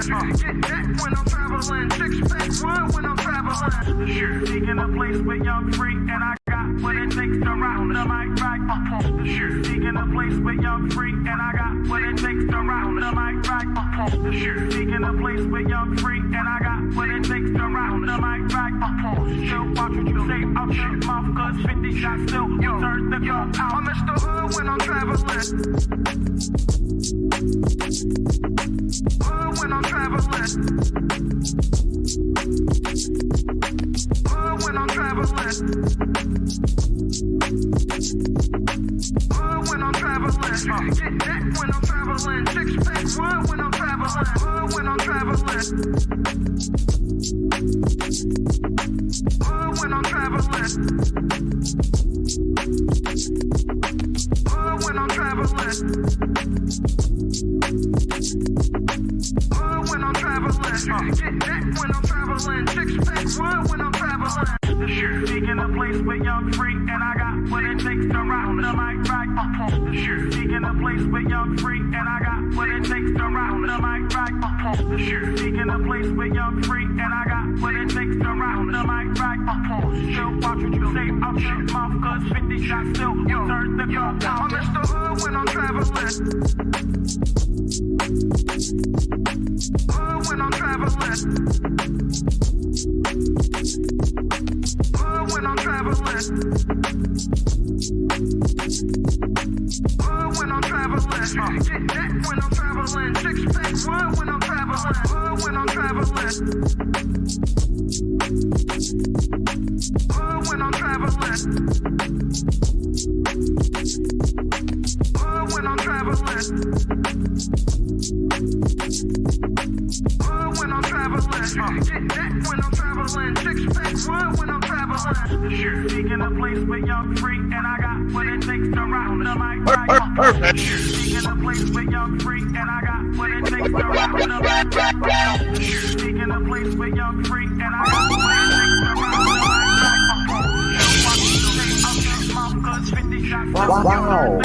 Get that when I'm traveling. Six-pack run when I'm traveling. Seeking a place where young free, and I got what it takes to round the mic right up on the shoot. Seeking a place where young free, and I got what it takes to round the mic right up on the shoot. Seeking a place where young free, and I got what it takes to round the mic right up on the shoot. Watch what you say, I'm shit mouth, cause 50 shots still, you turn the gun out. I'm Mr. Hood when I'm traveling. Hood when I'm traveling. Hood when I'm traveling. Hood when I'm traveling. Get that when I'm traveling. Six-pack run when I'm traveling. Hood when I'm traveling. Hood when I'm traveling. Hood when I'm traveling. Hood when I'm traveling. Get that when I'm traveling. Six-pack run when I'm traveling. Seeking a place where young free, and I got what it takes to round the mic right up on the shoot. Seeking a place where young free, and I got what it takes to round the mic right up on the shoot. Seeking a place where young free, and I got what it takes to round the mic right up on the shoot. Watch what you say, I'm shit mouth, cause 50 shots still, you turn the gun out. I'm Mr. Hood when I'm traveling. Hood when I'm traveling. Hood when I'm traveling. Hood when I'm traveling. Get that when I'm traveling. Six-pack run when I'm traveling. Hood when I'm traveling. Hood when I'm traveling. Hood when I'm traveling. Hood when I'm traveling. Get that when I'm traveling. Six-pack run when I'm traveling. Seeking a place where young free, and I got what it takes to round the mic right. Perfect. Seeking a place where young free, and I got what it takes to round the mic right. Seeking a place where young free, and I got what it takes to round the mic right. Wow.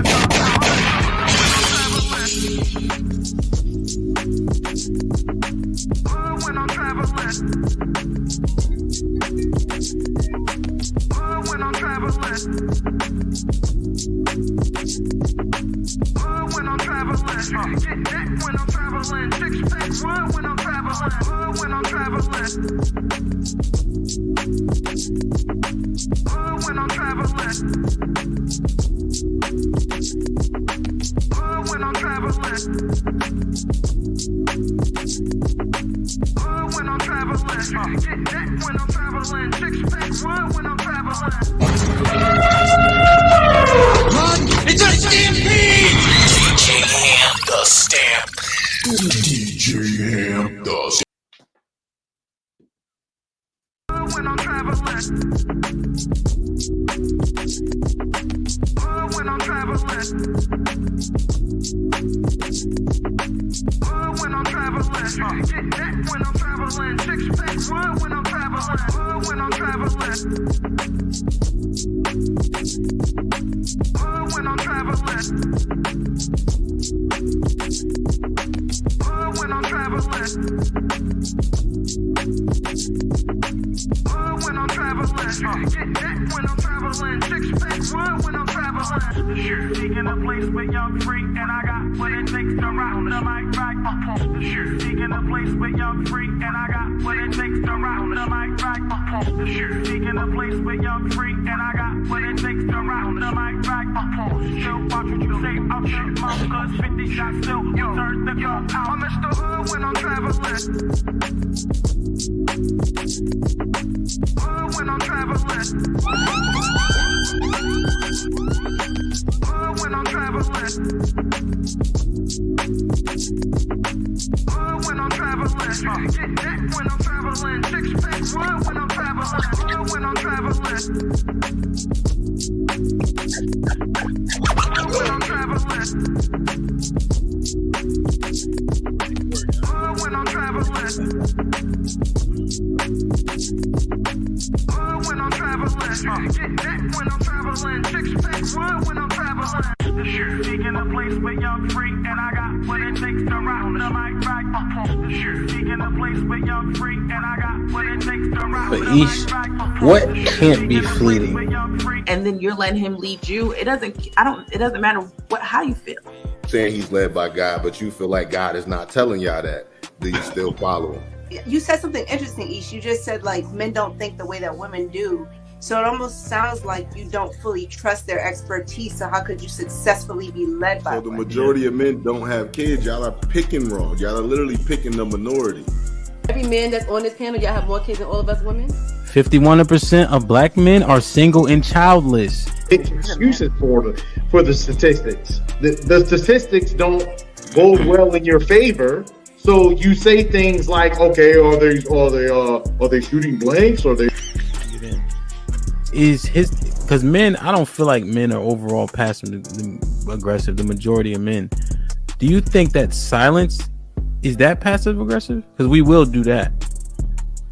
When I'm traveling. When I'm traveling. When I'm traveling. Get that when I'm traveling. Six-pack run when I'm traveling. When I'm traveling. When I'm traveling. When I'm traveling. When I'm traveling. Get that when I'm traveling. Six-pack run when I'm traveling. Run! It's a stampede! DJ Ham the Stamp. DJ Ham the Stamp. When I'm traveling. When I'm traveling. When I'm traveling. Get that when I'm traveling. Six-pack run when I'm traveling. When I'm traveling. When I'm traveling. When I'm traveling. When I'm traveling. Get that when I'm traveling. Six-pack run when I'm traveling. Seeking a place where young free, and I got what it takes to round the mic right up on the shoot. Seeking a place where young free, and I got what it takes to round the mic right up on the shoot. Seeking a place where young free, and I got what it takes to round the mic right up on the shoot. Watch what you say, I'm shit mouth, cause 50 shots still, you turn the gun out. I'm Mr. Hood when I'm traveling. When I'm traveling. When I'm traveling. When I'm traveling. Get that when I'm traveling. Six-pack run when I'm traveling. When I'm traveling. When I'm traveling. When I'm traveling. When I'm traveling. Get that when I'm traveling. Six-pack run when I'm traveling. Seeking a place where young free, and I got what it takes to round the mic right up on the shoot. But what can't be fleeting? And then you're letting him lead you. It doesn't matter how you feel. Saying he's led by God, but you feel like God is not telling y'all that. Do you still follow him? You said something interesting, Ish. You just said like men don't think the way that women do. So it almost sounds like you don't fully trust their expertise. So how could you successfully be led by So the women? majority of men don't have kids. Y'all are picking wrong. Y'all are literally picking the minority. Every man that's on this panel, y'all have more kids than all of us women. 51% of black men are single and childless. It's excuses for the statistics. The statistics don't go well in your favor. So you say things like, okay, are they shooting blanks? Or they because men, I don't feel like men are overall passive aggressive. The majority of men. Do you think that silence is that passive aggressive? Because we will do that.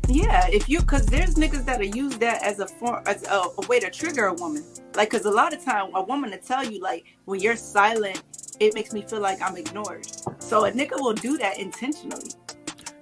Yeah, because there's niggas that'll use that as a way to trigger a woman. Like, because a lot of time a woman will tell you like, when you're silent, it makes me feel like I'm ignored. So a nigga will do that intentionally.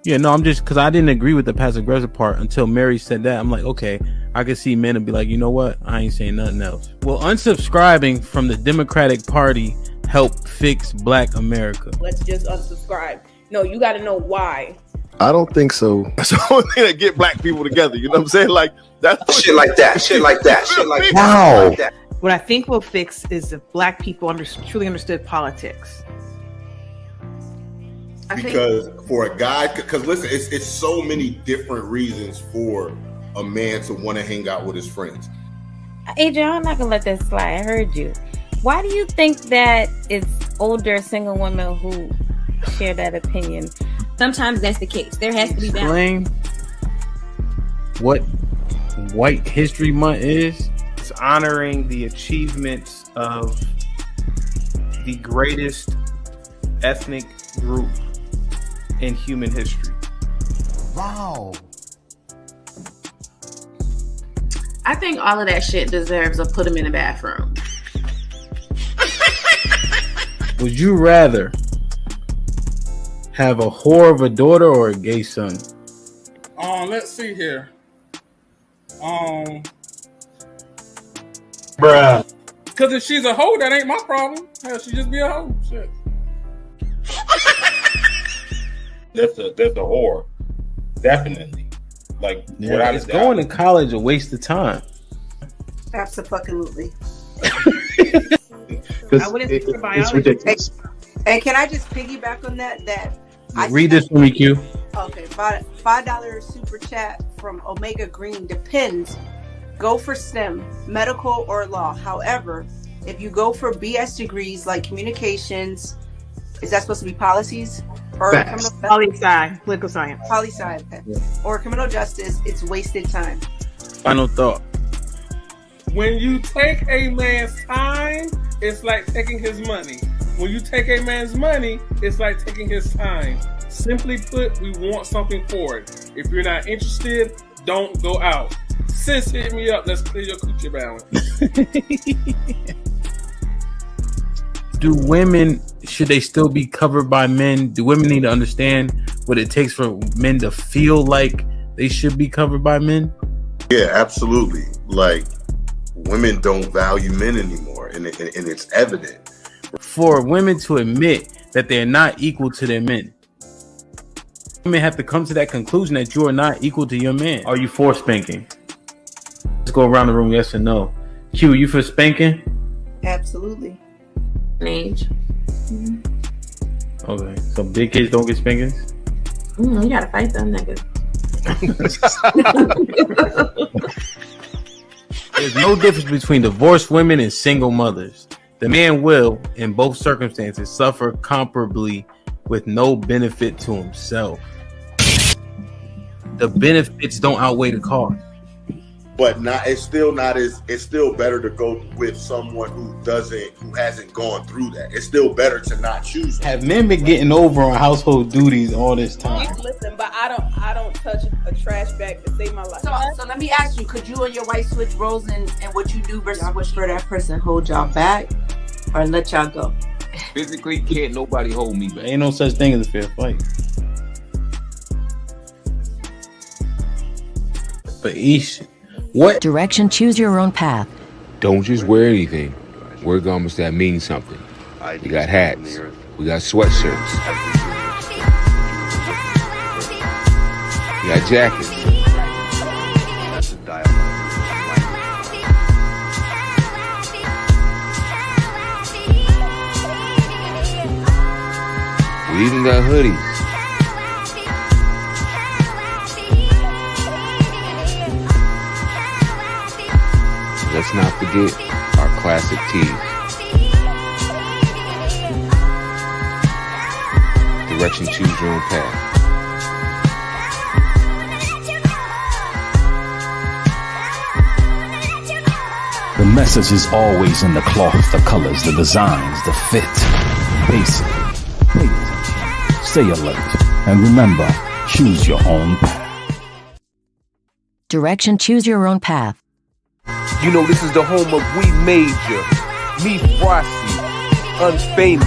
Yeah, no, I'm just because I didn't agree with the passive aggressive part until Mary said that. I'm like, okay, I can see men and be like, you know what? I ain't saying nothing else. Will unsubscribing from the Democratic Party help fix Black America? Let's just unsubscribe. No, you got to know why. I don't think so. That's the only thing that get black people together. You know what I'm saying? Like that's Shit like that. Shit like that. Shit like Wow. that. What I think will fix is if black people truly understood politics. Because for a guy, because listen, it's so many different reasons for a man to want to hang out with his friends. Adrian, I'm not gonna let that slide. I heard you. Why do you think that it's older single women who share that opinion? Sometimes that's the case. There has to be balance. Explain what White History Month is. It's honoring the achievements of the greatest ethnic group in human history. Wow. I think all of that shit deserves a put him in the bathroom. Would you rather have a whore of a daughter or a gay son? Let's see here. Bruh. Because if she's a hoe, that ain't my problem. Hell, she just be a hoe. Shit. That's a whore. Definitely. Like, yeah, it's going to college a waste of time. Absolutely. I wouldn't think for biology. And can I just piggyback on that? Read this for me, Q. Okay, $5 super chat from Omega Green. Depends. Go for STEM, medical or law. However, if you go for BS degrees like communications, is that supposed to be policies or poli-sci, political science? Poli-sci, okay. Yeah. Or criminal justice, it's wasted time. Final thought. When you take a man's time, it's like taking his money. When you take a man's money, it's like taking his time. Simply put, we want something for it. If you're not interested, don't go out. Sis, hit me up. Let's clear your coochie balance. Do women, should they still be covered by men? Do women need to understand what it takes for men to feel like they should be covered by men? Yeah, absolutely. Like, women don't value men anymore, and it's evident. For women to admit that they're not equal to their men, women have to come to that conclusion that you are not equal to your man. Are you for spanking? Let's go around the room, yes or no. Q, you for spanking? Absolutely. Age. Mm-hmm. Okay, so big kids don't get spankings? You gotta fight them niggas. There's no difference between divorced women and single mothers. The man will, in both circumstances, suffer comparably with no benefit to himself. The benefits don't outweigh the cost. But it's still better to go with someone who hasn't gone through that. It's still better to not choose them. Have men been getting over on household duties all this time? Listen, but I don't touch a trash bag to save my life. So let me ask you, could you and your wife switch roles and what you do versus what for that person hold y'all back or let y'all go? Physically, can't nobody hold me back. Ain't no such thing as a fair fight. for each. What direction? Choose your own path. Don't just wear anything. Wear garments that mean something. We got hats. We got sweatshirts. We got jackets. We even got hoodies. Let's not forget our classic tees. Direction, choose your own path. The message is always in the cloth, the colors, the designs, the fit. Basically, pay attention, stay alert, and remember, choose your own path. Direction, choose your own path. You know, this is the home of We Major, Me Frosty, Unfamous,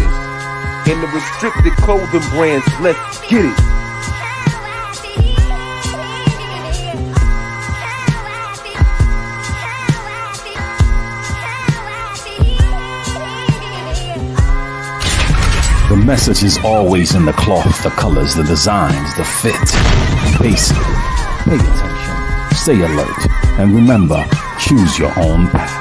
and the restricted clothing brands. Let's get it. The message is always in the cloth, the colors, the designs, the fit. Basically, pay attention, stay alert, and remember, choose your own path.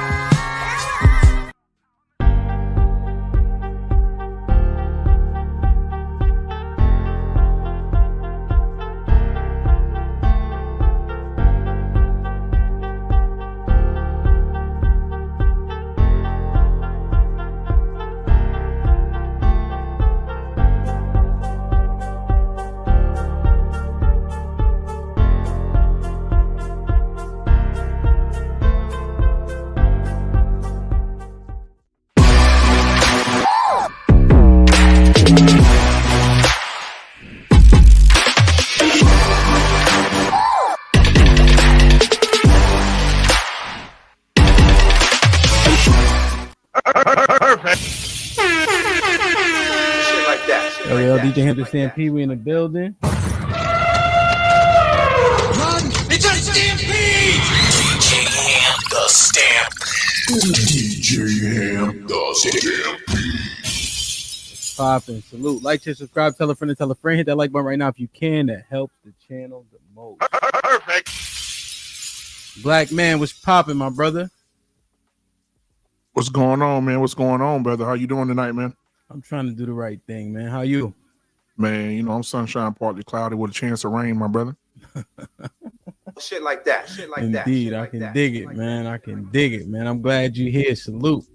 DJ Hampton Stampede, we in the building. Run! It's a stampede! DJ Ham the Stampede. DJ Ham the Stampede. Poppin'. Salute. Like, share, subscribe, tell a friend, and tell a friend. Hit that like button right now if you can. That helps the channel the most. Perfect. Black man, what's popping, my brother? What's going on, man? What's going on, brother? How you doing tonight, man? I'm trying to do the right thing, man. How you? Man, you know, I'm sunshine, partly cloudy with a chance of rain, my brother. Shit like that. Shit like that. Indeed, I can dig it, man. I can dig it, man. I'm glad you're here. Salute.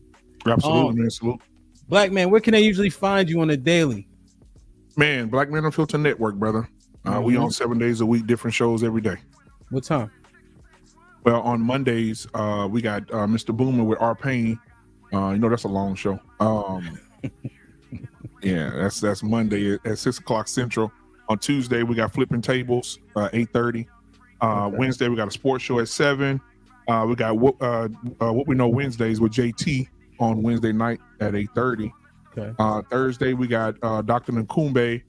Absolutely, man. Salute. Black man, where can they usually find you on a daily? Man, Black Man Unfiltered Network, brother. We on 7 days a week, different shows every day. What time? Well, on Mondays, we got Mr. Boomer with R Payne. You know, that's a long show. Yeah, that's Monday at 6 o'clock Central. On Tuesday, we got Flipping Tables, 8:30. Wednesday, we got a sports show at 7. We got what we know Wednesdays with JT on Wednesday night at 8:30. Okay. Thursday, we got Dr. Nkumbe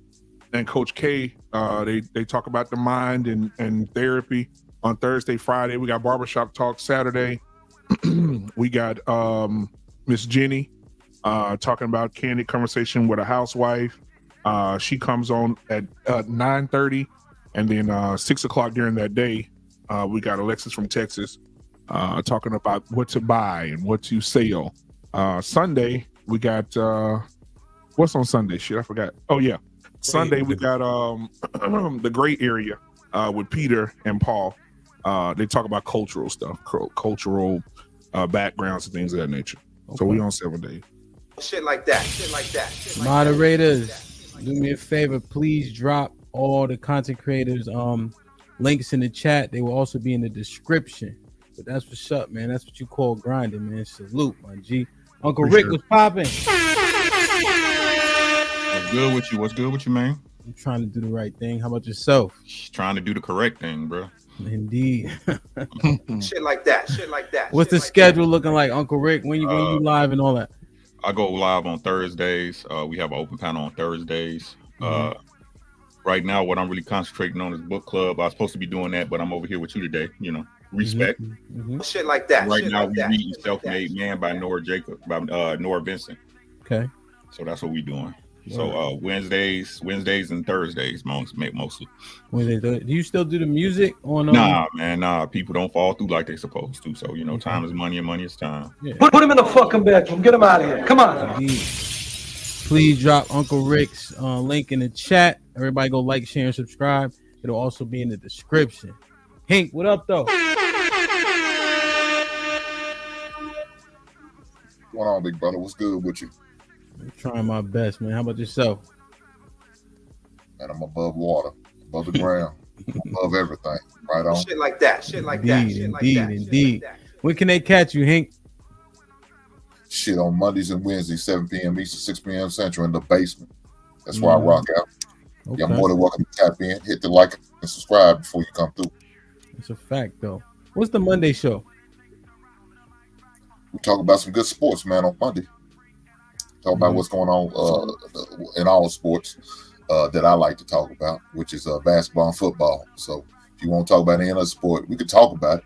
and Coach K. They talk about the mind and therapy. On Thursday, Friday, we got Barbershop Talk. Saturday, we got Miss Jenny talking about candid conversation with a housewife. She comes on at 9:30, and then 6 o'clock during that day, we got Alexis from Texas talking about what to buy and what to sell. Sunday, we got what's on Sunday? Shit, I forgot. Oh yeah, Sunday we got the gray area with Peter and Paul. They talk about cultural stuff, cultural backgrounds and things of that nature. Okay. So we on 7 days. Shit like that. Shit like that. Shit like Moderators, do me a favor. Please drop all the content creators links in the chat. They will also be in the description. But that's what's up, man. That's what you call grinding, man. Salute, my G. Uncle Rick was popping. What's good with you? What's good with you, man? I'm trying to do the right thing. How about yourself? Trying to do the correct thing, bro. Indeed. Shit like that. Shit like that. What's the schedule looking like, Uncle Rick? When you live and all that? I go live on Thursdays. We have an open panel on Thursdays. Right right now, what I'm really concentrating on is book club. I was supposed to be doing that, but I'm over here with you today. You know, respect. Shit like that. Right shit now, like we that. reading Self-Made Man by Nora Vincent. Okay. So that's what we doing. So Wednesdays and Thursdays mostly. Do you still do the music on? Nah, man, nah. People don't fall through like they supposed to. So time is money and money is time. Yeah. Put him in the fucking bedroom. Get him out of here. Come on. Please drop Uncle Rick's link in the chat. Everybody go like, share, and subscribe. It'll also be in the description. Hank, what up though? What's going on, big brother? What's good with you? I'm trying my best, man. How about yourself? And I'm above water, above the ground, above everything. Right on. Shit like that. Shit like that. Shit like that. Indeed. When can they catch you, Hank? Shit on Mondays and Wednesdays, 7 p.m. Eastern, 6 p.m. Central in the basement. That's where I rock out. Okay. You're more than welcome to tap in, hit the like and subscribe before you come through. It's a fact, though. What's the Monday show? We talk about some good sports, man, on Monday. Talk about what's going on in all sports that I like to talk about, which is basketball and football. So if you want to talk about any other sport, we can talk about it.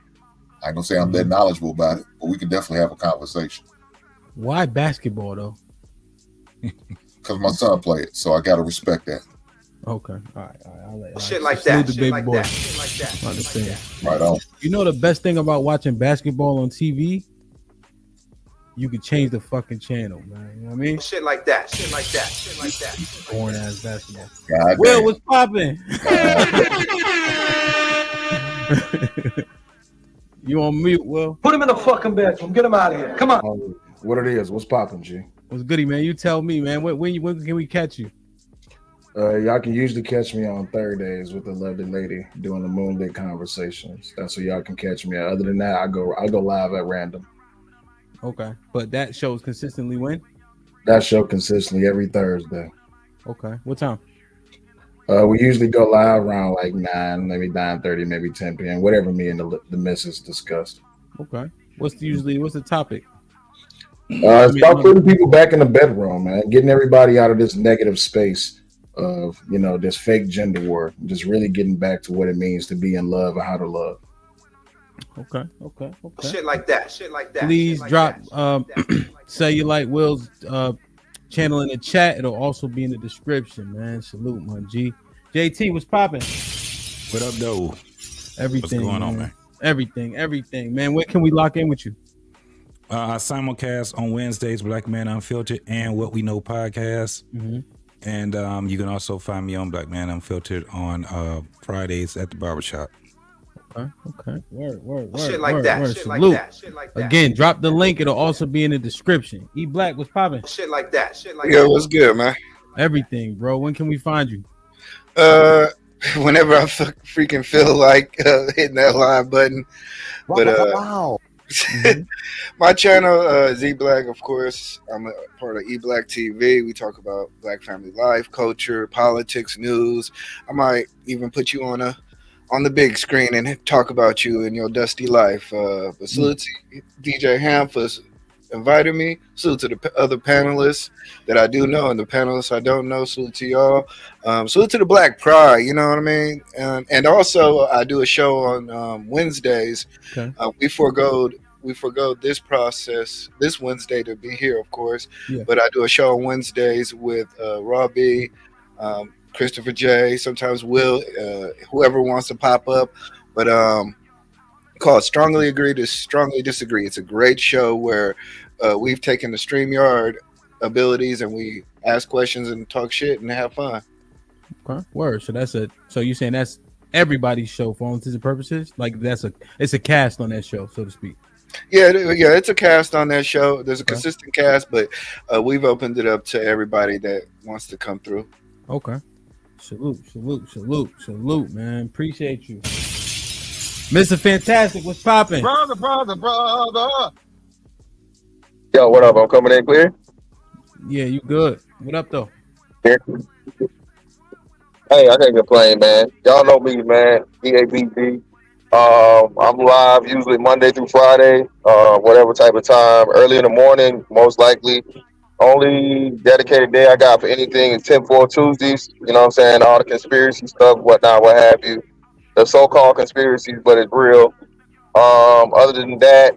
I ain't gonna say I'm that knowledgeable about it, but we can definitely have a conversation. Why basketball, though? Because my son played it, so I got to respect that. Okay. All right. Shit like that. The Shit big like boy. that. Shit like that. I understand. Right on. You know the best thing about watching basketball on TV? You could change the fucking channel, man. You know what I mean? Shit like that. Shit like that. Shit like that. Boring ass basketball. God Will, damn. what's popping? You on mute, Will? Put him in the fucking bedroom. Get him out of here. Come on. What it is? What's popping, G? What's goody, man? You tell me, man. When can we catch you? Y'all can usually catch me on Thursdays with the lovely lady doing the Moonlit Conversations. That's where y'all can catch me. Other than that, I go live at random. Okay, but that shows consistently when? That show consistently every Thursday. Okay, what time? We usually go live around like 9, maybe 9:30, maybe 10 p.m. Whatever me and the missus discussed. Okay, what's the topic? It's about putting people back in the bedroom, man. Getting everybody out of this negative space of this fake gender war. Just really getting back to what it means to be in love and how to love. Okay. Shit like that. Shit like that. Please shit drop like that. say you like Will's channel in the chat. It'll also be in the description, man. Salute, my G. JT, what's popping? What up, though? Everything. What's going on, man? Everything, man. When can we lock in with you? I simulcast on Wednesdays, Black Man Unfiltered and What We Know podcast. And you can also find me on Black Man Unfiltered on Fridays at the barbershop. Okay. Word. Shit like that. Shit Salute. like that. Shit like that. Again, drop the link. It'll also be in the description. E Black, what's popping? Shit like that. Shit like Yo, that. what's good, man? Everything, bro. When can we find you? Whenever I freaking feel like hitting that line button. But my channel, Z Black, of course. I'm a part of E Black TV. We talk about Black family life, culture, politics, news. I might even put you on the big screen and talk about you and your dusty life. But salute to DJ Ham for inviting me. Salute to the other panelists that I do know and the panelists I don't know. Salute to y'all. Salute to the Black Pride, you know what I mean? And also I do a show on Wednesdays. Okay. We forgo this process this Wednesday to be here, of course. Yeah. But I do a show on Wednesdays with Robbie, Christopher J, sometimes Will, whoever wants to pop up, but called Strongly Agree to Strongly Disagree. It's a great show where we've taken the StreamYard abilities and we ask questions and talk shit and have fun. Okay. Word. So you're saying that's everybody's show for all intents and purposes? Like it's a cast on that show, so to speak. Yeah, it's a cast on that show. There's a consistent cast, but we've opened it up to everybody that wants to come through. Okay. Salute, man. Appreciate you. Mr. Fantastic, what's popping? Brother. Yo, what up? I'm coming in clear? Yeah, you good. What up, though? Hey, I can't complain, man. Y'all know me, man. EABG. I'm live usually Monday through Friday, whatever type of time. Early in the morning, most likely. Only dedicated day I got for anything is 10-4 Tuesdays. You know what I'm saying? All the conspiracy stuff, whatnot, what have you. The so-called conspiracies, but it's real. Other than that,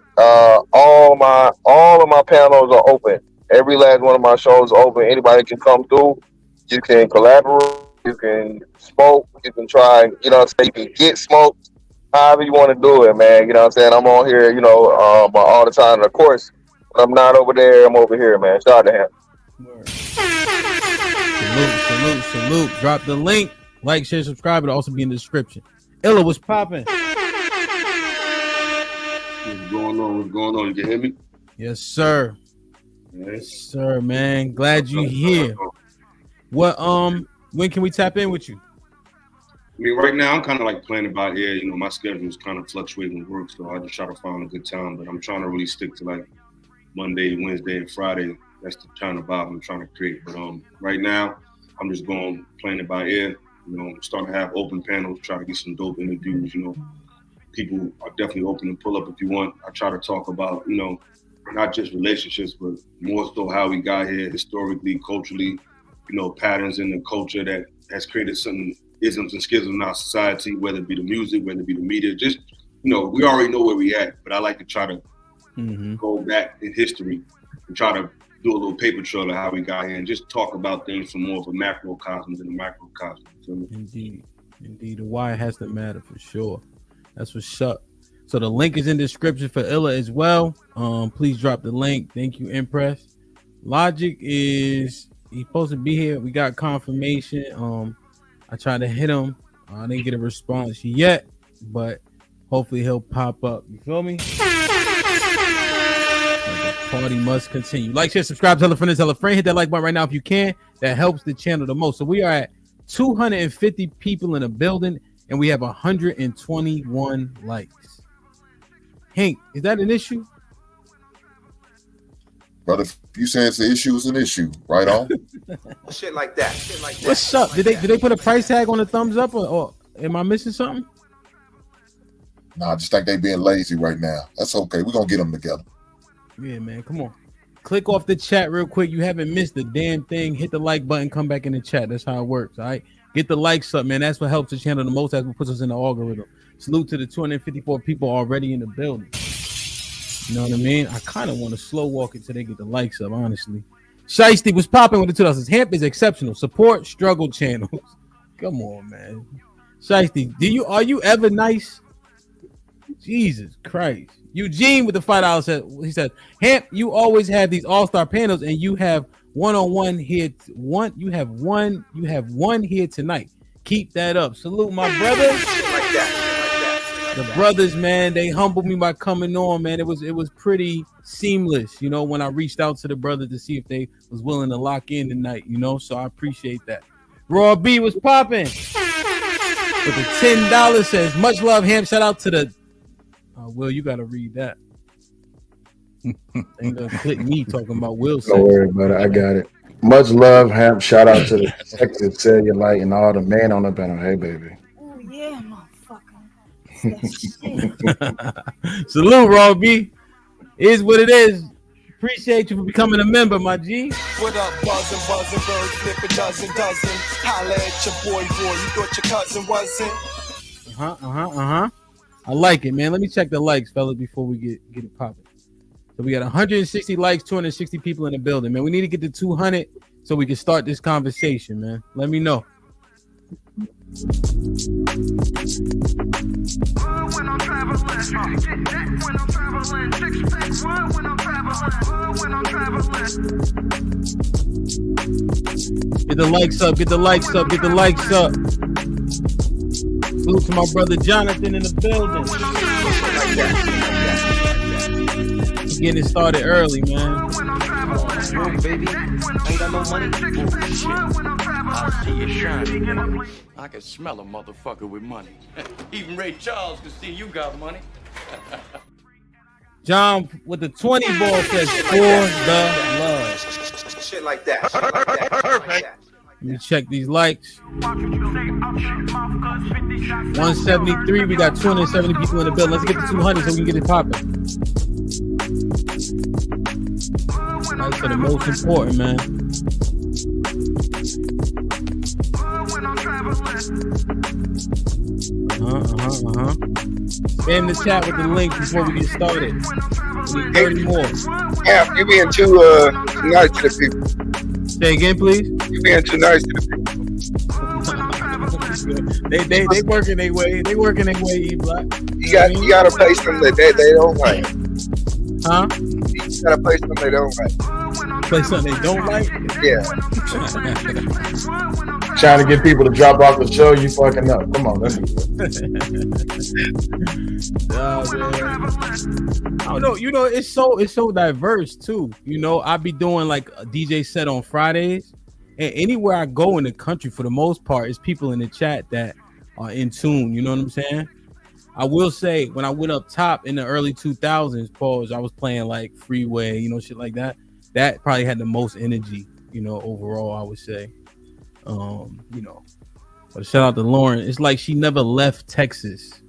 all of my panels are open. Every last one of my shows are open. Anybody can come through. You can collaborate. You can smoke. You can try. You know what I'm saying? You can get smoked. However you want to do it, man. You know what I'm saying? I'm on here, all the time. And of course, when I'm not over there, I'm over here, man. Shout out to him. Salute. Drop the link. Like, share, subscribe. It'll also be in the description. Illa, what's popping? What's going on? You can hear me? Yes, sir. Yes, sir, man. Glad you here. What when can we tap in with you? I mean, right now I'm kind of like playing it by ear. You know, my schedule is kind of fluctuating with work, so I just try to find a good time. But I'm trying to really stick to like Monday, Wednesday, and Friday. That's the kind of vibe I'm trying to create. But right now I'm just going playing it by ear. You know, I'm starting to have open panels, try to get some dope interviews. You know, people are definitely open to pull up if you want. I try to talk about, you know, not just relationships, but more so how we got here historically, culturally, you know, patterns in the culture that has created some isms and schisms in our society, whether it be the music, whether it be the media. Just, you know, we already know where we at, but I like to try to go back in history and try to do a little paper trail of how we got here and just talk about things from more of a macrocosm than a microcosm. Indeed. The why has to matter for sure. That's what's up. So the link is in the description for Illa as well. Please drop the link. Thank you, Impress. Logic he's supposed to be here. We got confirmation. I tried to hit him. I didn't get a response yet, but hopefully he'll pop up. You feel me? The party must continue. Like, share, subscribe, tell a friend, hit that like button right now if you can. That helps the channel the most. So we are at 250 people in the building, and we have 121 likes. Hank, is that an issue? Brother, if you say it's an issue, it's an issue. Right on. Shit like that. What's up? Did they put a price tag on the thumbs up, or am I missing something? Nah, I just think they being lazy right now. That's okay. We're going to get them together. Yeah, man. Come on. Click off the chat real quick. You haven't missed a damn thing. Hit the like button. Come back in the chat. That's how it works. All right. Get the likes up, man. That's what helps the channel the most. That's what puts us in the algorithm. Salute to the 254 people already in the building. You know what I mean? I kind of want to slow walk until they get the likes up, honestly. Shiesty was popping with the 2000s. Hemp is exceptional. Support struggle channels. Come on, man. Shiesty, are you ever nice? Jesus Christ. Eugene with the $5 said, he said, Hemp, you always have these all-star panels and you have one-on-one here. You have one here tonight. Keep that up. Salute my brother. The brothers, man, they humbled me by coming on, man. It was pretty seamless, you know, when I reached out to the brother to see if they was willing to lock in tonight, you know, so I appreciate that. Raw B was popping with the $10 says, much love, Hemp. Shout out to the Will, you gotta read that. Ain't gonna click me talking about Will. Don't worry about it. I got it. Much love, Hemp. Shout out to the Texas Cellulite and all the men on the panel. Hey, baby. Oh yeah, motherfucker. Salute, Raw B. Is what it is. Appreciate you for becoming a member, my G. What up, buzzing, birds flip a dozen. Holla at your boy, you thought your cousin wasn't? I like it, man. Let me check the likes, fellas, before we get it popping. So we got 160 likes, 260 people in the building, man. We need to get to 200 so we can start this conversation, man. Let me know. Get the likes up, get the likes up, get the likes up. Salute to my brother Jonathan in the building. Getting it started early, man. Yo, baby, ain't got no money. Oh, shit. I see you shining. I can smell a motherfucker with money. Even Ray Charles can see you got money. John with the 20 ball says for the love. Shit like that. Perfect. Let me check these likes. 173. We got 270 people in the building. Let's get to 200 so we can get it popping. Likes are the most important, man. Spam the chat with the link before we get started. We need 30 more. Yeah, you being too nice to the people. Say again, please. You being too nice to the people. they working their way. They working their way, E-Block. You gotta play something that they don't like. Huh? You gotta play something they don't like. Play something they don't like? Yeah. Trying to get people to drop off the show, you fucking up. Come on, let's do I don't know. You know, it's so diverse too. You know, I be doing like a DJ set on Fridays, and anywhere I go in the country, for the most part, it's people in the chat that are in tune. You know what I'm saying? I will say, when I went up top in the early 2000s, pause, I was playing like Freeway, you know, shit like that. That probably had the most energy, you know, overall, I would say. You know, but shout out to Lauren. It's like she never left Texas.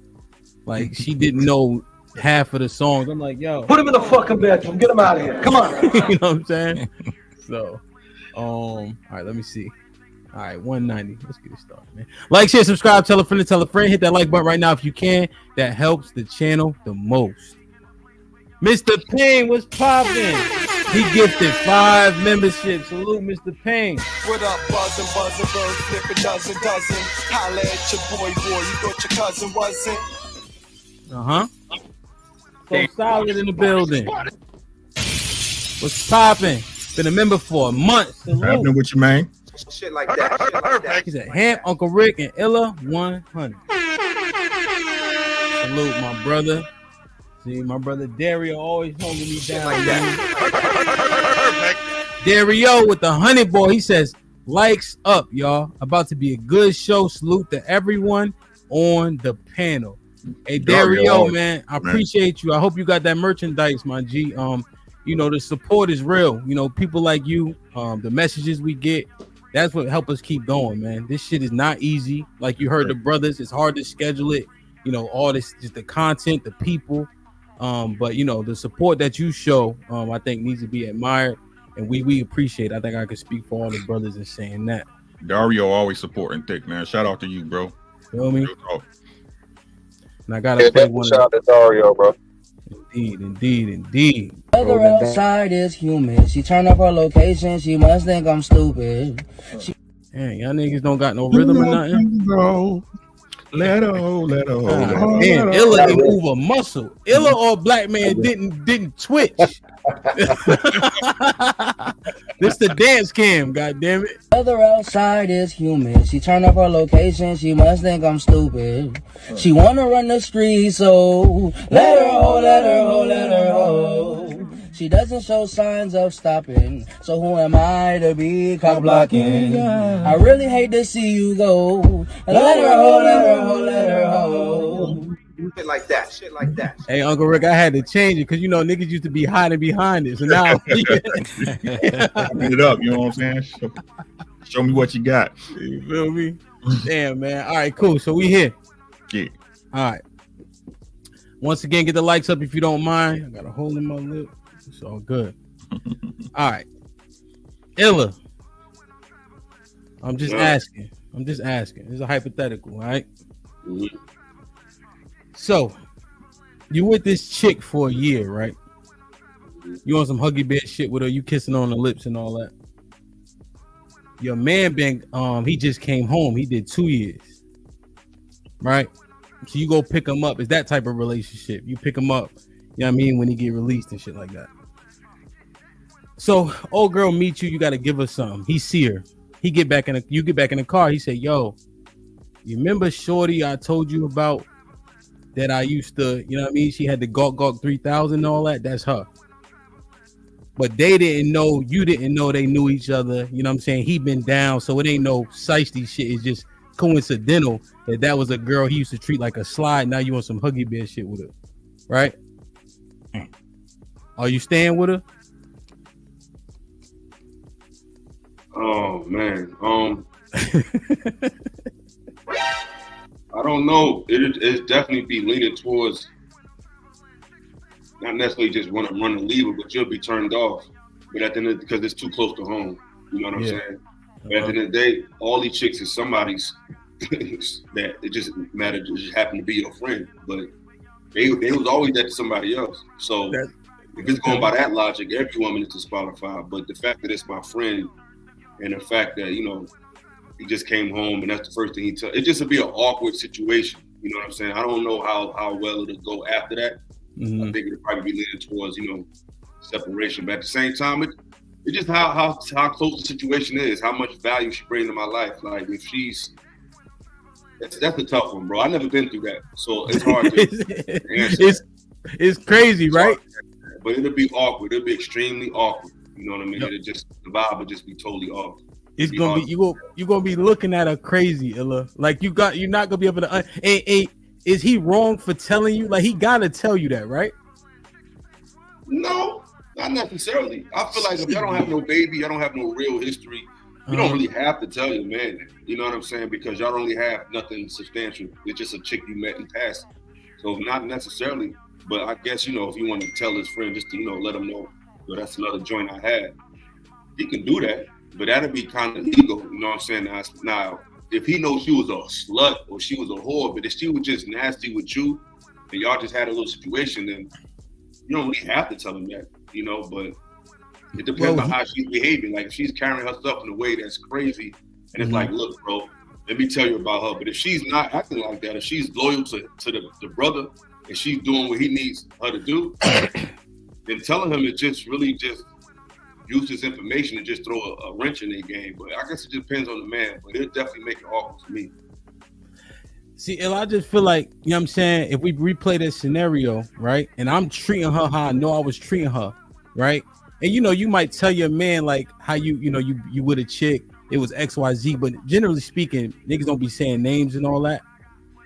Like she didn't know half of the songs. I'm like, yo, Put him in the fucking bedroom. Get him out of here. Come on. you know what I'm saying? So, all right, let me see. All right, 190. Let's get it started, man. Like, share, subscribe, tell a friend to tell a friend. Hit that like button right now if you can. That helps the channel the most. Mr. Payne was popping. He gifted 5 memberships. Salute, Mr. Payne. What up, buzzing, bird, flip a dozen. Holla at your boy, you thought your cousin wasn't. So solid in the building. What's popping? Been a member for a month. Salute. What's happening with you, man? Shit like that. He said, Ham, Uncle Rick, and Illa 100. Salute, my brother. See, my brother Dario always holding me down. Like Dario with the honey boy. He says, likes up, y'all. About to be a good show. Salute to everyone on the panel. Hey, Dario, man, I appreciate you. I hope you got that merchandise, my G. You know, the support is real. You know, people like you, the messages we get, that's what help us keep going, man. This shit is not easy. Like you heard the brothers, it's hard to schedule it. You know, all this, just the content, the people. But you know, the support that you show, I think needs to be admired, and we appreciate it. I think I could speak for all the brothers in saying that. Dario always supporting Thick, man. Shout out to you, bro. Feel me? And I gotta play one. Shout out to Dario, bro. Indeed. Weather outside is humid. She turned up her location. She must think I'm stupid. Damn, y'all niggas don't got no rhythm or nothing. Bro. Let her. Damn, Illa didn't move a muscle. Illa or Black Man didn't twitch. This the dance cam, goddamn it. Weather outside is humid. She turned up her location. She must think I'm stupid. She wanna run the street, so let her ho. She doesn't show signs of stopping, so who am I to be cock blocking? I really hate to see you go. Let her ho. Shit like that. Hey, Uncle Rick, I had to change it because you know niggas used to be hiding behind it, so now Get it up, you know what I'm saying? Show me what you got. You feel me? Damn, man. All right, cool. So we here. Yeah. All right. Once again, get the likes up if you don't mind. I got a hole in my lip. It's all good. All right. Illa. I'm just asking. It's a hypothetical, all right? Mm-hmm. So, you with this chick for a year, right? You on some huggy bear shit with her, you kissing on the lips and all that. Your man he just came home. He did 2 years. Right? So you go pick him up. It's that type of relationship. You pick him up, you know what I mean, when he get released and shit like that. So old girl meets you, you gotta give her something. He see her. You get back in the car. He say, yo, you remember Shorty I told you about that I used to, you know what I mean? She had the Gawk 3000 and all that. That's her. But they didn't know, you didn't know they knew each other. You know what I'm saying? He been down, so it ain't no shiesty shit. It's just coincidental that was a girl he used to treat like a slide. Now you want some huggy bear shit with her, right? Are you staying with her? Oh man, I don't know. It's definitely be leaning towards not necessarily just want to run and leave her, but you'll be turned off. but at the end because it's too close to home. You know what I'm Yeah. saying? But at the end of the day, all these chicks is somebody's that it just mattered. It just happened to be your friend, but they was always that to somebody else. So if it's going by that logic, every woman is disqualified. But the fact that it's my friend, and the fact that he just came home and that's the first thing he told, it just would be an awkward situation. You know what I'm saying? I don't know how well it'll go after that. Mm-hmm. I think it'll probably be leaning towards separation. But at the same time, it's just how close the situation is, how much value she brings to my life. Like if she's that's a tough one, bro. I've never been through that, so it's hard to answer. It's crazy, right? But it'll be awkward. It'll be extremely awkward. You know what I mean? Yep. The vibe would just be totally off. It's gonna be you're gonna be looking at her crazy, Illa. Like you're not gonna be able to. Is he wrong for telling you? Like he gotta tell you that, right? No, not necessarily. I feel like if y'all don't have no baby, y'all don't have no real history. You don't really have to tell your man that. You know what I'm saying? Because y'all don't really have nothing substantial. It's just a chick you met in passing. So not necessarily, but I guess, if you want to tell his friend just to, let him know, that's another joint I had. He can do that, but that'd be kind of ego. You know what I'm saying? Now, if he knows she was a slut or she was a whore, but if she was just nasty with you and y'all just had a little situation, then you don't really have to tell him that, but it depends on how she's behaving. Like if she's carrying herself in a way that's crazy, and it's like, look, bro, let me tell you about her. But if she's not acting like that, if she's loyal to the brother and she's doing what he needs her to do, then telling him it just really just use this information and just throw a wrench in their game. But I guess it depends on the man. But it'll definitely make it awkward for me. See, I just feel like, you know what I'm saying, if we replay this scenario, right, and I'm treating her how I know I was treating her, right? And you might tell your man like how you with a chick, it was XYZ, but generally speaking, niggas don't be saying names and all that.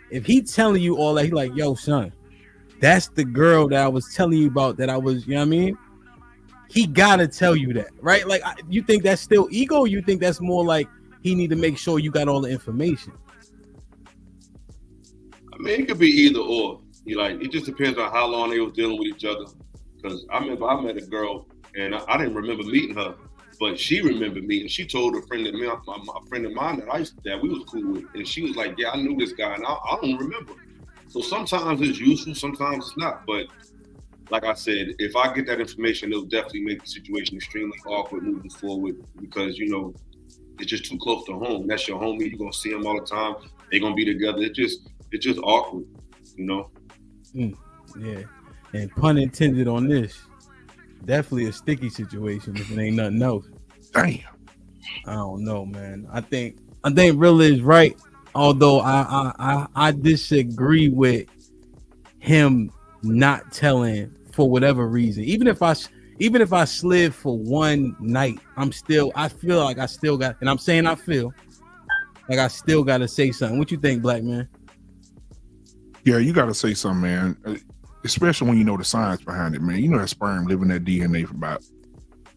If he telling you all that, he like, yo, son, that's the girl that I was telling you about that I was, you know what I mean? He gotta tell you that, right? Like, you think that's still ego, or you think that's more like he need to make sure you got all the information? I mean, it could be either or. It just depends on how long they was dealing with each other. Because I remember I met a girl, and I didn't remember meeting her, but she remembered me, and she told a friend of mine, a friend of mine that we was cool with, and she was like, "Yeah, I knew this guy, and I don't remember." So sometimes it's useful, sometimes it's not. But like I said, if I get that information, it'll definitely make the situation extremely awkward moving forward because it's just too close to home. That's your homie. You're gonna see him all the time. They're gonna be together. It's just awkward, Yeah, and pun intended on this. Definitely a sticky situation if it ain't nothing else. Damn. I don't know, man. I think Real is right. Although I disagree with him not telling for whatever reason. Even if I slid for one night, I feel like I still got, and I'm saying I feel like I still got to say something. What you think, Black man? Yeah, you got to say something, man. Especially when you know the science behind it, man. You know that sperm live in that DNA for about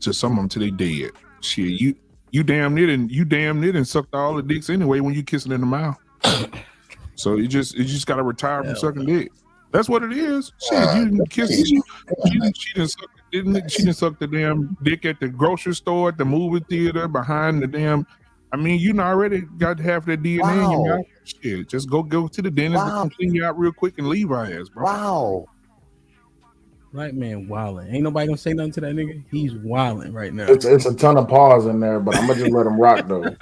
to some of them till they dead. Shit, you damn near and sucked all the dicks anyway when you kissing in the mouth. So you just got to retire from sucking dick. That's what it is. Shit, you didn't kiss. She didn't suck the damn dick at the grocery store, at the movie theater, behind the damn. I mean, you already got half that DNA in your mouth. Shit, just go to the dentist and clean you out real quick and leave our ass, bro. Wow. Right, man, wilding. Ain't nobody gonna say nothing to that nigga. He's wilding right now. It's a ton of pause in there, but I'm gonna just let him rock though.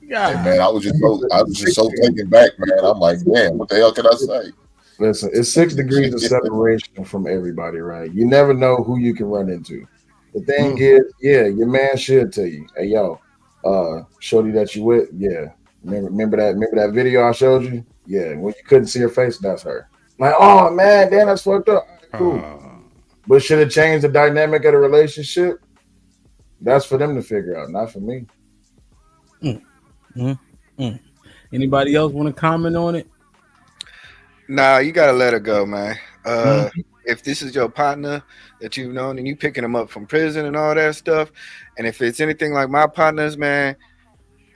Yeah, hey, man, I was just so taken back, man. I'm like, man, what the hell can I say? Listen, it's 6 degrees of separation from everybody, right? You never know who you can run into. The thing is, your man should tell you, hey, yo, shorty that you with, remember that video I showed you? Yeah, when you couldn't see her face, that's her. Like, oh man, damn, that's fucked up. Cool. But should it change the dynamic of the relationship? That's for them to figure out, not for me. Anybody else want to comment on it? Nah, you gotta let her go, man. If this is your partner that you've known and you picking him up from prison and all that stuff, and if it's anything like my partners, man,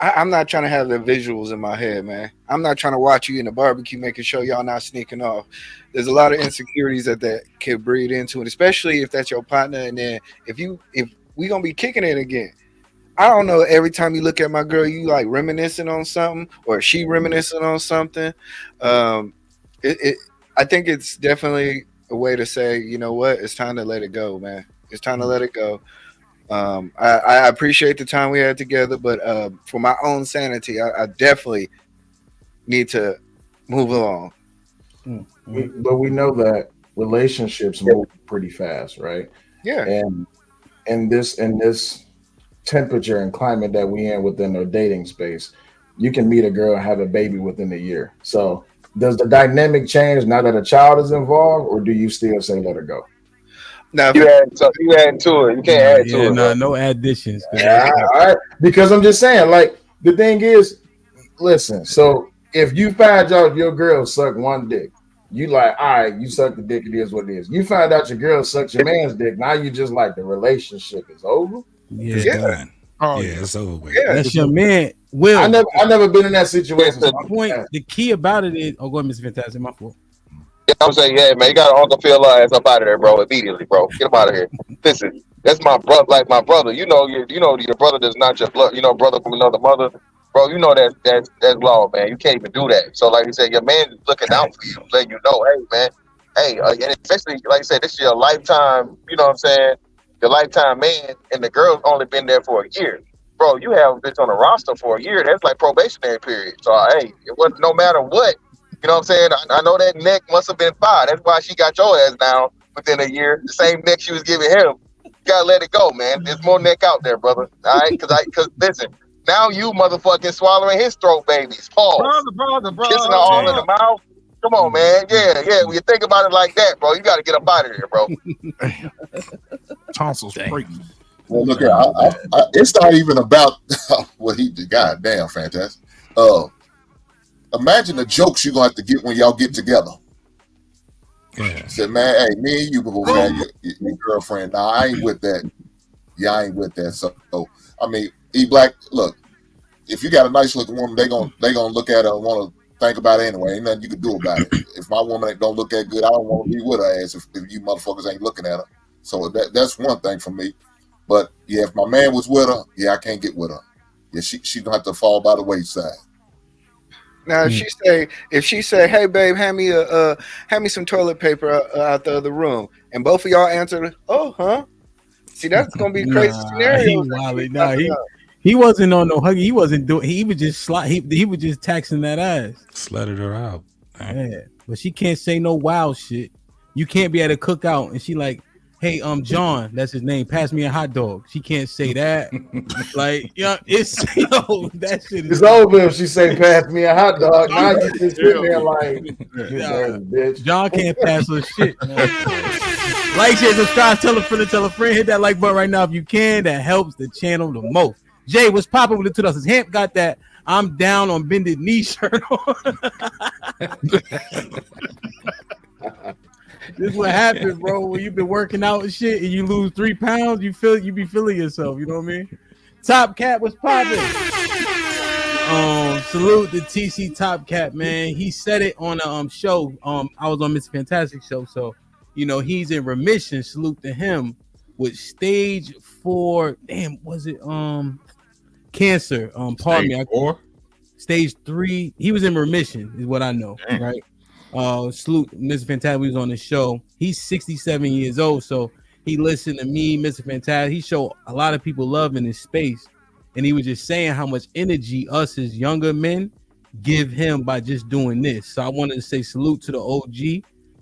I'm not trying to have the visuals in my head, man. I'm not trying to watch you in the barbecue making sure y'all not sneaking off. There's a lot of insecurities that can breed into it, especially if that's your partner. And then if we gonna be kicking it again, I don't know. Every time you look at my girl, you like reminiscing on something, or she reminiscing on something. I think it's definitely a way to say, you know what, it's time to let it go, man. It's time to let it go. I appreciate the time we had together, but for my own sanity, I definitely need to move along. But we know that relationships move pretty fast, right? Yeah. And in this temperature and climate that we in within the dating space, you can meet a girl and have a baby within a year. So does the dynamic change now that a child is involved, or do you still say let her go? Now, you add to it. You can't add to it. No, no additions. Yeah, all right. Because I'm just saying, like, the thing is, listen, so if you find out your girl suck one dick, you like, all right, you suck the dick, it is what it is. You find out your girl sucks your man's dick, now you just like the relationship is over. It's done. Oh, yeah, it's over. Yeah, that's your man. Will, I never been in that situation. The key about it is, go ahead, Mr. Fantastic, my fault. I'm saying, yeah, man, you got Uncle Phil ass up out of there, bro, immediately, bro. Get him out of here. Listen, that's my brother, like my brother. You know your brother that's not your blood, brother from another mother. Bro, you know that's law, man. You can't even do that. So, like you said, your man is looking out for you, letting you know, hey, man, and especially, like you said, this is your lifetime, you know what I'm saying, your lifetime man, and the girl's only been there for a year. Bro, you have a bitch on the roster for a year. That's like probationary period. So, hey, it was no matter what. You know what I'm saying? I know that neck must have been fire. That's why she got your ass down within a year. The same neck she was giving him. You gotta let it go, man. There's more neck out there, brother. All right? Because listen, now you motherfucking swallowing his throat babies. Pause. Brother. Kissing her all in the mouth. Come on, man. Yeah. When you think about it like that, bro, you gotta get up out of here, bro. Tonsils breaking. Well, look, it's not even about what he did. God damn, fantastic. Imagine the jokes you're gonna have to get when y'all get together. Yeah. Said, man, hey, me and you before we had your girlfriend. Nah, I ain't with that. Yeah, I ain't with that. So I mean, E-Black, look, if you got a nice looking woman, they gonna look at her and want to think about it anyway. Ain't nothing you can do about it. If my woman don't look that good, I don't want to be with her ass if you motherfuckers ain't looking at her. So that's one thing for me. But yeah, if my man was with her, yeah, I can't get with her. Yeah, she gonna have to fall by the wayside. Now, if she say, "Hey, babe, hand me some toilet paper out the other room," and both of y'all answer, "Oh, huh?" See, that's gonna be crazy scenario. He wasn't on no huggy. He wasn't doing. He was just he was just taxing that ass. Slutted her out. Yeah, but she can't say no wild shit. You can't be at a cookout and she like, hey, John, that's his name. Pass me a hot dog. She can't say that. Like, it's that shit is. It's over if she say, pass me a hot dog. Now you just sitting there like, bitch. John can't pass her shit. Like, share, subscribe, tell a friend. Hit that like button right now if you can. That helps the channel the most. Jay, what's popping with the 2000s? Hamp got that I'm down on bended knee shirt on. This is what happened, bro. When you've been working out and shit, and you lose 3 pounds, you be feeling yourself. You know what I mean? Top Cat was popping. Salute the TC Top Cat, man. He said it on a show. I was on Mr. Fantastic show, so he's in remission. Salute to him with stage 4. Damn, was it cancer? Pardon me. Stage 3. He was in remission, is what I know. Damn. Right. Salute Mr. Fantastic. We was on the show. He's 67 years old, so he listened to me, Mr. Fantastic. He showed a lot of people love in his space, and he was just saying how much energy us as younger men give him by just doing this. So I wanted to say salute to the OG.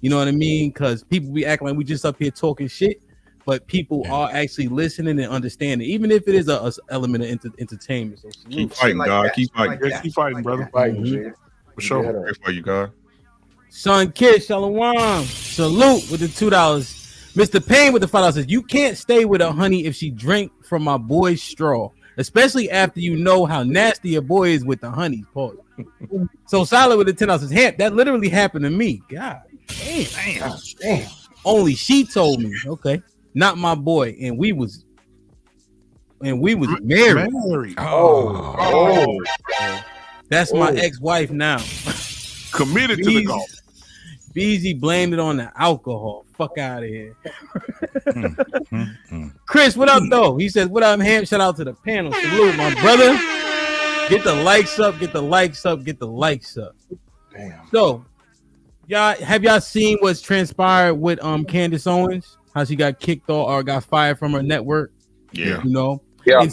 You know what I mean? Because people be acting like we just up here talking shit, but people are actually listening and understanding, even if it is a element of entertainment. So keep fighting, God. Keep fighting. Keep fighting, brother. For sure. Here for you, God. Son Kid, Shalom. Salute with the $2. Mr. Payne with the $5 says, you can't stay with a honey if she drank from my boy's straw, especially after you know how nasty a boy is with the honey. Pause. So Solid with the $10 says, Hamp, that literally happened to me. God damn. Only she told me. Okay. Not my boy. And we was and we was married. Oh. That's my ex-wife now. Committed to the golf. Beezy blamed it on the alcohol. Fuck out of here. Chris, what up though? He says, what up, Ham? Shout out to the panel. Salute, my brother. Get the likes up, get the likes up, get the likes up. Damn. So, have y'all seen what's transpired with Candace Owens? How she got kicked off or got fired from her network? Yeah. You know? Yeah. And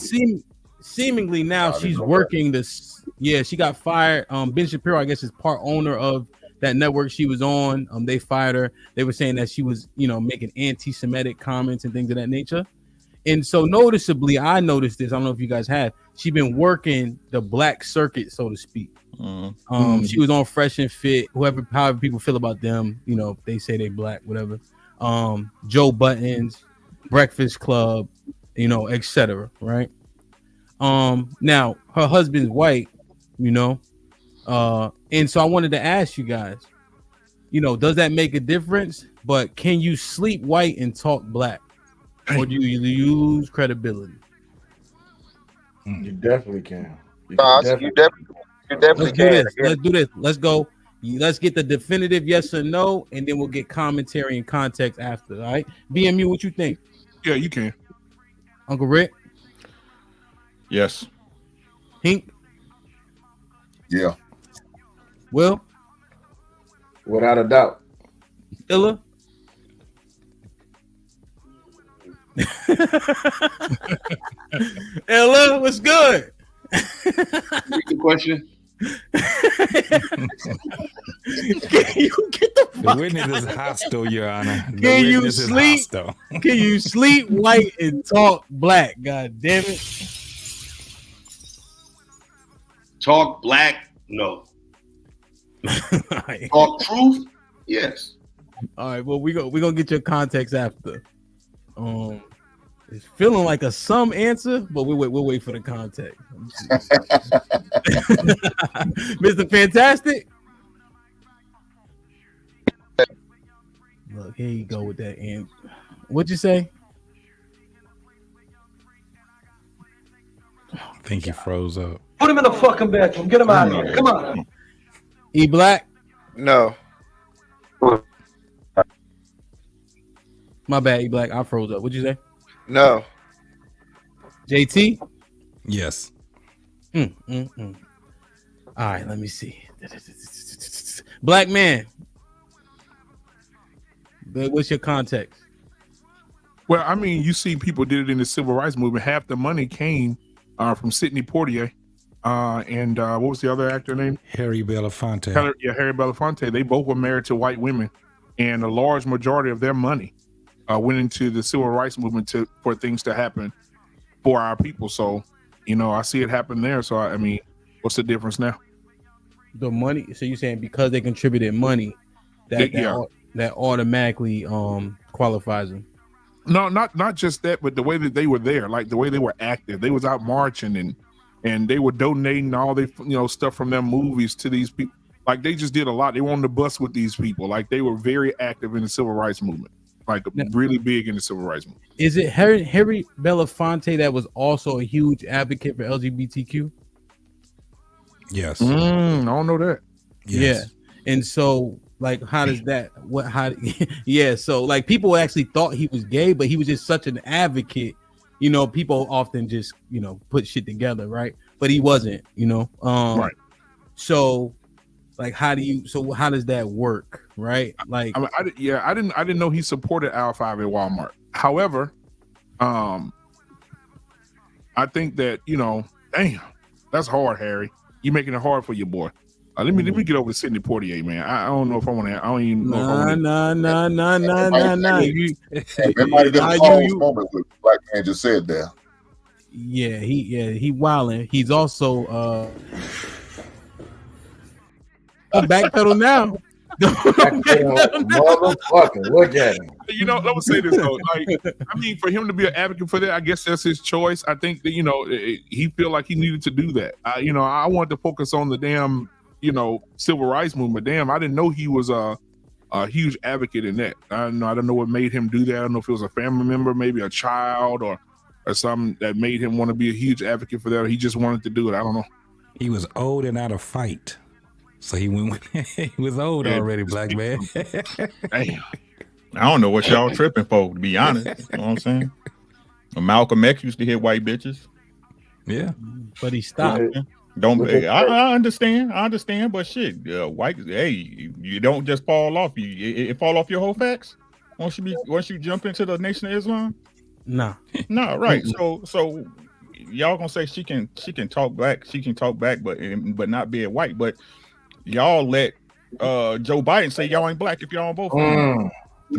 seemingly now she's working this. Yeah, she got fired. Ben Shapiro, I guess, is part owner of that network she was on. They fired her. They were saying that she was, making anti-Semitic comments and things of that nature. And so noticeably, I noticed this. I don't know if you guys have. She's been working the black circuit, so to speak. She was on Fresh and Fit. However people feel about them, they say they black, whatever. Joe Buttons, Breakfast Club, etc. Right. Now her husband's white, and so I wanted to ask you guys, does that make a difference? But can you sleep white and talk black, or do you lose credibility? You definitely can. You definitely can. Let's do this. Let's go. Let's get the definitive yes or no, and then we'll get commentary and context after. All right, BMU, what you think? Yeah, you can. Uncle Rick? Yes. Hink? Yeah. Will? Without a doubt. Illa? Ella, what's good? The question. Can you get the witness is hostile, Your Honor. Can you sleep? Can you sleep white and talk black? God damn it! Talk black? No. Talk truth? Yes. All right. Well, we're gonna get your context after. It's feeling like a some answer, but we'll wait for the context. Mr. Fantastic. Look, here you go with that. And what'd you say? I think he froze up. Put him in the fucking bathroom. Get him out of here. Come on. E Black? No. My bad, E Black. I froze up. What'd you say? No. JT? Yes. All right, let me see. Black man. What's your context? Well, I mean, you see people did it in the civil rights movement. Half the money came from Sidney Poitier. And what was the other actor name? Harry Belafonte. Harry Belafonte. They both were married to white women. And a large majority of their money went into the civil rights movement for things to happen for our people. So, I see it happen there. So, I mean, what's the difference now? The money. So you're saying because they contributed money, that automatically qualifies them? No, not just that, but the way that they were there, like the way they were active. They was out marching and they were donating all their stuff from their movies to these people. Like they just did a lot. They were on the bus with these people. Like they were very active in the civil rights movement. Like really big in the civil rights movement. Is it Harry Belafonte that was also a huge advocate for LGBTQ? Yes. I don't know that. Yes. Yeah. And so like how does that so like people actually thought he was gay, but he was just such an advocate. People often just put shit together, right? But he wasn't, right. So like how does that work? Right. Like I didn't know he supported Al 5 at Walmart. However, I think that, damn, that's hard, Harry. You're making it hard for your boy. Let me get over to Sidney Poitier, man. I don't know if I want to. I don't even know. Nah. It might have been a pause moment with Black Man just said there. Yeah, he wilding. He's also backpedal now. Motherfucker, look at him. Let me say this though. Like, I mean, for him to be an advocate for that, I guess that's his choice. I think that he feel like he needed to do that. I wanted to focus on the damn civil rights movement. Damn, I didn't know he was a huge advocate in that. I don't know what made him do that. I don't know if it was a family member, maybe a child, or or something that made him want to be a huge advocate for that. Or he just wanted to do it. I don't know. He was old and out of fight. So he went. He was old already, black man. Damn. I don't know what y'all tripping for, to be honest. You know what I'm saying? Malcolm X used to hit white bitches. Yeah, but he stopped. I understand, but shit, white. Hey, you don't just fall off. It fall off your whole facts once you jump into the Nation of Islam. Nah, right. So y'all gonna say she can talk black, but not be a white. But y'all let Joe Biden say y'all ain't black if y'all don't vote for him.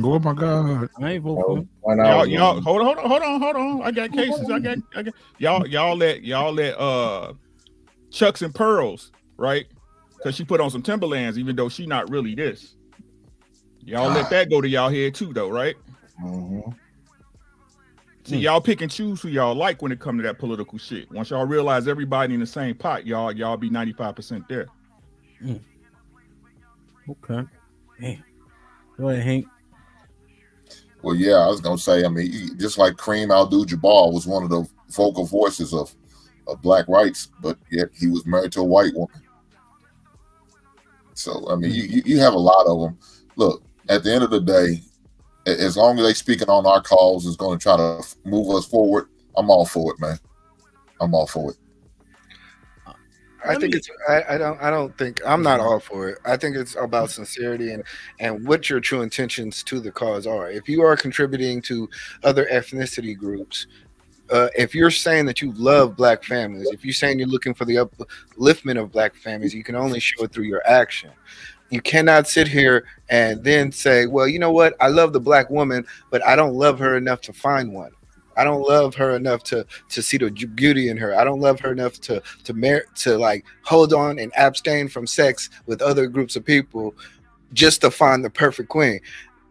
Oh my God! I ain't vote for him. Y'all hold on. I got cases. I got y'all let Chucks and Pearls, right? Because she put on some Timberlands, even though she not really this. Y'all let that go to y'all head too, though, right? Mm-hmm. See, y'all pick and choose who y'all like when it comes to that political shit. Once y'all realize everybody in the same pot, y'all be 95% there. Okay. Damn. Go ahead, Hank. Well, yeah, I was gonna say. I mean, just like Kareem Abdul-Jabbar was one of the vocal voices of black rights, but yet he was married to a white woman. So I mean, you have a lot of them. Look, at the end of the day, as long as they speaking on our cause is going to try to move us forward, I'm all for it, man. I'm all for it. I don't think I'm not all for it. I think it's about sincerity and what your true intentions to the cause are. If you are contributing to other ethnicity groups, if you're saying that you love black families, if you're saying you're looking for the upliftment of black families, you can only show it through your action. You cannot sit here and then say, well, you know what? I love the black woman, but I don't love her enough to find one. I don't love her enough to see the beauty in her. I don't love her enough to like hold on and abstain from sex with other groups of people just to find the perfect queen.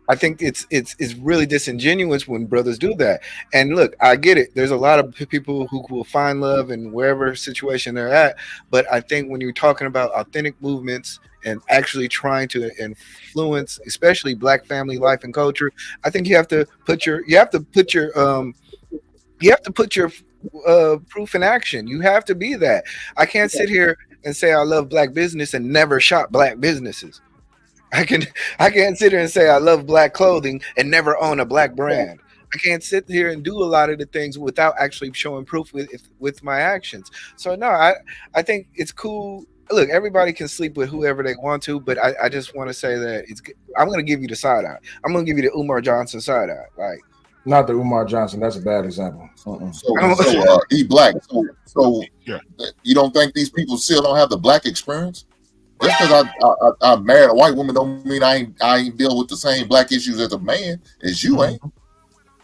I think it's really disingenuous when brothers do that. And look, I get it. There's a lot of people who will find love in wherever situation they're at. But I think when you're talking about authentic movements and actually trying to influence, especially black family life and culture, I think you have to put your proof in action. You have to be that. I can't sit here and say I love black business and never shop black businesses. I can't sit here and say I love black clothing and never own a black brand. I can't sit here and do a lot of the things without actually showing proof with my actions. So no, I think it's cool. Look, everybody can sleep with whoever they want to, but I just want to say that I'm going to give you the side eye. I'm going to give you the Umar Johnson side eye. Like, not the Umar Johnson. That's a bad example. So E-Black. So you don't think these people still don't have the black experience? Just because I married a white woman don't mean I ain't deal with the same black issues as a man as you ain't.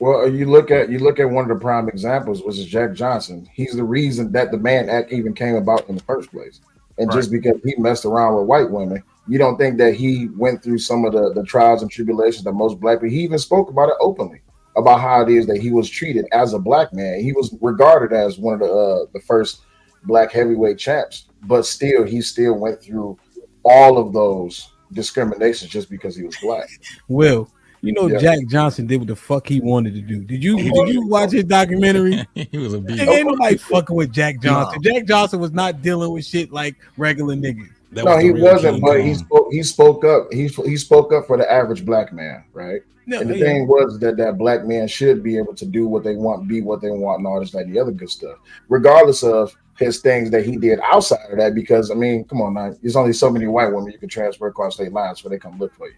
Well, you look at one of the prime examples, which is Jack Johnson. He's the reason that the Mann Act even came about in the first place. And just because he messed around with white women, you don't think that he went through some of the trials and tribulations that most black people. He even spoke about it openly, about how it is that he was treated as a black man. He was regarded as one of the first black heavyweight champs, but still, he still went through all of those discriminations just because he was black. Will, you know, Jack Johnson did what the fuck he wanted to do. Did you watch his documentary? He was a beast. Ain't nobody fucking with Jack Johnson. No. Jack Johnson was not dealing with shit like regular niggas. No, he wasn't, but he spoke up. He spoke up for the average black man, right? No, and the thing was that black man should be able to do what they want, be what they want, and all this, that, and the other good stuff, regardless of his things that he did outside of that. Because I mean, come on now, there's only so many white women you can transfer across state lines so they come look for you.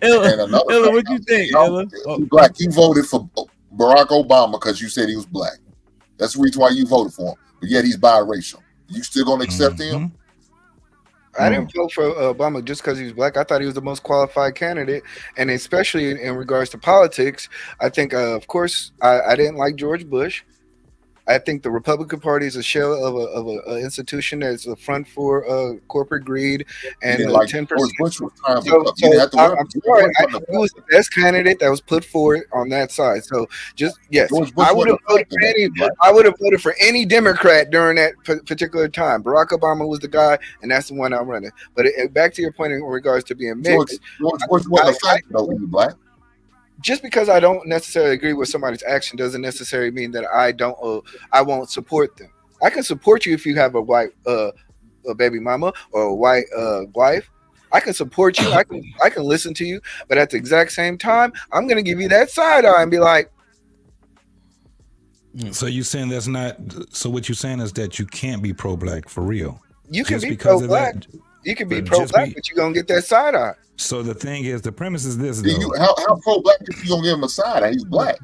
Ella, what you think? Ella? Black, you voted for Barack Obama because you said he was black. That's the reason why you voted for him. But yet he's biracial. You still gonna accept him? I didn't vote for Obama just because he was black. I thought he was the most qualified candidate, and especially in regards to politics, I think, of course, I didn't like George Bush. I think the Republican Party is a shell of an institution that's a front for corporate greed and 10%. I'm sorry, he was the best candidate that was put forward on that side. So just I would have voted for any. I would have voted for any Democrat during that particular time. Barack Obama was the guy, and that's the one I'm running. But back to your point in regards to being mixed, George wasn't a fact though, you black. just because I don't necessarily agree with somebody's action doesn't necessarily mean that I won't support them. I can support you if you have a white a baby mama or a white wife. I can support you. I can listen to you, but at the exact same time, I'm gonna give you that side eye and be like, so you saying that's not? So what you're saying is that you can't be pro-black for real. you can be pro-black. You can be pro-black, but you're gonna get that side eye. So the thing is, the premise is this See, though. how pro-black if you gonna give him a side eye? He's black.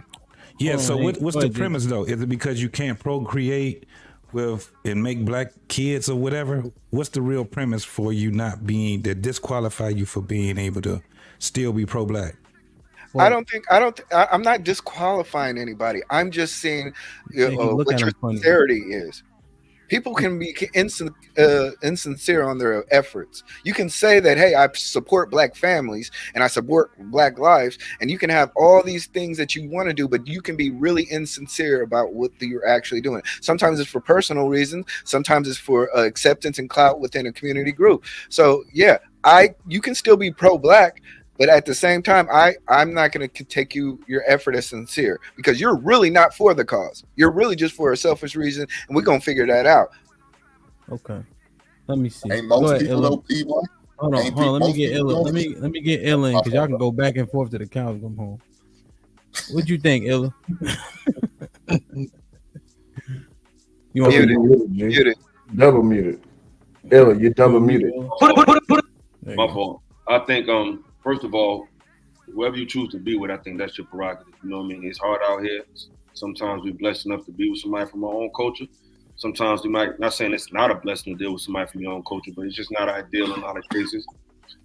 Yeah. So what's the premise though? Is it because you can't procreate with and make black kids or whatever? What's the real premise for you not being that disqualify you for being able to still be pro-black? I'm not disqualifying anybody. I'm just saying what your sincerity is. People can be insincere on their efforts. You can say that, hey, I support black families and I support black lives, and you can have all these things that you want to do, but you can be really insincere about what you're actually doing. Sometimes it's for personal reasons. Sometimes it's for acceptance and clout within a community group. So yeah, you can still be pro-black, but at the same time, I'm not going to take your effort as sincere, because you're really not for the cause. You're really just for a selfish reason, and we're going to figure that out. Okay. Let me see. Ain't most people Illa. know people. Hold on. Let me get Illa. Let me get Illa in, because y'all can go back and forth to the cows come home. What you think, Illa? You want to be muted? Double muted. Illa, you double muted. My fault. I think first of all, whoever you choose to be with, I think that's your prerogative. You know what I mean? It's hard out here. Sometimes we're blessed enough to be with somebody from our own culture. Sometimes we might, not saying it's not a blessing to deal with somebody from your own culture, but it's just not ideal in a lot of cases.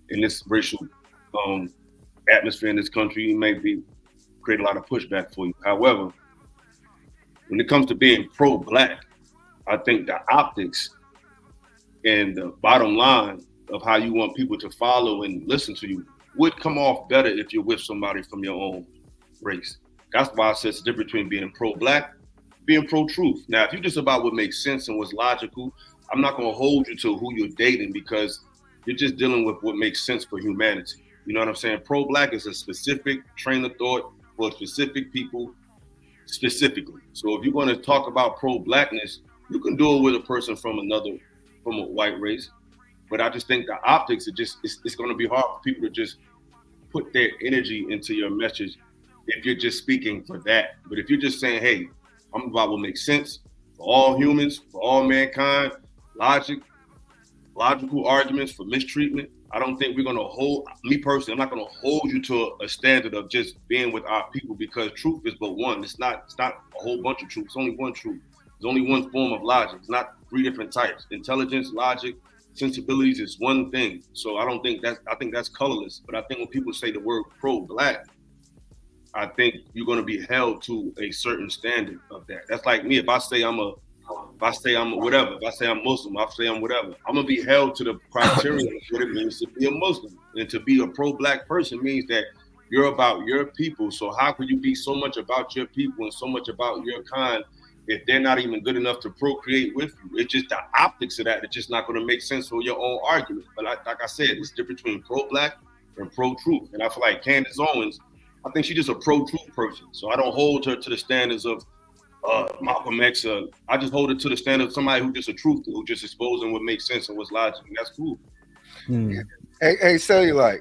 In this racial atmosphere in this country, it may create a lot of pushback for you. However, when it comes to being pro-black, I think the optics and the bottom line of how you want people to follow and listen to you would come off better if you're with somebody from your own race. That's why I said it's the difference between being pro-black, being pro-truth. Now, if you're just about what makes sense and what's logical, I'm not going to hold you to who you're dating, because you're just dealing with what makes sense for humanity. You know what I'm saying? Pro-black is a specific train of thought for specific people specifically. So if you're going to talk about pro-blackness, you can do it with a person from a white race. But I just think the optics it's going to be hard for people to just put their energy into your message if you're just speaking for that. But if you're just saying, hey, I'm about what makes sense for all humans, for all mankind, logical arguments for mistreatment, I don't think we're going to hold, me personally, I'm not going to hold you to a standard of just being with our people, because truth is but one. It's not a whole bunch of truth. It's only one truth. There's only one form of logic. It's not three different types. Intelligence, logic, sensibilities is one thing. So I think that's colorless. But I think when people say the word pro-black, I think you're going to be held to a certain standard of that. That's like me. If I say I'm whatever, if I say I'm Muslim, I say I'm whatever, I'm going to be held to the criteria of what it means to be a Muslim. And to be a pro-black person means that you're about your people. So how could you be so much about your people and so much about your kind if they're not even good enough to procreate with you? It's just the optics of that. It's just not going to make sense for your own argument. But like I said, it's different between pro-black and pro-truth. And I feel like Candace Owens, I think she's just a pro-truth person. So I don't hold her to the standards of Malcolm X. I just hold it to the standard of somebody who's just a truth, who's just exposing what makes sense and what's logical. And that's cool. Hey, Cellulite.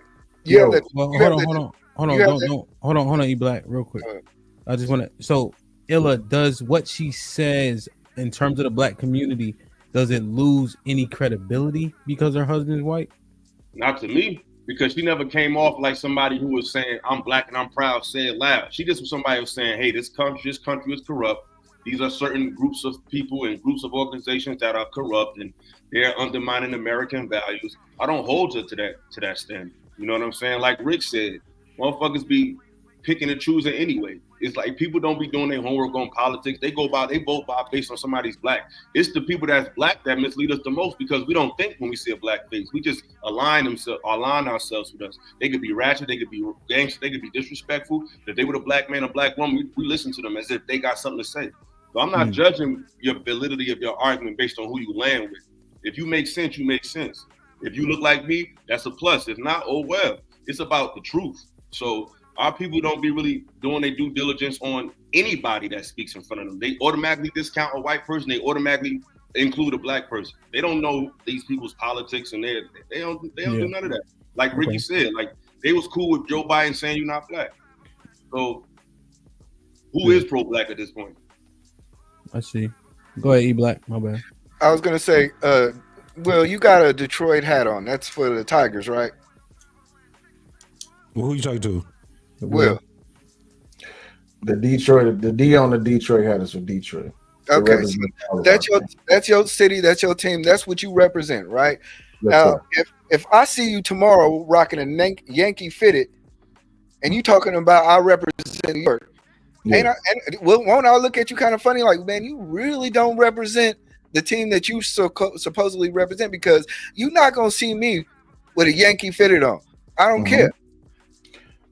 Hold on, E-Black, real quick. I just want to. So Illa, does what she says in terms of the black community, does it lose any credibility because her husband's white? Not to me, because she never came off like somebody who was saying, I'm black and I'm proud, say it loud. She just was somebody who was saying, hey, this country is corrupt. These are certain groups of people and groups of organizations that are corrupt and they're undermining American values. I don't hold her to that standard. You know what I'm saying? Like Rick said, motherfuckers be picking and choosing anyway. It's like people don't be doing their homework on politics. They vote by based on somebody's black. It's the people that's black that mislead us the most, because we don't think when we see a black face. We just align ourselves with us. They could be ratchet, they could be gangster, they could be disrespectful. If they were a black man or black woman, we listen to them as if they got something to say. So I'm not judging your validity of your argument based on who you land with. If you make sense, you make sense. If you look like me, that's a plus. If not, oh well. It's about the truth. So Our people don't be really doing their due diligence on anybody that speaks in front of them. They automatically discount a white person. They automatically include a black person. They don't know these people's politics, and they don't do none of that. Like Ricky said, like they was cool with Joe Biden saying you're not black. So who is pro-black at this point? I see. Go ahead, E-Black. My bad. I was gonna say, Will, you got a Detroit hat on. That's for the Tigers, right? Well, who you talking to? Will. The D on the Detroit hat is for Detroit. Okay, so that's your city, that's your team, that's what you represent, right? Now, if I see you tomorrow rocking a Yankee fitted, and you talking about I represent New York, won't I look at you kind of funny, like, man, you really don't represent the team that you supposedly represent, because you're not gonna see me with a Yankee fitted on. I don't care.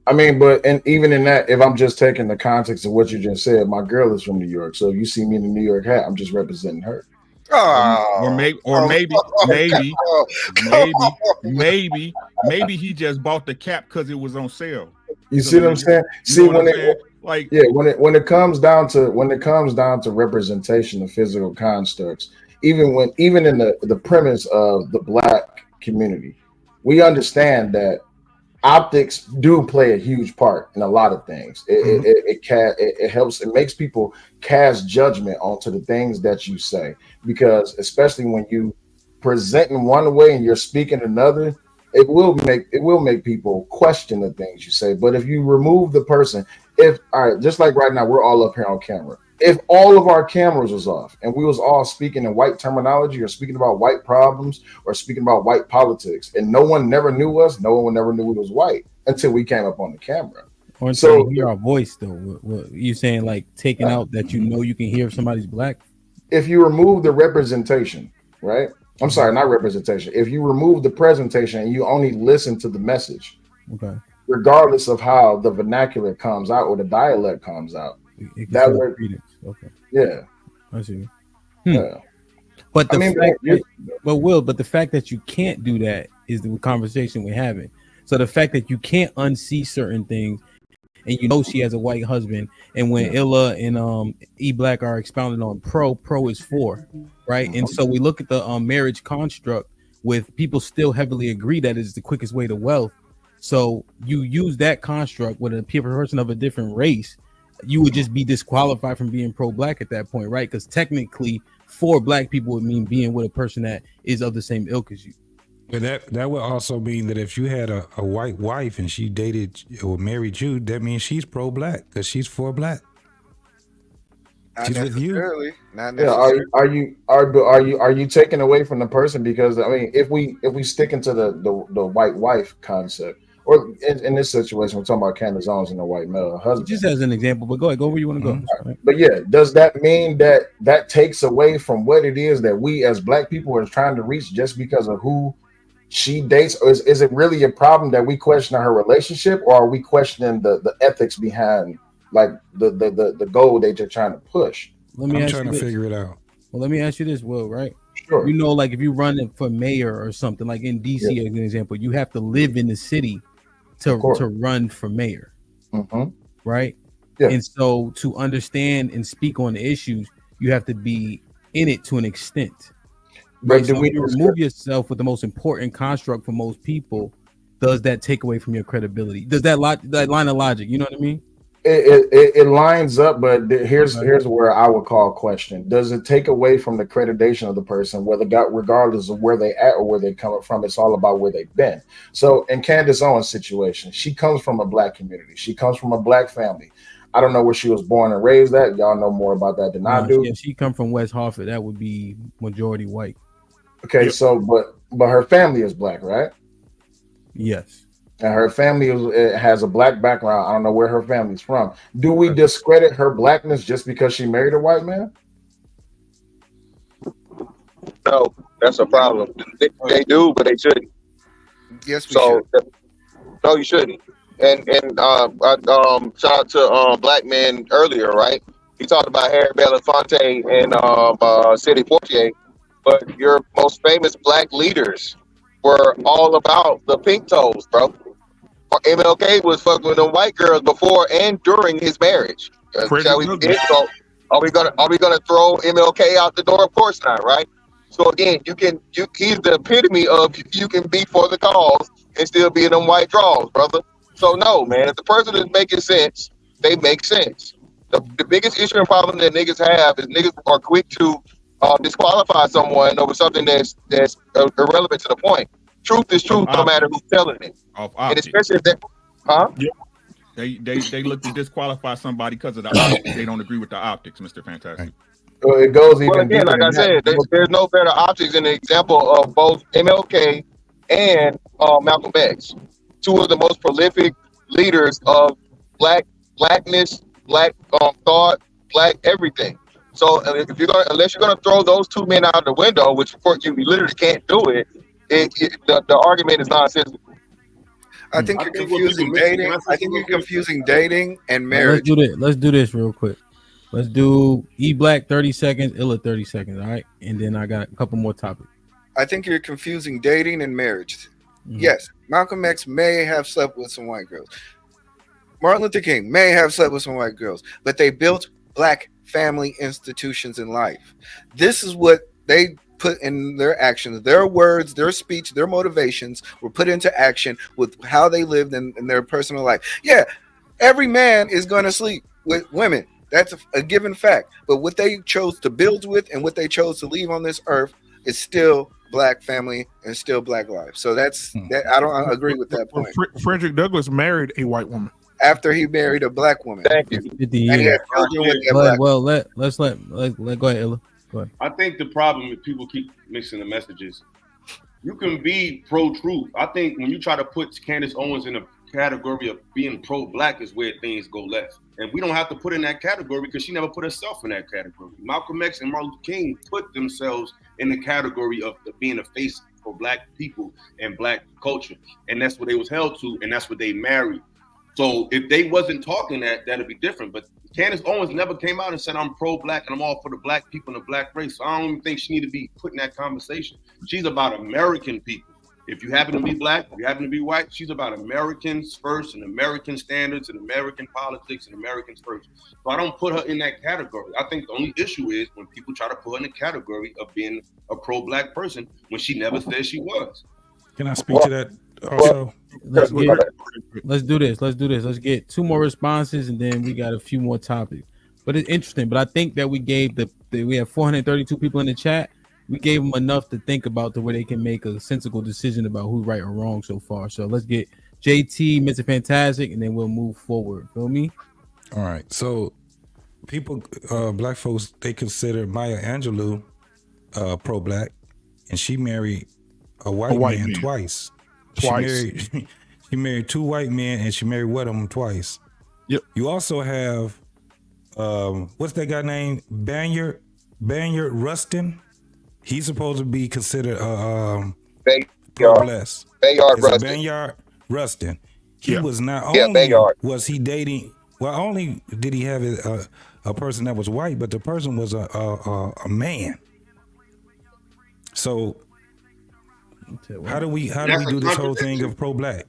I mean, and even in that, if I'm just taking the context of what you just said, my girl is from New York, so if you see me in the New York hat, I'm just representing her. Maybe he just bought the cap because it was on sale. You see what I'm saying? See, when it comes down to representation of physical constructs, even in the premise of the black community, we understand that optics do play a huge part in a lot of things. It helps. It makes people cast judgment onto the things that you say, because especially when you present in one way and you're speaking another, it will make people question the things you say. But if you remove the person, just like right now, we're all up here on camera. If all of our cameras was off and we was all speaking in white terminology or speaking about white problems or speaking about white politics, and no one never knew us, no one never knew we was white until we came up on the camera. Or so hear our voice though. What you saying, like taking out that you can hear if somebody's black? If you remove the representation, right? I'm sorry, not representation. If you remove the presentation and you only listen to the message, okay, regardless of how the vernacular comes out or the dialect comes out, that would, okay, yeah, I see. Yeah, but the fact that you can't do that is the conversation we're having. So the fact that you can't unsee certain things, and you know she has a white husband, and when Illa and E-Black are expounding on pro is for, right? And so we look at the marriage construct with people still heavily agree that is the quickest way to wealth. So you use that construct with a person of a different race, you would just be disqualified from being pro-black at that point, right? Because technically, for black people would mean being with a person that is of the same ilk as you. But that would also mean that if you had a white wife and she dated or married you, that means she's pro-black because she's for black. She's with you. Not necessarily. Are you taking away from the person? Because I mean, if we stick into the white wife concept, or in this situation, we're talking about Candace Owens and a white male husband. Just as an example, but go ahead, go where you want to go. Right. But yeah, does that mean that takes away from what it is that we as black people are trying to reach just because of who she dates? Or is it really a problem that we question her relationship, or are we questioning the ethics behind like the goal that you're trying to push? I'm trying to figure it out. Well, let me ask you this, Will, right? Sure. You know, like if you run for mayor or something, like in DC as an example, you have to live in the city to run for mayor, right? Yeah. And so to understand and speak on the issues, you have to be in it to an extent. Right? So when you remove yourself with the most important construct for most people, does that take away from your credibility? Does that line of logic, you know what I mean? It lines up, but here's where I would call question. Does it take away from the accreditation of the person, regardless of where they at or where they coming from? It's all about where they've been. So in Candace Owens' situation, she comes from a black community. She comes from a black family. I don't know where she was born and raised at. Y'all know more about that than I do. Yeah, she come from West Hartford. That would be majority white. Okay, so but her family is black, right? Yes. And her family has a black background. I don't know where her family's from. Do we discredit her blackness just because she married a white man? No, that's a problem. They do, but they shouldn't. Yes, we should. No, you shouldn't. And shout out to Black Man earlier, right? He talked about Harry Belafonte and Sidney Poitier, but your most famous black leaders were all about the pink toes, bro. MLK was fucking with them white girls before and during his marriage. Shall we begin? So are we gonna throw MLK out the door? Of course not, right? So again, he's the epitome of you can be for the cause and still be in them white draws, brother. So no, man, if the person is making sense, they make sense. The biggest issue and problem that niggas have is niggas are quick to disqualify someone over something that's irrelevant to the point. Truth is truth, no matter who's telling it. And especially if that, Yeah. They look to disqualify somebody because of the optics. They don't agree with the optics, Mr. Fantastic. So it goes even well, again, like I said, there's no better optics than the example of both MLK and Malcolm X, two of the most prolific leaders of blackness, black thought, black everything. So unless you're gonna throw those two men out the window, which of course you literally can't do it, the argument is nonsensical. I think you're confusing dating. I think you're confusing dating and marriage. Let's do this real quick. Let's do E Black 30 seconds, Illa 30 seconds, all right? And then I got a couple more topics. I think you're confusing dating and marriage. Yes, Malcolm X may have slept with some white girls. Martin Luther King may have slept with some white girls, but they built black family institutions in life. This is what they put in their actions, their words, their speech, their motivations were put into action with how they lived in their personal life. Yeah, every man is going to sleep with women. That's a given fact. But what they chose to build with and what they chose to leave on this earth is still black family and still black life. So that's that. I don't agree with that point. Frederick Douglass married a white woman after he married a black woman. Thank you. And he had children with that black woman. Let's go ahead, Illa. Go ahead. I think the problem is people keep mixing the messages. You can be pro-truth. I think when you try to put Candace Owens in a category of being pro-black is where things go left. And we don't have to put in that category because she never put herself in that category. Malcolm X and Martin Luther King put themselves in the category of being a face for black people and black culture. And that's what they was held to, and that's what they married. So if they wasn't talking that'd be different. But Candace Owens never came out and said, I'm pro-black and I'm all for the black people and the black race. So I don't even think she need to be put in that conversation. She's about American people. If you happen to be black, if you happen to be white, she's about Americans first and American standards and American politics and Americans first. So I don't put her in that category. I think the only issue is when people try to put her in the category of being a pro-black person when she never said she was. Can I speak to that also? Let's do this. Let's get two more responses and then we got a few more topics. But it's interesting. But I think that we gave we have 432 people in the chat. We gave them enough to think about to where they can make a sensible decision about who's right or wrong so far. So let's get JT, Mr. Fantastic, and then we'll move forward. Feel me? All right. So people, black folks, they consider Maya Angelou pro-black, and she married a white man twice. She married two white men, and she married one of them twice. Yep. You also have what's that guy named Bayard Rustin? He's supposed to be considered pro-blessed. Bayard Rustin. He was not only was he dating. Well, only did he have a person that was white, but the person was a man. So how do we do this whole thing of pro-black?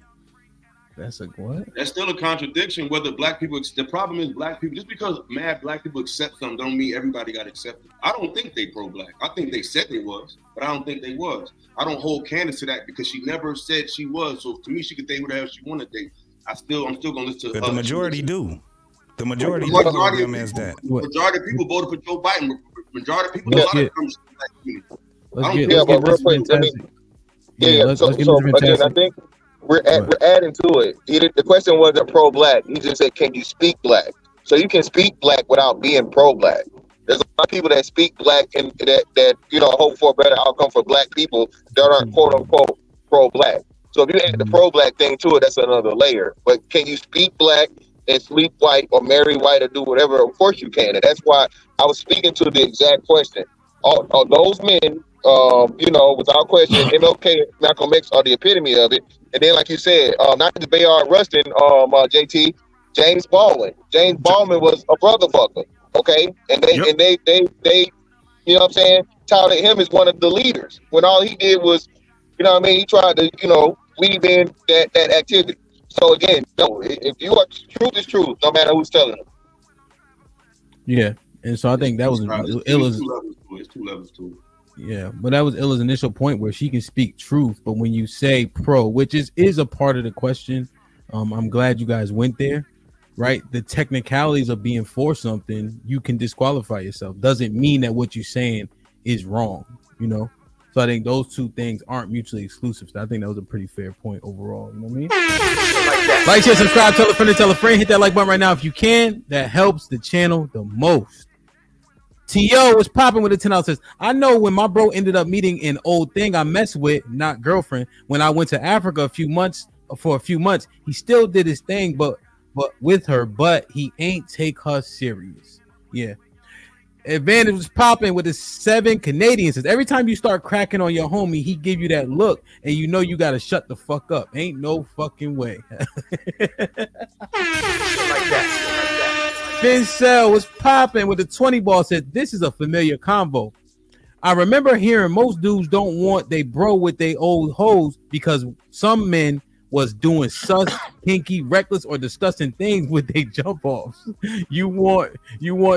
That's a what? That's still a contradiction. Whether black people, the problem is black people. Just because mad black people accept something, don't mean everybody got accepted. I don't think they pro-black. I think they said they was, but I don't think they was. I don't hold Candace to that because she never said she was. So to me, she could date whatever she wanted to date. I'm still gonna listen to. But the majority do. The majority of them is that. Majority of people voted for Joe Biden. Majority of people. A lot of times, but real quick, So again, I think we're adding to it. The question wasn't pro-black. You just said, can you speak black? So you can speak black without being pro-black. There's a lot of people that speak black and that hope for a better outcome for black people that aren't quote unquote pro-black. So if you add the pro-black thing to it, that's another layer. But can you speak black and sleep white or marry white or do whatever? Of course you can. And that's why I was speaking to the exact question. All those men, without question, MLK, Malcolm X are the epitome of it. And then, like you said, not just Bayard Rustin, JT, James Baldwin. James Baldwin was a brother fucker, okay? And they, you know what I'm saying, touted him as one of the leaders when all he did was, he tried to, weave in that activity. So again, no, if you are truth is truth, no matter who's telling it. Yeah, and so I think that was Illa's. It's two levels to it. Yeah, but that was Illa's initial point where she can speak truth, but when you say pro, which is a part of the question, I'm glad you guys went there, right? The technicalities of being for something, you can disqualify yourself. Doesn't mean that what you're saying is wrong, you know? So I think those two things aren't mutually exclusive. So I think that was a pretty fair point overall. You know what I mean? Like, share, subscribe, tell a friend, hit that like button right now if you can. That helps the channel the most. T.O. was popping with a $10 says, I know when my bro ended up meeting an old thing I messed with, not girlfriend, when I went to Africa for a few months, he still did his thing, but with her, but he ain't take her serious. Yeah. Advantage was popping with his 7 Canadians. Says every time you start cracking on your homie, he give you that look, and you know you gotta shut the fuck up. Ain't no fucking way. Fincel was popping with the 20 ball. Said this is a familiar convo. I remember hearing most dudes don't want they bro with they old hoes because some men was doing sus, kinky, reckless, or disgusting things with they jump offs. You want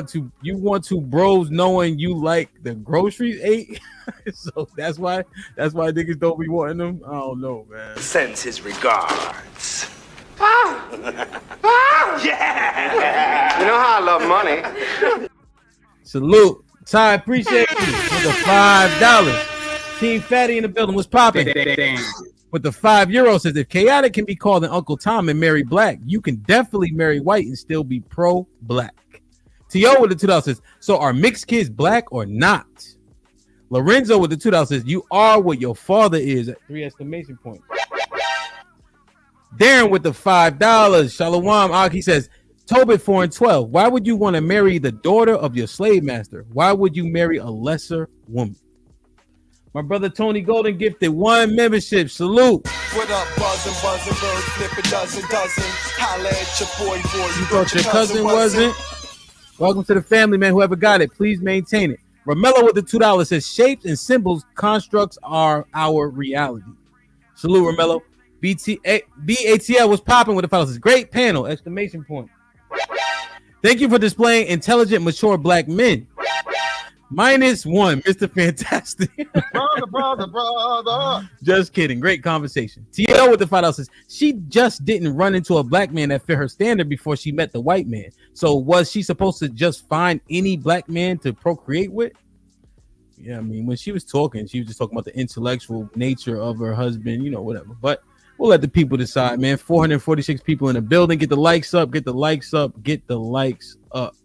to bros knowing you like the groceries ate. So that's why niggas don't be wanting them. I don't know, man. Sends his regards. Yeah. You know how I love money. Salute. Ty, appreciate you with the $5. Team Fatty in the building was popping. With the €5 says if chaotic can be called an Uncle Tom and marry black, you can definitely marry white and still be pro-black. T.O. with the $2 says, so are mixed kids black or not? Lorenzo with the $2 says, you are what your father is at 3 exclamation points. Darren with the $5. Shalom Aki says, Tobit 4 and 12. Why would you want to marry the daughter of your slave master? Why would you marry a lesser woman? My brother Tony Golden gifted 1 membership. Salute. What up, buzzing, bird, flipping dozen. Holla at your boy. You thought your cousin wasn't? Welcome to the family, man. Whoever got it, please maintain it. Romello with the $2 says, shapes and symbols, constructs are our reality. Salute, Romello. BATL was popping with the fellas. Great panel! Exclamation point. Thank you for displaying intelligent, mature black men. -1, Mr. Fantastic. brother. Just kidding. Great conversation. TL with the $5 says she just didn't run into a black man that fit her standard before she met the white man. So was she supposed to just find any black man to procreate with? Yeah, I mean, when she was talking, she was just talking about the intellectual nature of her husband, you know, whatever. But we'll let the people decide, man. 446 people in the building. Get the likes up. Get the likes up. Get the likes up.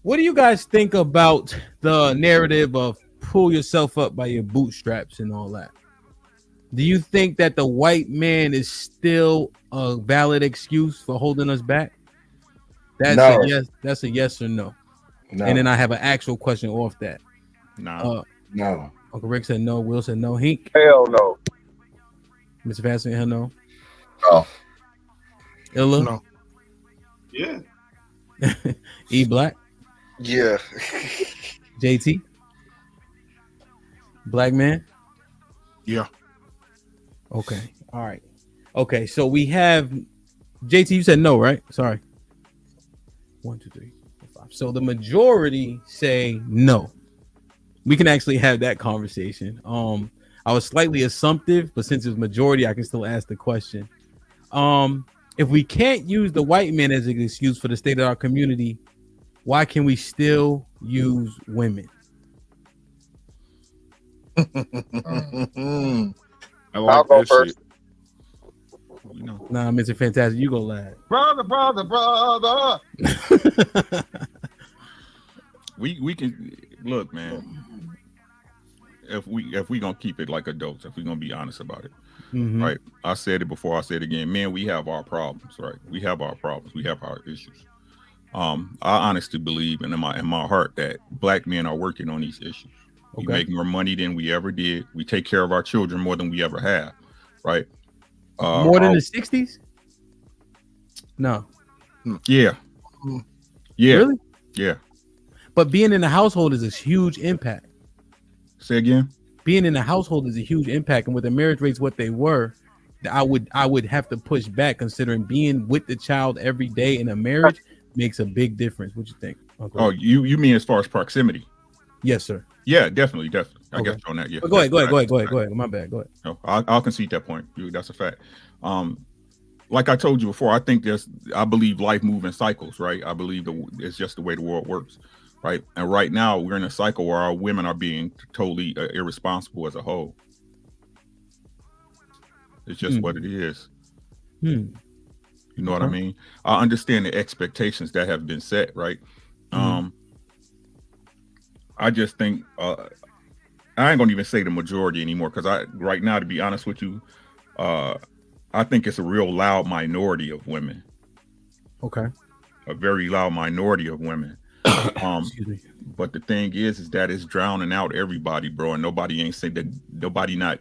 What do you guys think about the narrative of pull yourself up by your bootstraps and all that? Do you think that the white man is still a valid excuse for holding us back? That's No. a yes. That's a yes or no. No. And then I have an actual question off that. No. No. Uncle Rick said no. Will said no. Hink. Hell no. Mr. Fast said hell no. No. Illa. No. Yeah. E Black. Yeah. JT. Black man. Yeah. Okay. All right. Okay. So we have JT. You said no, right? Sorry. 1, 2, 3, 4, 5. So the majority say no. We can actually have that conversation. I was slightly assumptive, but since it's majority, I can still ask the question. If we can't use the white man as an excuse for the state of our community, why can we still use women? I'll go first. Nah, Mr. Fantastic, you go last. Brother. we can look, man. If we gonna keep it like adults, if we gonna be honest about it, right? I said it before, I said it again. Man, we have our problems, right? We have our problems. We have our issues. I honestly believe in my heart that black men are working on these issues. We make more money than we ever did. We take care of our children more than we ever have, right? More than the 60s? No. Yeah. Really? Yeah. But being in the household is a huge impact. Say again? Being in the household is a huge impact. And with the marriage rates what they were, I would have to push back, considering being with the child every day in a marriage makes a big difference. What you think? Okay. Oh, you mean as far as proximity? Yes, sir. Yeah, definitely. I Okay. guess on that. Yeah. But go ahead. My bad. Go ahead. No, I'll concede that point. That's a fact. Like I told you before, I believe life moves in cycles, right? I believe it's just the way the world works, right? And right now we're in a cycle where our women are being totally irresponsible as a whole. It's just what it is. You know what I mean? I understand the expectations that have been set, right? I just think I ain't gonna even say the majority anymore, because right now, to be honest with you, I think it's a real loud minority of women. Okay. A very loud minority of women. Excuse me. But the thing is that it's drowning out everybody, bro, and nobody ain't saying that.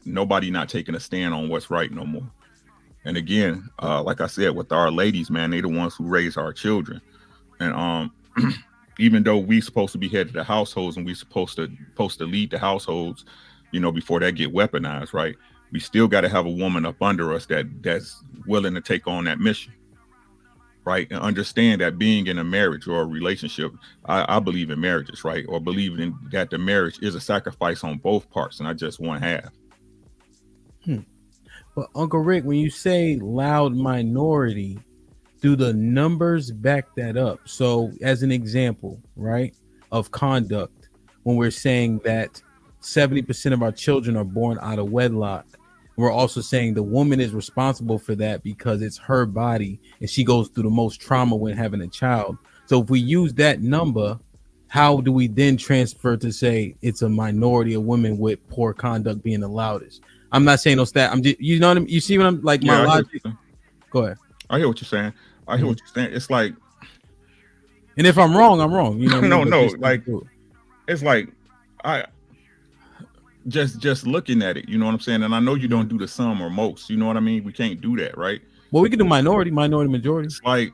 Nobody not taking a stand on what's right no more. And again, like I said, with our ladies, man, they the ones who raise our children. And even though we supposed to be head of the households and we supposed to lead the households, before that get weaponized, right? We still got to have a woman up under us that's willing to take on that mission, right? And understand that being in a marriage or a relationship, I believe in marriages, right? Or believe in that the marriage is a sacrifice on both parts, and not just one half. But Uncle Rick, when you say loud minority, do the numbers back that up? So as an example, right, of conduct, when we're saying that 70% of our children are born out of wedlock, we're also saying the woman is responsible for that because it's her body and she goes through the most trauma when having a child. So if we use that number, how do we then transfer to say it's a minority of women with poor conduct being the loudest? I'm not saying no stat. I'm just, you know what I'm, you see what I'm like, my logic. Go ahead. I hear what you're saying. It's like, and if I'm wrong, I'm wrong. You know, no, like it's like I just looking at it. You know what I'm saying? And I know you don't do the sum or most. You know what I mean? We can't do that, right? Well, we can do minority, majority. It's like,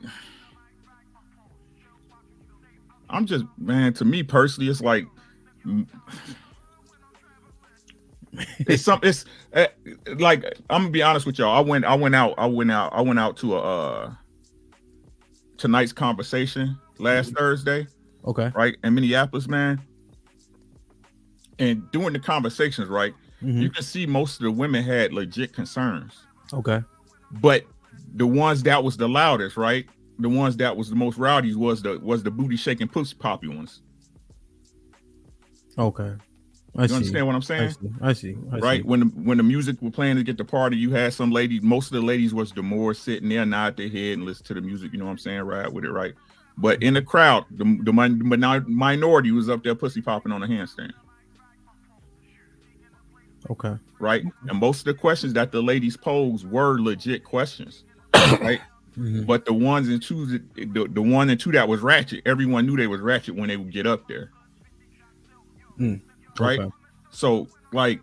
I'm just, man. To me personally, it's like. It's like, I'm gonna be honest with y'all. I went out to tonight's conversation last Thursday. Okay. Right, in Minneapolis, man. And during the conversations, right, you can see most of the women had legit concerns. Okay. But the ones that was the loudest, right, the ones that was the most rowdy was the booty shaking pussy poppy ones. Okay. You understand what I'm saying? I see. Right? When the music was playing to get the party, you had some ladies, most of the ladies was the more sitting there, nod their head and listen to the music, you know what I'm saying? Right with it, right? But in the crowd, the minority was up there pussy popping on a handstand. Okay. Right? And most of the questions that the ladies posed were legit questions. Right? But the ones and twos, the 1 and 2 that was ratchet, everyone knew they was ratchet when they would get up there. Right. Okay. So like,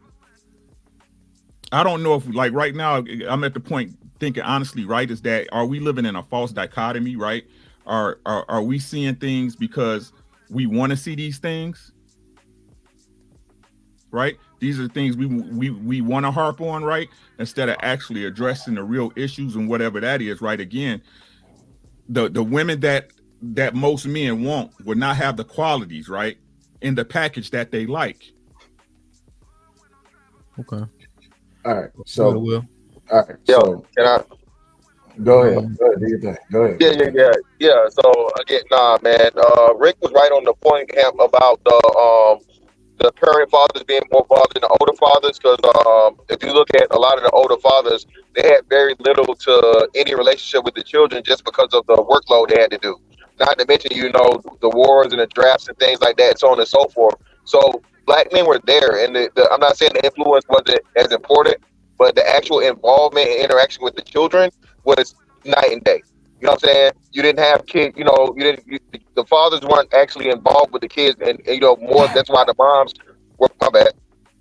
I don't know if, like, right now I'm at the point thinking honestly, right, is that, are we living in a false dichotomy, right? Are we seeing things because we want to see these things, right? These are things we want to harp on, right, instead of actually addressing the real issues and whatever that is, right? Again, the women that most men want would not have the qualities, right, in the package that they like. Okay. All right. So, Will. All right. Yo, So, can I? go ahead. Do your thing. Go ahead. Yeah. So again, man. Rick was right on the point, Camp, about the parent fathers being more bothered than the older fathers. Because if you look at a lot of the older fathers, they had very little to any relationship with the children just because of the workload they had to do. Not to mention, the wars and the drafts and things like that, so on and so forth. So black men were there, and I'm not saying the influence wasn't as important, but the actual involvement and interaction with the children was night and day. You know what I'm saying? You didn't have kids, the fathers weren't actually involved with the kids, and more. That's why the moms were. My bad.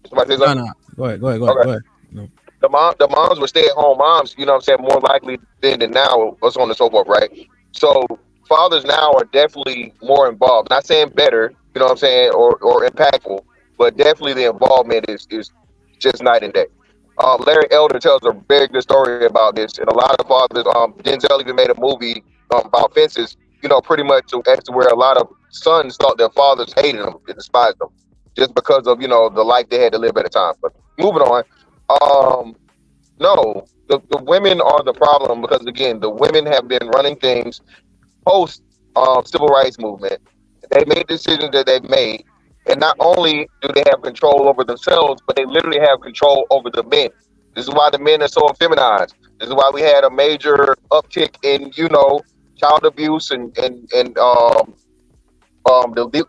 Somebody say something? No. Go ahead. No. The moms were stay-at-home moms. You know what I'm saying? More likely then than now, or so on and so forth, right? So fathers now are definitely more involved. Not saying better, you know what I'm saying, or impactful, but definitely the involvement is just night and day. Larry Elder tells a very good story about this, and a lot of fathers. Denzel even made a movie about fences. You know, pretty much as to where a lot of sons thought their fathers hated them and despised them, just because of the life they had to live at the time. But moving on, no, the women are the problem because again, the women have been running things post civil rights movement. They made decisions that they've made, and not only do they have control over themselves, but they literally have control over the men. This is why the men are so effeminized. This is why we had a major uptick in child abuse and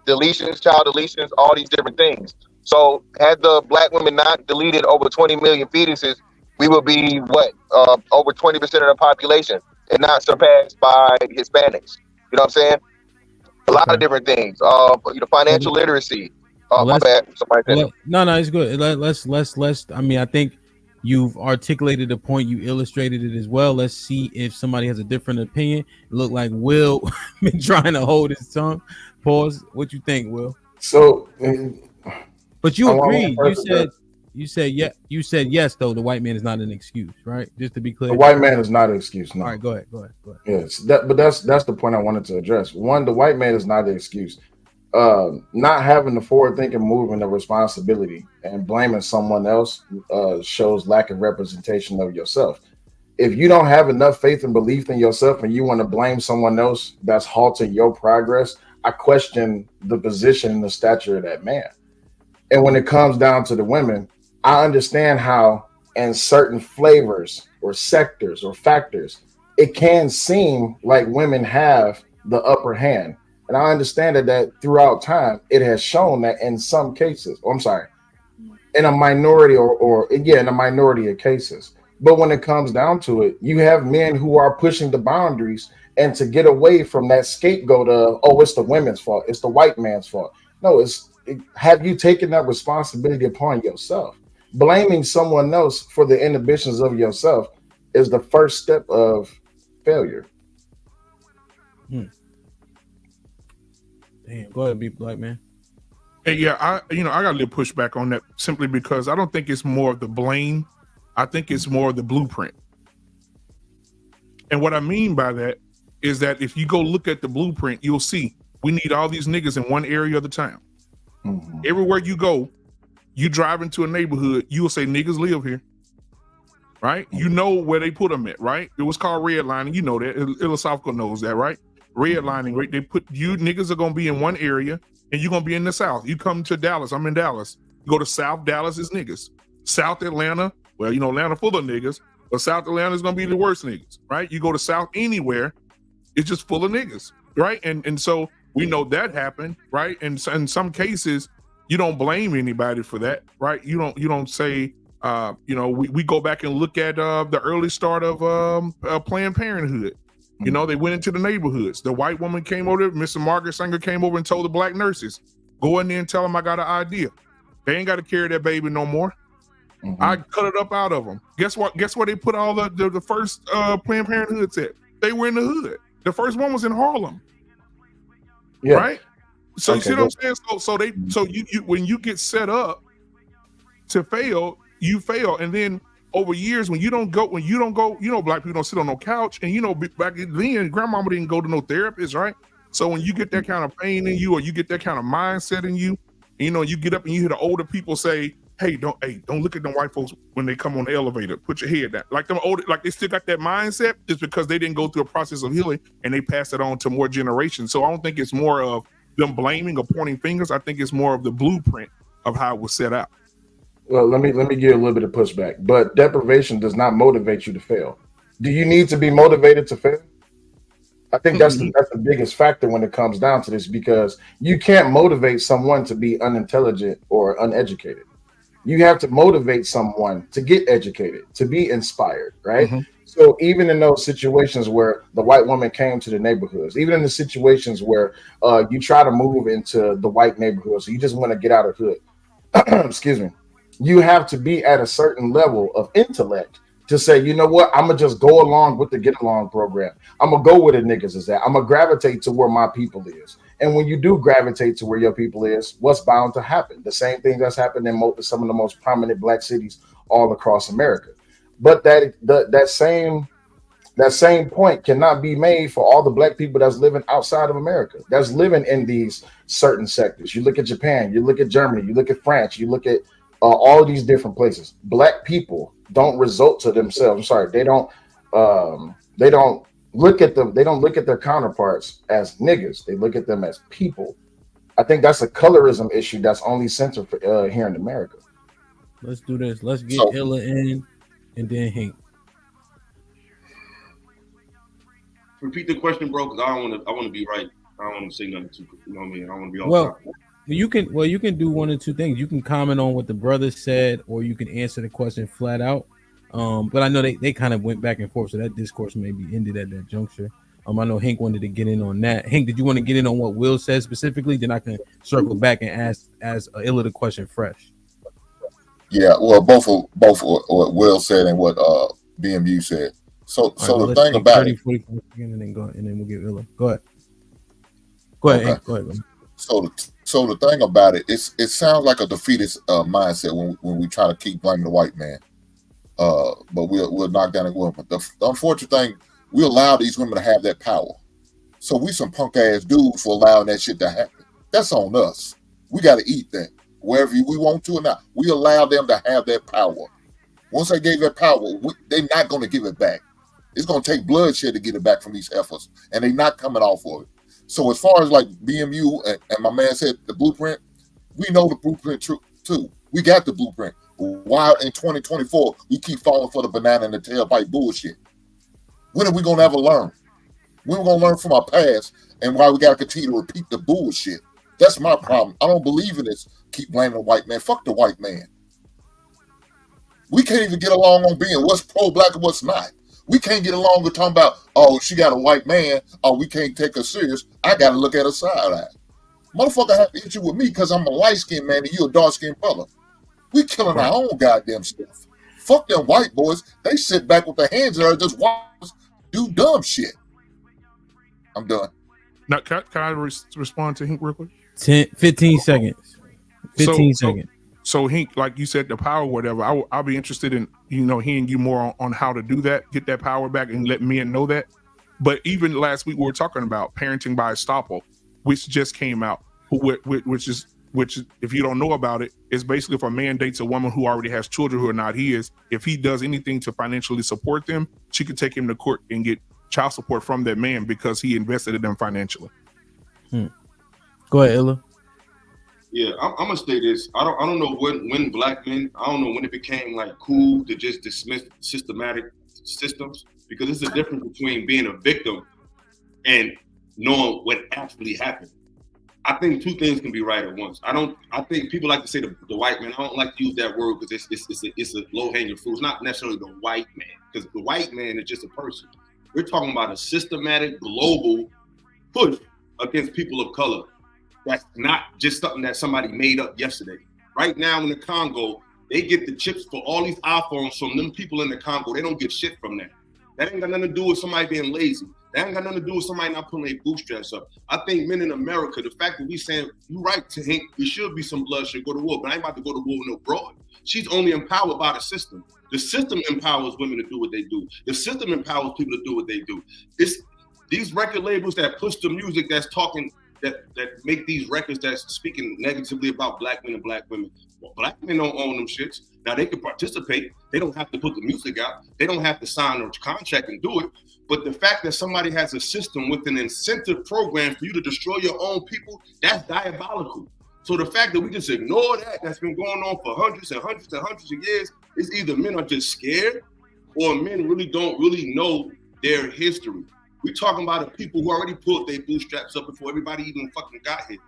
deletions, child deletions, all these different things. So had the black women not deleted over 20 million fetuses, we would be over 20% of the population, and not surpassed by Hispanics. You know what I'm saying? A lot of different things. Financial literacy. My bad. Somebody said it. No, it's good. Let's. I mean, I think you've articulated the point. You illustrated it as well. Let's see if somebody has a different opinion. It looked like Will been trying to hold his tongue. Pause. What you think, Will? So, but you agreed. You said yes. Though the white man is not an excuse, right? Just to be clear, the white man is not an excuse. No. All right, go ahead. Yes, but that's the point I wanted to address. One, the white man is not an excuse. Not having the forward-thinking movement of responsibility and blaming someone else shows lack of representation of yourself. If you don't have enough faith and belief in yourself and you want to blame someone else that's halting your progress, I question the position and the stature of that man. And when it comes down to the women, I understand how in certain flavors or sectors or factors, it can seem like women have the upper hand. And I understand that throughout time, it has shown that in some cases, in a minority in a minority of cases. But when it comes down to it, you have men who are pushing the boundaries and to get away from that scapegoat of, it's the women's fault, it's the white man's fault. No, have you taken that responsibility upon yourself? Blaming someone else for the inhibitions of yourself is the first step of failure. Damn, go ahead, be black man. And yeah, I got a little pushback on that simply because I don't think it's more of the blame. I think it's more of the blueprint. And what I mean by that is that if you go look at the blueprint, you'll see we need all these niggas in one area of the town. Mm-hmm. Everywhere you go, you drive into a neighborhood, you will say niggas live here, right? You know where they put them at, right? It was called redlining. You know that. Philosophical knows that, right? Redlining, right? They put you niggas are gonna be in one area, and you're gonna be in the South. You come to Dallas, I'm in Dallas. You go to South Dallas is niggas. South Atlanta, well, Atlanta full of niggas, but South Atlanta is gonna be the worst niggas, right? You go to South anywhere, it's just full of niggas, right? And so we know that happened, right? And in some cases, you don't blame anybody for that, right? You don't say, we go back and look at the early start of Planned Parenthood. They went into the neighborhoods. The white woman came over, Mr. Margaret Sanger came over and told the black nurses, go in there and tell them I got an idea. They ain't got to carry that baby no more. Mm-hmm. I cut it up out of them. Guess what? Guess where they put all the first Planned Parenthoods at? They were in the hood. The first one was in Harlem. Yeah. Right? So you see what I'm saying? So you when you get set up to fail, you fail. And then over years, when you don't go, black people don't sit on no couch. And back then, grandmama didn't go to no therapist, right? So when you get that kind of pain in you, or you get that kind of mindset in you, you get up and you hear the older people say, hey, don't look at them white folks when they come on the elevator. Put your head down. Like them older, like they still got that mindset, just because they didn't go through a process of healing and they pass it on to more generations. So I don't think it's more of them blaming or pointing fingers. I think it's more of the blueprint of how it was set out. Well, let me give a little bit of pushback. But deprivation does not motivate you to fail. Do you need to be motivated to fail? I think that's the biggest factor when it comes down to this, because you can't motivate someone to be unintelligent or uneducated. You have to motivate someone to get educated, to be inspired, right? Mm-hmm. So even in those situations where the white woman came to the neighborhoods, even in the situations where you try to move into the white neighborhoods, so you just want to get out of hood, excuse me, you have to be at a certain level of intellect to say, you know what, I'm going to just go along with the get along program. I'm going to go where the niggas is at. I'm going to gravitate to where my people is. And when you do gravitate to where your people is, what's bound to happen? The same thing that's happened in some of the most prominent black cities all across America. But that same point cannot be made for all the black people that's living outside of America, that's living in these certain sectors. You look at Japan, you look at Germany, you look at France, you look at all of these different places. Black people don't resort to themselves. I'm sorry, they don't look at them. They don't look at their counterparts as niggas. They look at them as people. I think that's a colorism issue that's only centered for, here in America. Let's do this. Let's get Illa in, and then Hank. Repeat the question, bro, because I want to be right. I don't want to say nothing too. You know what I mean? I want to be off. Well, you can do one or two things. You can comment on what the brother said, or you can answer the question flat out. But I know they kind of went back and forth, so that discourse may be ended at that juncture. I know Hank wanted to get in on that. Hank, did you want to get in on what Will said specifically? Then I can circle back and ask Illa the question fresh. Yeah, well, both what Will said and what BMU said. So the thing about 30, 40 and then we'll get Illa. Go ahead. Go ahead. Okay. Hank. Go ahead. So the thing about it, it sounds like a defeatist mindset when we try to keep blaming the white man. But we'll knock down the women. The unfortunate thing, we allow these women to have that power. So we some punk ass dudes for allowing that shit to happen. That's on us. We got to eat that wherever we want to or not. We allow them to have that power. Once they gave that power, they're not going to give it back. It's going to take bloodshed to get it back from these efforts, and they're not coming off of it. So as far as like BMU and my man said, the blueprint, we know the blueprint too. We got the blueprint. Why in 2024 we keep falling for the banana in the tailpipe bullshit? When are we gonna ever learn? When are we gonna learn from our past and why we gotta continue to repeat the bullshit? That's my problem. I don't believe in this. Keep blaming the white man. Fuck the white man. We can't even get along on being what's pro-black and what's not. We can't get along with talking about, oh, she got a white man, oh, we can't take her serious. I gotta look at her side eye. Motherfucker have to hit you with me because I'm a light-skinned man and you a dark-skinned brother. We killing our own goddamn stuff. Fuck them white boys. They sit back with their hands in there and just watch us do dumb shit. I'm done. Now, can I respond to Hank real quick? 15 seconds. 15 seconds. So Hank, like you said, the power, whatever. I'll be interested in hearing you more on how to do that, get that power back, and let men know that. But even last week we were talking about parenting by estoppel, which just came out, which if you don't know about it, is basically if a man dates a woman who already has children who are not his, if he does anything to financially support them, she could take him to court and get child support from that man because he invested in them financially. Go ahead, Illa. Yeah, I'm gonna say this. I don't know when black men, I don't know when it became like cool to just dismiss systematic systems, because it's a difference between being a victim and knowing what actually happened. I think two things can be right at once. I think people like to say the white man. I don't like to use that word because it's a low hanging fruit. It's not necessarily the white man, because the white man is just a person. We're talking about a systematic global push against people of color. That's not just something that somebody made up yesterday. Right now in the Congo, they get the chips for all these iPhones from them people in the Congo. They don't get shit from that. That ain't got nothing to do with somebody being lazy. That ain't got nothing to do with somebody not putting their bootstraps up. I think men in America, the fact that we saying, you right, to Hank, we should be some bloodshed, go to war, but I ain't about to go to war with no broad. She's only empowered by the system. The system empowers women to do what they do. The system empowers people to do what they do. It's these record labels that push the music that's talking, that make these records that's speaking negatively about black men and black women. Well, black men don't own them shits. Now they can participate. They don't have to put the music out. They don't have to sign a contract and do it. But the fact that somebody has a system with an incentive program for you to destroy your own people, that's diabolical. So the fact that we just ignore that's been going on for hundreds and hundreds and hundreds of years, is either men are just scared or men really don't really know their history. We're talking about the people who already pulled their bootstraps up before everybody even fucking got here.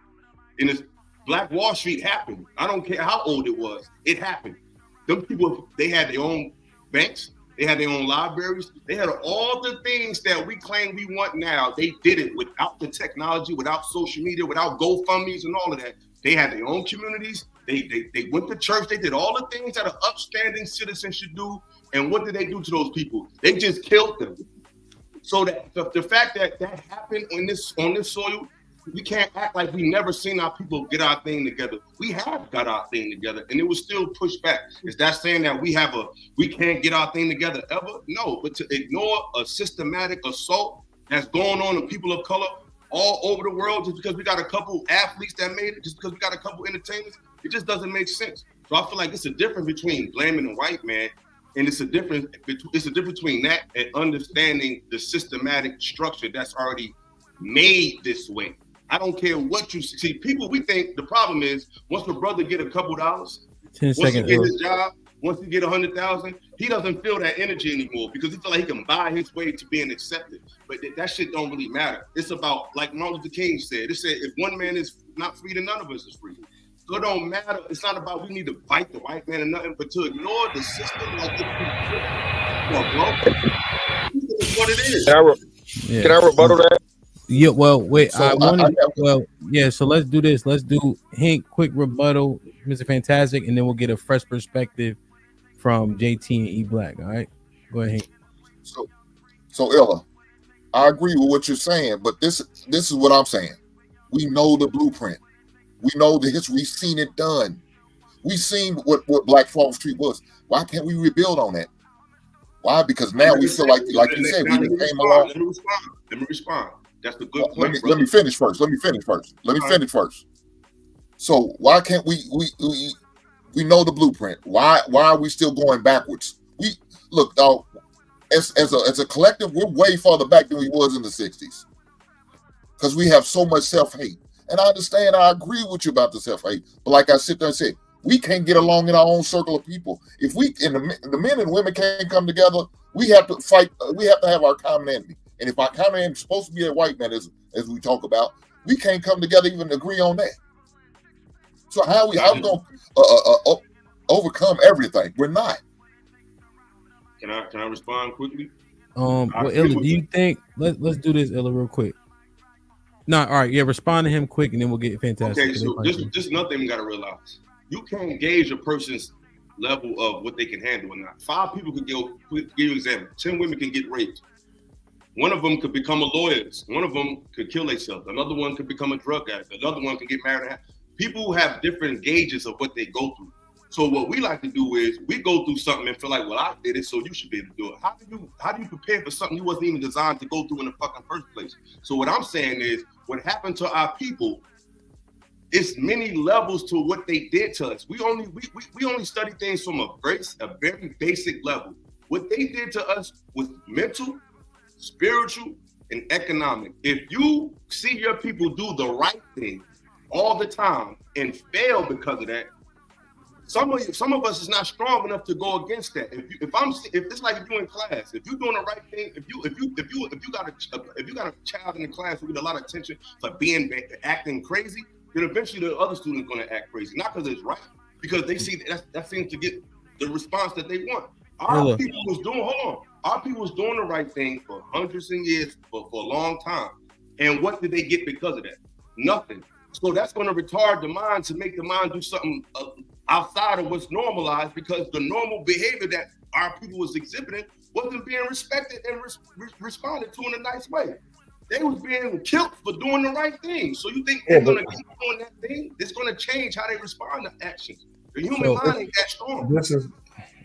And this Black Wall Street happened. I don't care how old it was. It happened. Them people, they had their own banks. They had their own libraries. They had all the things that we claim we want now. They did it without the technology, without social media, without GoFundMes and all of that. They had their own communities. They went to church. They did all the things that an upstanding citizen should do. And what did they do to those people? They just killed them. So that the fact that happened on this soil, We can't act like we never seen our people get our thing together. We have got our thing together, and it was still pushed back. Is that saying that we can't get our thing together ever? No, but to ignore a systematic assault that's going on in people of color all over the world just because we got a couple athletes that made it, just because we got a couple entertainers, it just doesn't make sense. So I feel like it's a difference between blaming the white man, and it's a difference between that and understanding the systematic structure that's already made this way. I don't care what you see. People, we think the problem is once a brother get a couple dollars, 10 once seconds. he get his job, once he get 100,000, he doesn't feel that energy anymore because he feel like he can buy his way to being accepted. But that shit don't really matter. It's about, like Martin Luther King said, it said if one man is not free, then none of us is free. So it don't matter. It's not about we need to fight the white man or nothing, but to ignore the system like this. It's what it is. Can I rebuttal that? Yeah, well, wait. So So let's do this. Let's do Hank quick rebuttal, Mr. Fantastic, and then we'll get a fresh perspective from JT and E Black. All right, go ahead, Hank. So Ella, I agree with what you're saying, but this is what I'm saying. We know the blueprint. We know the history. We've seen it done. We've seen what Black Wall Street was. Why can't we rebuild on that? Why? Because now we feel like you said, we came along. Let me respond. That's the good point. Let me finish first. So why can't we know the blueprint? Why are we still going backwards? We look, dog, as a collective, we're way farther back than we was in the 60s. Because we have so much self-hate. And I understand, I agree with you about the self-hate. But like I sit there and say, we can't get along in our own circle of people. If the men and women can't come together, we have to fight. We have to have our common enemy. And if our common enemy is supposed to be a white man, as we talk about, we can't come together even agree on that. So how we going to overcome everything? We're not. Can I respond quickly? Well, Illa, do you think let's do this, Illa, real quick? No, all right, yeah, respond to him quick, and then we'll get Fantastic. Okay, so this is another thing we got to realize. You can't gauge a person's level of what they can handle or not. 5 people could give you an example. 10 women can get raped. One of them could become a lawyer. One of them could kill themselves. Another one could become a drug addict. Another one could get married. People have different gauges of what they go through. So what we like to do is we go through something and feel like, well, I did it, so you should be able to do it. How do you prepare for something you wasn't even designed to go through in the fucking first place? So what I'm saying is, what happened to our people, it's many levels to what they did to us. We only study things from a very basic level. What they did to us was mental, spiritual, and economic. If you see your people do the right thing all the time and fail because of that, some of us is not strong enough to go against that. If it's like if you in class, if you're doing the right thing, if you got a child in the class who get a lot of attention for acting crazy, then eventually the other student's going to act crazy, not because it's right, because they see that seems to get the response that they want. Our people was doing the right thing for hundreds of years, for a long time. And what did they get because of that? Nothing. So that's going to retard the mind to make the mind do something outside of what's normalized, because the normal behavior that our people was exhibiting wasn't being respected and responded to in a nice way. They was being killed for doing the right thing. So you think they're going to keep doing that thing? It's going to change how they respond to actions. The human mind ain't that strong.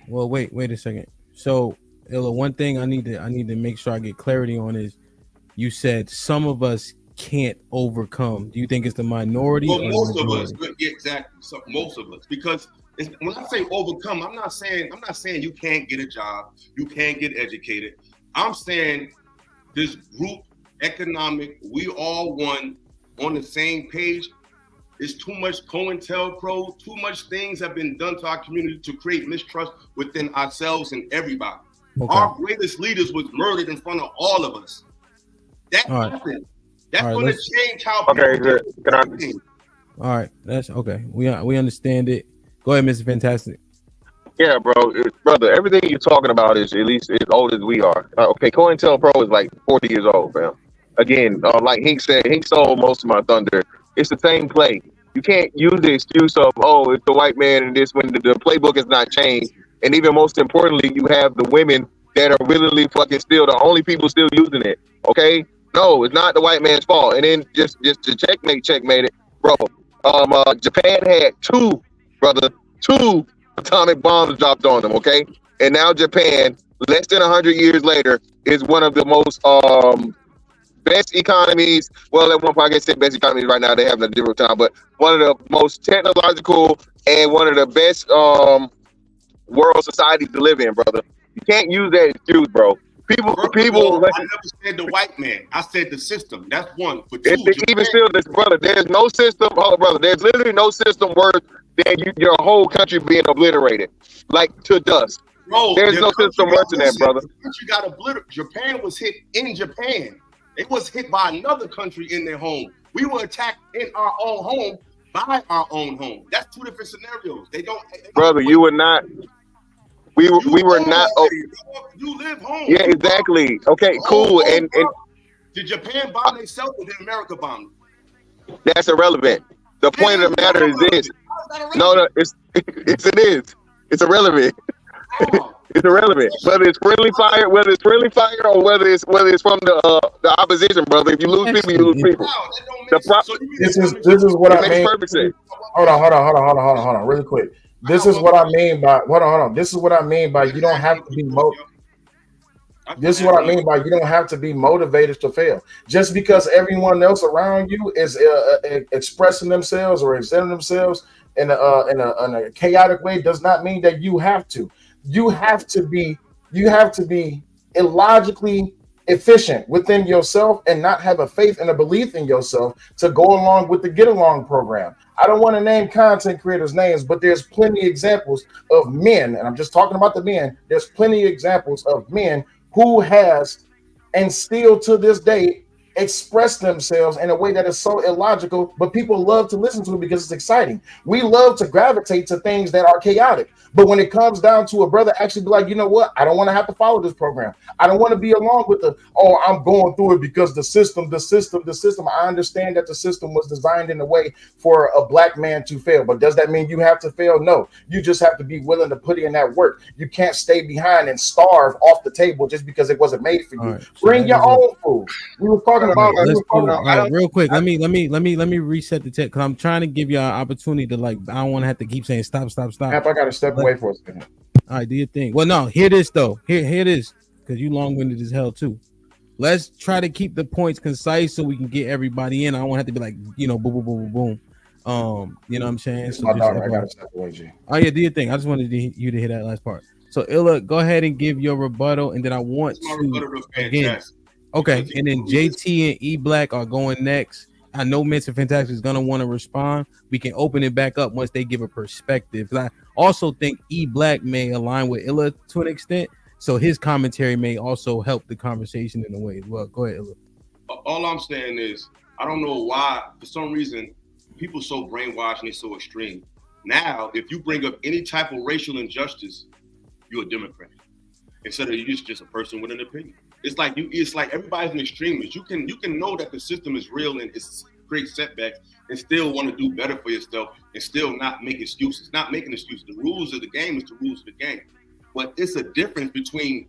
Well, wait a second. So, Illa, one thing I need to make sure I get clarity on is, you said some of us can't overcome. Do you think it's the minority? Well, most of us, exactly. So most of us, because when I say overcome, I'm not saying you can't get a job, you can't get educated. I'm saying this group economic, we all one on the same page. It's too much COINTELPRO, too much things have been done to our community to create mistrust within ourselves and everybody. Okay. Our greatest leaders was murdered in front of all of us. That happened. That's going to change how people All right, that's okay. We understand it. Go ahead, Mr. Fantastic. Yeah, brother, everything you're talking about is at least as old as we are. Okay, COINTELPRO is like 40 years old, fam. Again, like Hink said, Hink stole most of my thunder. It's the same play. You can't use the excuse of, oh, it's the white man and this, when the playbook has not changed. And even most importantly, you have the women that are willingly fucking still the only people still using it. Okay? No, it's not the white man's fault. And then just to checkmate it, bro. Japan had two atomic bombs dropped on them. Okay, and now Japan, less than 100 years later, is one of the most best economies. Well, at one point, I guess best economies right now. They have a different time, but one of the most technological and one of the best world societies to live in, brother. You can't use that excuse, bro. People. I never said the white man. I said the system. That's one. For two, even still, this brother, there's no system. Hold on, brother. There's literally no system worse than your whole country being obliterated, like to dust. Bro, there's no system worse than that, brother. The country got obliterated. Japan was hit in Japan. It was hit by another country in their home. We were attacked in our own home by our own home. That's two different scenarios. They don't. Brother, you were not. We were not. Oh, you live home. Yeah, exactly. Okay, cool. And did Japan bomb themselves or did America bomb them? That's irrelevant. The point of the matter is this. No, it is. It's irrelevant. It's irrelevant. Whether it's friendly fire, or whether it's from the opposition, brother. If you lose people, you lose people. This is what I mean. Perfect sense. Hold on, really quick. This is what I mean by hold on. This is what I mean by you don't have to be This is what I mean by you don't have to be motivated to fail. Just because everyone else around you is expressing themselves or exerting themselves in a chaotic way does not mean that you have to. You have to be illogically efficient within yourself and not have a faith and a belief in yourself to go along with the Get Along program. I don't want to name content creators' names, but there's plenty of examples of men, and I'm just talking about the men. There's plenty of examples of men who has and still to this day express themselves in a way that is so illogical, but people love to listen to it because it's exciting. We love to gravitate to things that are chaotic. But when it comes down to a brother actually be like, you know what? I don't want to have to follow this program. I don't want to be along with I'm going through it because the system. I understand that the system was designed in a way for a black man to fail. But does that mean you have to fail? No. You just have to be willing to put in that work. You can't stay behind and starve off the table just because it wasn't made for you. Right, Bring your own food. We were talking about real quick. Let me reset the tech because I'm trying to give you an opportunity to I don't want to have to keep saying stop. I got to step away for a second. All right, do your thing. Well, no, hear this though. Hear this because you long-winded as hell too. Let's try to keep the points concise so we can get everybody in. I don't want to have to be like boom, boom, boom, boom. You know what I'm saying? So I got to step away, G. Oh yeah, do your thing. I just wanted you to hear that last part. So Illa, go ahead and give your rebuttal, and then I want to again. Okay, and then JT and E Black are going next. I know Mr. Fantastic is gonna want to respond. We can open it back up once they give a perspective. I also think E Black may align with Illa to an extent, so his commentary may also help the conversation in a way as well. Go ahead, Illa. All I'm saying is I don't know why for some reason people so brainwashed and they're so extreme. Now, if you bring up any type of racial injustice, you're a Democrat instead of you're just a person with an opinion. It's like everybody's an extremist. You can know that the system is real and it's great setbacks and still want to do better for yourself and still not make excuses. Not making excuses. The rules of the game is the rules of the game. But it's a difference between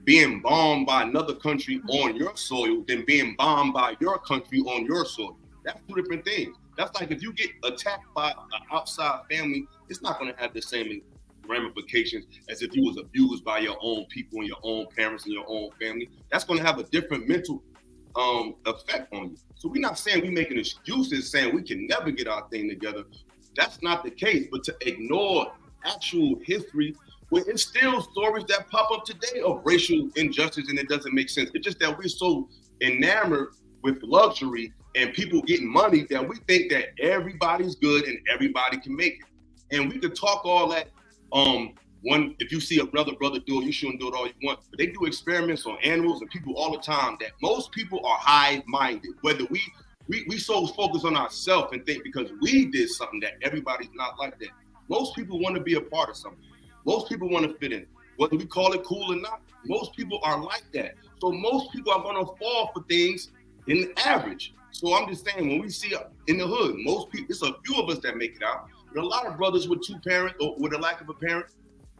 being bombed by another country on your soil than being bombed by your country on your soil. That's two different things. That's like if you get attacked by an outside family, it's not going to have the same ramifications as if you was abused by your own people and your own parents and your own family. That's going to have a different mental effect on you. So we're not saying we're making excuses saying we can never get our thing together. That's not the case. But to ignore actual history, where it's still stories that pop up today of racial injustice and it doesn't make sense. It's just that we're so enamored with luxury and people getting money that we think that everybody's good and everybody can make it. And we could talk all that. If you see a brother do it, you shouldn't do it all you want. But they do experiments on animals and people all the time that most people are hive-minded. Whether we so focus on ourselves and think because we did something that everybody's not like that. Most people want to be a part of something. Most people want to fit in. Whether we call it cool or not, most people are like that. So most people are going to fall for things in the average. So I'm just saying, when we see in the hood, most people, it's a few of us that make it out. But a lot of brothers with two parents or with a lack of a parent,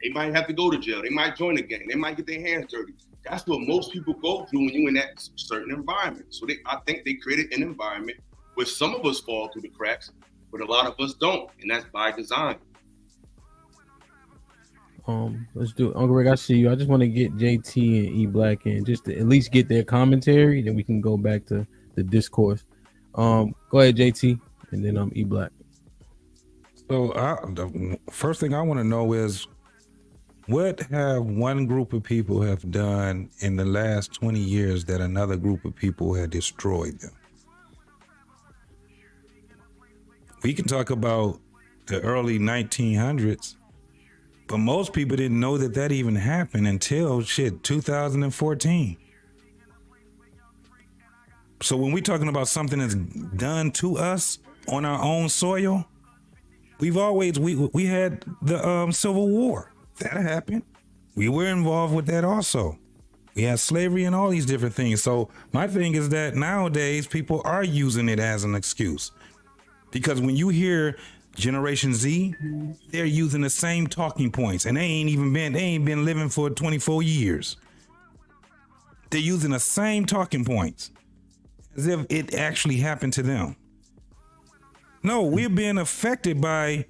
they might have to go to jail. They might join a gang. They might get their hands dirty. That's what most people go through when you're in that certain environment. So I think they created an environment where some of us fall through the cracks, but a lot of us don't, and that's by design. Let's do it. Uncle Rick, I see you. I just want to get JT and E Black in just to at least get their commentary, then we can go back to the discourse. Go ahead, JT, and then E Black. So the first thing I want to know is, what have one group of people have done in the last 20 years that another group of people had destroyed them? We can talk about the early 1900s, but most people didn't know that even happened until 2014. So when we're talking about something that's done to us on our own soil, we had the Civil War. That happened. We were involved with that also. We had slavery and all these different things. So my thing is that nowadays people are using it as an excuse. Because when you hear Generation Z, they're using the same talking points, and they ain't been living for 24 years. They're using the same talking points as if it actually happened to them. No, we're being affected by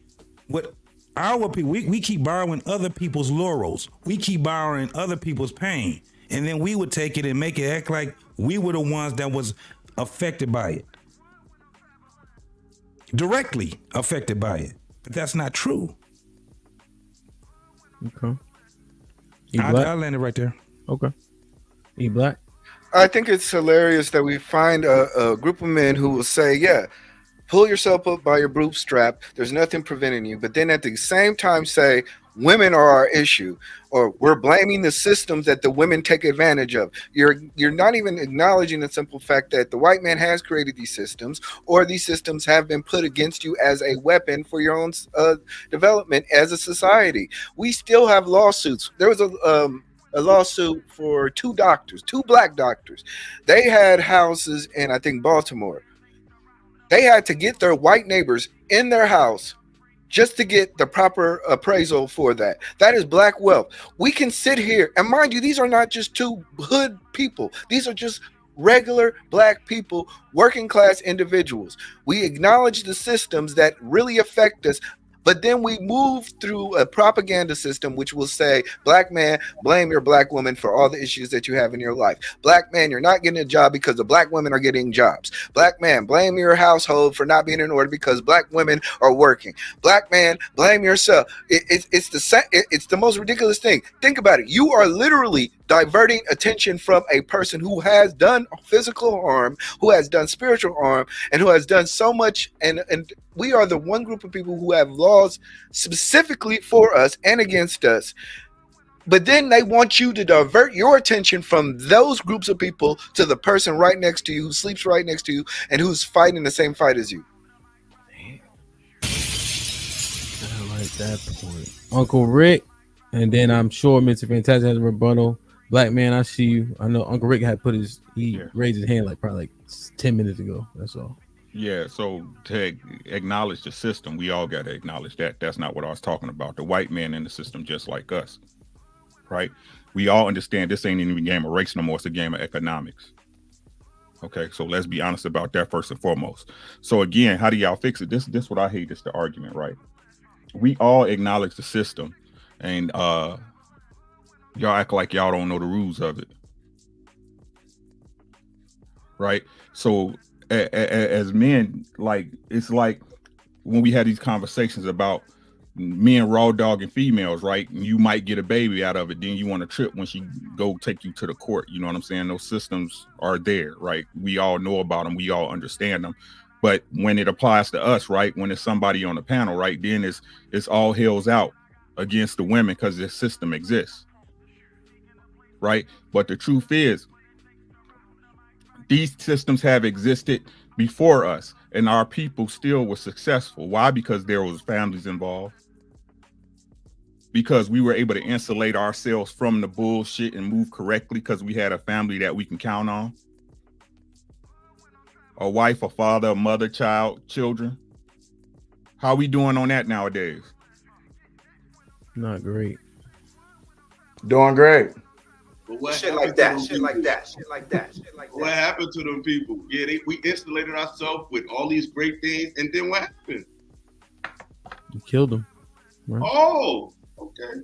what our people, we keep borrowing other people's laurels. We keep borrowing other people's pain. And then we would take it and make it act like we were the ones that was affected by it. Directly affected by it. But that's not true. Okay. I landed right there. Okay. E Black? I think it's hilarious that we find a group of men who will say, yeah, pull yourself up by your bootstrap. There's nothing preventing you. But then at the same time say, women are our issue, or we're blaming the systems that the women take advantage of. You're not even acknowledging the simple fact that the white man has created these systems, or these systems have been put against you as a weapon for your own development as a society. We still have lawsuits. There was a lawsuit for two black doctors. They had houses in, I think, Baltimore. They had to get their white neighbors in their house just to get the proper appraisal for that. That is black wealth. We can sit here, and mind you, these are not just two hood people. These are just regular black people, working class individuals. We acknowledge the systems that really affect us, but then we move through a propaganda system which will say, black man, blame your black woman for all the issues that you have in your life. Black man, you're not getting a job because the black women are getting jobs. Black man, blame your household for not being in order because black women are working. Black man, blame yourself. It's the most ridiculous thing. Think about it. You are literally diverting attention from a person who has done physical harm, who has done spiritual harm, and who has done so much. And we are the one group of people who have laws specifically for us and against us. But then they want you to divert your attention from those groups of people to the person right next to you, who sleeps right next to you, and who's fighting the same fight as you. I like that point. Uncle Rick, and then I'm sure Mr. Fantastic has a rebuttal. Black man, I see you. I know Uncle Rick had raised his hand probably 10 minutes ago. That's all. Yeah, so to acknowledge the system, we all got to acknowledge that. That's not what I was talking about. The white man in the system just like us, right? We all understand this ain't even a game of race no more. It's a game of economics. Okay, so let's be honest about that first and foremost. So again, how do y'all fix it? This what I hate is the argument, right? We all acknowledge the system, and y'all act like y'all don't know the rules of it, right? So as men, like, it's like when we had these conversations about men raw dogging females, right? And you might get a baby out of it, then you want to trip when she go take you to the court. You know what I'm saying? Those systems are there, right? We all know about them, we all understand them. But when it applies to us, right, when it's somebody on the panel, right, then it's all hell's out against the women because this system exists, right? But the truth is, these systems have existed before us, and our people still were successful. Why? Because there was families involved. Because we were able to insulate ourselves from the bullshit and move correctly because we had a family that we can count on. A wife, a father, a mother, child, children. How are we doing on that nowadays? Not great. Doing great. What Shit happened like that. to Shit them like people? that. Shit like that. Shit like What that. happened to them people? Yeah, we insulated ourselves with all these great things, and then what happened? You killed them. Right? Oh, okay.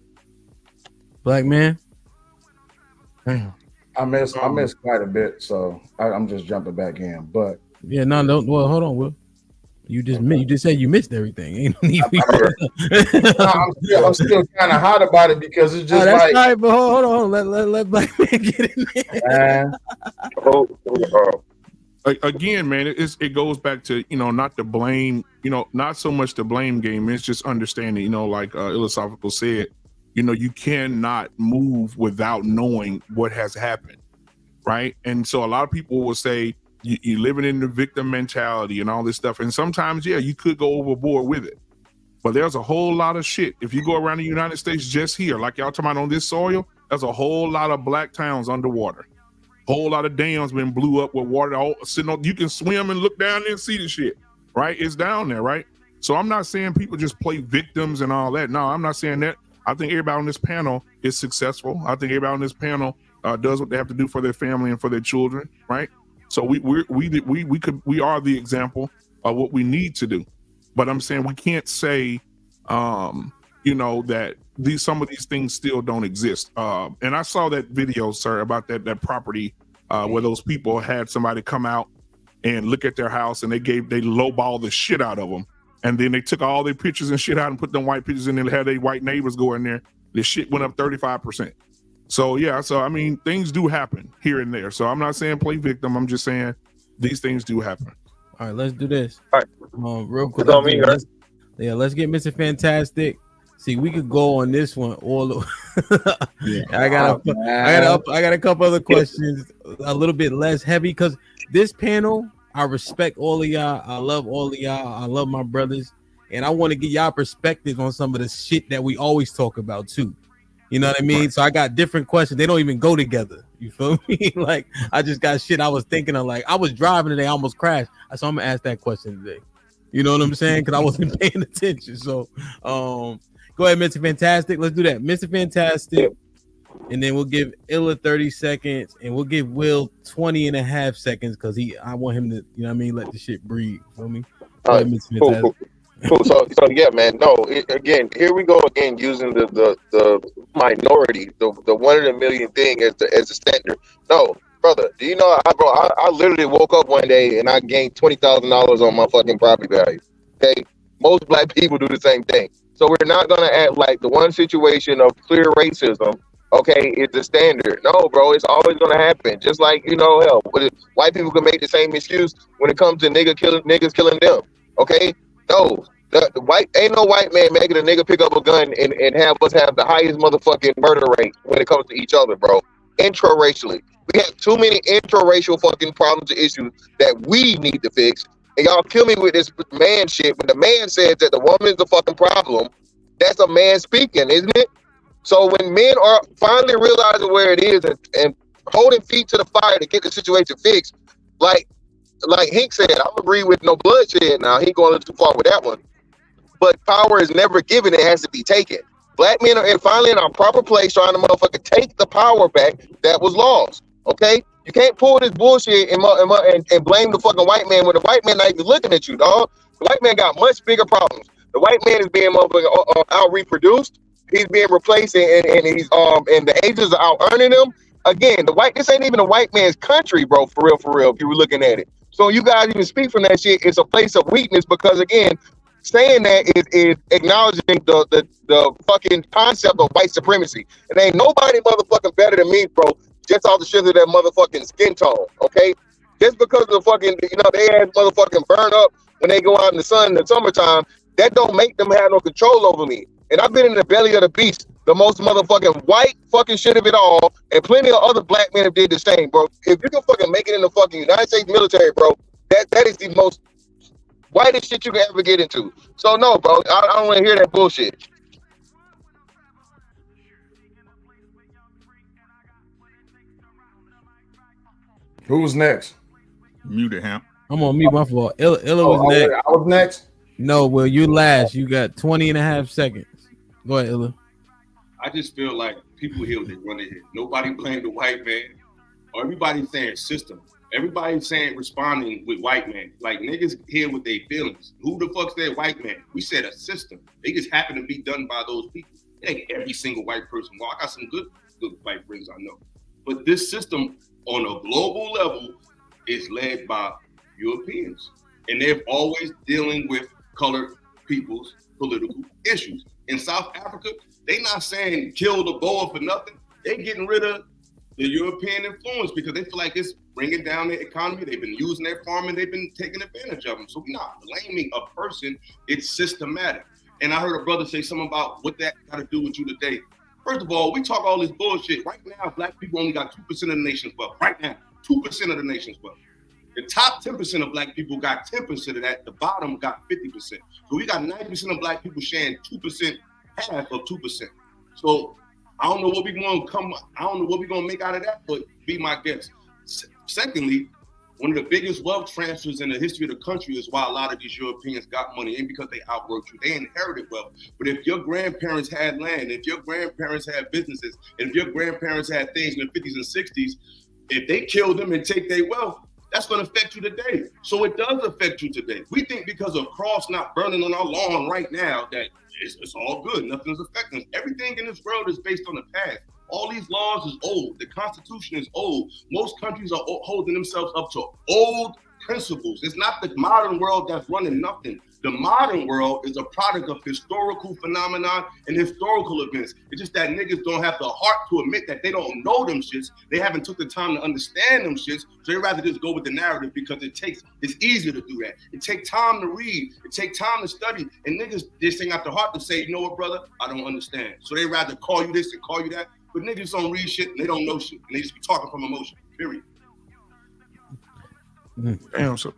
Black man. I missed quite a bit, so I'm just jumping back in. But yeah, no, well, hold on, Will. You just said you missed everything. Ain't no need for I'm still kind of hot about it because it's just that's like. right, but hold on. Let Black man get in there. Again, man, it goes back to, not the blame, not so much the blame game. It's just understanding, like Philosophical said, you cannot move without knowing what has happened, right? And so a lot of people will say you're living in the victim mentality and all this stuff. And sometimes, yeah, you could go overboard with it. But there's a whole lot of shit. If you go around the United States just here, like y'all talking about on this soil, there's a whole lot of black towns underwater. Whole lot of dams been blew up with water all sitting on. You can swim and look down there and see the shit, right? It's down there, right? So I'm not saying people just play victims and all that. No, I'm not saying that. I think everybody on this panel is successful. I think everybody on this panel does what they have to do for their family and for their children, right? So we are the example of what we need to do. But I'm saying we can't say, that some of these things still don't exist. And I saw that video, sir, about that property where those people had somebody come out and look at their house, and they lowballed the shit out of them. And then they took all their pictures and shit out and put them white pictures in there and had their white neighbors go in there. The shit went up 35%. So yeah, I mean, things do happen here and there. So I'm not saying play victim. I'm just saying these things do happen. All right, let's do this. All right. Real quick. It's on me, right? Let's get Mr. Fantastic. See, we could go on this one all the I got a couple other questions, a little bit less heavy, because this panel, I respect all of y'all. I love all of y'all. I love my brothers, and I want to get y'all perspective on some of the shit that we always talk about too. You know what I mean? So I got different questions. They don't even go together. You feel me? Like, I just got shit I was thinking of. Like, I was driving today, I almost crashed. So I'm gonna ask that question today. You know what I'm saying? Because I wasn't paying attention. So go ahead, Mr. Fantastic. Let's do that. Mr. Fantastic. And then we'll give Illa 30 seconds, and we'll give Will 20 and a half seconds because I want him to, let the shit breathe. Feel me? Go ahead, Mr. Fantastic. Cool. So yeah, man. No, again, here we go again, using the minority, the 1 in a million thing as the standard. No, brother, do you know? I literally woke up one day and I gained $20,000 on my fucking property value. Okay, most black people do the same thing. So we're not gonna act like the one situation of clear racism, okay, is the standard. No, bro, it's always gonna happen. Just like, hell, white people can make the same excuse when it comes to niggas killing them. Okay, no, the white ain't no white man making a nigga pick up a gun and have us have the highest motherfucking murder rate when it comes to each other, bro. Intraracially, we have too many intraracial fucking problems and issues that we need to fix. And y'all kill me with this man shit. When the man says that the woman is the fucking problem, that's a man speaking, isn't it? So when men are finally realizing where it is and holding feet to the fire to get the situation fixed, like Hink said, I don't agree with no bloodshed. Now he going a little too far with that one. But power is never given; it has to be taken. Black men are finally in our proper place, trying to motherfucker take the power back that was lost. Okay, you can't pull this bullshit and blame the fucking white man when the white man not even looking at you, dog. The white man got much bigger problems. The white man is being out reproduced. He's being replaced, and he's and the agents are out earning them. Again, this ain't even a white man's country, bro. For real. If you were looking at it, so you guys even speak from that shit. It's a place of weakness because again, saying that is acknowledging the fucking concept of white supremacy. And ain't nobody motherfucking better than me, bro. Just off the shit of that motherfucking skin tone, okay? Just because of the fucking, they ass motherfucking burn up when they go out in the sun in the summertime, that don't make them have no control over me. And I've been in the belly of the beast, the most motherfucking white fucking shit of it all, and plenty of other black men have did the same, bro. If you can fucking make it in the fucking United States military, bro, that is the most whitest shit you can ever get into. So no, bro, I don't want to hear that bullshit. Who's next? Muted him. I'm on mute, my fault. Illa was next. I was next. No, well, you last. You got 20 and a half seconds. Go ahead, Illa. I just feel like people here, they run their head. Nobody blamed the white man. Or everybody's saying system. Everybody's saying responding with white man. Like niggas here with their feelings. Who the fuck said white man? We said a system. They just happen to be done by those people. It ain't every single white person. Well, I got some good white friends I know. But this system on a global level is led by Europeans. And they're always dealing with colored people's political issues. In South Africa, they not saying kill the Boer for nothing. They getting rid of the European influence because they feel like it's bringing down their economy. They've been using their farming. They've been taking advantage of them. So we're not blaming a person. It's systematic. And I heard a brother say something about what that got to do with you today. First of all, we talk all this bullshit. Right now, black people only got 2% of the nation's wealth. Right now, 2% of the nation's wealth. The top 10% of black people got 10% of that. The bottom got 50%. So we got 90% of black people sharing 2%, half of 2%. So I don't know what we're gonna make out of that, but be my guest. Secondly, one of the biggest wealth transfers in the history of the country is why a lot of these Europeans got money, ain't because they outworked you. They inherited wealth. But if your grandparents had land, if your grandparents had businesses, if your grandparents had things in the 50s and 60s, if they kill them and take their wealth, that's going to affect you today. So it does affect you today. We think because of cross not burning on our lawn right now that it's all good. Nothing's affecting us. Everything in this world is based on the past. All these laws is old. The Constitution is old. Most countries are holding themselves up to old principles. It's not the modern world that's running nothing. The modern world is a product of historical phenomenon and historical events. It's just that niggas don't have the heart to admit that they don't know them shits. They haven't took the time to understand them shits. So they rather just go with the narrative because it's easier to do that. It takes time to read. It takes time to study. And niggas just ain't got the heart to say, you know what, brother? I don't understand. So they rather call you this and call you that. But niggas don't read shit and they don't know shit. And they just be talking from emotion, period. Damn, so.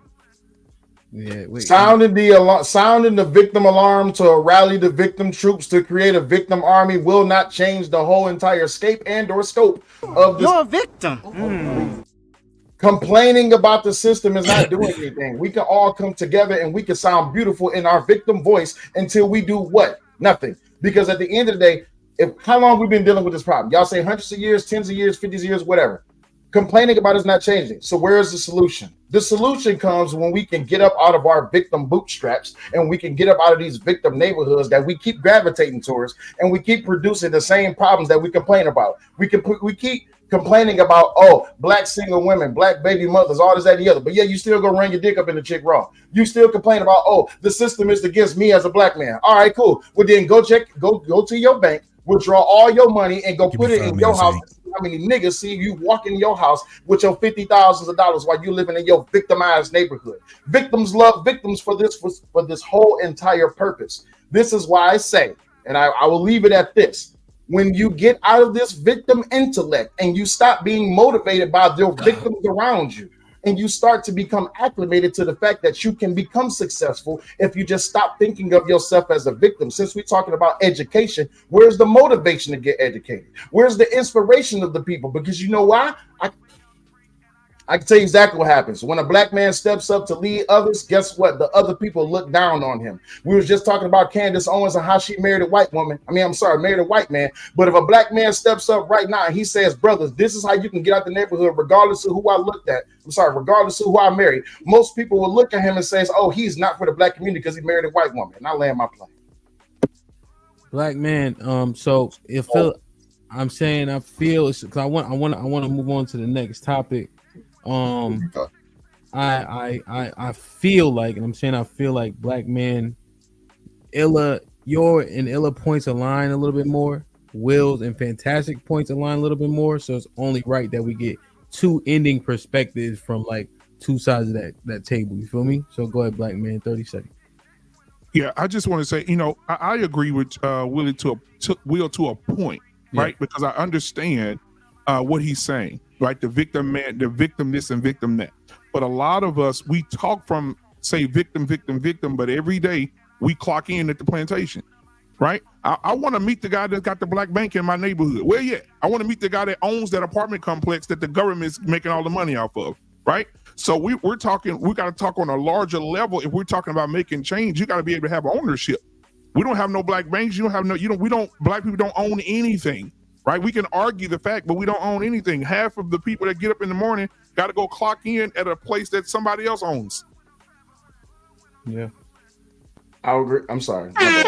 Yeah, wait. Sounding the victim alarm to rally the victim troops to create a victim army will not change the whole entire scope and/or scope of this. You're a victim. Complaining about the system is not doing anything. We can all come together and we can sound beautiful in our victim voice until we do what? Nothing. Because at the end of the day, how long we've been dealing with this problem? Y'all say hundreds of years, tens of years, 50 years, whatever. Complaining about it is not changing. So where is the solution? The solution comes when we can get up out of our victim bootstraps and we can get up out of these victim neighborhoods that we keep gravitating towards, and we keep producing the same problems that we complain about. We keep complaining about, black single women, black baby mothers, all this, that, and the other. But yeah, you still go run your dick up in the chick raw. You still complain about, the system is against me as a black man. All right, cool. Well, then go to your bank, withdraw all your money and go put it in your house. How many niggas see you walk in your house with your $50,000 while you living in your victimized neighborhood? Victims love victims for this whole entire purpose. This is why I say, and I will leave it at this. When you get out of this victim intellect and you stop being motivated by the victims around you, and you start to become acclimated to the fact that you can become successful if you just stop thinking of yourself as a victim. Since we're talking about education, where's the motivation to get educated? Where's the inspiration of the people? Because you know why? I can tell you exactly what happens. When a black man steps up to lead others, guess what? The other people look down on him. We was just talking about Candace Owens and how she married a white woman. Married a white man. But if a black man steps up right now and he says, brothers, this is how you can get out the neighborhood regardless of who I looked at. Regardless of who I married. Most people will look at him and say, he's not for the black community because he married a white woman. And I land my plane. Black man, so if I feel it's because I want to move on to the next topic. I feel like, and I'm saying I feel like black man, your and Illa points align a little bit more. Will's and Fantastic points align a little bit more. So it's only right that we get two ending perspectives from like two sides of that table. You feel me? So go ahead, black man, 30 seconds. Yeah, I just want to say, I agree with Will to a point, right? Because I understand what he's saying, right? The victim man, the victim this and victim that. But a lot of us, we talk from, say, victim, but every day we clock in at the plantation, right? I want to meet the guy that's got the black bank in my neighborhood. Where you at? I want to meet the guy that owns that apartment complex that the government's making all the money off of, right? So we got to talk on a larger level. If we're talking about making change, you got to be able to have ownership. We don't have no black banks. You don't have no. Black people don't own anything, right? We can argue the fact, but we don't own anything. Half of the people that get up in the morning got to go clock in at a place that somebody else owns. Yeah. I'll agree. I'm sorry. Perfect.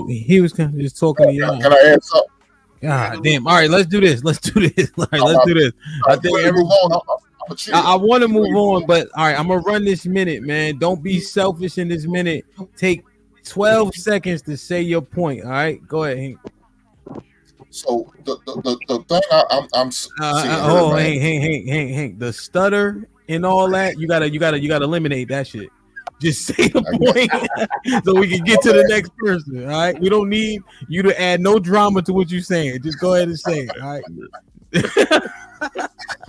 He was kind of just talking to y'all. Can I add something? God damn. All right, let's do this. All right, let's do this. I think I want to move on, but all right, I'm gonna run this minute, man. Don't be selfish in this minute. Take 12 seconds to say your point. All right, go ahead, Hank. So the thing I'm Hank, the stutter and all that, you gotta eliminate that shit. Just say the point so we can get to the next person. All right, we don't need you to add no drama to what you're saying. Just go ahead and say it. All right.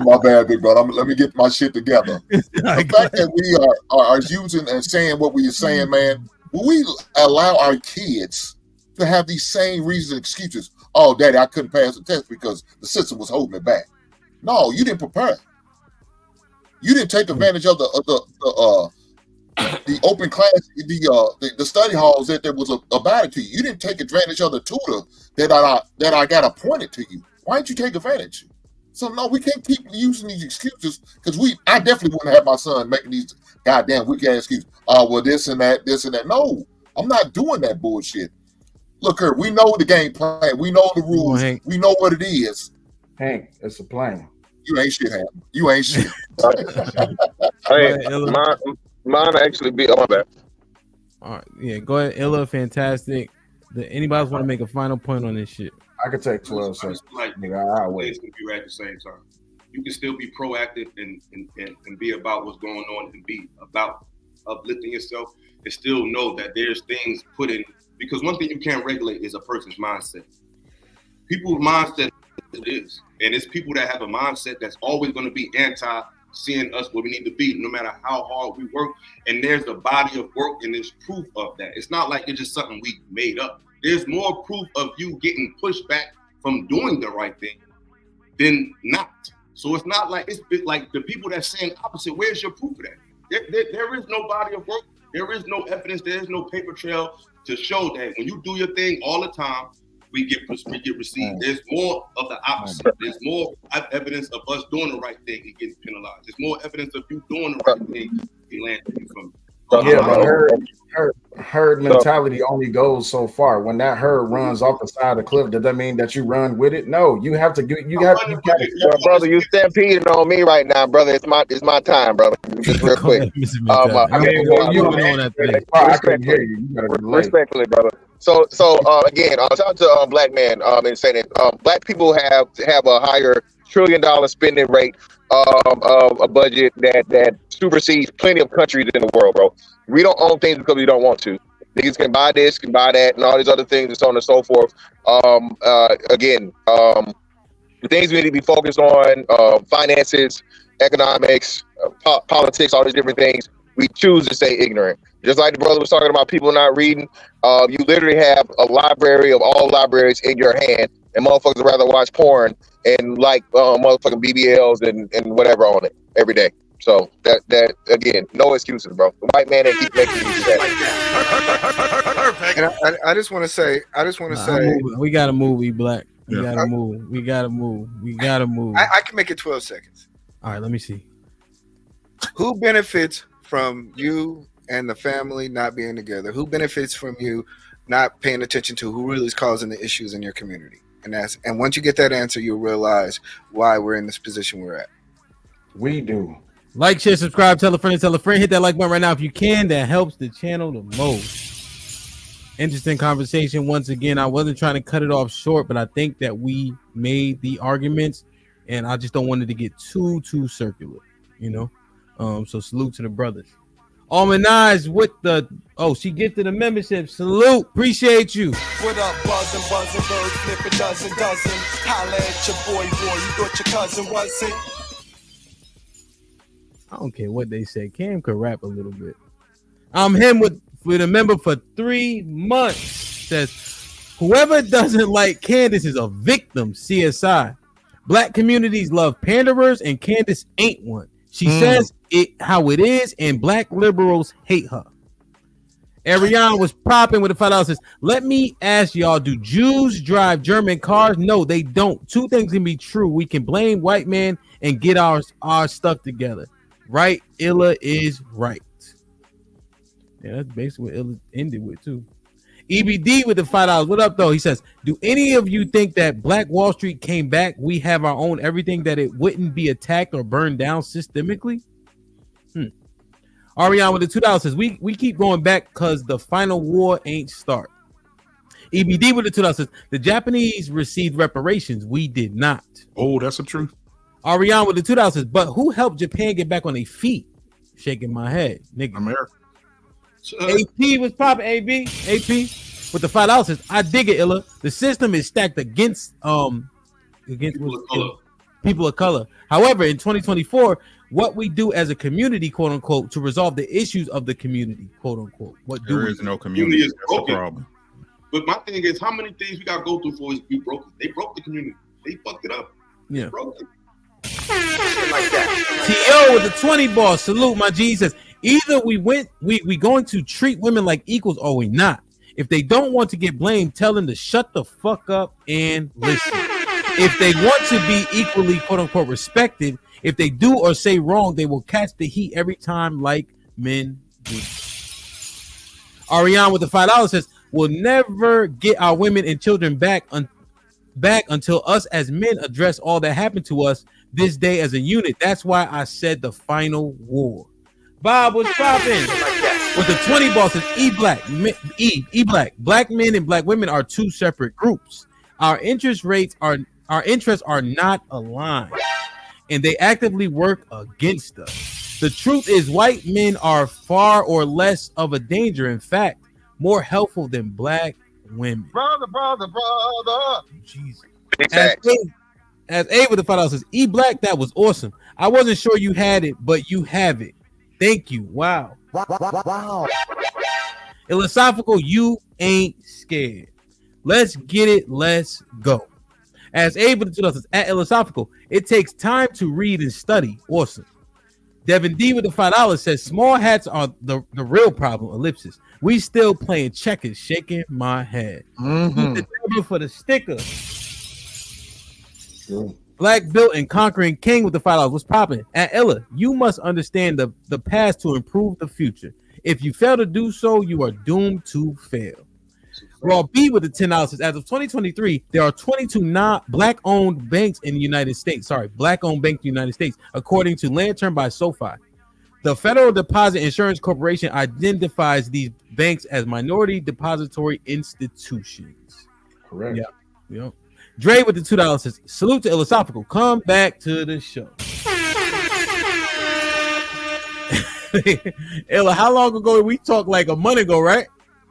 My bad, big brother. Let me get my shit together. The fact that we are using and saying what we are saying, man, will we allow our kids to have these same reasons and excuses? Oh, daddy, I couldn't pass the test because the system was holding me back. No, you didn't prepare. You didn't take advantage of the open class, the study halls that there was about it to you. You didn't take advantage of the tutor that I got appointed to you. Why didn't you take advantage? So no, we can't keep using these excuses because I definitely wouldn't have my son making these goddamn weak ass excuses. Oh, well, this and that. No, I'm not doing that bullshit. Look here, we know the game plan. We know the rules. We know what it is. Hank, it's a plan. You ain't shit, Hank. You ain't shit. Hey, mine actually be on my back. All right, yeah, go ahead. Illa, fantastic. Anybody want to make a final point on this shit? I could take 12 seconds. I'll wait. It's gonna be right at the same time. You can still be proactive and be about what's going on and be about uplifting yourself and still know that there's things put in, because one thing you can't regulate is a person's mindset. People's mindset is, and it's people that have a mindset that's always going to be anti seeing us where we need to be, no matter how hard we work. And there's a body of work and there's proof of that. It's not like it's just something we made up. There's more proof of you getting pushed back from doing the right thing than not. So it's not like, it's like the people that's saying opposite, where's your proof of that? There is no body of work. There is no evidence. There is no paper trail to show that when you do your thing all the time, we get received. There's more of the opposite. There's more evidence of us doing the right thing and getting penalized. There's more evidence of you doing the right thing and landing from. Yeah, but herd mentality only goes so far. When that herd runs off the side of the cliff, does that mean that you run with it? No, you have to do. You got to. Brother, you stampeding on me right now, brother. It's my time, brother. Just real quick. Respectfully, brother. So again, shout out to black man and saying that black people have a higher $1 trillion spending rate of a budget that supersedes plenty of countries in the world, bro. We don't own things because we don't want to. Niggas can buy this, can buy that, and all these other things, and so on and so forth. The things we need to be focused on: finances, economics, politics, all these different things. We choose to stay ignorant. Just like the brother was talking about people not reading, you literally have a library of all libraries in your hand, and motherfuckers would rather watch porn and like motherfucking BBLs and whatever on it every day. So that again, no excuses, bro. The white man ain't keep making you do that. And I just want to say, we gotta move. We black. We gotta move. We gotta move. I can make it 12 seconds. All right, let me see. Who benefits from you and the family not being together? Who benefits from you not paying attention to who really is causing the issues in your community? And once you get that answer, you'll realize why we're in this position we're at. We do. Like, share, subscribe, tell a friend, hit that like button right now if you can. That helps the channel the most. Interesting conversation once again. I wasn't trying to cut it off short, but I think that we made the arguments, and I just don't want it to get too circular, you know. So salute to the brothers. Almanaz with the she gifted a membership. Salute, appreciate you. What up, buzzing, bird flip a dozen. Holla at your boy, you thought your cousin wasn't. I don't care what they say. Cam could rap a little bit. I'm him with a member for 3 months. Says whoever doesn't like Candace is a victim. CSI. Black communities love panderers, and Candace ain't one. She says it is, and black liberals hate her. Ariane was popping with the $5. Says, let me ask y'all, do Jews drive German cars? No, they don't. Two things can be true. We can blame white man and get our stuff together. Right? Illa is right. Yeah, that's basically what Illa ended with too. EBD with the $5. What up though? He says, do any of you think that Black Wall Street came back? We have our own everything, that it wouldn't be attacked or burned down systemically? Ariane with the $2 says, we keep going back because the final war ain't start. EBD with the $2 says, the Japanese received reparations. We did not. Oh, that's the truth. Ariane with the $2 says, but who helped Japan get back on their feet? Shaking my head, nigga. America. AP was popping. AP with the $5 says, I dig it, Illa. The system is stacked against people of color. However, in 2024, what we do as a community, quote unquote, to resolve the issues of the community, quote unquote. There is no community. That's the problem. But my thing is, how many things we got to go through before we broke it? They broke the community. They fucked it up. Yeah. They broke it. Like that. T.O. with the 20 ball. Salute, my G. Says, either we going to treat women like equals or we not. If they don't want to get blamed, tell them to shut the fuck up and listen. If they want to be equally, quote unquote, respected, if they do or say wrong, they will catch the heat every time like men do. Ariane with the $5 says, we'll never get our women and children back until us as men address all that happened to us this day as a unit. That's why I said the final war. Bob was popping with the 20 ball says, E-Black. Black men and black women are two separate groups. Our interests are not aligned, and they actively work against us. The truth is, white men are far or less of a danger. In fact, more helpful than black women. Brother. Jesus. As A with the $5 says, E-Black, that was awesome. I wasn't sure you had it, but you have it. Thank you. Wow. Philosophical, you ain't scared. Let's get it. Let's go. As A with the $2 says, at Philosophical, it takes time to read and study. Awesome. Devin D with the $5 says, small hats are the real problem. Ellipsis. We still playing checkers. Shaking my head. The devil for the sticker. True. Black Built and Conquering King with the $5. What's popping? At Ella, you must understand the past to improve the future. If you fail to do so, you are doomed to fail. Raw B with the $10 says, as of 2023, there are 22 black-owned banks in the United States. Black-owned banks in the United States, according to Lantern by SoFi. The Federal Deposit Insurance Corporation identifies these banks as minority depository institutions. Correct. Yeah. Dre with the $2 says, salute to Philosophical. Come back to the show. Ella, how long ago we talked? Like a month ago, right?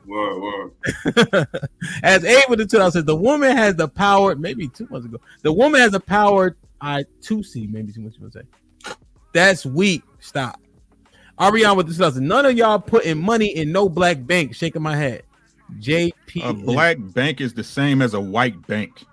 Word. As A with the $2 says, the woman has the power, maybe 2 months ago. The woman has the power, I2C, maybe too much you want to say. That's weak. Stop. Ariane with the $2 says, none of y'all putting money in no black bank. Shaking my head. JP. A black bank is the same as a white bank.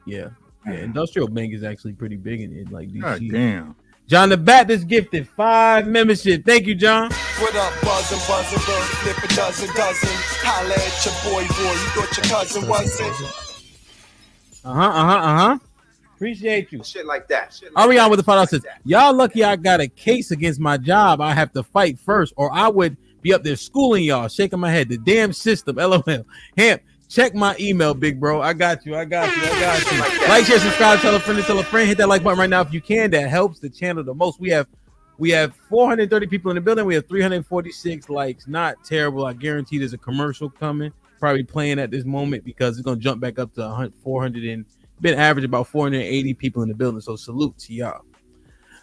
Yeah. Industrial bank is actually pretty big in like DC. God damn. John the Baptist gifted 5 membership. Thank you, John. What up, buzzin', bird, flip a dozen. Holla at your boy, you thought your cousin wasn't? Appreciate you. Shit like that. Ariane with the $5 says, y'all lucky I got a case against my job. I have to fight first, or I would be up there schooling y'all. Shaking my head. The damn system. LOL. Hamp, check my email, big bro. I got you. Like, share, subscribe, tell a friend. Hit that like button right now if you can. That helps the channel the most. We have 430 people in the building. We have 346 likes. Not terrible. I guarantee there's a commercial coming, probably playing at this moment, because it's gonna jump back up to 400 and been average about 480 people in the building. So salute to y'all.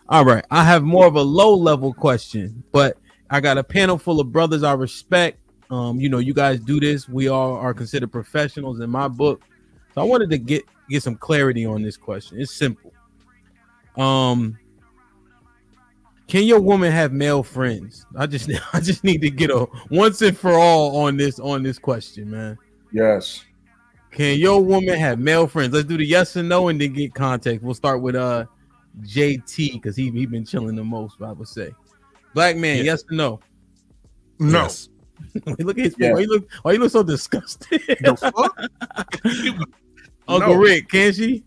All right, I have more of a low level question, but I got a panel full of brothers I respect. You guys do this. We all are considered professionals in my book. So I wanted to get some clarity on this question. It's simple. Can your woman have male friends? I just need to get a once and for all on this question, man. Yes. Can your woman have male friends? Let's do the yes and no and then get context. We'll start with JT because he been chilling the most, I would say. Black man, yes or no? No. Yes. Look at his face. Why you look so disgusted? The fuck? Uncle Rick, can she?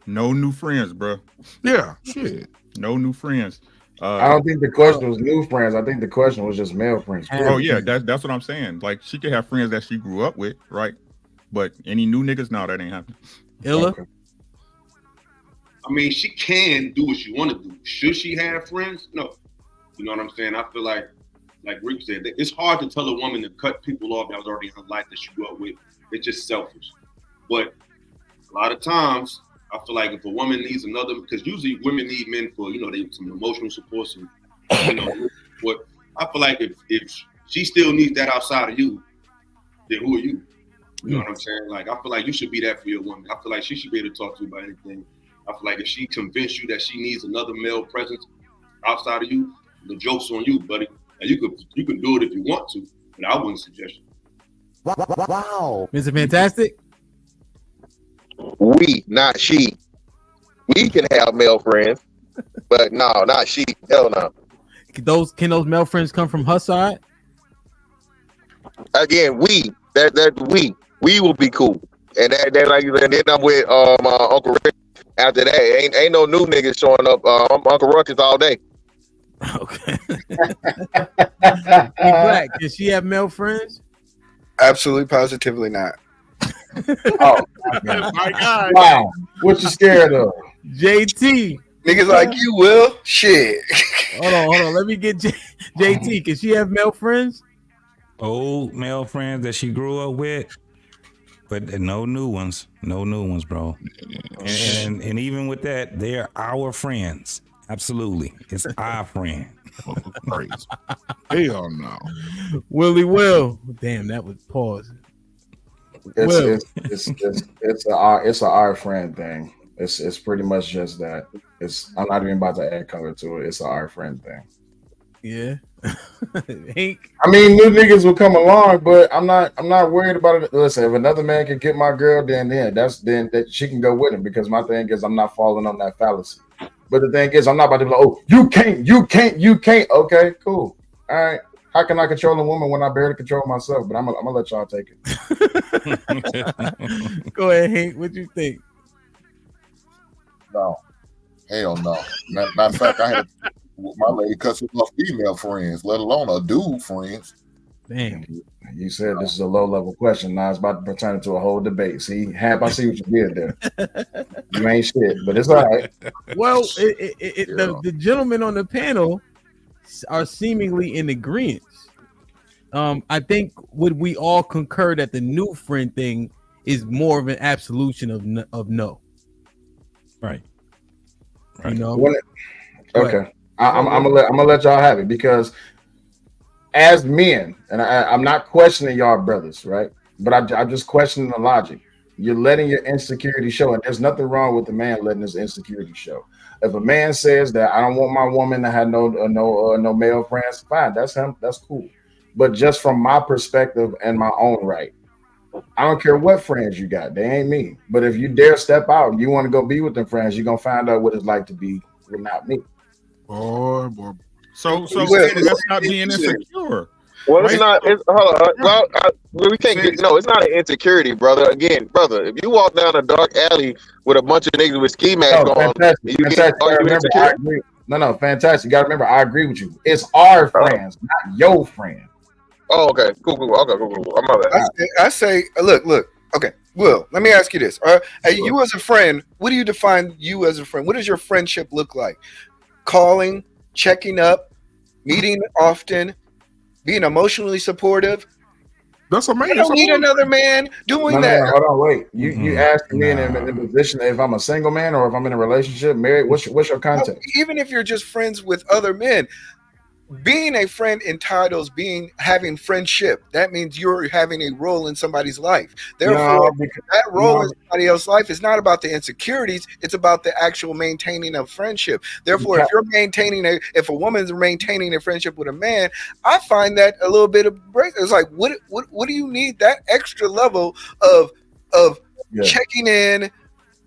No new friends, bro. Yeah, shit. No new friends. I don't think the question was new friends. I think the question was just male friends. Oh yeah, that's what I'm saying. Like she could have friends that she grew up with, right? But any new niggas, no, that ain't happening. Illa? Okay. I mean, she can do what she want to do. Should she have friends? No. You know what I'm saying? I feel like Rick said, it's hard to tell a woman to cut people off that was already in her life that she grew up with. It's just selfish. But a lot of times, I feel like if a woman needs another, because usually women need men for, some emotional support, but I feel like if she still needs that outside of you, then who are you? You know what I'm saying? Like, I feel like you should be that for your woman. I feel like she should be able to talk to you about anything. I feel like if she convinced you that she needs another male presence outside of you, the joke's on you, buddy. And you can do it if you want to, but I wouldn't suggest it. Wow. Mr. Fantastic? We, not she. We can have male friends, but no, not she. Hell no. Can those male friends come from her side? Again, we will be cool, and that like, and then I'm with my Uncle Rick. After that, ain't no new niggas showing up. Uncle Ruckus all day. Okay. Black, can she have male friends? Absolutely, positively not. Oh my God! Wow, what you scared of? JT, niggas like you will shit. Hold on. Let me get JT. Can she have male friends? Old male friends that she grew up with, but no new ones. No new ones, bro. And even with that, they're our friends. Absolutely, it's our friend. Crazy. Hell no. Willie Will. Damn, that was pause. It's a our friend thing. It's pretty much just that. I'm not even about to add color to it. It's a our friend thing. Yeah. Hank. I mean, new niggas will come along, but I'm not worried about it. Listen, if another man can get my girl, then that she can go with him, because my thing is I'm not falling on that fallacy. But the thing is, I'm not about to be like, oh, you can't. Okay, cool. All right. How can I control a woman when I barely control myself? But I'm gonna let y'all take it. Go ahead, Hank. What you think? No. Hell no. Matter of fact, I had my lady cuts with my female friends, let alone a dude friends. Damn. You said this is a low level question. Now it's about to turn into a whole debate. See, I see what you did there. You ain't shit, but it's all right. Well, the gentlemen on the panel are seemingly in agreement. I think would we all concur that the new friend thing is more of an absolution of no. Right. You know. Okay. I'm gonna let y'all have it, because as men, and I'm not questioning y'all brothers, right? But I'm just questioning the logic. You're letting your insecurity show, and there's nothing wrong with the man letting his insecurity show. If a man says that I don't want my woman to have no male friends, fine, that's him, that's cool. But just from my perspective and my own right, I don't care what friends you got, they ain't me. But if you dare step out, you want to go be with them friends, you're gonna find out what it's like to be without me. Boy. So that's not being insecure. Well, right? it's not. We can't get. No, it's not an insecurity, brother. Again, brother, if you walk down a dark alley with a bunch of niggas with ski masks on, fantastic. No, fantastic. You gotta remember, I agree with you. It's our friends, not your friend. Oh, okay, cool. Okay, cool. I'm not bad. I say, look. Okay, Will, let me ask you this. You as a friend, what do you define you as a friend? What does your friendship look like? Calling, checking up, meeting often, being emotionally supportive. That's a man. I don't need another man doing that. Hold on, wait. You asked me in a position if I'm a single man or if I'm in a relationship, married. What's your context? Even if you're just friends with other men, being a friend entitles having friendship. That means you're having a role in somebody's life. Therefore, that role in somebody else's life is not about the insecurities. It's about the actual maintaining of friendship. Therefore, if a woman's maintaining a friendship with a man, I find that a little bit of break. It's like, what do you need that extra level of checking in,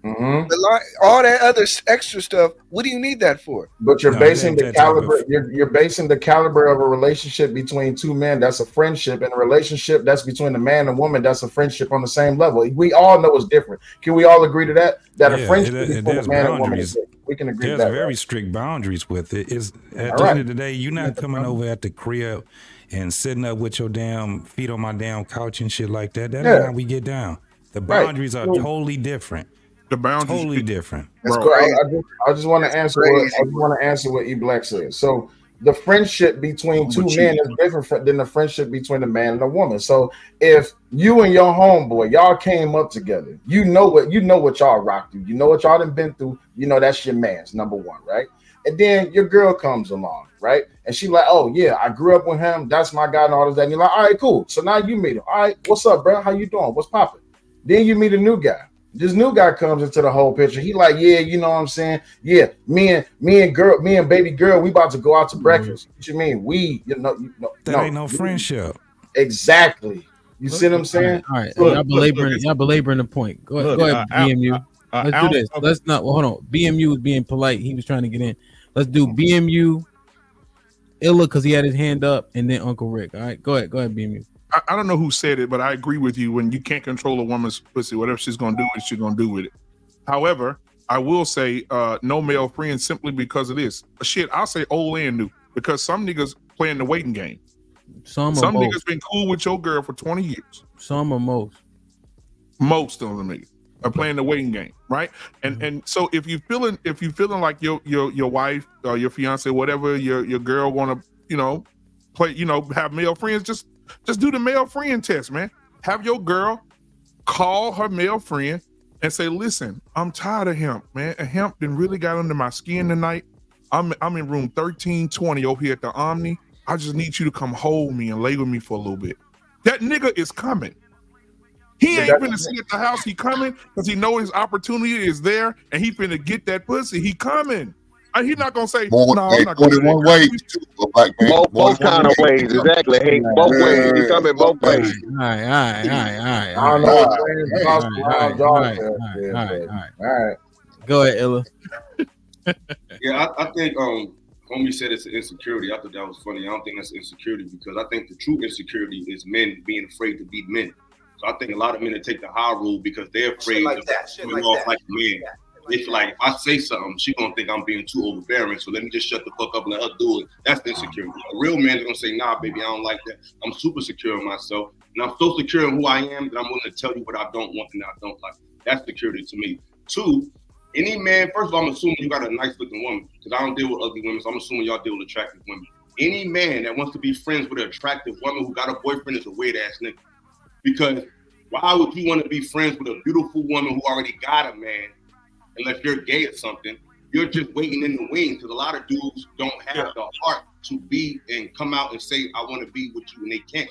All that other extra stuff. What do you need that for? But you're basing the caliber. You're basing the caliber of a relationship between two men. That's a friendship, and a relationship that's between a man and woman. That's a friendship on the same level. We all know it's different. Can we all agree to that? That a friendship between a man and woman is different. We can agree to that. There's very strict boundaries with it. It's at the end of the day, you're not coming over at the crib and sitting up with your damn feet on my damn couch and shit like that. That's not how we get down. The boundaries are totally different. The boundaries totally different. I just want to answer. What E Black said. So the friendship between two men is different than the friendship between a man and a woman. So if you and your homeboy y'all came up together, you know what y'all rock through. You know what y'all done been through. You know that's your man's number one, right? And then your girl comes along, right? And she like, oh yeah, I grew up with him. That's my guy and all of that. And you're like, all right, cool. So now you meet him. All right, what's up, bro? How you doing? What's popping? Then you meet a new guy. This new guy comes into the whole picture. He like, yeah, you know what I'm saying? Yeah, me and baby girl, we about to go out to breakfast. What you mean? That ain't no friendship. Exactly. You see what I'm saying? All right. Y'all belaboring the point. Go ahead, BMU. Let's do this. Let's not. Well, hold on. BMU was being polite. He was trying to get in. Let's do BMU, Illa, because he had his hand up, and then Uncle Rick. All right. Go ahead, BMU. I don't know who said it, but I agree with you. When you can't control a woman's pussy, whatever she's gonna do, she's gonna do with it. However, I will say no male friends simply because of this. Shit, I'll say old and new because some niggas playing the waiting game. Some niggas been cool with your girl for 20 years. Some or most. Most of them niggas are playing the waiting game, right? And so if you feeling like your wife or your fiance, whatever your girl wanna play, have male friends, just do the male friend test, man. Have your girl call her male friend and say, listen, I'm tired of him, man. And him done really got under my skin tonight. I'm in room 1320 over here at the Omni. I just need you to come hold me and lay with me for a little bit. That nigga is coming. He ain't finna sit at the house. He coming because he know his opportunity is there and he finna get that pussy. He coming. He's not gonna say no. I'm not going one way. Both kind of ways, exactly. Hey, both ways. You coming both ways. All right. All right. Go ahead, Illa. Yeah, I think homie said it's an insecurity. I thought that was funny. I don't think that's insecurity because I think the true insecurity is men being afraid to be men. So I think a lot of men take the high rule because they're afraid of coming off like a man. It's like if I say something, she gonna think I'm being too overbearing. So let me just shut the fuck up and let her do it. That's insecurity. A real man is gonna say, nah, baby, I don't like that. I'm super secure in myself, and I'm so secure in who I am that I'm willing to tell you what I don't want and I don't like. That's security to me. Two, any man. First of all, I'm assuming you got a nice looking woman because I don't deal with ugly women. So I'm assuming y'all deal with attractive women. Any man that wants to be friends with an attractive woman who got a boyfriend is a weird ass nigga. Because why would you want to be friends with a beautiful woman who already got a man? Unless you're gay or something, you're just waiting in the wings because a lot of dudes don't have the heart to be and come out and say, I want to be with you, and they can't.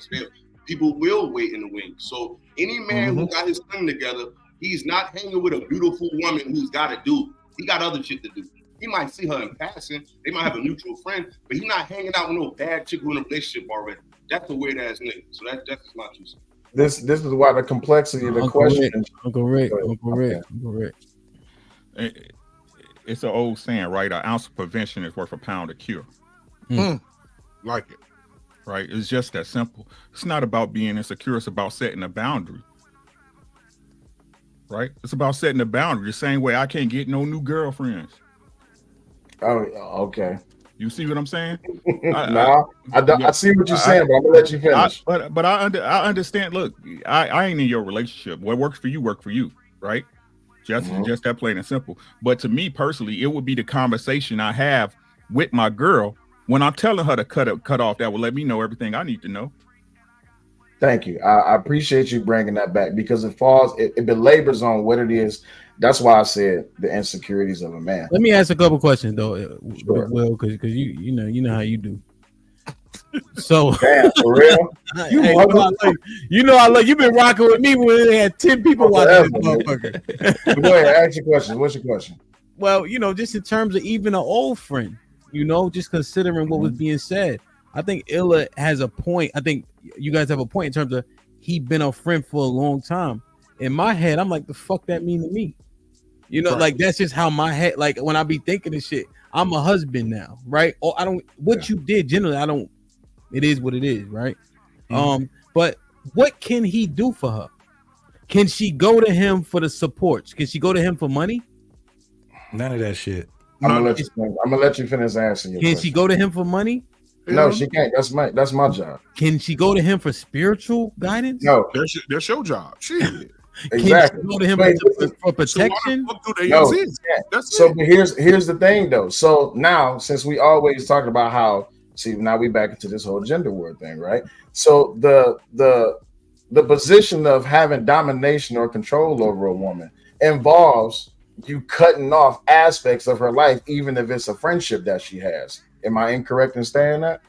People will wait in the wings. So any man who got his thing together, he's not hanging with a beautiful woman who's got a dude. He got other shit to do. He might see her in passing. They might have a mutual friend, but he's not hanging out with no bad chick who in a relationship already. That's a weird ass nigga. So that's just my 2 cents. This is why the complexity of the question. Uncle Rick. It's an old saying, right? An ounce of prevention is worth a pound of cure. Like it. Right? It's just that simple. It's not about being insecure. It's about setting a boundary. Right? It's about setting a boundary. The same way I can't get no new girlfriends. Oh, okay. You see what I'm saying? I see what you're saying, but I'm gonna let you finish. But I understand. Look, I ain't in your relationship. What works for you, right? Just that plain and simple. But to me personally, it would be the conversation I have with my girl when I'm telling her to cut off. That will let me know everything I need to know. Thank you. I appreciate you bringing that back because it belabors on what it is. That's why I said the insecurities of a man. Let me ask a couple questions though, Will, because you know how you do. So damn, for real. You know you've been rocking with me when they had 10 people watching this motherfucker. Go ahead, ask your question. What's your question? Well, just in terms of even an old friend, just considering what was being said, I think Illa has a point. I think you guys have a point in terms of he been a friend for a long time. In my head, I'm like, the fuck that mean to me? You know, like that's just how my head. Like when I be thinking this shit, I'm a husband now, right? Or I don't. What you did generally, I don't. It is what it is, right? But what can he do for her? Can she go to him for the supports? Can she go to him for money? None of that shit. I'm gonna let you finish answering. Can she go to him for money? No, she can't. That's my job. Can she go to him for spiritual guidance? No, that's your job. Shit. Exactly. Can she go to him for protection? No, so but here's the thing though. So now, since we always talk about how, now we back into this whole gender war thing, right? So the position of having domination or control over a woman involves you cutting off aspects of her life, even if it's a friendship that she has. Am I incorrect in saying that?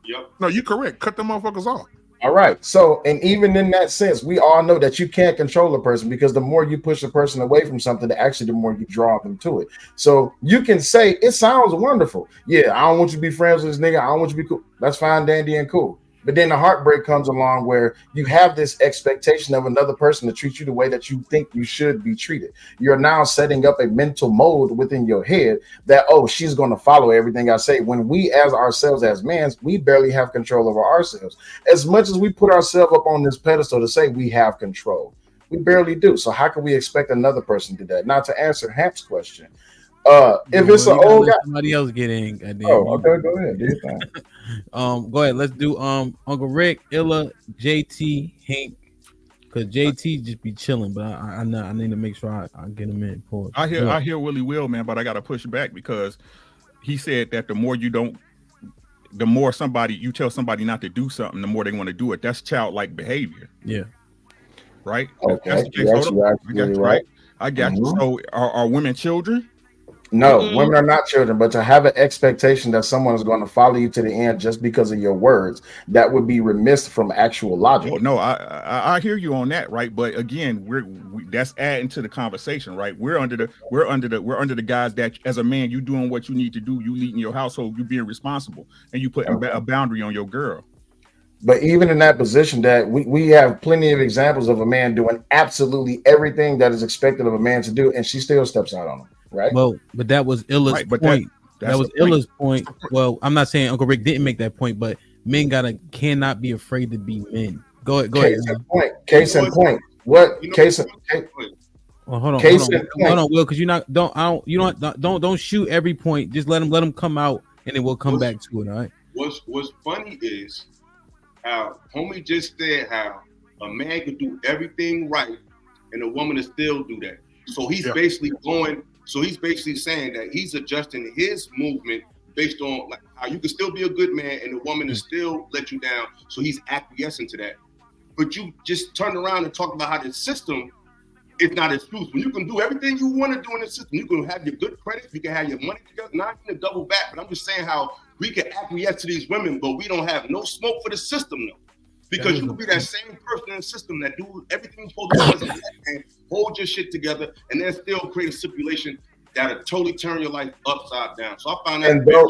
Yep. No, you're correct. Cut them motherfuckers off. All right. So, and even in that sense, we all know that you can't control a person, because the more you push a person away from something, the more you draw them to it. So you can say, it sounds wonderful. Yeah, I don't want you to be friends with this nigga. I don't want you to be cool. That's fine, dandy, and cool. But then the heartbreak comes along where you have this expectation of another person to treat you the way that you think you should be treated. You're now setting up a mental mold within your head that, oh, she's going to follow everything I say. When we, as ourselves, as men, we barely have control over ourselves. As much as we put ourselves up on this pedestal to say we have control, we barely do. So how can we expect another person to do that? Now, to answer Hamp's question, if it's an old guy, somebody else get in. Okay, go ahead. Do your thing. Go ahead. Let's do Uncle Rick, Illa, JT, Hank, because JT just be chilling, but I need to make sure I get him in. Pause. I hear Willie Will, man, but I gotta push back because he said that the more you tell somebody not to do something, the more they want to do it. That's childlike behavior. Yeah. Right. Okay. That's the case. You're right. I got you. So are women children? No, women are not children, but to have an expectation that someone is going to follow you to the end just because of your words, that would be remiss from actual logic. Oh, no, I hear you on that, right? But again, that's adding to the conversation, right? We're under the guys that as a man, you doing what you need to do, you leading your household, you being responsible, and you putting a boundary on your girl. But even in that position, that we have plenty of examples of a man doing absolutely everything that is expected of a man to do, and she still steps out on him. Right. Well, but that was Illa's point. That was Illa's point. Well, I'm not saying Uncle Rick didn't make that point, but men cannot be afraid to be men. Go ahead. Case in point. What case? Well, hold on, Will, because don't shoot every point. Just let them come out, and then we'll come back to it. All right. What's funny is how homie just said how a man could do everything right, and a woman will still do that. So he's basically saying that he's adjusting his movement based on like how you can still be a good man and the woman will still let you down. So he's acquiescing to that. But you just turn around and talk about how the system is not as truth. When you can do everything you want to do in the system, you can have your good credit, you can have your money together, not even a double back. But I'm just saying how we can acquiesce to these women, but we don't have no smoke for the system though. Because you could be that same person in the system that do everything you're supposed to do and hold your shit together and then still create a stipulation that'll totally turn your life upside down. So I found that very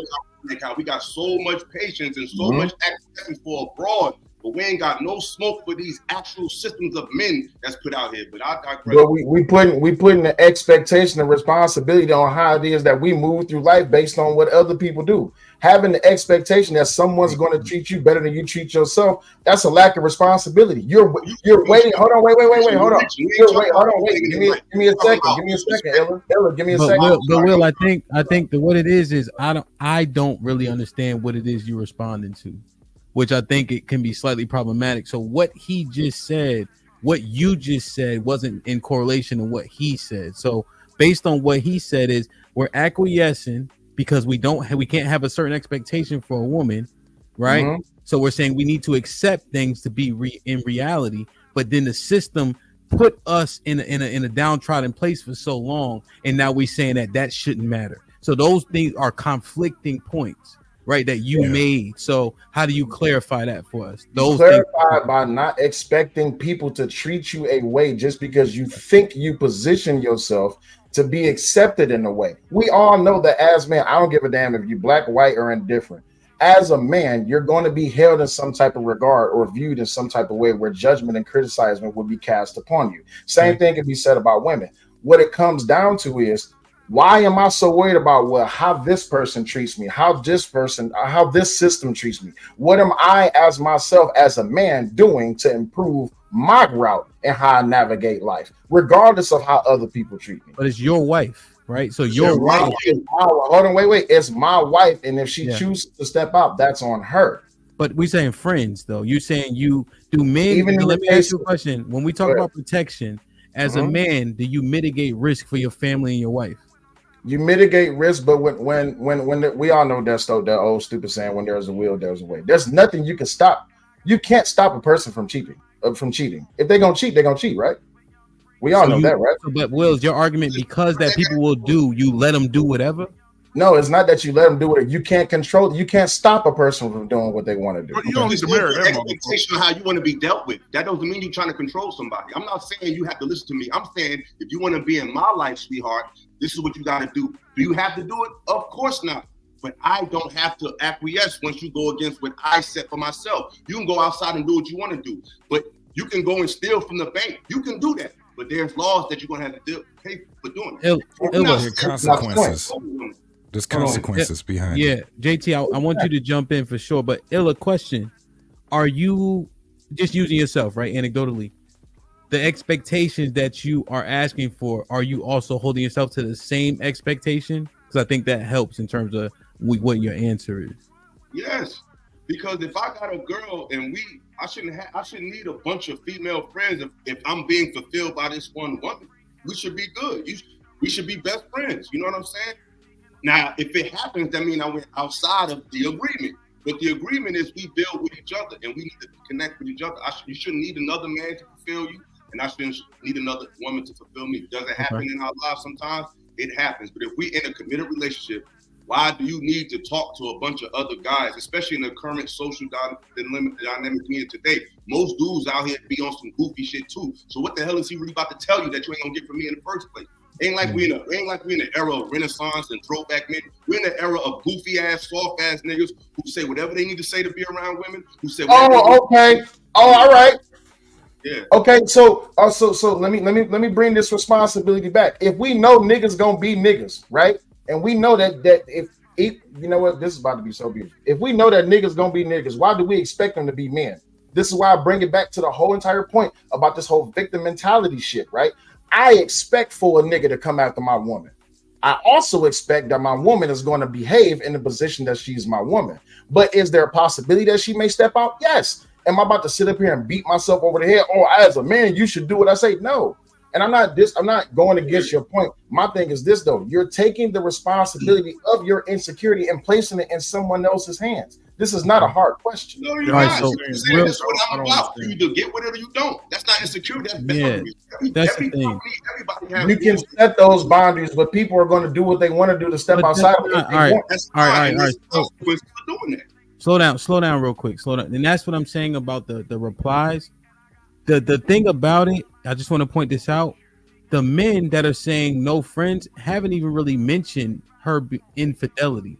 like how we got so much patience and so much acceptance for abroad, but we ain't got no smoke for these actual systems of men that's put out here. But I digress. But we putting the expectation and responsibility on how it is that we move through life based on what other people do. Having the expectation that someone's going to treat you better than you treat yourself, that's a lack of responsibility. You're waiting. Hold on, wait. Hold on. Give me a second. Ella, give me a second. But Will, I think that what it is I don't really understand what it is you're responding to, which I think it can be slightly problematic. So what he just said, what you just said wasn't in correlation to what he said. So based on what he said is we're acquiescing because we can't have a certain expectation for a woman, right? So we're saying we need to accept things to be in reality, but then the system put us in a downtrodden place for so long, and now we're saying that shouldn't matter. So those things are conflicting points, right? That you made. So how do you clarify that for us? Those clarify by not expecting people to treat you a way just because you think you position yourself to be accepted in a way. We all know that as men, I don't give a damn if you're black, white, or indifferent. As a man, you're going to be held in some type of regard or viewed in some type of way where judgment and criticism will be cast upon you. Same thing can be said about women. what it comes down to is, why am I so worried about how this person treats me, how this system treats me? What am I as myself, as a man, doing to improve my route and how I navigate life, regardless of how other people treat me? But it's your wife, right? So your wife. Hold on, wait. It's my wife, and if she chooses to step out, that's on her. But we saying friends, though. You saying you do men? Even let me ask you a question. When we talk about protection, as a Mhm. man, do you mitigate risk for your family and your wife? You mitigate risk, but when we all know that old stupid saying, when there's a will, there's a way. There's nothing you can stop. You can't stop a person from cheating. If they're gonna cheat, they're gonna cheat, right? We all know that, right? But Will's your argument, because that people will do, you let them do whatever? No, it's not that you let them do it. You can't control. You can't stop a person from doing what they want to do. You don't need to marry that expectation of how you want to be dealt with. That doesn't mean you're trying to control somebody. I'm not saying you have to listen to me. I'm saying if you want to be in my life, sweetheart, this is what you got to do. Do you have to do it? Of course not. But I don't have to acquiesce once you go against what I set for myself. You can go outside and do what you want to do, but you can go and steal from the bank. You can do that, but there's laws that you're gonna have to pay for doing it. There's consequences. There's consequences behind it. Yeah, JT, I want you to jump in for sure. But Illa, question: are you just using yourself, right? Anecdotally, the expectations that you are asking for, are you also holding yourself to the same expectation? Because I think that helps in terms of what your answer is. Yes, because if I got a girl and I shouldn't need a bunch of female friends if I'm being fulfilled by this one woman. We should be good. We should be best friends. You know what I'm saying? Now, if it happens, that means I went outside of the agreement. But the agreement is we build with each other and we need to connect with each other. You shouldn't need another man to fulfill you, and I shouldn't need another woman to fulfill me. Does it happen in our lives sometimes? It happens. But if we in a committed relationship, why do you need to talk to a bunch of other guys, especially in the current social dynamic we in today? Most dudes out here be on some goofy shit too. So what the hell is he really about to tell you that you ain't gonna get from me in the first place? Ain't like we in the era of Renaissance and throwback men. We're in the era of goofy ass, soft ass niggas who say whatever they need to say to be around women. Who say, okay. All right. Yeah. Okay, so let me bring this responsibility back. If we know niggas gonna be niggas, right? And we know that if you know what, this is about to be so beautiful. If we know that niggas gonna be niggas, why do we expect them to be men? This is why I bring it back to the whole entire point about this whole victim mentality shit, right? I expect for a nigga to come after my woman. I also expect that my woman is going to behave in the position that she's my woman. But is there a possibility that she may step out? Yes. Am I about to sit up here and beat myself over the head? Oh, as a man, you should do what I say. No. And I'm not going against your point. My thing is this though. You're taking the responsibility of your insecurity and placing it in someone else's hands. This is not a hard question. No, you're not. This is what I'm about. You either get whatever you don't. That's not insecurity. That's the thing. You can set those boundaries, but people are going to do what they want to do to step outside. All right. Slow down real quick. And that's what I'm saying about the replies. The thing about it, I just want to point this out. The men that are saying no friends haven't even really mentioned her infidelity,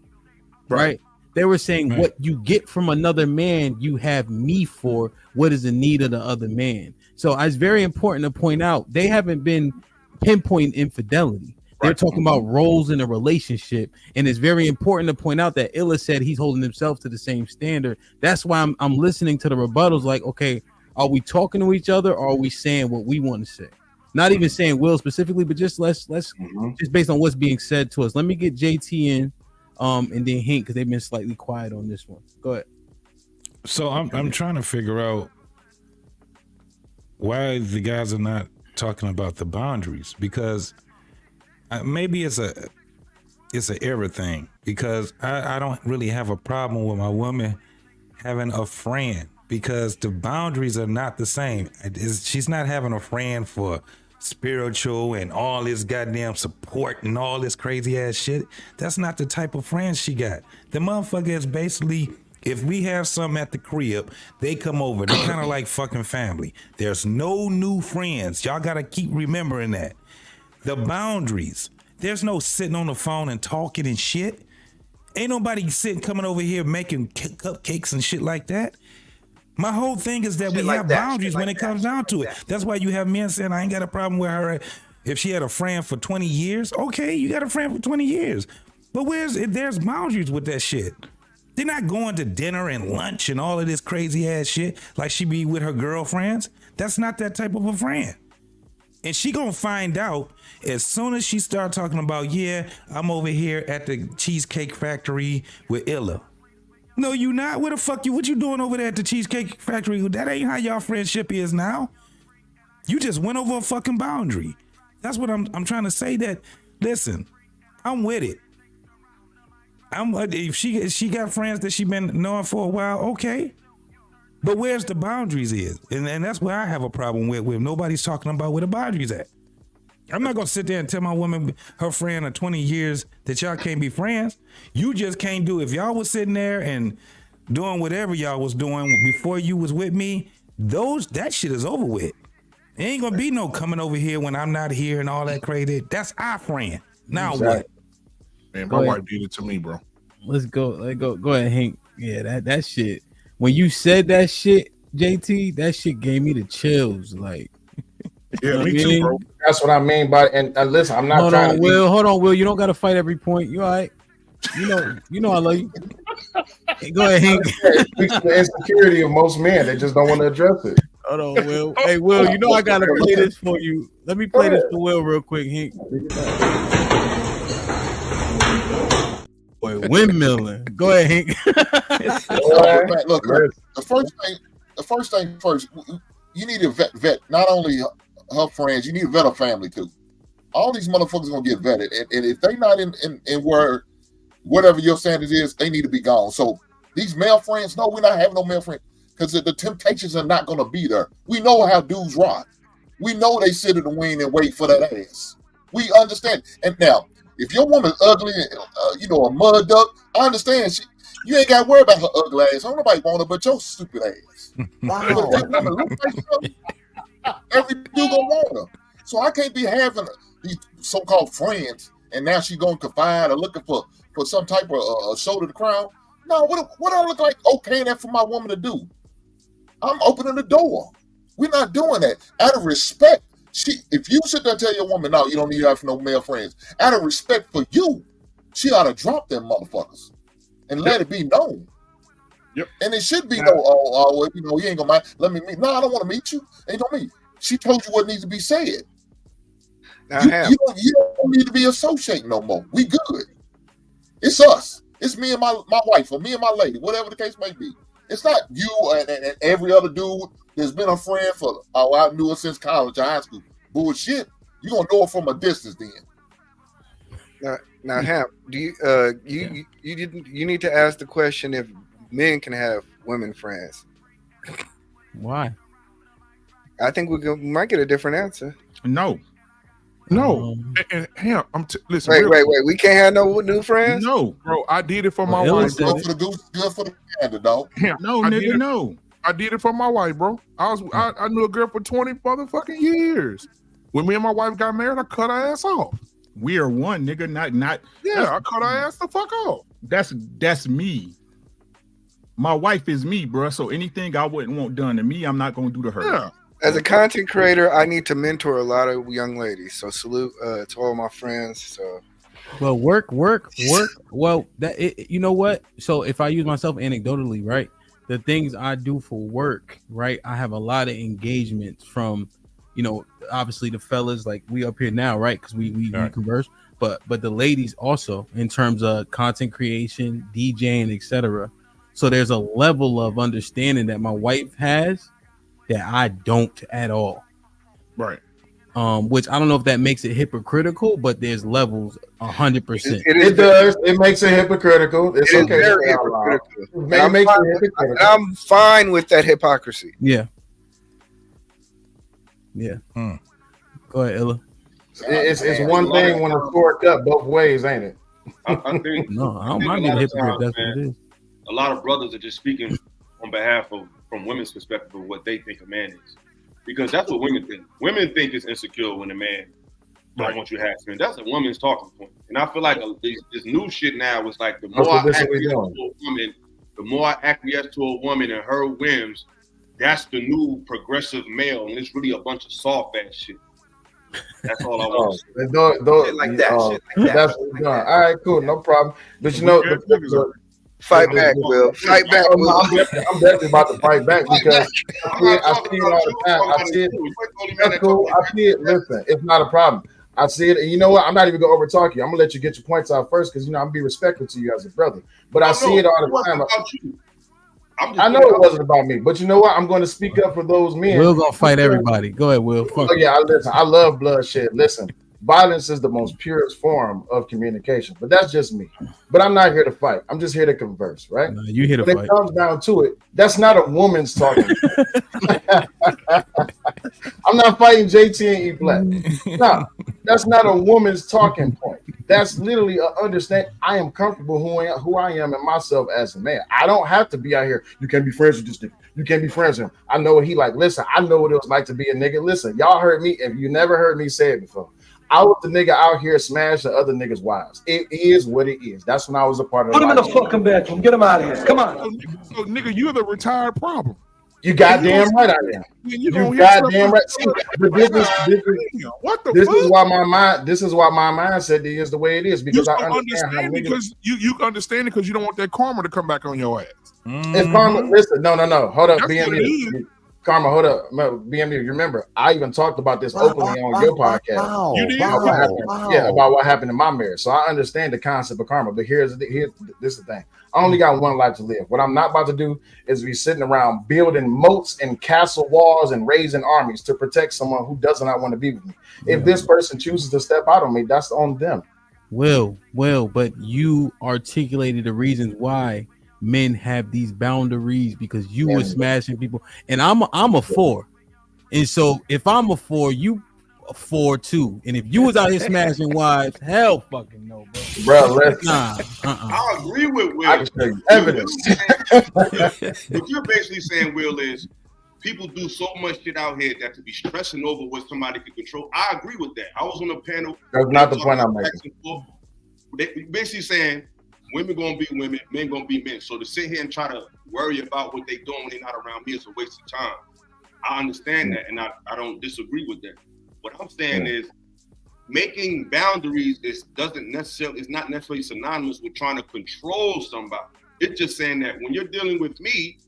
right? They were saying what you get from another man, you have me for. What is the need of the other man? So it's very important to point out they haven't been pinpointing infidelity. They're talking about roles in a relationship, and it's very important to point out that Illa said he's holding himself to the same standard. That's why I'm listening to the rebuttals. Like, okay, are we talking to each other, or are we saying what we want to say? Not even saying Will specifically, but just let's just based on what's being said to us. Let me get JT in. And then Hank, because they've been slightly quiet on this one. Go ahead. So I'm trying to figure out why the guys are not talking about the boundaries, because maybe it's an era thing, because I don't really have a problem with my woman having a friend, because the boundaries are not the same. She's not having a friend for spiritual and all this goddamn support and all this crazy ass shit. That's not the type of friends she got. The motherfucker is basically, if we have something at the crib, they come over. They're kind of like fucking family. There's no new friends. Y'all gotta keep remembering that. The boundaries. There's no sitting on the phone and talking and shit. Ain't nobody coming over here making cupcakes and shit like that. My whole thing is that we have boundaries when it comes down to it. That's why you have men saying, I ain't got a problem with her If she had a friend for 20 years, okay, you got a friend for 20 years. But there's boundaries with that shit. They're not going to dinner and lunch and all of this crazy ass shit like she be with her girlfriends. That's not that type of a friend. And she gonna find out as soon as she start talking about, yeah, I'm over here at the Cheesecake Factory with Illa. No, you not. Where the fuck you? What you doing over there at the Cheesecake Factory? That ain't how y'all friendship is now. You just went over a fucking boundary. That's what I'm trying to say. That listen, I'm with it. If she got friends that she been knowing for a while, okay. But where's the boundaries is? And that's where I have a problem with nobody's talking about where the boundaries at. I'm not gonna sit there and tell my woman, her friend of 20 years, that y'all can't be friends. You just can't do it. If y'all was sitting there and doing whatever y'all was doing before you was with me, that shit is over with. There ain't gonna be no coming over here when I'm not here and all that crazy. That's our friend. Now what? Man, my wife did it to me, bro. Let's go. Go ahead, Hank. Yeah, that shit. When you said that shit, JT, that shit gave me the chills. Like, yeah, me too, bro. That's what I mean by. And listen, I'm not trying to. Hold on, Will. You don't got to fight every point. You all right? You know, I love you. Hey, go ahead, Hank. It speaks to the insecurity of most men. They just don't want to address it. Hold on, Will. Hey, Will. You know I gotta play this for you. Let me play this for Will real quick, Hank. Boy, windmilling. Go ahead, Hank. Look, the first thing first, you need to vet not only her friends, you need to vet her family too. All these motherfuckers gonna get vetted, and if they not in where whatever your standard is, they need to be gone. So these male friends, no, we're not having no male friends because the temptations are not gonna be there. We know how dudes rock. We know they sit in the wing and wait for that ass. We understand. And now, if your woman's ugly, a mud duck, I understand. You ain't got to worry about her ugly ass. Don't nobody want her but your stupid ass. Wow. But if that woman look like something, every dude gonna want her. So I can't be having these so-called friends, and now she going to confide or looking for some type of shoulder to crown. No, what I look like okay that for my woman to do? I'm opening the door. We're not doing that. Out of respect, if you sit there and tell your woman, no, you don't need to have no male friends, out of respect for you, she ought to drop them motherfuckers and let it be known. Yep. And it should be you ain't gonna mind. Let me meet. No, I don't want to meet you. Ain't no me. She told you what needs to be said. Now, you don't need to be associating no more. We good. It's us. It's me and my wife, or me and my lady, whatever the case may be. It's not you and every other dude that's been a friend for I knew her since college or high school. Bullshit. You gonna know it from a distance then. Now, Hap, do you need to ask the question if men can have women friends? Why? I think we might get a different answer. No. And Hap, listen. Wait. We can't have no new friends? No, bro. I did it for my wife. Good for the goose, good for the gander, dog. No, nigga, no. I did it for my wife, bro. I knew a girl for 20 motherfucking years. When me and my wife got married, I cut her ass off. We are one, nigga. Not. Yeah, I cut her ass the fuck off. That's me. My wife is me, bro. So anything I wouldn't want done to me, I'm not gonna do to her. Yeah. As a content creator, I need to mentor a lot of young ladies. So salute to all my friends. So, well, work. Well, you know what? So if I use myself anecdotally, right? The things I do for work, right? I have a lot of engagements from, obviously the fellas, like we up here now, right? Because we converse, but the ladies also in terms of content creation, DJing, etc. So there's a level of understanding that my wife has that I don't at all. Right. which I don't know if that makes it hypocritical, but there's levels 100%. It does. It makes it hypocritical. It's okay. Very hypocritical. I'm fine with that hypocrisy. Yeah. Yeah. Go ahead, Illa. It's one thing when it's forked up both ways, ain't it? I think no, I don't mind being a hypocrite. That's what it is. A lot of brothers are just speaking on behalf of, from women's perspective, of what they think a man is, because that's what women think. Women think it's insecure when a man don't want you harassment. That's a woman's talking point, and I feel like this new shit now is like the more I acquiesce to a woman and her whims, that's the new progressive male, and it's really a bunch of soft ass shit. That's all I want. Shit like that. Shit like that. That's all right, cool, no problem. But you know, fight back, Will. Fight back, Will. I'm definitely about to fight back because I see it all the time. I see it. That's cool. I see it. Listen, it's not a problem. I see it. And you know what? I'm not even gonna overtalk you. I'm gonna let you get your points out first because I'm gonna be respectful to you as a brother. But I see it all the time. I know it wasn't about me, but you know what? I'm going to speak up for those men. Will's gonna fight everybody. Go ahead, Will. Fuck yeah, listen. I love bloodshed. Listen, violence is the most purest form of communication, but that's just me. But I'm not here to fight. I'm just here to converse, right? No, you here to when fight. It comes down to it, that's not a woman's talking. I'm not fighting JT and E Black. No, that's not a woman's talking point. That's literally a understand. I am comfortable who I am and myself as a man. I don't have to be out here. You can't be friends with this nigga. You can't be friends with him. I know what he like. Listen, I know what it was like to be a nigga. Listen, y'all heard me. If you never heard me say it before, I was the nigga out here smashing other niggas' wives. It is what it is. That's when I was a part of. Put him in the fucking bedroom. Get him out of here. Come on. So nigga, you're the retired problem. You goddamn right I am. You goddamn right. See, but this is why my mind. This is why my mindset is the way it is because I understand how because you understand it because you don't want that karma to come back on your ass. If karma, listen, no, hold up, BMU. Karma, hold up, BMU. You remember, I even talked about this openly on your podcast. You did? Yeah, about what happened in my marriage. So I understand the concept of karma. But here's this is the thing. I only got one life to live. What I'm not about to do is be sitting around building moats and castle walls and raising armies to protect someone who does not want to be with me. If this person chooses to step out on me, that's on them. Will, but you articulated the reasons why men have these boundaries because you were smashing people, and I'm a 4, and so if I'm a 4, you a 4 too, and if you was out here smashing wives, hell fucking no, bro. I agree with Will. I can show you evidence. What you're basically saying, Will, is people do so much shit out here that to be stressing over what somebody can control. I agree with that. I was on a panel. That's not the point I'm making. They basically saying women gonna be women, men gonna be men. So to sit here and try to worry about what they doing when they're not around me is a waste of time. I understand that, and I don't disagree with that. What I'm saying is making boundaries is not necessarily synonymous with trying to control somebody. It's just saying that when you're dealing with me,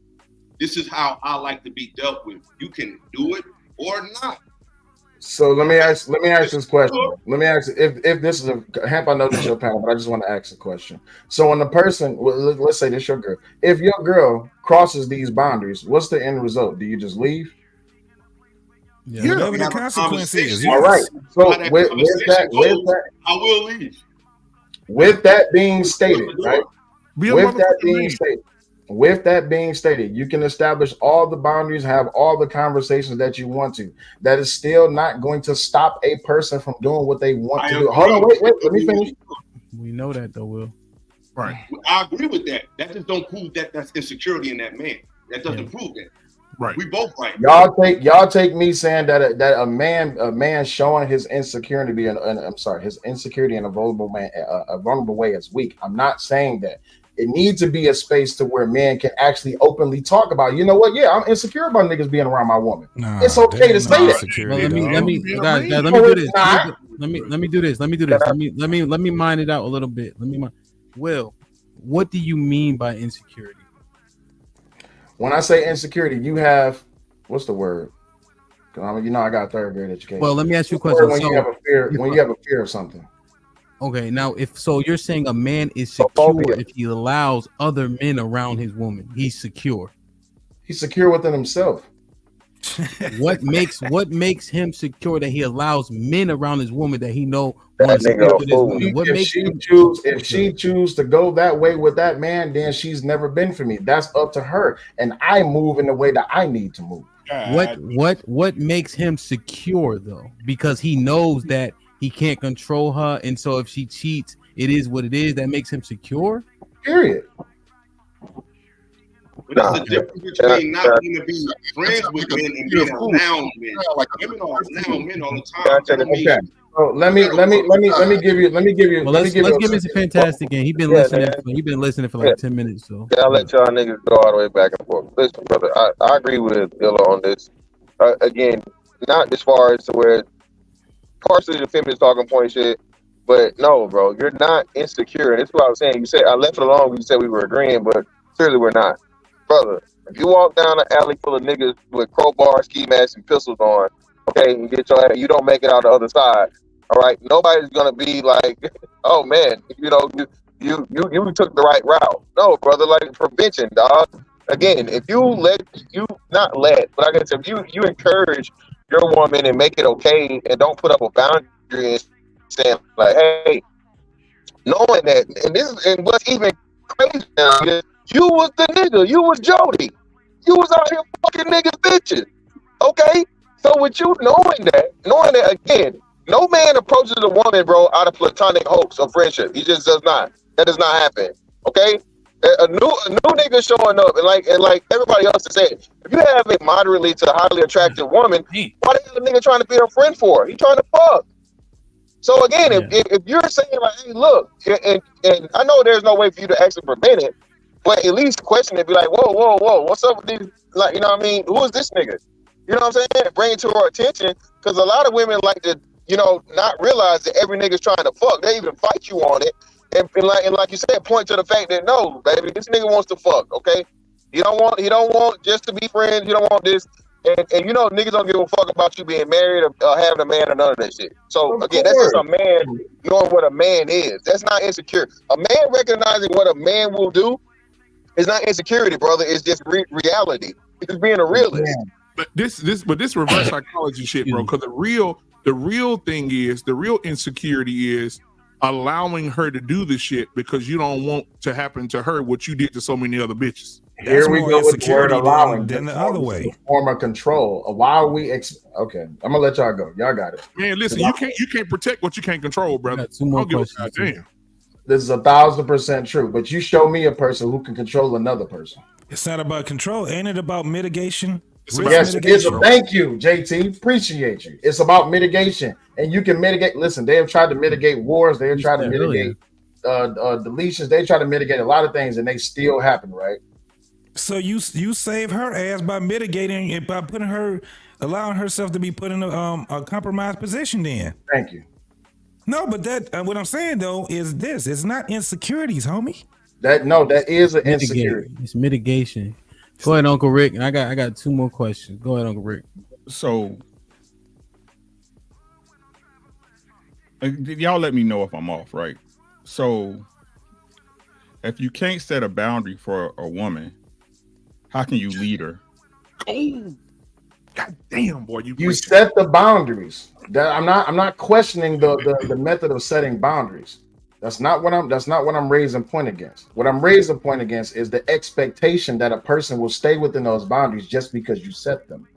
this is how I like to be dealt with. You can do it or not. So let me ask this question. Let me ask if this is Hemp, I know this is your panel, but I just want to ask a question. So when the person, let's say this your girl, if your girl crosses these boundaries, what's the end result? Do you just leave? Yeah, whatever the consequences. All right. So with that, I will leave. With that being stated, right? With that being stated, you can establish all the boundaries, have all the conversations that you want to. That is still not going to stop a person from doing what they want to do. Hold on, wait, let me finish. We know that though, Will. Right. I agree with that. That just don't prove that that's insecurity in that man. That doesn't prove that. Right. We both right. Y'all take me saying that a man showing his insecurity his insecurity in a vulnerable way is weak. I'm not saying that. It needs to be a space to where men can actually openly talk about, you know what? Yeah, I'm insecure about niggas being around my woman. It's okay to say that. Well, let me do this. Let me mine it out a little bit. Will, what do you mean by insecurity? When I say insecurity, you have what's the word? I got third grade education. Well, let me ask you a question. When you have a fear of something. Okay, now if so, you're saying a man is secure if he allows other men around his woman. He's secure. He's secure within himself. What makes him secure that he allows men around his woman that he know want to secure with his woman? If she choose to go that way with that man, then she's never been for me. That's up to her, and I move in the way that I need to move. What makes him secure though? Because he knows that he can't control her, and so if she cheats, it is what it is. That makes him secure. Period. But there's a difference between not wanting to be friends with men and being around men. Women are around men all the time. Okay. So let me give you. Well, let's give Mr. Fantastic in. He's been listening for like 10 minutes. So yeah, I'll let y'all niggas go all the way back and forth. Listen, brother, I agree with Dilla on this. Again, not as far as to where partially the feminist talking point shit. But no, bro, you're not insecure. And that's what I was saying. You said I left it alone when you said we were agreeing, but clearly we're not. Brother, if you walk down an alley full of niggas with crowbars, ski masks, and pistols on, okay, and get your ass, you don't make it out the other side. All right, nobody's gonna be like, oh man, you took the right route. No, brother, like prevention, dog. Again, if you not let, but I guess if you encourage your woman and make it okay and don't put up a boundary and saying like, hey, knowing that, and what's even crazy now is you was the nigga, you was Jody, you was out here fucking niggas bitches, okay? So with you knowing that again, no man approaches a woman, bro, out of platonic hopes or friendship. He just does not. That does not happen, okay? A new nigga showing up, and like everybody else has said, if you have a moderately to highly attractive woman, why the hell a nigga trying to be her friend for? He trying to fuck. So again, if you're saying like, hey, look, and I know there's no way for you to actually prevent it, but at least question it, be like, whoa, what's up with these? Like, you know what I mean? Who is this nigga? You know what I'm saying? Bring it to her attention, because a lot of women like to, not realize that every nigga's trying to fuck. They even fight you on it, and like you said, point to the fact that no, baby, this nigga wants to fuck. Okay, he don't want just to be friends. You don't want this. And niggas don't give a fuck about you being married or having a man or none of that shit. So again, that's just a man knowing what a man is. That's not insecure. A man recognizing what a man will do is not insecurity, brother. It's just reality. It's just being a realist. But this reverse psychology shit, bro. Because the real thing is, the real insecurity is allowing her to do this shit because you don't want to happen to her what you did to so many other bitches. Here we go with the word allowing. Than the other way. Form of control. Why are we? Okay, I'm gonna let y'all go. Y'all got it. Man, listen, you can't protect what you can't control, brother. Two more Don't questions. give a goddamn. This is 1,000% true. But you show me a person who can control another person. It's not about control. Ain't it about mitigation? Yes, it is. Thank you, JT. Appreciate you. It's about mitigation, and you can mitigate. Listen, they have tried to mitigate wars. They have tried to mitigate deletions. They try to mitigate a lot of things, and they still happen, right? So you save her ass by mitigating it, by allowing herself to be put in a compromised position. Then thank you. No, but that what I'm saying though is this: it's not insecurities, homie. That is an insecurity. It's mitigation. Go ahead, Uncle Rick. And I got two more questions. Go ahead, Uncle Rick. So y'all let me know if I'm off, right? So if you can't set a boundary for a woman, how can you lead her? Oh, god damn, boy! You set the boundaries. That I'm not questioning the method of setting boundaries. That's not what I'm raising point against. What I'm raising point against is the expectation that a person will stay within those boundaries just because you set them.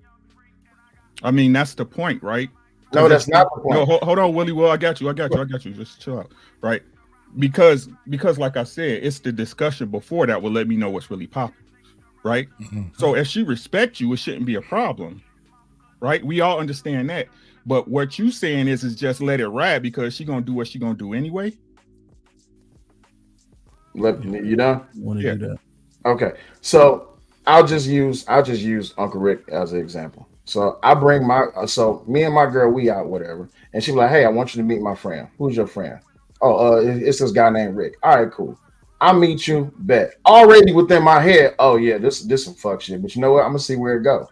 I mean, that's the point, right? No, that's not the point. No, hold on, Willie. Well, I got you. Just chill out, right? Because like I said, it's the discussion before that will let me know what's really popping, right? Mm-hmm. So if she respects you, it shouldn't be a problem, right? We all understand that. But what you saying is just let it ride because she gonna do what she gonna do anyway. You know? Yeah. Do that. Okay. So I'll just use Uncle Rick as an example. So I bring me and my girl, we out, whatever. And she be like, hey, I want you to meet my friend. Who's your friend? Oh, it's this guy named Rick. All right, cool. I'll meet you, bet. Already within my head, oh yeah, this some fuck shit. But you know what? I'm gonna see where it goes.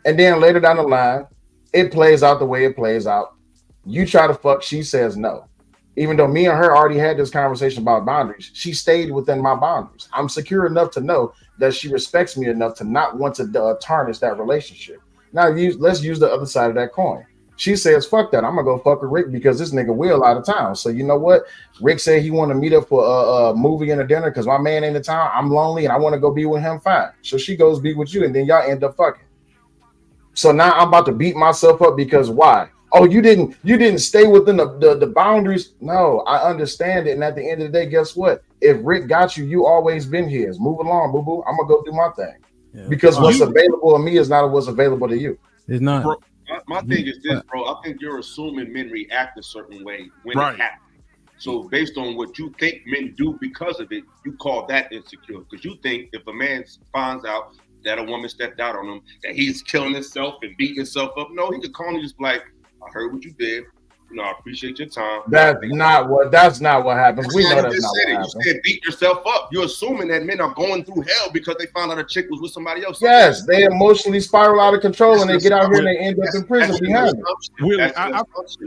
And then later down the line, it plays out the way it plays out. You try to fuck, she says no. Even though me and her already had this conversation about boundaries, she stayed within my boundaries. I'm secure enough to know that she respects me enough to not want to tarnish that relationship. Now, let's use the other side of that coin. She says, fuck that. I'm going to go fuck with Rick because this nigga Will out of town. So you know what? Rick said he want to meet up for a movie and a dinner because my man ain't in town. I'm lonely and I want to go be with him. Fine. So she goes be with you and then y'all end up fucking. So now I'm about to beat myself up because why? Oh, you didn't stay within the boundaries. No, I understand it. And at the end of the day, guess what? If Rick got you, you always been his. Move along, boo boo. I'm gonna go do my thing. Yeah. Because what's available to me is not what's available to you. It's not. Bro, my thing is this, bro. I think you're assuming men react a certain way when it happens. So based on what you think men do because of it, you call that insecure. Because you think if a man finds out that a woman stepped out on him, that he's killing himself and beating himself up. No, he could calmly just be like, I heard what you did. No, I appreciate your time. That's not what happens. We know that's not what happens. You said beat yourself up. You're assuming that men are going through hell because they found out a chick was with somebody else. Yes, they emotionally spiral out of control and they get out here and they end up in prison behind it.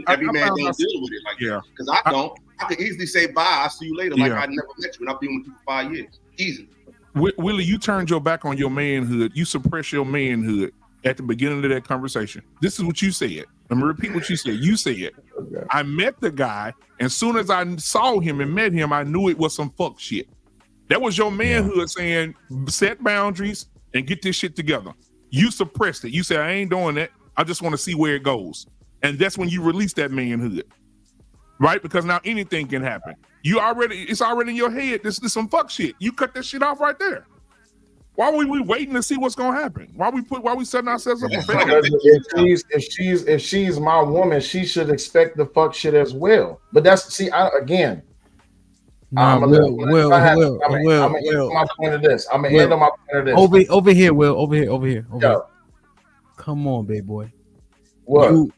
Every man don't deal with it like that. Because I don't. I could easily say bye. I'll see you later. Like I never met you and I've been with you for 5 years. Easy. Willie, you turned your back on your manhood. You suppress your manhood at the beginning of that conversation. This is what you said. Let me repeat what you said. You said, I met the guy, and soon as I saw him and met him, I knew it was some fuck shit. That was your manhood saying, set boundaries and get this shit together. You suppressed it. You said, I ain't doing that. I just want to see where it goes. And that's when you release that manhood. Right? Because now anything can happen. It's already in your head. This is some fuck shit. You cut that shit off right there. Why were we waiting to see what's gonna happen? Why we setting ourselves up for failure? If she's my woman, she should expect the fuck shit as well. But that's I'm gonna handle my point of this. Over here, Will. Over here. Come on, baby boy. What?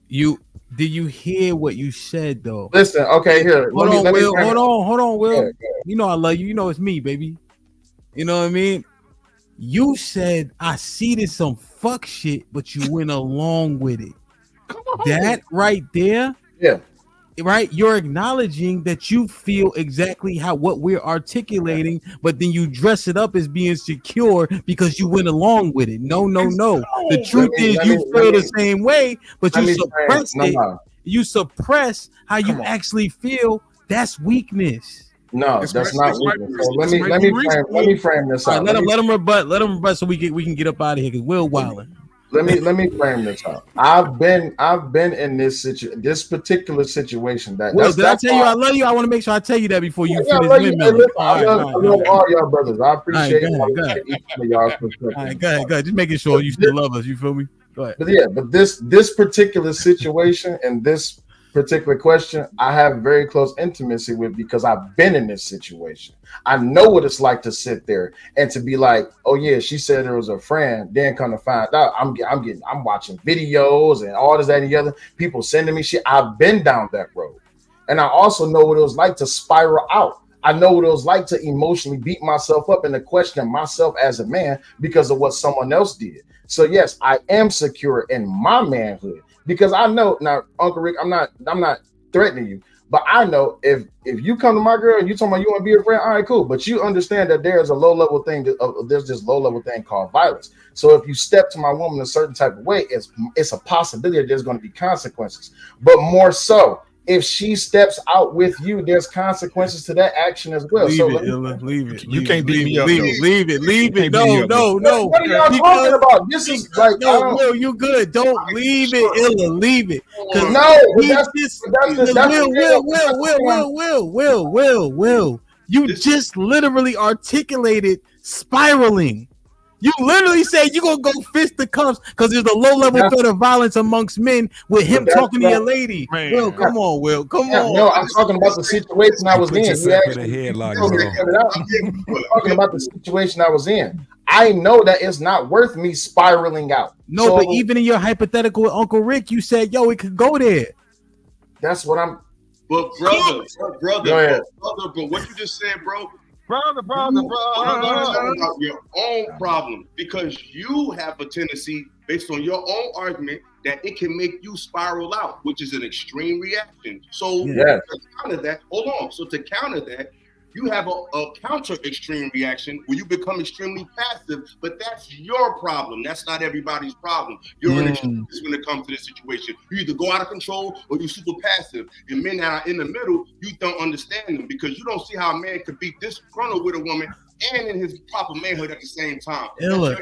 Did you hear what you said though? Listen, okay, here. Hold on, Will. Yeah. You know I love you. You know it's me, baby. You know what I mean? You said, I see this some fuck shit, but you went along with it. That right there, right? You're acknowledging that you feel exactly what we're articulating, but then you dress it up as being secure because you went along with it. No. The truth is you feel the same way, but you suppress it. You suppress how you actually feel. That's weakness. No, that's not weakness. So let me frame this out. Let him rebut so we can get up out of here because Will wilding. Let me frame this out. I've been in this particular situation. Did I tell you I love you? I want to make sure I tell you that before you finish. I love all y'all brothers. I appreciate each of y'all's perspective. All right, go ahead. Just making sure you still love us. You feel me? Go ahead. But this particular situation and this particular question, I have very close intimacy with because I've been in this situation. I know what it's like to sit there and to be like, oh yeah, she said there was a friend. Then come to find out, I'm watching videos and all this, that, and the other. People sending me shit. I've been down that road, and I also know what it was like to spiral out. I know what it was like to emotionally beat myself up and to question myself as a man because of what someone else did. So yes, I am secure in my manhood. Because I know now, Uncle Rick, I'm not threatening you, but I know if you come to my girl and you talking about you want to be a friend, all right, cool. But you understand that there's a low level thing. There's this low level thing called violence. So if you step to my woman a certain type of way, it's a possibility that there's going to be consequences. But more so, if she steps out with you, there's consequences to that action as well. Leave it. You can't beat me up. Leave it. No. What are y'all talking about? This is like Will, you good. Don't leave it, Illa. Leave it. Will. You just literally articulated spiraling. You literally say you're going to go fist the cuffs because there's a low-level threat of violence amongst men with him talking to your lady. Man. Will, come on, Will. Come on. No, I'm talking about the situation I was in. Talking about the situation I was in. I know that it's not worth me spiraling out. No, but even in your hypothetical with Uncle Rick, you said, yo, it could go there. That's what I'm... But brother, but what you just said, bro... Brother. About your own problem because you have a tendency based on your own argument that it can make you spiral out, which is an extreme reaction. So to counter that, to counter that, you have a counter extreme reaction where you become extremely passive, but that's your problem. That's not everybody's problem. You're an extremist when it comes to this situation. You either go out of control or you're super passive. And men that are in the middle, you don't understand them because you don't see how a man could be disgruntled with a woman and in his proper manhood at the same time. Illa.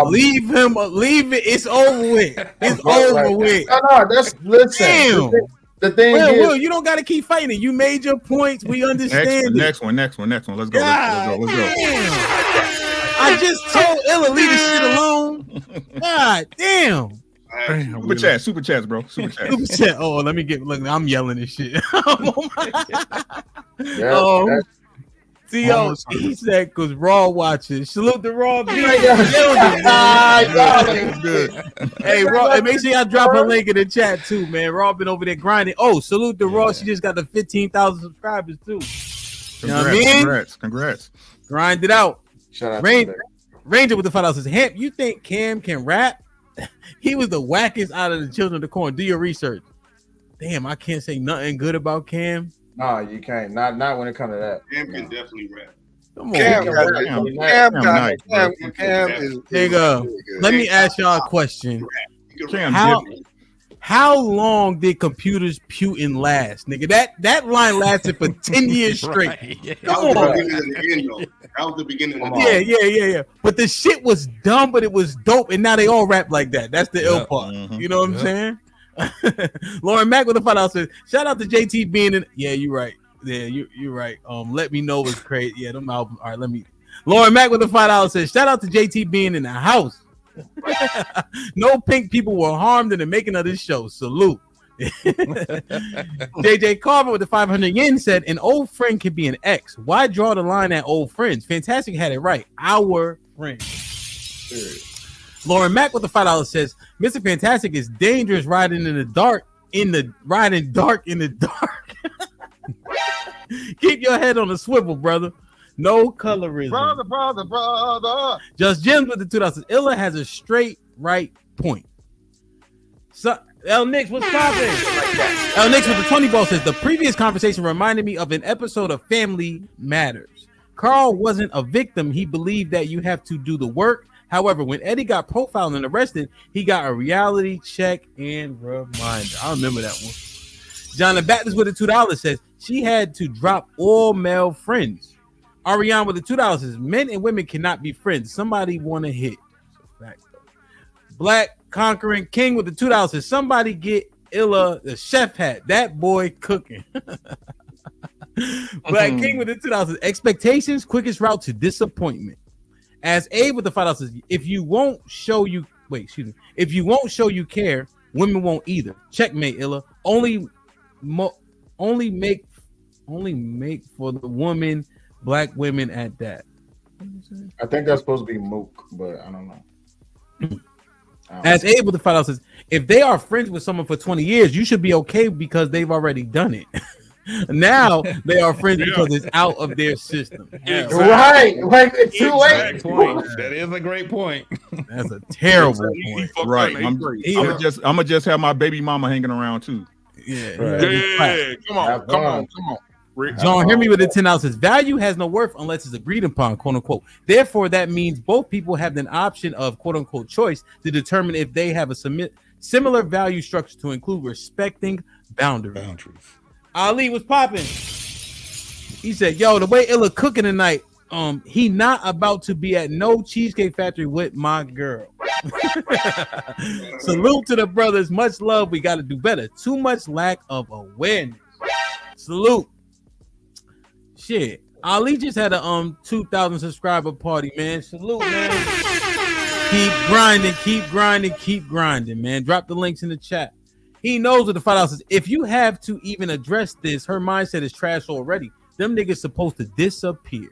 Leave him. Leave it. It's over with. It's over with. No, listen. Damn. The thing is, Will, you don't got to keep fighting. You made your points. We understand. Next one. Let's go. Let's go. I just told Illa leave this shit alone. God damn. Super chats, bro. Super chat. Oh, let me get. Look, I'm yelling this shit. T.O. he said, because Raw watches. Salute to Raw B. Hey, Raw, and make sure y'all drop her link in the chat too, man. Raw been over there grinding. Oh, salute to Raw. She just got the 15,000 subscribers too. You know what I mean? Congrats. Grind it out. Shout out Ranger with the $5 says, Hemp, you think Cam can rap? He was the wackest out of the children of the corn. Do your research. Damn, I can't say nothing good about Cam. Nah, you can't. Not when it comes to that. Cam can definitely rap. Come on, Cam is. Nigga, let me ask y'all a question. How long did computers Putin last, nigga? That line lasted for 10 years straight. That was the beginning of the end. Yeah. But the shit was dumb, but it was dope, and now they all rap like that. That's the ill part. You know what I'm saying? Lauren Mack with the $5 says, shout out to JT being in. Yeah, you're right. Yeah, you're right. Let me know what's crazy. Yeah, them albums. All right, let me. Lauren Mack with the $5 says, shout out to JT being in the house. No pink people were harmed in the making of this show. Salute. JJ Carver with the 500 yen said, an old friend can be an ex. Why draw the line at old friends? Fantastic had it right. Our friends. Lauren Mack with the $5 says, Mr. Fantastic is dangerous riding in the dark. Riding dark in the dark. Keep your head on the swivel, brother. No colorism. Brother. Just Jim with the $2. Illa has a straight right point. So L Nix, what's poppin'? L Nix with the 20 ball says, the previous conversation reminded me of an episode of Family Matters. Carl wasn't a victim. He believed that you have to do the work. However, when Eddie got profiled and arrested, he got a reality check and reminder. I remember that one. John the Baptist with the $2 says, she had to drop all male friends. Ariane with the $2 says, men and women cannot be friends. Somebody want to hit. Black Conquering King with the $2 says, somebody get Illa the chef hat. That boy cooking. Black King with the $2 says, expectations, quickest route to disappointment. As Abe with the $5 says, if you won't show you care, women won't either. Checkmate, Illa. Only make for the woman, black women at that. I think that's supposed to be Mook, but I don't know. As Abe with the $5 says, if they are friends with someone for 20 years, you should be okay because they've already done it. Now they are friends because it's out of their system. Right. Like it's too late. That is a great point. That's a terrible point. Right. I'm gonna just have my baby mama hanging around too. Yeah. Right. Come on. John Henry with the $10 says, value has no worth unless it's agreed upon, quote unquote. Therefore, that means both people have an option of quote unquote choice to determine if they have a similar value structure to include respecting boundaries. Ali was popping. He said, yo, the way Illa cooking tonight, he not about to be at no Cheesecake Factory with my girl. Salute to the brothers. Much love. We got to do better. Too much lack of awareness. Salute. Shit. Ali just had a 2,000 subscriber party, man. Salute, man. Keep grinding, man. Drop the links in the chat. He knows what the $5 is. If you have to even address this, her mindset is trash already. Them niggas supposed to disappear.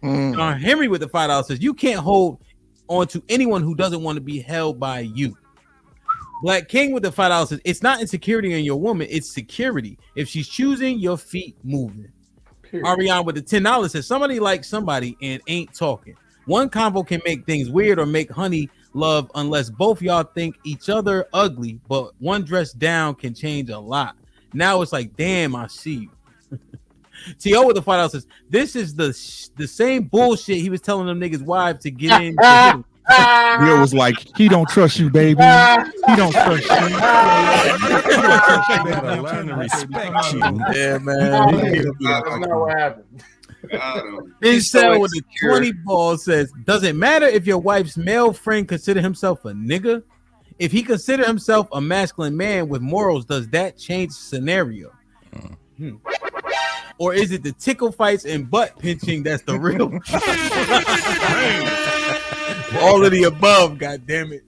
Henry with the $5 says, you can't hold on to anyone who doesn't want to be held by you. Black King with the $5 says, it's not insecurity in your woman, it's security. If she's choosing, your feet moving. Ariane with the $10 says, somebody likes somebody and ain't talking. One convo can make things weird or make honey love unless both y'all think each other ugly, but one dress down can change a lot. Now it's like, damn, I see you. T.O. with the $5 says, this is the same bullshit he was telling them niggas' wives to get in. Will was like, he don't trust you, baby. He don't trust you. He don't trust you. Better learn to respect you. Yeah, man. That's not what happened. Incel with the 20 ball says, does it matter if your wife's male friend consider himself a nigga? If he consider himself a masculine man with morals, does that change the scenario? Or is it the tickle fights and butt pinching that's the real? All of the above, god damn it.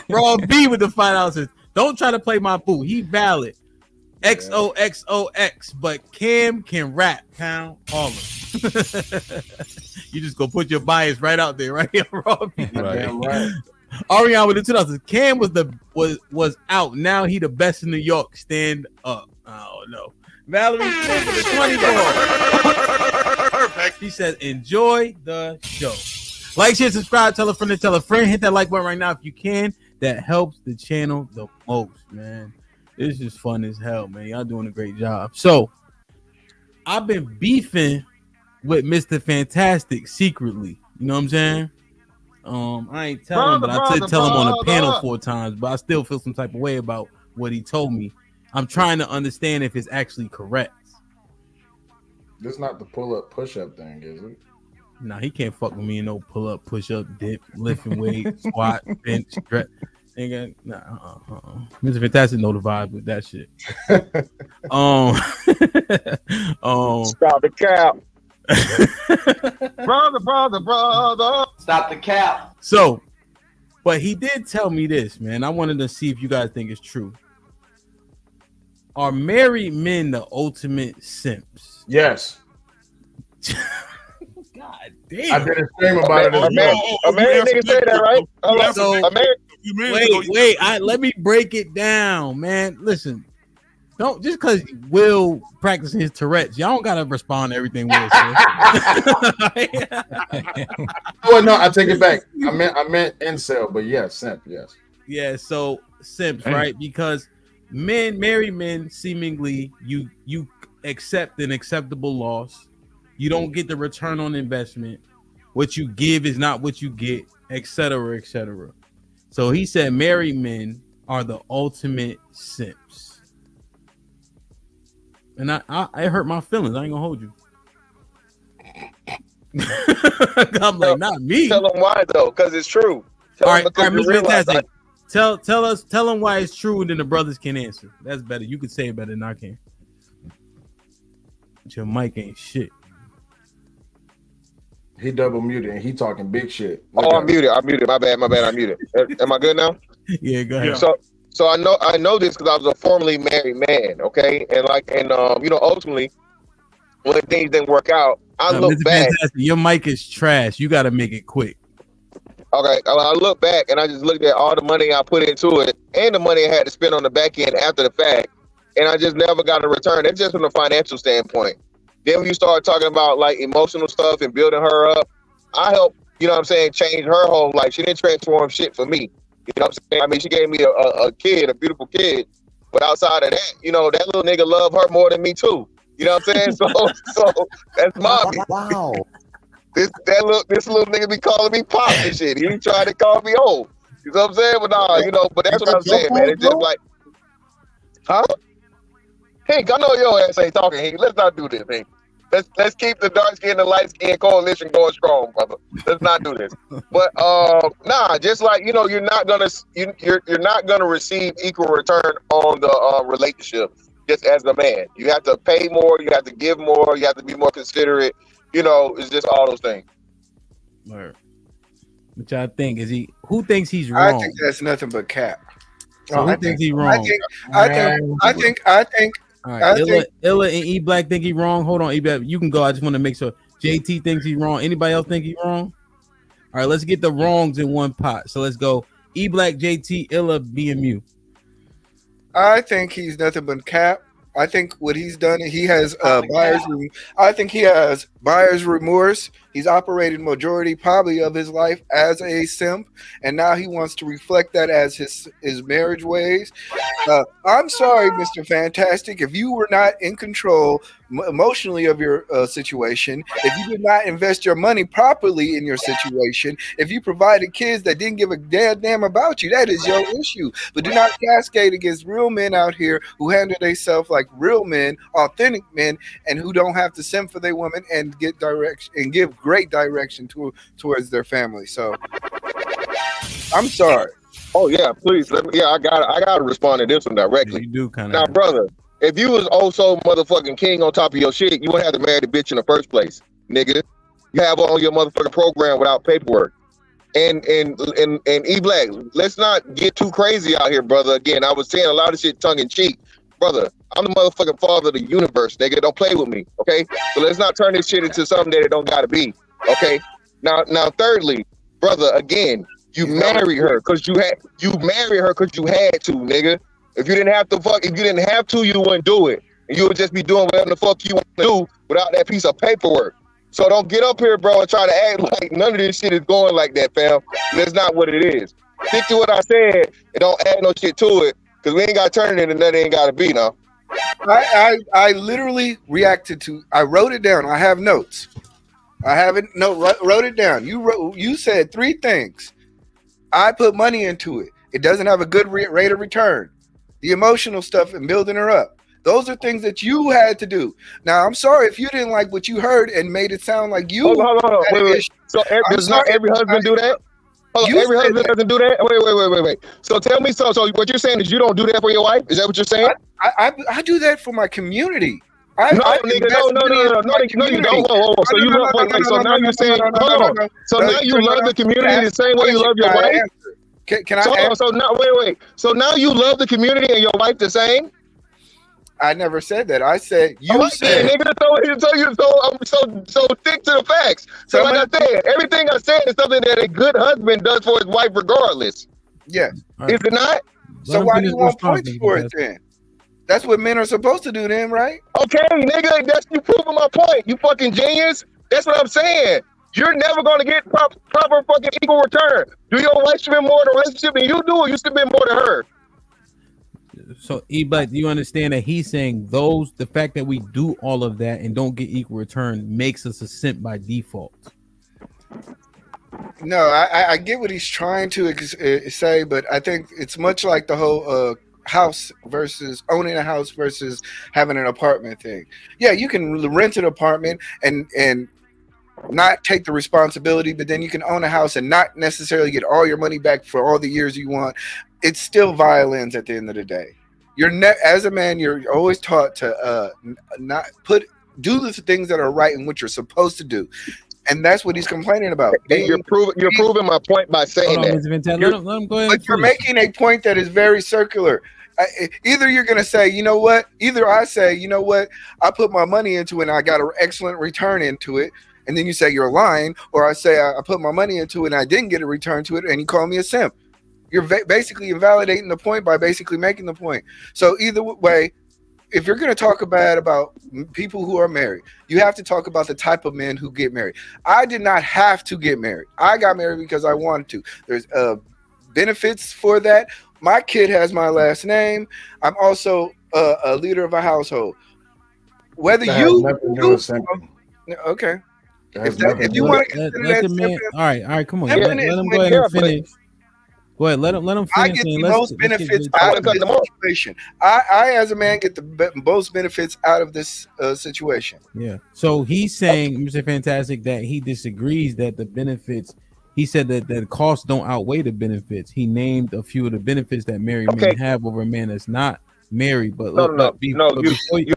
Raw B with the $5 says, don't try to play my boo. He valid. XOXOX, but Cam can rap. Pound all of You just go put your bias right out there, right here, Robbie. Damn right. Ariane with the 2000s. Cam was out. Now he the best in New York. Stand up. Oh no. Valerie Smith with the 24. She says, enjoy the show. Like, share, subscribe, tell a friend to tell a friend. Hit that like button right now if you can. That helps the channel the most, man. This is fun as hell, man. Y'all doing a great job. So, I've been beefing with Mr. Fantastic secretly. You know what I'm saying? I ain't telling him, but I did tell him on a panel 4 times, but I still feel some type of way about what he told me. I'm trying to understand if it's actually correct. This is not the pull-up, push-up thing, is it? Nah, he can't fuck with me in no pull-up, push-up, dip, lifting weight, squat, bench, stretch. Mr. Fantastic know the vibe with that shit. Stop the cap. brother. Stop the cap. So, but he did tell me this, man. I wanted to see if you guys think it's true. Are married men the ultimate simps? Yes. God damn. I did a stream about it. A married nigga say that, right? Wait. Let me break it down, man. Listen, don't just because Will practicing his Tourette's, y'all don't gotta respond to everything Will says. Oh no, I take it back. I meant incel, but yes, simp, yes. Yeah, so simps, right? Because married men, seemingly you accept an acceptable loss. You don't get the return on investment. What you give is not what you get, etc., etc. So he said married men are the ultimate simps. And I hurt my feelings. I ain't gonna hold you. I'm like, not me. Tell them why though, because it's true. All right, Mr. Fantastic. Tell them why it's true, and then the brothers can answer. That's better. You can say it better than I can. But your mic ain't shit. He double muted and he talking big shit. I'm muted. My bad. I'm muted. Am I good now? Yeah, go ahead. So I know this because I was a formerly married man. Okay, and ultimately, when things didn't work out, I look Mr. back. Fantastic, your mic is trash. You got to make it quick. Okay, I look back and I just looked at all the money I put into it and the money I had to spend on the back end after the fact, and I just never got a return. That's just from a financial standpoint. Then when you start talking about like emotional stuff and building her up, I helped, change her whole life. She didn't transform shit for me. You know what I'm saying? I mean, she gave me a kid, a beautiful kid. But outside of that, that little nigga loved her more than me too. You know what I'm saying? So that's mommy. Wow. This little nigga be calling me pop and shit. He tried to call me old. You know what I'm saying? But but that's what I'm saying, man. It's just like, huh? Hank, I know your ass ain't talking, Hank. Let's not do this, Hank. Let's keep the dark skin and light skin coalition going strong, brother. Let's not do this. But just like you're not gonna receive equal return on the relationship just as a man. You have to pay more, you have to give more, you have to be more considerate. It's just all those things. Word. Which I think who thinks he's wrong? I think that's nothing but cap. So who thinks he's wrong? I think. All right, Illa and E Black think he's wrong. Hold on, E Black, you can go. I just want to make sure. JT thinks he's wrong. Anybody else think he's wrong? All right, let's get the wrongs in one pot. So let's go. E Black, JT, Illa, BMU. I think he's nothing but cap. I think what he's done, he has buyer's remorse. He's operated majority probably of his life as a simp, and now he wants to reflect that as his marriage ways. I'm sorry, Mr. Fantastic, if you were not in control emotionally of your situation, if you did not invest your money properly in your situation, if you provided kids that didn't give a damn about you, that is your issue. But do not cascade against real men out here who handle themselves like real men, authentic men, and who don't have to simp for their women and get direction and give great direction towards their family. So I'm sorry. Oh yeah, please. I gotta respond to this one directly. You do kind of now, brother. If you was also motherfucking king on top of your shit, you wouldn't have to marry the bitch in the first place, nigga. You have her on your motherfucking program without paperwork. And E Black, let's not get too crazy out here, brother. Again, I was saying a lot of shit tongue in cheek, brother, I'm the motherfucking father of the universe, nigga. Don't play with me, okay? So let's not turn this shit into something that it don't gotta be, okay? Now, thirdly, brother, again, you marry her because you had to, nigga. If you didn't have to, you wouldn't do it. And you would just be doing whatever the fuck you want to do without that piece of paperwork. So don't get up here, bro, and try to act like none of this shit is going like that, fam. That's not what it is. Stick to what I said and don't add no shit to it, because we ain't got to turn it into nothing ain't got to be now. I literally reacted to. I wrote it down. I have notes. I haven't wrote it down. You said 3 things. I put money into it. It doesn't have a good rate of return. The emotional stuff and building her up. Those are things that you had to do. Now, I'm sorry if you didn't like what you heard and made it sound like you. Hold on. Wait. So does not every husband do that? Hold on, every husband doesn't do that? Wait. So tell me, so what you're saying is you don't do that for your wife? Is that what you're saying? I do that for my community. No, you don't. Whoa. So you love, so now you're saying, hold on. So now you love the community the same way you love your wife? Can I? So now, wait. So now you love the community and your wife the same? I never said that. I said you said. Nigga, so stick to the facts. So like I said, everything I said is something that a good husband does for his wife regardless. Yes. Is it not? So why do you want points for it then? That's what men are supposed to do then, right? Okay, nigga, that's you proving my point. You fucking genius. That's what I'm saying. You're never going to get proper fucking equal return. Do your wife spend more in a relationship than you do, or you spend more than her? So, but you understand that he's saying the fact that we do all of that and don't get equal return makes us a simp by default. No, I get what he's trying to say, but I think it's much like the whole house versus owning a house versus having an apartment thing. Yeah, you can rent an apartment and not take the responsibility, but then you can own a house and not necessarily get all your money back for all the years you want. It's still violence at the end of the day. As a man, you're always taught to do the things that are right and what you're supposed to do, and that's what he's complaining about. You're proving my point by saying that. Let him go ahead. But you're making a point that is very circular. Either you're going to say, you know what? Either I say, you know what? I put my money into it and I got an excellent return into it. And then you say you're lying, or I say I put my money into it and I didn't get a return to it, and you call me a simp. You're basically invalidating the point by basically making the point. So either way, if you're going to talk about people who are married, you have to talk about the type of men who get married. I did not have to get married. I got married because I wanted to. There's benefits for that. My kid has my last name. I'm also a leader of a household. Whether okay. If you want to consider that man, all right, come on. Let him go ahead and finish. Go ahead, let him finish. I get the most benefits out of this situation. I, as a man, get the most benefits out of this situation. Yeah. So he's saying, Mr. Fantastic, that he disagrees that the benefits. He said that the costs don't outweigh the benefits. He named a few of the benefits that married men have over a man that's not married. But you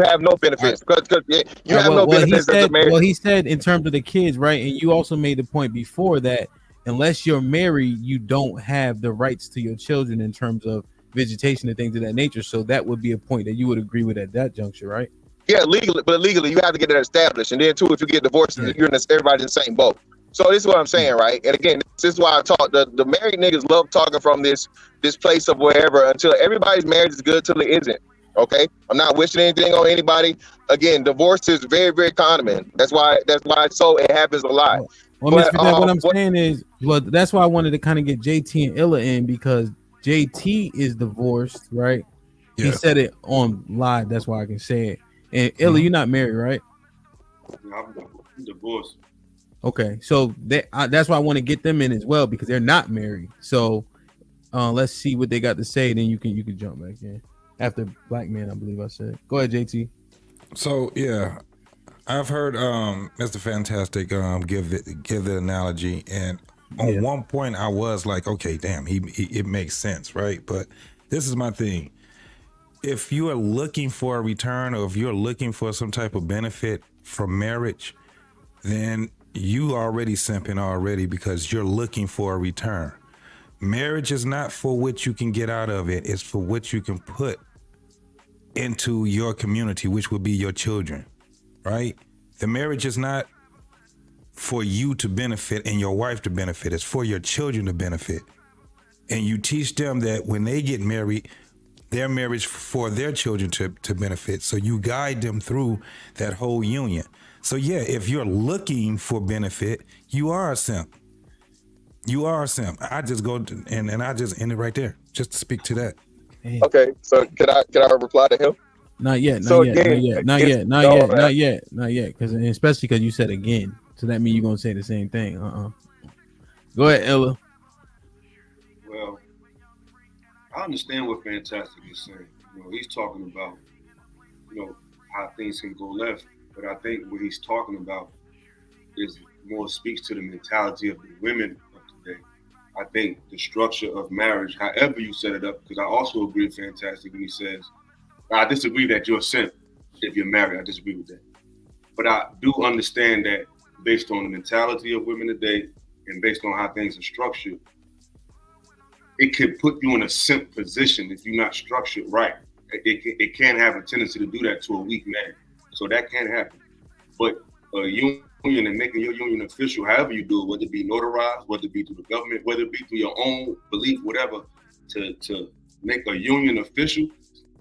have no benefits because you have no benefits as a married. Well, he said in terms of the kids, right? And you also made the point before that unless you're married, you don't have the rights to your children in terms of visitation and things of that nature. So that would be a point that you would agree with at that juncture, right? Yeah, legally, but legally you have to get that established. And then too, if you get divorced, everybody's in the same boat. So this is what I'm saying, right? And again, this is why I talk. The married niggas love talking from this place of wherever until everybody's marriage is good till it isn't. Okay, I'm not wishing anything on anybody. Again, divorce is very, very common. That's why so it happens a lot. Well, but, what I'm saying is, well, that's why I wanted to kind of get JT and Illa in because JT is divorced, right? Yeah. He said it on live. That's why I can say it. And Illa, you're not married, right? I'm divorced. Okay, so that's why I want to get them in as well because they're not married. So let's see what they got to say. Then you can jump back in after Black Man. I believe I said. Go ahead, JT. So yeah, I've heard Mr. Fantastic give the analogy, and on one point I was like, okay, damn, it makes sense, right? But this is my thing: if you are looking for a return, or if you're looking for some type of benefit from marriage, then you already simping already because you're looking for a return. Marriage is not for what you can get out of it. It's for what you can put into your community, which will be your children, right? The marriage is not for you to benefit and your wife to benefit. It's for your children to benefit. And you teach them that when they get married, their marriage for their children to benefit. So you guide them through that whole union. So yeah, if you're looking for benefit, you are a simp. You are a simp. I just go and I just end it right there, just to speak to that. Okay, so can I reply to him? Not yet. So Not again, yet. Not it's- yet. Not no, yet. man. Not yet. Not yet. Because especially because you said again, so that means you're gonna say the same thing. Go ahead, Ella. Well, I understand what Fantastic is saying. He's talking about, how things can go left. But I think what he's talking about is more speaks to the mentality of the women of today. I think the structure of marriage, however you set it up, because I also agree with Fantastic when he says, I disagree that you're a simp if you're married. I disagree with that. But I do understand that based on the mentality of women today and based on how things are structured, it could put you in a simp position if you're not structured right. It can have a tendency to do that to a weak man. So that can happen. But a union and making your union official, however you do it, whether it be notarized, whether it be through the government, whether it be through your own belief, whatever, to make a union official,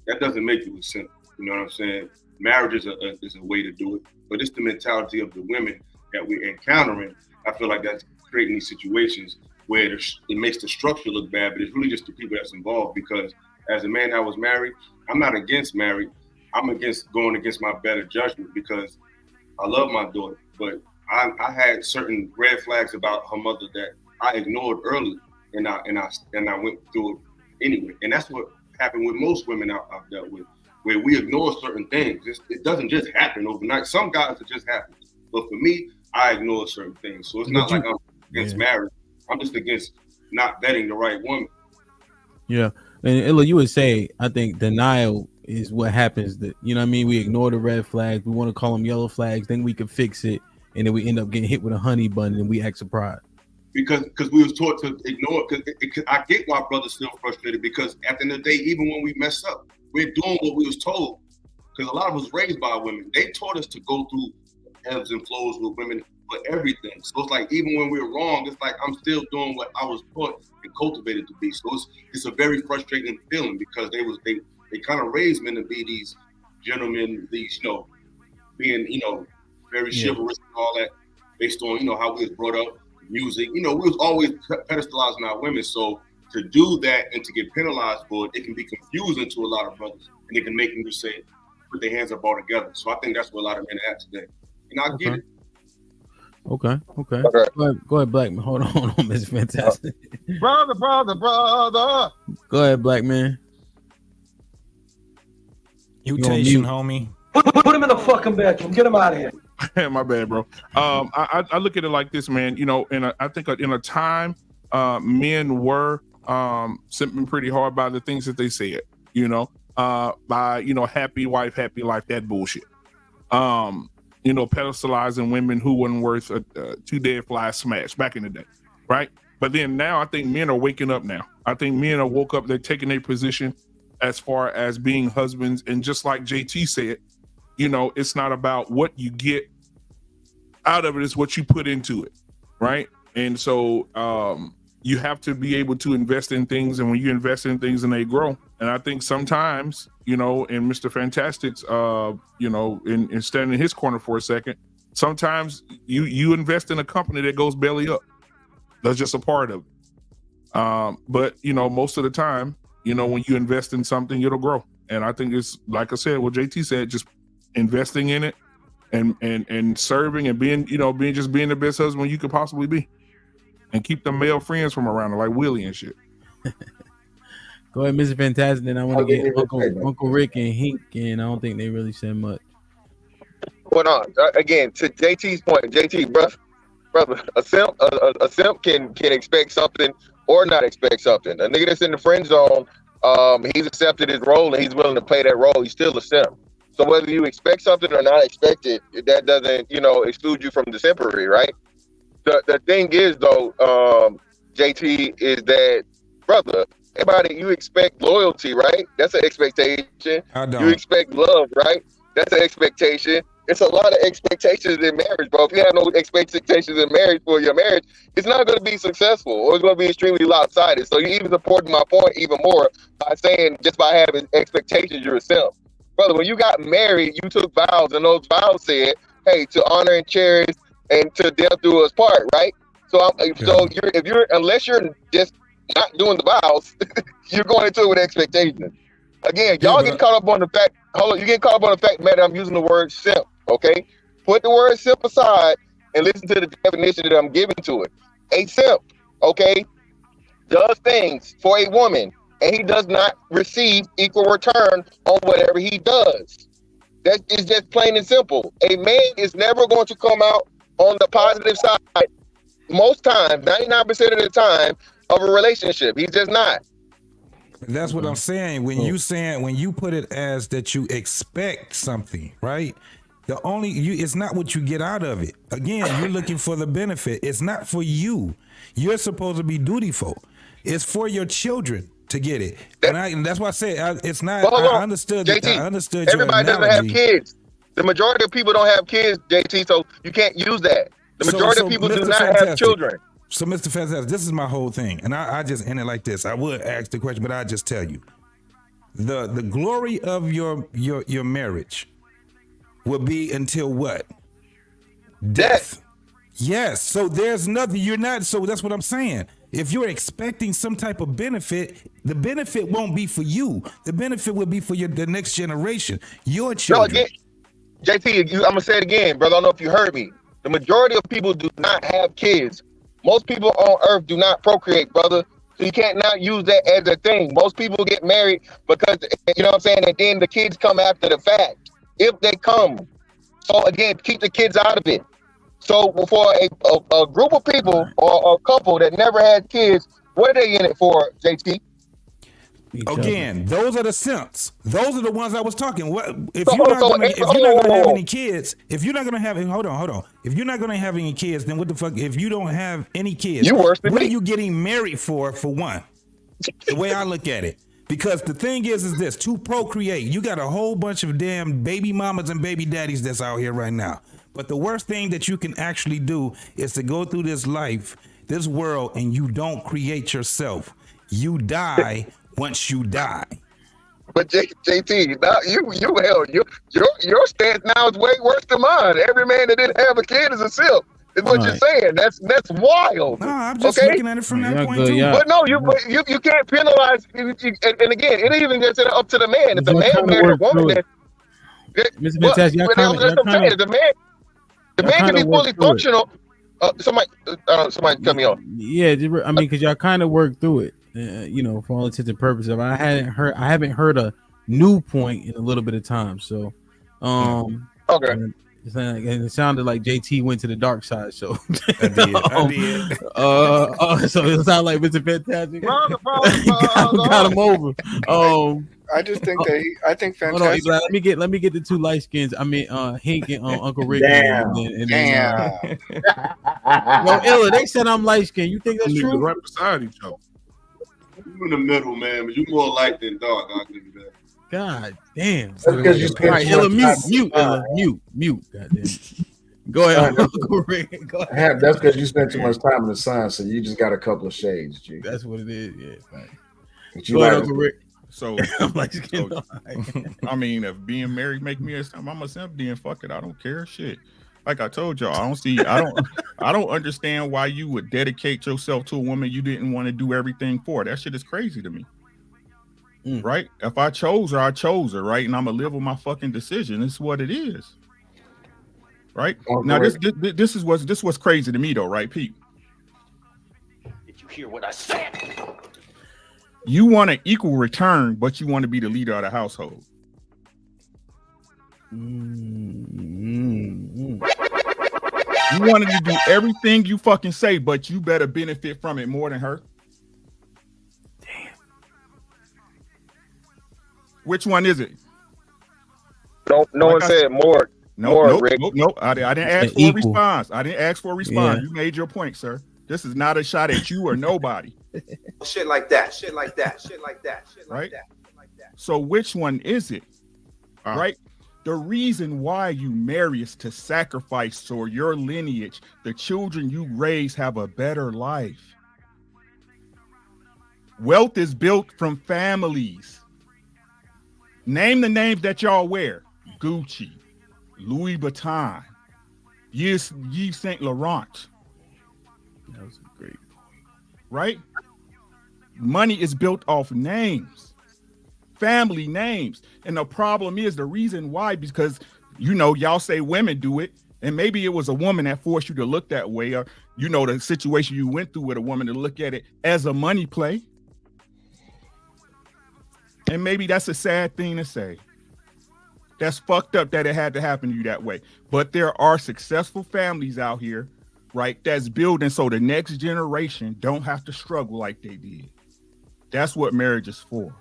that doesn't make you a simp. You know what I'm saying? Marriage is a way to do it. But it's the mentality of the women that we're encountering. I feel like that's creating these situations where it makes the structure look bad, but it's really just the people that's involved. Because as a man that was married, I'm not against married. I'm against going against my better judgment because I love my daughter, but I had certain red flags about her mother that I ignored early, and I went through it anyway. And that's what happened with most women I've dealt with, where we ignore certain things. It doesn't just happen overnight. Some guys it just happens, but for me, I ignore certain things. So it's not like I'm against marriage. I'm just against not vetting the right woman. Yeah, and Illa, you would say, I think denial is what happens. That, you know what I mean? We ignore the red flags. We want to call them yellow flags. Then we can fix it, and then we end up getting hit with a honey bun, and we act surprised. Because we was taught to ignore it. I get why brothers still frustrated, because at the end of the day, even when we mess up, we're doing what we was told. Because a lot of us raised by women. They taught us to go through ebbs and flows with women for everything. So it's like, even when we're wrong, it's like I'm still doing what I was taught and cultivated to be. So it's a very frustrating feeling, because they kind of raised men to be these gentlemen, these, being, very chivalrous and all that, based on, how we was brought up, music. We was always pedestalizing our women. So to do that and to get penalized for it, it can be confusing to a lot of brothers, and it can make them just say, put their hands up all together. So I think that's what a lot of men have today. And I get it. Okay. Go ahead, Black man. Hold on, Mr. Fantastic. Brother. Go ahead, Black man. Mutation, homie. Put him in the fucking bedroom. Get him out of here. My bad, bro. I look at it like this, man. I think in a time, men were simping pretty hard by the things that they said. By happy wife, happy life, that bullshit. Pedestalizing women who weren't worth two dead flies smash back in the day, right? But then now I think men are waking up now. I think men are woke up. They're taking their position as far as being husbands. And just like JT said, it's not about what you get out of it, it's what you put into it, right? And so you have to be able to invest in things, and when you invest in things and they grow. And I think sometimes, in Mr. Fantastic's, in standing in his corner for a second, sometimes you invest in a company that goes belly up. That's just a part of it. But most of the time, when you invest in something, it'll grow. And I think it's, like I said, what JT said, just investing in it and serving and being the best husband you could possibly be, and keep the male friends from around it, like Willie and shit. Go ahead, Mr. Fantastic. Then I want to get Uncle Rick and Hink, and I don't think they really said much. Hold on. Again, to JT's point, JT, brother, a simp can expect something or not expect something. A nigga that's in the friend zone, he's accepted his role and he's willing to play that role. He's still a simp. So whether you expect something or not expect it, that doesn't, exclude you from the simpery, right? The thing is, though, JT, is that, brother, everybody, you expect loyalty, right? That's an expectation. I don't. You expect love, right? That's an expectation. It's a lot of expectations in marriage, bro. If you have no expectations in marriage for your marriage, it's not going to be successful, or it's going to be extremely lopsided. So you even supporting my point even more by saying just by having expectations yourself. Brother, when you got married, you took vows, and those vows said, hey, to honor and cherish and to death do us part, right? So unless you're just not doing the vows, you're going into it with expectations. Again, y'all get caught up on the fact, you get caught up on the fact, man, I'm using the word simp, okay? Put the word simp aside and listen to the definition that I'm giving to it. A simp, okay, does things for a woman, and he does not receive equal return on whatever he does. That is just plain and simple. A man is never going to come out on the positive side, most times, 99% of the time, of a relationship. He's just not. That's what I'm saying. When you put it as that you expect something, right? It's not what you get out of it. Again, you're looking for the benefit. It's not for you. You're supposed to be dutiful. It's for your children to get it. And that's why I said it's not. I understood. JT, I understood. Everybody doesn't have kids. The majority of people don't have kids, JT. So you can't use that. The majority of people do not have children. So, Mr. Fantastic, this is my whole thing, and I just end it like this. I would ask the question, but I just tell you, the glory of your marriage will be until what? Death. Yes. So there's nothing. You're not. So that's what I'm saying. If you're expecting some type of benefit, the benefit won't be for you. The benefit will be for the next generation, your children. No, again, JT, I'm gonna say it again, brother. I don't know if you heard me. The majority of people do not have kids. Most people on earth do not procreate, brother. So you can't not use that as a thing. Most people get married because, you know what I'm saying, and then the kids come after the fact, if they come. So again, keep the kids out of it. So for a group of people or a couple that never had kids, what are they in it for, JT? Again, those are the simps. Those are the ones I was talking. If you're not going to have any kids, if you're not going to have, hold on. If you're not going to have any kids, then what the fuck? If you don't have any kids, what are you getting married for one? The way I look at it. Because the thing is this, to procreate, you got a whole bunch of damn baby mamas and baby daddies that's out here right now. But the worst thing that you can actually do is to go through this life, this world, and you don't create yourself. You die once you die. But JT, now your stance now is way worse than mine. Every man that didn't have a kid is a simp. Is what you're saying. That's wild. No, I'm just looking at it from that point too. But no, you can't penalize. And again, it even gets up to the man. If the man married a woman, Mr. Fantastic, the man can be fully functional. Somebody cut me off. Yeah, I mean, because y'all kind of work through it. For all intents and purposes. I haven't heard a new point in a little bit of time. So, okay. And it sounded like JT went to the dark side. So, I did. So it sounded like Mr. Fantastic got him over. I just think I think Fantastic. Hold on, let me get the two light skins. I mean, Hank and Uncle Rick. Damn. Illa, they said I'm light skinned. You think that's true? Right beside each other. You in the middle, man, but you more light than dark. I'll give you that. God damn. That's because you spent Illa, mute. God damn. Go ahead, Uncle Rick. Go ahead. That's because you spent too much time in the sun, so you just got a couple of shades, G. That's what it is. Yeah. Right. Go ahead, Uncle Rick. So, I mean, if being married make me a simp, I'm a simp, then fuck it. I don't care. Shit. Like I told y'all, I don't understand why you would dedicate yourself to a woman you didn't want to do everything for. That shit is crazy to me. Right? If I chose her, I chose her, right? And I'm gonna live with my fucking decision. This is what it is. Right? Now this is what's crazy to me though, right, Pete? Did you hear what I said? You want an equal return, but you want to be the leader of the household. You wanted to do everything you fucking say, but you better benefit from it more than her. Damn. Which one is it? No one said more. No. I didn't ask for a response. You made your point, sir. This is not a shot at you or nobody. Shit like that. Shit like that. Shit like that. Shit like Right? that. So which one is it? Right? The reason why you marry is to sacrifice so your lineage, the children you raise, have a better life. Wealth is built from families. Name the names that y'all wear. Gucci, Louis Vuitton, Yves Saint Laurent. That was a great point. Right? Money is built off names, family names. And the problem is the reason why, because, you know, y'all say women do it. And maybe it was a woman that forced you to look that way, or, you know, the situation you went through with a woman to look at it as a money play. And maybe that's a sad thing to say. That's fucked up that it had to happen to you that way. But there are successful families out here, right, that's building so the next generation don't have to struggle like they did. That's what marriage is for,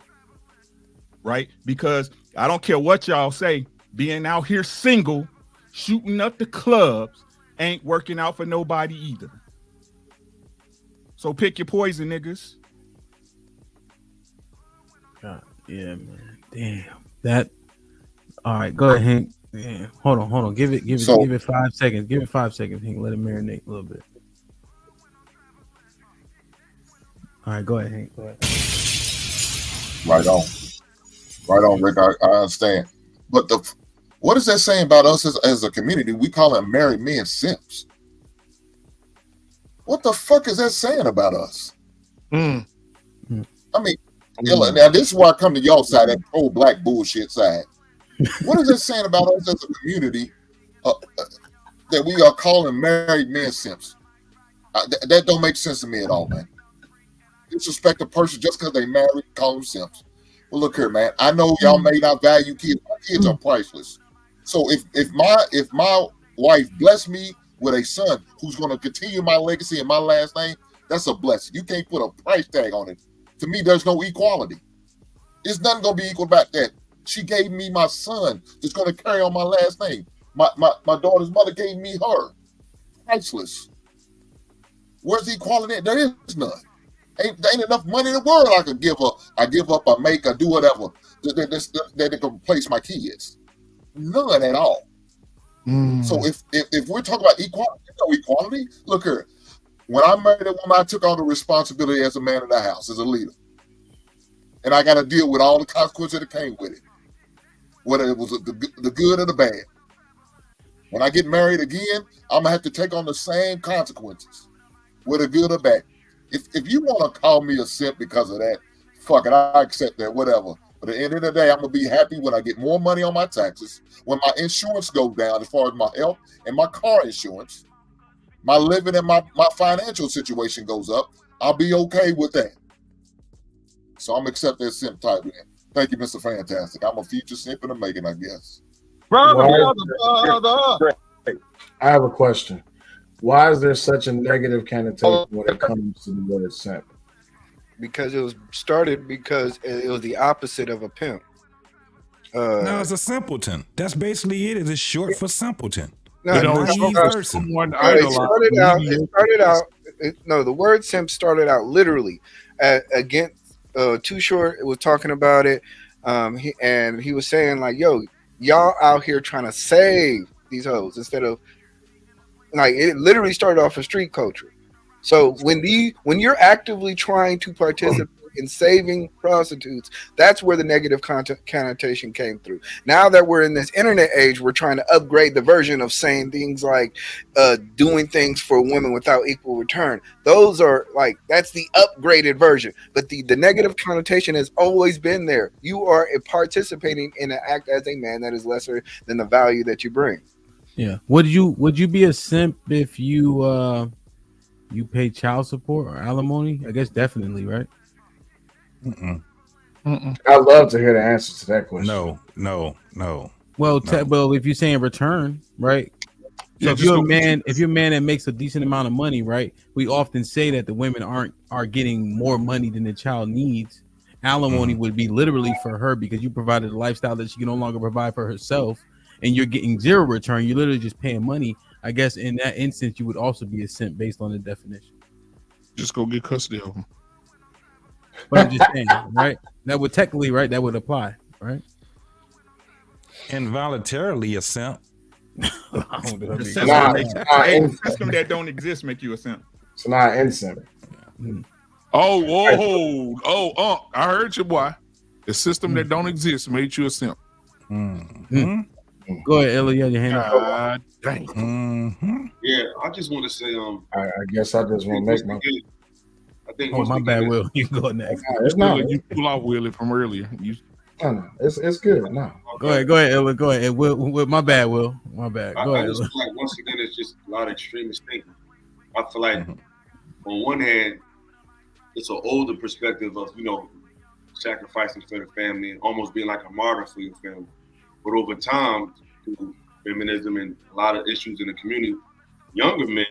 right? Because I don't care what y'all say, being out here single, shooting up the clubs, ain't working out for nobody either. So pick your poison, niggas. God, yeah, man. Damn. That. All right, go ahead, Hank. Yeah. Hold on. Give it 5 seconds. Give it 5 seconds, Hank. Let it marinate a little bit. All right, go ahead, Hank. Go ahead. Right on, Rick. I understand. But what is that saying about us as a community? We call them married men simps. What the fuck is that saying about us? I mean, now this is where I come to y'all side, that pro-black bullshit side. What is it saying about us as a community that we are calling married men simps? That don't make sense to me at all, man. Disrespect a person just because they married, call them simps. Well, look here, man. I know y'all may not value kids. My kids are priceless. So if my wife bless me with a son who's going to continue my legacy and my last name, that's a blessing. You can't put a price tag on it. To me, there's no equality. There's nothing going to be equal about that. She gave me my son that's going to carry on my last name. My daughter's mother gave me her. Priceless. Where's the equality? There is none. Ain't enough money in the world I could give up. I give up, I make, I do whatever that can replace my kids. None at all. So if we're talking about equality, no equality. Look here. When I married a woman, I took on the responsibility as a man of the house, as a leader. And I got to deal with all the consequences that came with it, whether it was the good or the bad. When I get married again, I'm going to have to take on the same consequences, whether good or bad. If you want to call me a simp because of that, fuck it, I accept that, whatever. But at the end of the day, I'm going to be happy when I get more money on my taxes, when my insurance goes down as far as my health and my car insurance, my living and my financial situation goes up. I'll be okay with that. So I'm accepting that simp type. Thank you, Mr. Fantastic. I'm a future simp in the making, I guess. I have a question. Why is there such a negative connotation when it comes to the word simp? Because it was started because it was the opposite of a pimp. No, it's a simpleton. That's basically it. It's short for simpleton. No, the word simp started out literally against Too Short. It was talking about it, he was saying like, "Yo, y'all out here trying to save these hoes instead of like." It literally started off a street culture. So when you're actively trying to participate in saving prostitutes, that's where the negative connotation came through. Now that we're in this internet age, we're trying to upgrade the version of saying things like doing things for women without equal return. Those are like, that's the upgraded version. But the negative connotation has always been there. You are participating in an act as a man that is lesser than the value that you bring. Yeah. Would you be a simp if you pay child support or alimony? I guess definitely, right? I'd love to hear the answer to that question. No. Well, well, if you're saying return, right? So if you're a man that makes a decent amount of money, right? We often say that the women are getting more money than the child needs. Alimony would be literally for her because you provided a lifestyle that she can no longer provide for herself, and you're getting zero return. You're literally just paying money. I guess in that instance, you would also be a simp based on the definition. Just go get custody of them. But I'm just saying, right? That would technically, right? That would apply, right? Involuntarily a simp. The system that don't exist make you a simp. It's not instant. I heard you, boy. The system that don't exist made you a simp. Go ahead, Ella. You have your hand up. God dang. Yeah, I just want to say, I guess I just want to make my. I think. Oh, my bad, Will. You can go next. It's not. You pull off Willie from earlier. No, it's good. No. Go ahead, Ella. Go ahead. Will, my bad, Will. My bad. Go I ahead. just feel like once again, it's just a lot of extremist thinking. I feel like on one hand, it's an older perspective of sacrificing for the family and almost being like a martyr for your family. But over time, through feminism and a lot of issues in the community, younger men,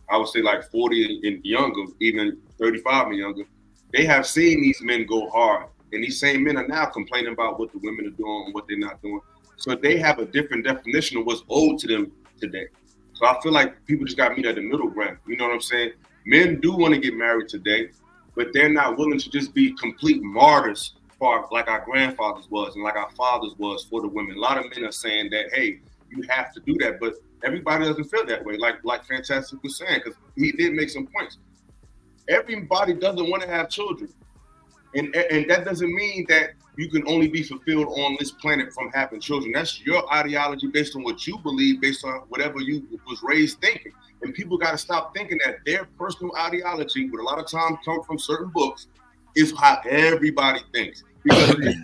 I would say like 40 and younger, even 35 and younger, they have seen these men go hard. And these same men are now complaining about what the women are doing and what they're not doing. So they have a different definition of what's owed to them today. So I feel like people just got to meet at the middle ground. You know what I'm saying? Men do want to get married today, but they're not willing to just be complete martyrs for like our grandfathers was and like our fathers was for the women. A lot of men are saying that, hey, you have to do that, but everybody doesn't feel that way. Like Fantastic was saying, because he did make some points. Everybody doesn't want to have children. And that doesn't mean that you can only be fulfilled on this planet from having children. That's your ideology based on what you believe, based on whatever you was raised thinking. And people got to stop thinking that their personal ideology, but a lot of times come from certain books, is how everybody thinks. Because if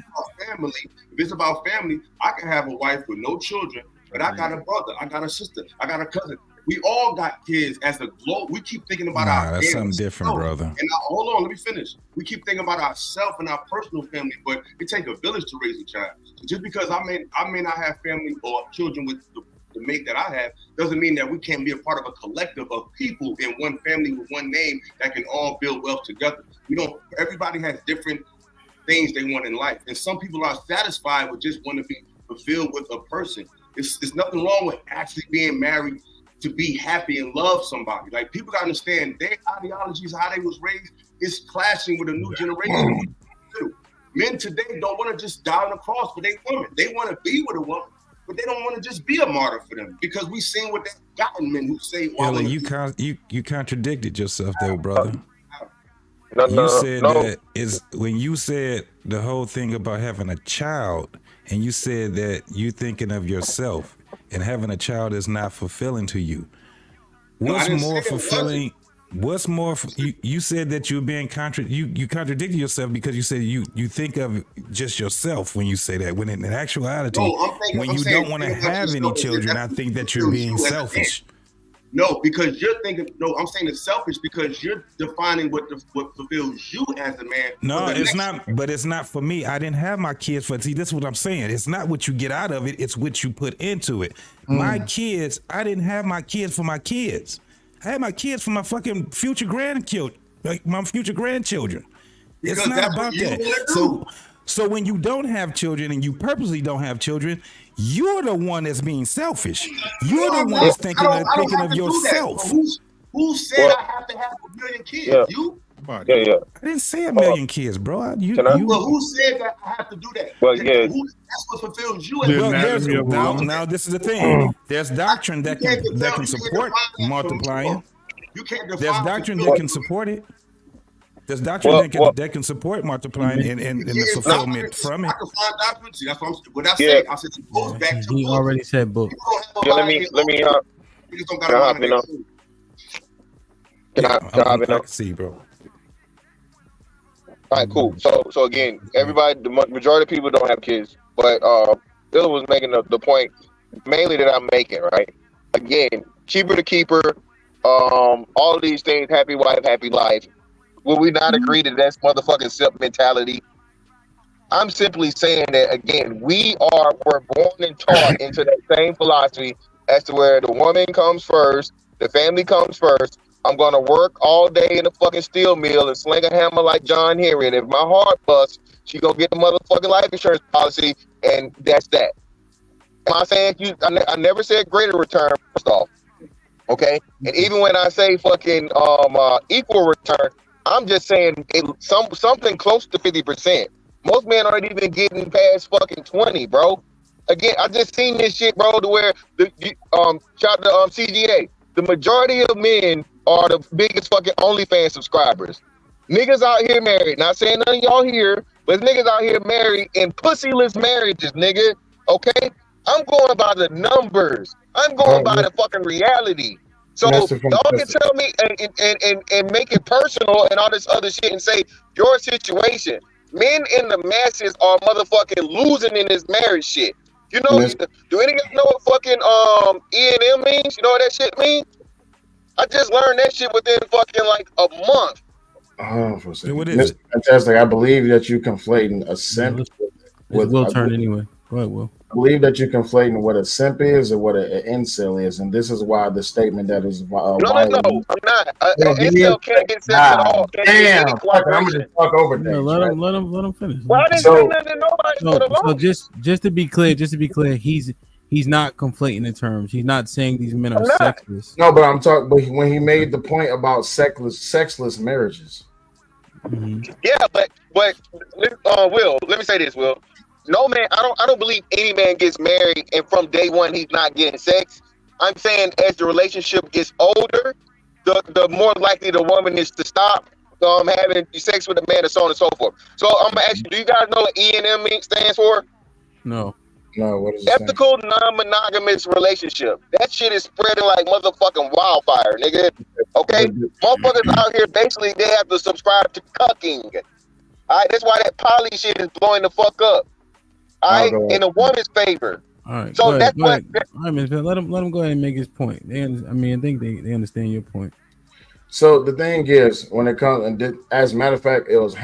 it's about family, I can have a wife with no children, but I got a brother, I got a sister, I got a cousin. We all got kids as a globe. We keep thinking about our that's something different, brother. And hold on, let me finish. We keep thinking about ourselves and our personal family, but it takes a village to raise a child. So just because I may not have family or children with the mate that I have, doesn't mean that we can't be a part of a collective of people in one family with one name that can all build wealth together. Everybody has different things they want in life, and some people are satisfied with just want to be fulfilled with a person. It's nothing wrong with actually being married to be happy and love somebody. Like, people gotta understand their ideologies, how they was raised, is clashing with a new generation. Men today don't want to just die on the cross for their woman. They want to be with a woman, but they don't want to just be a martyr for them, because we seen what they've gotten men who say, Ella, you contradicted yourself though, brother. You said that is when you said the whole thing about having a child, and you said that you thinking of yourself and having a child is not fulfilling to you. What's more fulfilling? What's more? You said that you're being you contradicted yourself because you said you think of just yourself when you say that. When in actuality, when you don't want to have any children, I think that you're being selfish. No, because you're thinking. No, I'm saying it's selfish because you're defining what fulfills you as a man. No, it's not. But it's not for me. I didn't have my kids for. See, this is what I'm saying. It's not what you get out of it. It's what you put into it. My kids. I didn't have my kids for my kids. I had my kids for my fucking future grandchildren. Like my future grandchildren. It's not about that. So when you don't have children and you purposely don't have children, you're the one that's being selfish. You're the one that's thinking of yourself. Who said I have to have a million kids? Yeah. You? Yeah. I didn't say a million kids, bro. Well, who said that I have to do that? Well, yeah. That's what fulfills you. Now this is the thing. There's doctrine that can support multiplying. You can't define. There's doctrine that can support it. There's doctrine that can support multiplying and the fulfillment from it. I can find doctrine. See, that's what I said. I said it goes back to. He already said book. Yeah, let me. Can I see, bro. All right, cool. So again, everybody, the majority of people don't have kids, but Bill was making the point mainly that I'm making, right? Again, keeper to keeper, all of these things, happy wife, happy life. Will we not agree that that's motherfucking simp mentality? I'm simply saying that, again, we're born and taught into that same philosophy as to where the woman comes first, the family comes first. I'm going to work all day in the fucking steel mill and sling a hammer like John Henry. And if my heart busts, she going to get the motherfucking life insurance policy, and that's that. Am I saying I never said greater return, first off. Okay, and even when I say fucking equal return, I'm just saying something close to 50%. Most men aren't even getting past fucking 20, bro. Again, I just seen this shit, bro, to where shout out to CGA. The majority of men are the biggest fucking OnlyFans subscribers. Niggas out here married. Not saying none of y'all here, but niggas out here married in pussyless marriages, nigga. Okay? I'm going by the numbers. I'm going by the fucking reality. So y'all can tell me and make it personal and all this other shit and say your situation. Men in the masses are motherfucking losing in this marriage shit. You know, do any of y'all know what fucking E&M means? You know what that shit means? I just learned that shit within fucking like a month. For a second. What is it? Fantastic. I believe that you conflating a simp with Will turn anyway. Go ahead, Will. I believe that you're conflating what a simp is or what an incel is, and this is why the statement that is no, I'm not. An incel can't get sex at all. Damn, I'm gonna just talk over things. Let him finish. Well, I didn't say nothing to nobody. So just to be clear, he's not conflating the terms. He's not saying these men are sexless. No, but I'm talking. But when he made the point about sexless marriages. Mm-hmm. Yeah, but Will, let me say this, Will. No man, I don't believe any man gets married and from day one he's not getting sex. I'm saying as the relationship gets older, the more likely the woman is to stop having sex with a man and so on and so forth. So I'm gonna ask you, do you guys know what E&M stands for? No. No, what is it? Ethical non-monogamous relationship. That shit is spreading like motherfucking wildfire, nigga. Okay? Motherfuckers out here basically they have to subscribe to cucking. Alright, that's why that poly shit is blowing the fuck up. Alright, in a woman's favor. All right. So that's what. All right, man. Let him go ahead and make his point. I think they understand your point. So the thing is, when it comes, and as a matter of fact, it was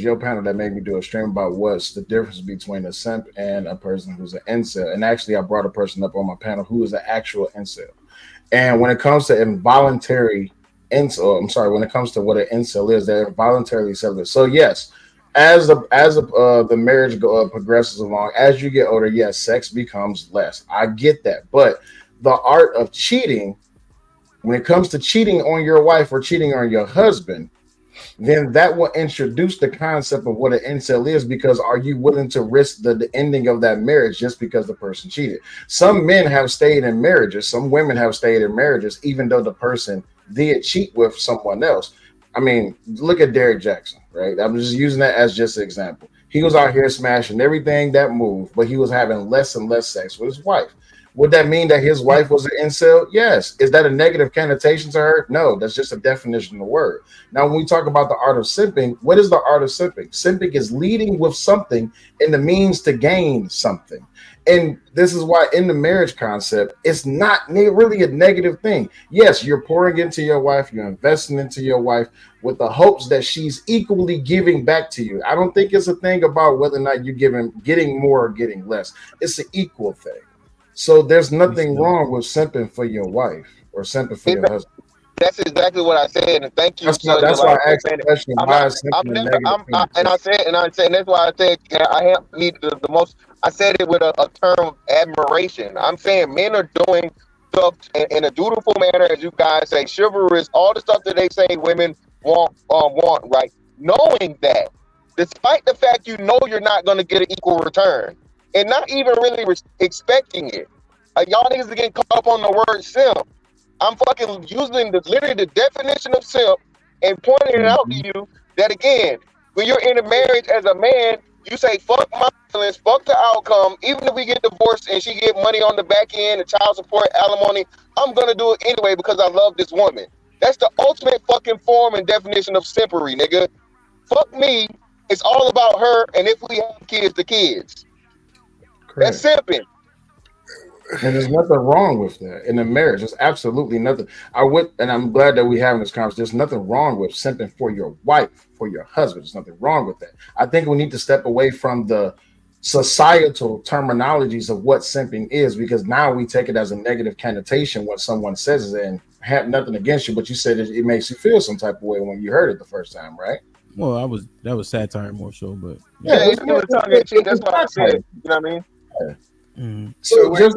your panel that made me do a stream about what's the difference between a simp and a person who's an incel. And actually, I brought a person up on my panel who is an actual incel. And when it comes to involuntary incel, when it comes to what an incel is, they're involuntarily celibate. So yes. As the marriage progresses along, as you get older, yes, sex becomes less. I get that, but the art of cheating, when it comes to cheating on your wife or cheating on your husband, then that will introduce the concept of what an incel is. Because are you willing to risk the ending of that marriage just because the person cheated? Some men have stayed in marriages. Some women have stayed in marriages, even though the person did cheat with someone else. I mean, look at Derek Jackson, right? I'm just using that as just an example. He was out here smashing everything that moved, but he was having less and less sex with his wife. Would that mean that his wife was an incel? Yes. Is that a negative connotation to her? No, that's just a definition of the word. Now, when we talk about the art of simping, what is the art of simping? Simping is leading with something in the means to gain something. And this is why in the marriage concept, it's not really a negative thing. Yes, you're pouring into your wife, you're investing into your wife with the hopes that she's equally giving back to you. I don't think it's a thing about whether or not you're getting more or getting less. It's an equal thing. So there's nothing wrong with simping for your wife or simping for your husband. That's exactly what I said, and thank you. That's why I asked the question. And I said that's why I said I have need the most. I said it with a term of admiration. I'm saying men are doing stuff in a dutiful manner, as you guys say, chivalrous, all the stuff that they say women want, right? Knowing that, despite the fact you know you're not going to get an equal return, and not even really expecting it. Y'all niggas are getting caught up on the word simp. I'm fucking using literally the definition of simp and pointing it out to you that, again, when you're in a marriage as a man, you say, fuck my feelings, fuck the outcome. Even if we get divorced and she get money on the back end, and child support, alimony, I'm going to do it anyway because I love this woman. That's the ultimate fucking form and definition of simpery, nigga. Fuck me. It's all about her, and if we have kids, the kids. Correct. That's simping. And there's nothing wrong with that in a marriage. There's absolutely nothing. And I'm glad that we're having this conversation. There's nothing wrong with simping for your wife, for your husband. There's nothing wrong with that. I think we need to step away from the societal terminologies of what simping is, because now we take it as a negative connotation when someone says it, and have nothing against you, but you said it makes you feel some type of way when you heard it the first time, right? Well, that was satire more so, but yeah, it's tongue in cheek. That's what I said. You know what I mean? So just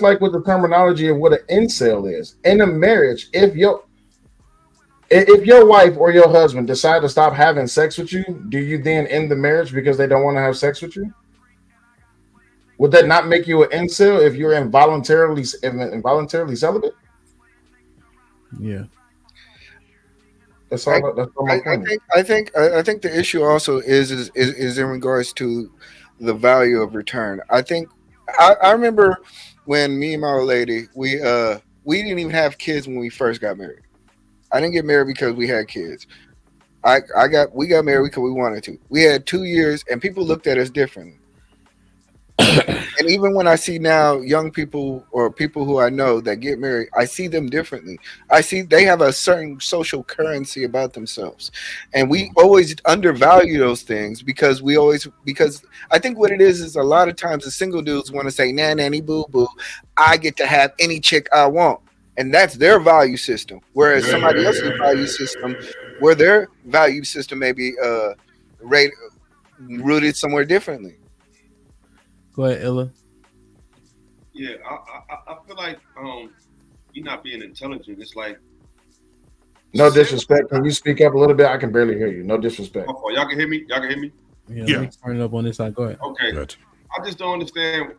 like with the terminology of what an incel is in a marriage, if your wife or your husband decide to stop having sex with you, do you then end the marriage because they don't want to have sex with you? Would that not make you an incel if you're involuntarily celibate? Yeah. That's all my point. I think the issue also is in regards to the value of return. I think I remember when me and my old lady we didn't even have kids when we first got married. I didn't get married because we had kids. We got married because we wanted to. We had 2 years, and people looked at us differently. And even when I see now young people or people who I know that get married, I see them differently. I see they have a certain social currency about themselves, and we always undervalue those things because I think what it is a lot of times the single dudes want to say nanny boo boo, I get to have any chick I want, and that's their value system. Whereas somebody else's value system, where their value system may be rooted somewhere differently. Go ahead, Illa. Yeah, I feel like you're not being intelligent. It's like no disrespect. Can you speak up a little bit? I can barely hear you. No disrespect. Oh, y'all can hear me? Y'all can hear me? Yeah. Let me turn it up on this side. Go ahead. Okay. Good. I just don't understand,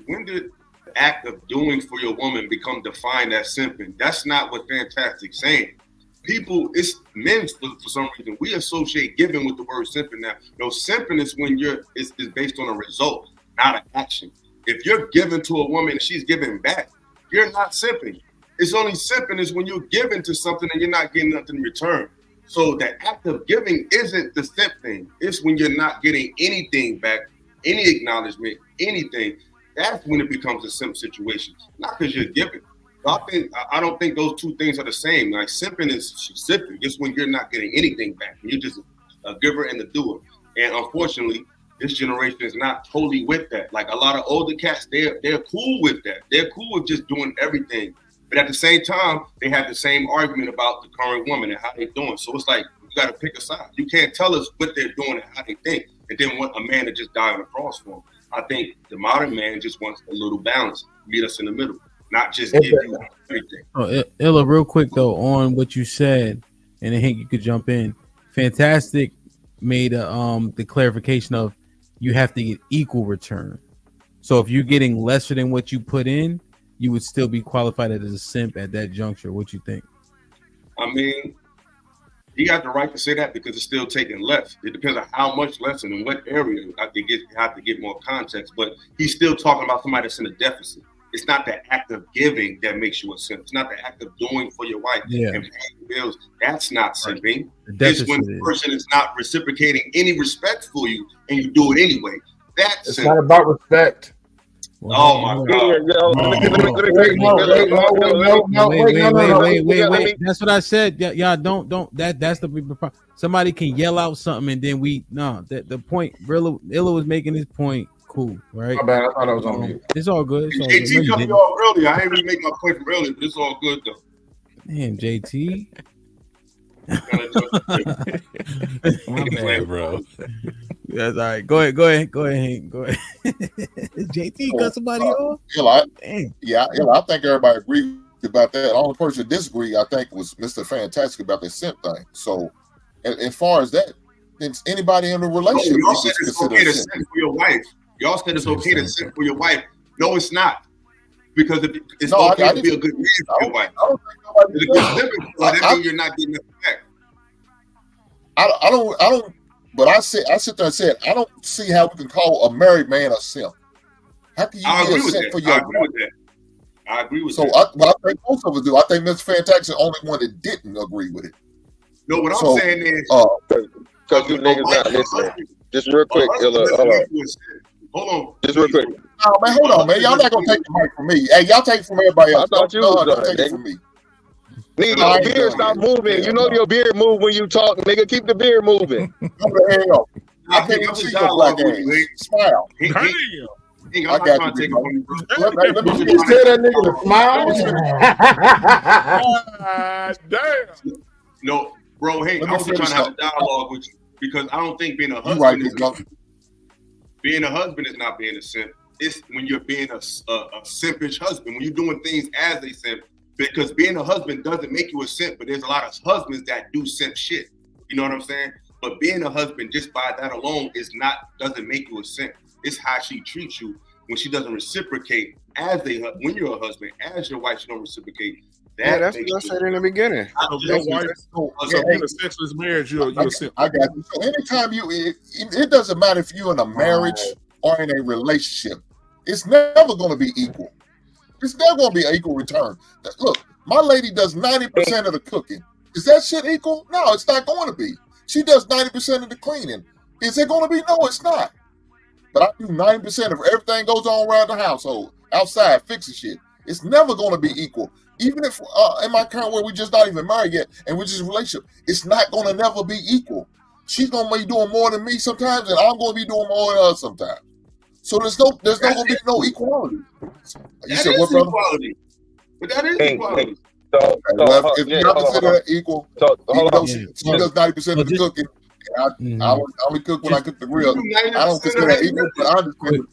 when did the act of doing for your woman become defined as simping? That's not what Fantastic's saying. People, it's men for some reason. We associate giving with the word simping now. No, simping is when it's based on a result, not an action. If you're giving to a woman and she's giving back, you're not simping. It's only simping is when you're giving to something and you're not getting nothing in return. So the act of giving isn't the simp thing. It's when you're not getting anything back, any acknowledgement, anything. That's when it becomes a simp situation. Not because you're giving. I don't think those two things are the same. Like simping is specific. It's when you're not getting anything back. You're just a giver and a doer. And unfortunately, this generation is not totally with that. Like a lot of older cats, they're cool with that. They're cool with just doing everything. But at the same time, they have the same argument about the current woman and how they're doing. So it's like, you got to pick a side. You can't tell us what they're doing and how they think, and then want a man to just die on the cross for them. I think the modern man just wants a little balance, meet us in the middle, not just give you everything. Oh, Illa, real quick though, on what you said, and then Hank, you could jump in. Fantastic made the clarification of you have to get equal return. So if you're getting lesser than what you put in, you would still be qualified as a simp at that juncture. What you think? I mean, he got the right to say that because it's still taking less. It depends on how much less and in what area. I have to get more context, but he's still talking about somebody that's in a deficit. It's not the act of giving that makes you a simp. It's not the act of doing for your wife and paying bills. That's not simping. It's when the person is not reciprocating any respect for you and you do it anyway. That's not about respect. Oh my God! Wait. That's what I said. Y'all don't. That's the problem. Somebody can yell out something and then the point. Illa was making his point. Cool, right? My bad. I thought I was on mute. It's all good. JT cut me off earlier. I ain't really make my point from earlier, but it's all good though. Damn, JT. My bad, bro. That's all right. Go ahead, Hank. Go ahead. JT cut somebody off. I think everybody agreed about that. The only person that disagreed, I think, was Mr. Fantastic about the simp thing. So, as far as that, then anybody in a relationship, y'all said it's okay to simp for your wife. Y'all said it's okay to simp for your wife. No, it's not. Because it's okay to be a good man for your wife. That means you're not getting it back. I don't. But I sit there and said, I don't see how we can call a married man a simp. How can you be a simp for your wife? I agree with that. So I think most of us do. I think Mr. Fantastic is the only one that didn't agree with it. No, what I'm saying is, because you niggas not listening. Just real quick, Illa, hold on. Just real quick. No, man, hold on, man. Y'all not gonna take the mic from me. Hey, y'all take it from everybody else. I thought you was take it from me. Nigga, your beard stop moving. You know your beard move when you talk, nigga. Keep the beard moving. I can't even see your black ass. Smile. I got you. Let me just tell that nigga to smile. Damn. No, bro. Hey, I was trying to have a dialogue with you because I don't think being a husband is not being a simp. it's when you're being a simpish husband, when you're doing things as a simp, because being a husband doesn't make you a simp, but there's a lot of husbands that do simp shit. You know what I'm saying? But being a husband, just by that alone, doesn't make you a simp. It's how she treats you when she doesn't reciprocate when you're a husband, as your wife, she don't reciprocate. That's what I said in the beginning. Your wife, in a sexless marriage, you're a simp. I got you. So anytime it doesn't matter if you're in a marriage or in a relationship, it's never going to be equal. It's never going to be an equal return. Look, my lady does 90% of the cooking. Is that shit equal? No, it's not going to be. She does 90% of the cleaning. Is it going to be? No, it's not. But I do 90% of everything goes on around the household, outside, fixing shit. It's never going to be equal. Even if in my current where we're just not even married yet, and we're just in a relationship, it's not going to never be equal. She's going to be doing more than me sometimes, and I'm going to be doing more than her sometimes. So there's not going to be no equality. You said what, brother? Equality. But that is equality. If you don't consider that equal, even though she does 90% of the cooking, I only cook when I cook the grill. I don't consider that equal, but I understand.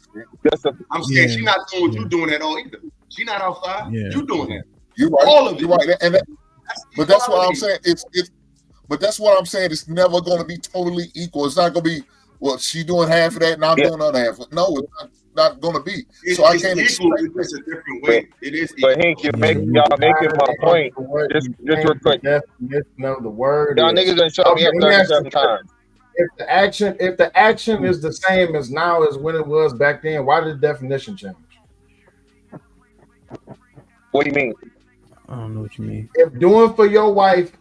I'm saying she's not doing what you're doing at all either. She's not outside. You're doing that. You're right. All of it. You're right. But that's what I'm saying. But that's what I'm saying. It's never going to be totally equal. It's not going to be, well, she doing half of that and I'm doing the other half. No, it's not going to be. So I can't expect. It's a different way. It is equal. But Hank, y'all making my point. Just real quick. No, the word. Y'all niggas done showed me 37 times. If the action is the same as now as when it was back then, why did the definition change? What do you mean? I don't know what you mean. If doing for your wife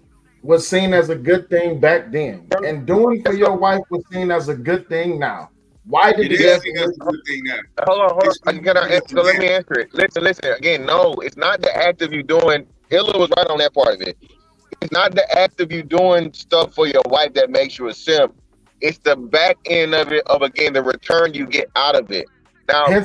was seen as a good thing back then, and doing for your wife was seen as a good thing now, why did it is seen as a good thing now? Hold on. So let me answer it. Listen. Again, no, it's not the act of you doing. Illa was right on that part of it. It's not the act of you doing stuff for your wife that makes you a simp. It's the back end of it, again, the return you get out of it. Now, to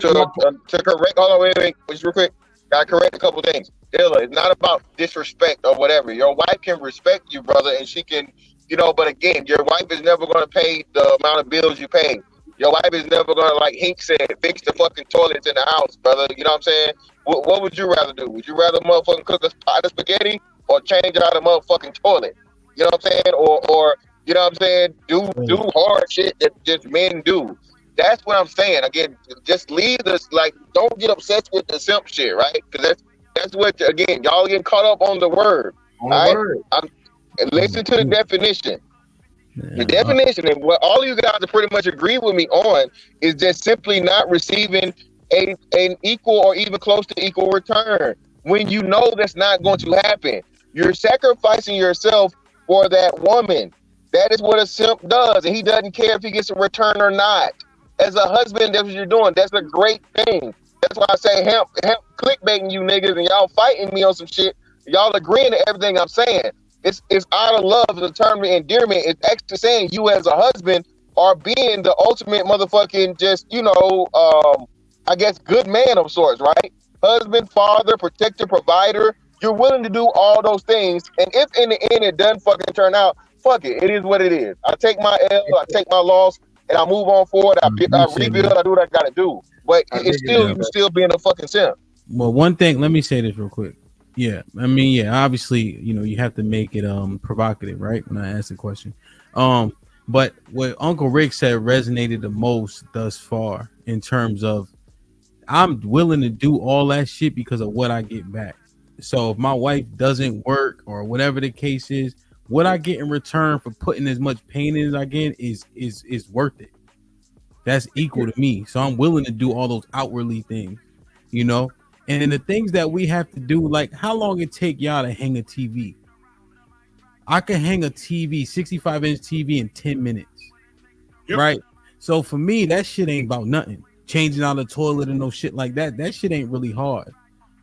correct, hold on, wait, just real quick. Gotta correct a couple things. Illa, it's not about disrespect or whatever. Your wife can respect you, brother, and she can, but again, your wife is never going to pay the amount of bills you pay. Your wife is never going to, like Hink said, fix the fucking toilets in the house, brother. You know what I'm saying? What would you rather do? Would you rather motherfucking cook a pot of spaghetti or change out a motherfucking toilet? You know what I'm saying? Or you know what I'm saying? Do hard shit that just men do. That's what I'm saying. Again, just leave this, like, don't get obsessed with the simp shit, right? Because that's what, again, y'all getting caught up on the word. Listen to the definition. The definition, and what all you guys are pretty much agree with me on, is just simply not receiving an equal or even close to equal return. When you know that's not going to happen, you're sacrificing yourself for that woman. That is what a simp does, and he doesn't care if he gets a return or not. As a husband, that's what you're doing. That's a great thing. That's why I say hemp clickbaiting you niggas and y'all fighting me on some shit. Y'all agreeing to everything I'm saying. It's out of love, the term of endearment. It's actually saying you as a husband are being the ultimate motherfucking just, I guess good man of sorts, right? Husband, father, protector, provider. You're willing to do all those things. And if in the end it doesn't fucking turn out, fuck it. It is what it is. I take my L, I take my loss, and I move on forward. I rebuild, I do what I gotta do. But it's still, you still being a fucking simp. Well, one thing, let me say this real quick. Yeah, I mean, yeah, obviously, you have to make it provocative, right? When I ask the question. But what Uncle Rick said resonated the most thus far in terms of I'm willing to do all that shit because of what I get back. So if my wife doesn't work or whatever the case is, what I get in return for putting as much pain in as I get is worth it. That's equal to me. So I'm willing to do all those outwardly things, And then the things that we have to do, like how long it take y'all to hang a TV? I can hang a TV, 65-inch TV in 10 minutes, right? So for me, that shit ain't about nothing. Changing out a toilet and no shit like that. That shit ain't really hard.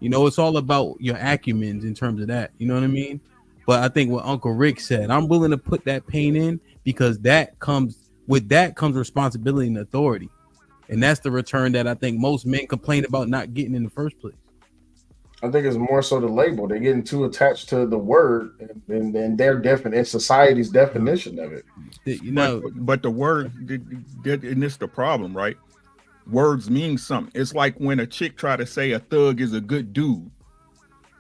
It's all about your acumen in terms of that. You know what I mean? But I think what Uncle Rick said, I'm willing to put that pain in because with that comes responsibility and authority. And that's the return that I think most men complain about not getting in the first place. I think it's more so the label. They're getting too attached to the word and their and society's definition of it. But the word, and this is the problem, right? words mean something. It's like when a chick try to say a thug is a good dude.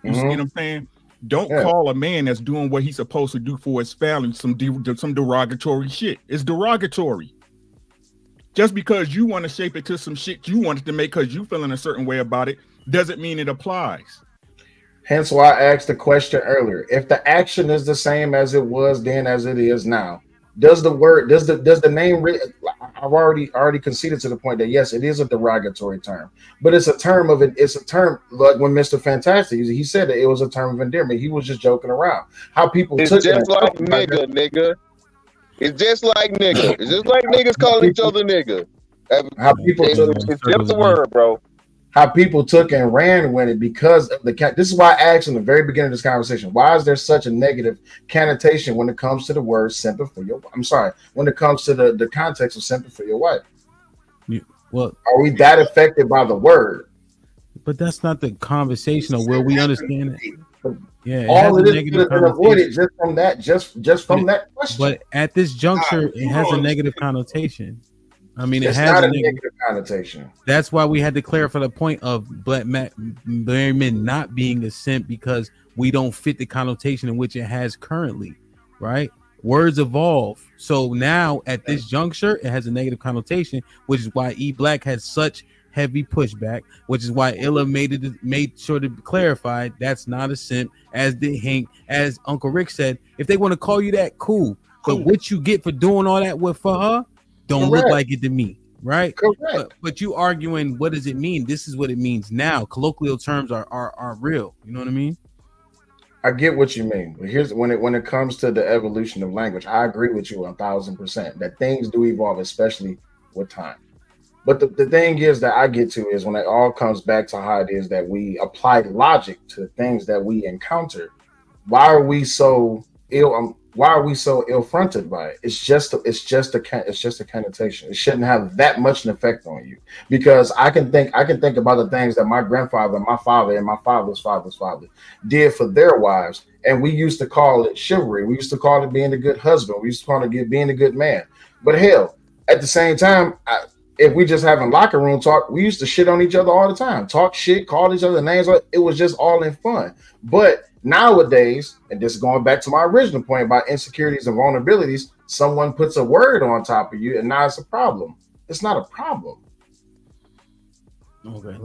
You see what I'm saying? Don't call a man that's doing what he's supposed to do for his family some derogatory shit. It's derogatory. Just because you want to shape it to some shit you wanted to make because you feeling a certain way about it doesn't mean it applies. Hence why I asked the question earlier. If the action is the same as it was then as it is now, does the name I've already conceded to the point that yes, it is a derogatory term, but it's a term like when Mr. Fantastic, he said that it was a term of endearment. He was just joking around. How people it's took just like nigga. It's just like nigga. It's just like niggas calling each other nigga. How people took it's just a word, bro. How people took and ran with it because of the this is why I asked in the very beginning of this conversation, why is there such a negative connotation when it comes to the word simping for your when it comes to the context of simping for your wife? Well, are we that affected by the word? But that's not the conversation of where we understand it. Yeah, all it is could have been avoided just from that, just from that question. But at this juncture, it has a negative connotation. I mean, it's it has not a negative connotation. That's why we had to clarify the point of black men not being a simp because we don't fit the connotation in which it has currently, right? Words evolve. So now at this juncture, it has a negative connotation, which is why E Black has such heavy pushback, which is why Illa made sure to clarify that's not a simp, as did Hank, as Uncle Rick said. If they want to call you that, cool. But what you get for doing all that for her don't look like it to me, right? But you arguing what does it mean? This is what it means now. Colloquial terms are real. You know what I mean? I get what you mean, but here's when it comes to the evolution of language, I agree with you 1,000% that things do evolve, especially with time. But the thing is that I get to is when it all comes back to how it is that we apply logic to things that we encounter. Why are we so ill-fronted by it? It's just a connotation. It shouldn't have that much an effect on you, because I can think about the things that my grandfather, my father, and my father's father did for their wives, and we used to call it chivalry. We used to call it being a good husband. We used to call it being a good man. But hell, at the same time, if we just having locker room talk, we used to shit on each other all the time, talk shit, call each other names. It was just all in fun. But nowadays, and this is going back to my original point about insecurities and vulnerabilities, someone puts a word on top of you, and now it's a problem. It's not a problem. Okay,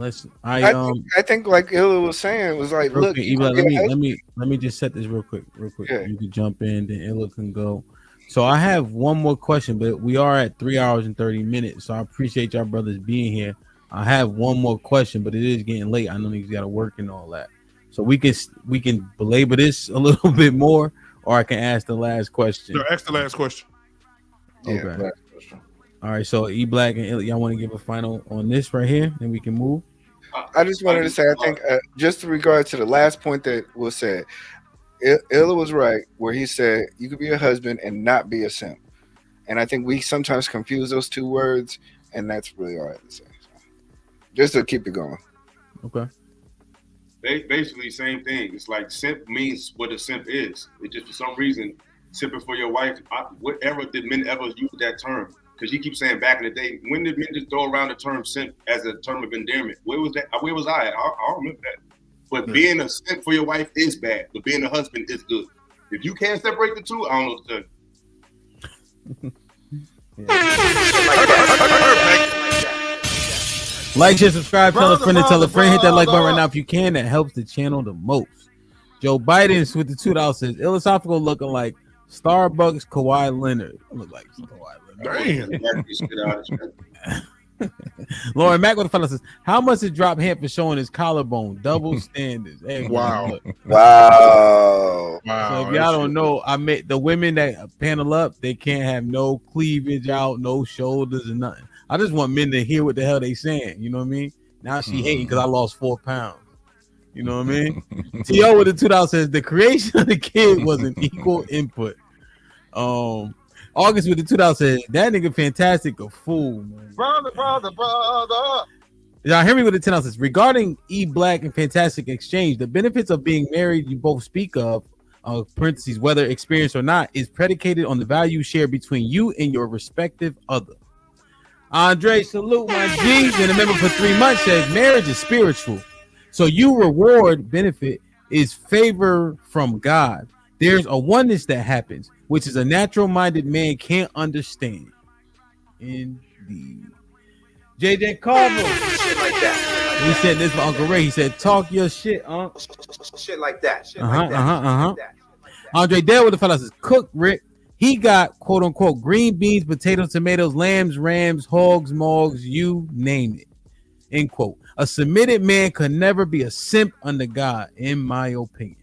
I think like Illa was saying, was like, look, Eva, let me just set this real quick. Yeah. You can jump in, then Illa can go. So I have one more question, but we are at 3 hours and 30 minutes. So I appreciate y'all brothers being here. I have one more question, but it is getting late. I know you got to work and all that. So we can belabor this a little bit more, or I can ask the last question. No, ask the last question. Okay. Yeah, last question. All right. So E Black and Illa, y'all want to give a final on this right here, and we can move. I just wanted to say, I think just in regard to the last point that was said, Illa was right where he said you could be a husband and not be a simp, and I think we sometimes confuse those two words, and that's really all I have to say. So, just to keep it going. Okay. Basically, same thing. It's like simp means what a simp is. It just for some reason, simping for your wife. Whatever did men ever use that term? Because you keep saying back in the day, when did men just throw around the term simp as a term of endearment? Where was that? Where was I? I don't remember that. But being a simp for your wife is bad, but being a husband is good. If you can't separate the two, I don't know what to tell you. Like, share, subscribe, tell a friend, and tell a friend. Hit that like button right now if you can. That helps the channel the most. Joe Biden with the $2 says, philosophical looking like Starbucks Kawhi Leonard. Look like Kawhi Leonard. Damn. Lauren Mack with the fellow says, how much did drop him for showing his collarbone? Double standards. Hey, wow. So if y'all don't know, I made the women that panel up, they can't have no cleavage out, no shoulders and nothing. I just want men to hear what the hell they saying. You know what I mean? Now she hating because I lost 4 pounds. You know what I mean? T.O. with the $2 says the creation of the kid was an equal input. August with the $2 says that nigga fantastic a fool, man. Brother. Y'all hear me with the $10 says regarding E Black and Fantastic Exchange, the benefits of being married you both speak of, parentheses, whether experienced or not, is predicated on the value shared between you and your respective other. Andre, salute my G. Been a member for 3 months. Says marriage is spiritual, so you reward benefit is favor from God. There's a oneness that happens, which is a natural-minded man can't understand. Indeed. JJ Carver. Shit like that. He said this for Uncle Ray. He said, "Talk your shit, Shit like that. Shit like that. Andre Dale with the fellas is cook Rick. He got quote unquote green beans, potatoes, tomatoes, lambs, rams, hogs, mogs, you name it. End quote. A submitted man could never be a simp under God, in my opinion.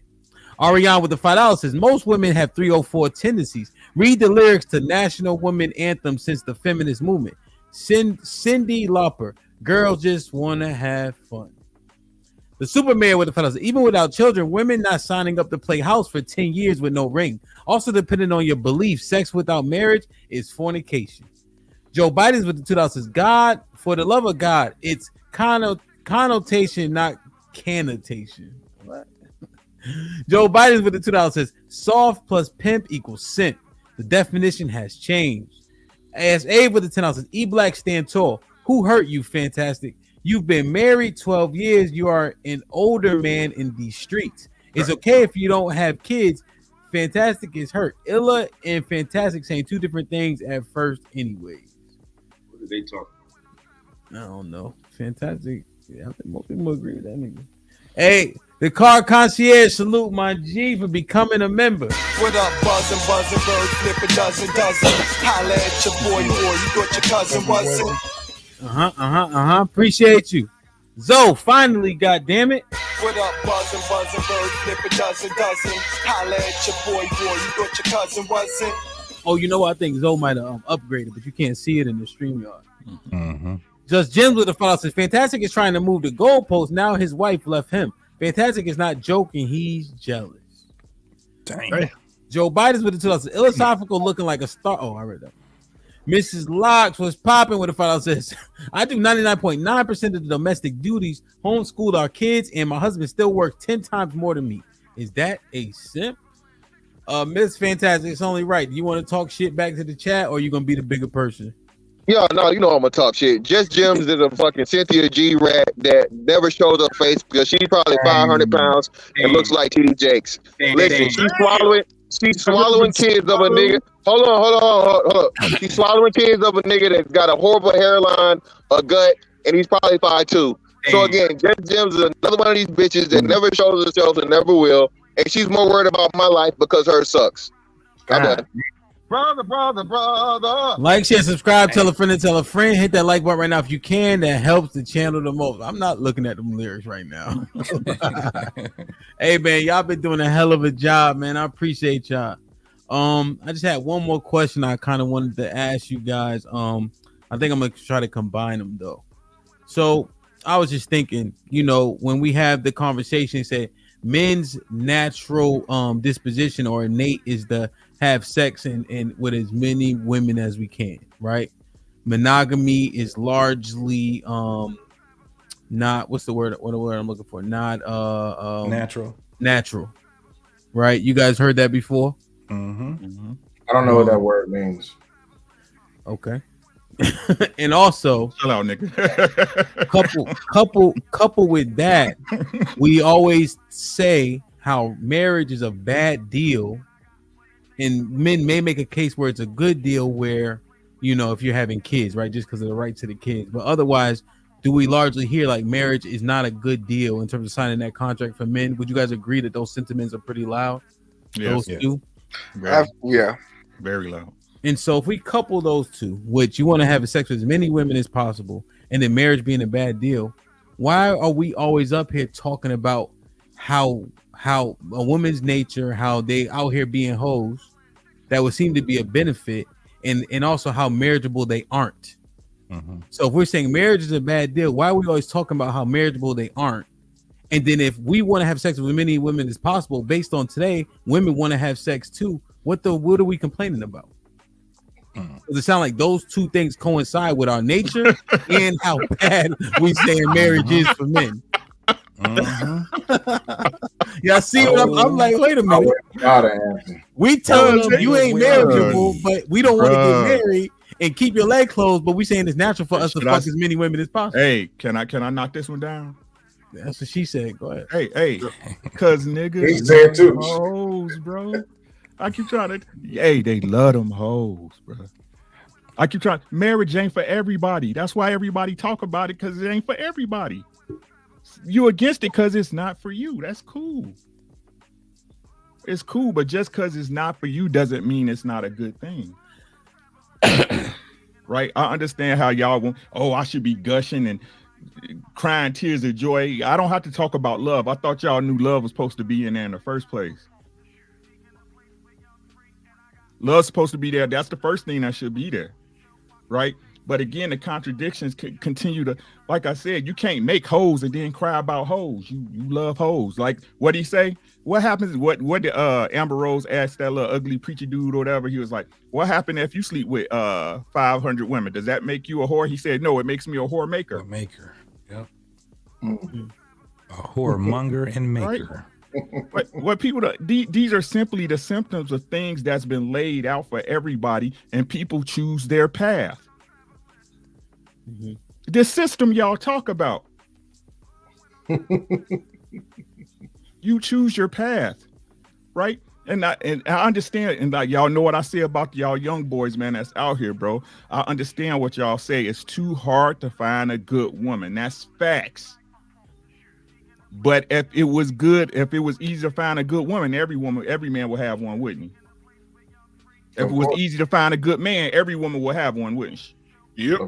Ariane with the $5 says most women have 304 tendencies. Read the lyrics to National Women Anthem since the feminist movement. Cyndi Lauper, girls just want to have fun. The Superman with the fellas, even without children, women not signing up to play house for 10 years with no ring. Also, depending on your belief, sex without marriage is fornication. Joe Biden's with the $2 says, God, for the love of God, it's connotation, not connotation. What? Joe Biden's with the $2 says, soft plus pimp equals simp. The definition has changed. As Abe with the $10 says, E-Black stand tall. Who hurt you, fantastic? You've been married 12 years. You are an older man in these streets. It's okay if you don't have kids. Fantastic is hurt. Illa and Fantastic saying two different things at first anyways. What did they talk about? I don't know. Fantastic. Yeah, I think most people agree with that nigga. Hey, the car concierge, salute my G for becoming a member. What up, buzzing, bird, flip a dozen. Holla at your boy, you thought your cousin wasn't. Appreciate you. Zoe, finally, goddammit. What up, buzzing, bird, flip a dozen. Holla at your boy, you thought your cousin wasn't. Oh, you know what? I think Zoe might have upgraded, but you can't see it in the StreamYard. Just Jim with the follow says, Fantastic is trying to move the goalpost. Now his wife left him. Fantastic is not joking. He's jealous. Dang. Joe Biden's with the 2000 philosophical looking like a star. Oh, I read that. Mrs. Locks was popping with the $5 says, I do 99.9% of the domestic duties, homeschooled our kids, and my husband still works 10 times more than me. Is that a simp? Miss Fantastic, it's only right. Do you want to talk shit back to the chat, or are you going to be the bigger person? Yeah, no, you know I'm gonna talk shit. Just Gems is a fucking Cynthia G rat that never shows her face because she's probably 500 pounds and looks like TD Jakes. Listen, she's swallowing kids of a nigga. Hold on. She's swallowing kids of a nigga that's got a horrible hairline, a gut, and he's probably 5'2". So again, Just Gems is another one of these bitches that never shows herself and never will, and she's more worried about my life because hers sucks. I'm done. Brother. Like, share, subscribe, tell a friend and tell a friend. Hit that like button right now if you can. That helps the channel the most. I'm not looking at them lyrics right now. Hey, man, y'all been doing a hell of a job, man. I appreciate y'all. I just had one more question I kind of wanted to ask you guys. I think I'm going to try to combine them, though. So I was just thinking, when we have the conversation, say men's natural disposition or innate is to have sex and with as many women as we can, right? Monogamy is largely not what's the word I'm looking for? Not natural, right? You guys heard that before? I don't know what that word means. Okay. And also, chill out, nigga. couple with that, we always say how marriage is a bad deal, and men may make a case where it's a good deal where, if you're having kids, right, just because of the right to the kids. But otherwise, do we largely hear like marriage is not a good deal in terms of signing that contract for men? Would you guys agree that those sentiments are pretty loud? Yes. Those two? Yeah. Very loud. And so if we couple those two, which you want to have sex with as many women as possible, and then marriage being a bad deal, why are we always up here talking about how a woman's nature, how they out here being hoes, that would seem to be a benefit, and also how marriageable they aren't? So if we're saying marriage is a bad deal, why are we always talking about how marriageable they aren't? And then if we want to have sex with as many women as possible, based on today, women want to have sex too. What are we complaining about? Does it sound like those two things coincide with our nature and how bad we saying marriage is for men? Y'all see what I'm like? Wait a minute. We telling them you ain't marriageable, but we don't want to get married, and keep your leg closed, but we saying it's natural for us to fuck as many women as possible. Hey, can I knock this one down? That's what she said. Go ahead. Hey, cause niggas He said too. hoes, bro. I keep trying to. Hey, they love them hoes, bro. I keep trying. Marriage ain't for everybody. That's why everybody talk about it, because it ain't for everybody. You against it because it's not for you. That's cool. It's cool, but just because it's not for you doesn't mean it's not a good thing. Right? I understand how y'all want, I should be gushing and crying tears of joy. I don't have to talk about love. I thought y'all knew love was supposed to be in there in the first place. Love's supposed to be there. That's the first thing that should be there. Right? But again, the contradictions continue to, like I said, you can't make hoes and then cry about hoes. You love hoes. Like, what'd he say? What happens? What did Amber Rose ask that little ugly preacher dude or whatever? He was like, what happened if you sleep with 500 women? Does that make you a whore? He said, no, it makes me a whore maker. A maker. Yep. Mm-hmm. A whoremonger and maker. Right? But what people these are simply the symptoms of things that's been laid out for everybody, and people choose their path. Mm-hmm. This system y'all talk about. You choose your path, right? And I understand, and like y'all know what I say about y'all young boys, man, that's out here, bro. I understand what y'all say. It's too hard to find a good woman. That's facts. But if it was easy to find a good woman, every man will have one, wouldn't he? If it was easy to find a good man, every woman will have one, wouldn't she? Yep.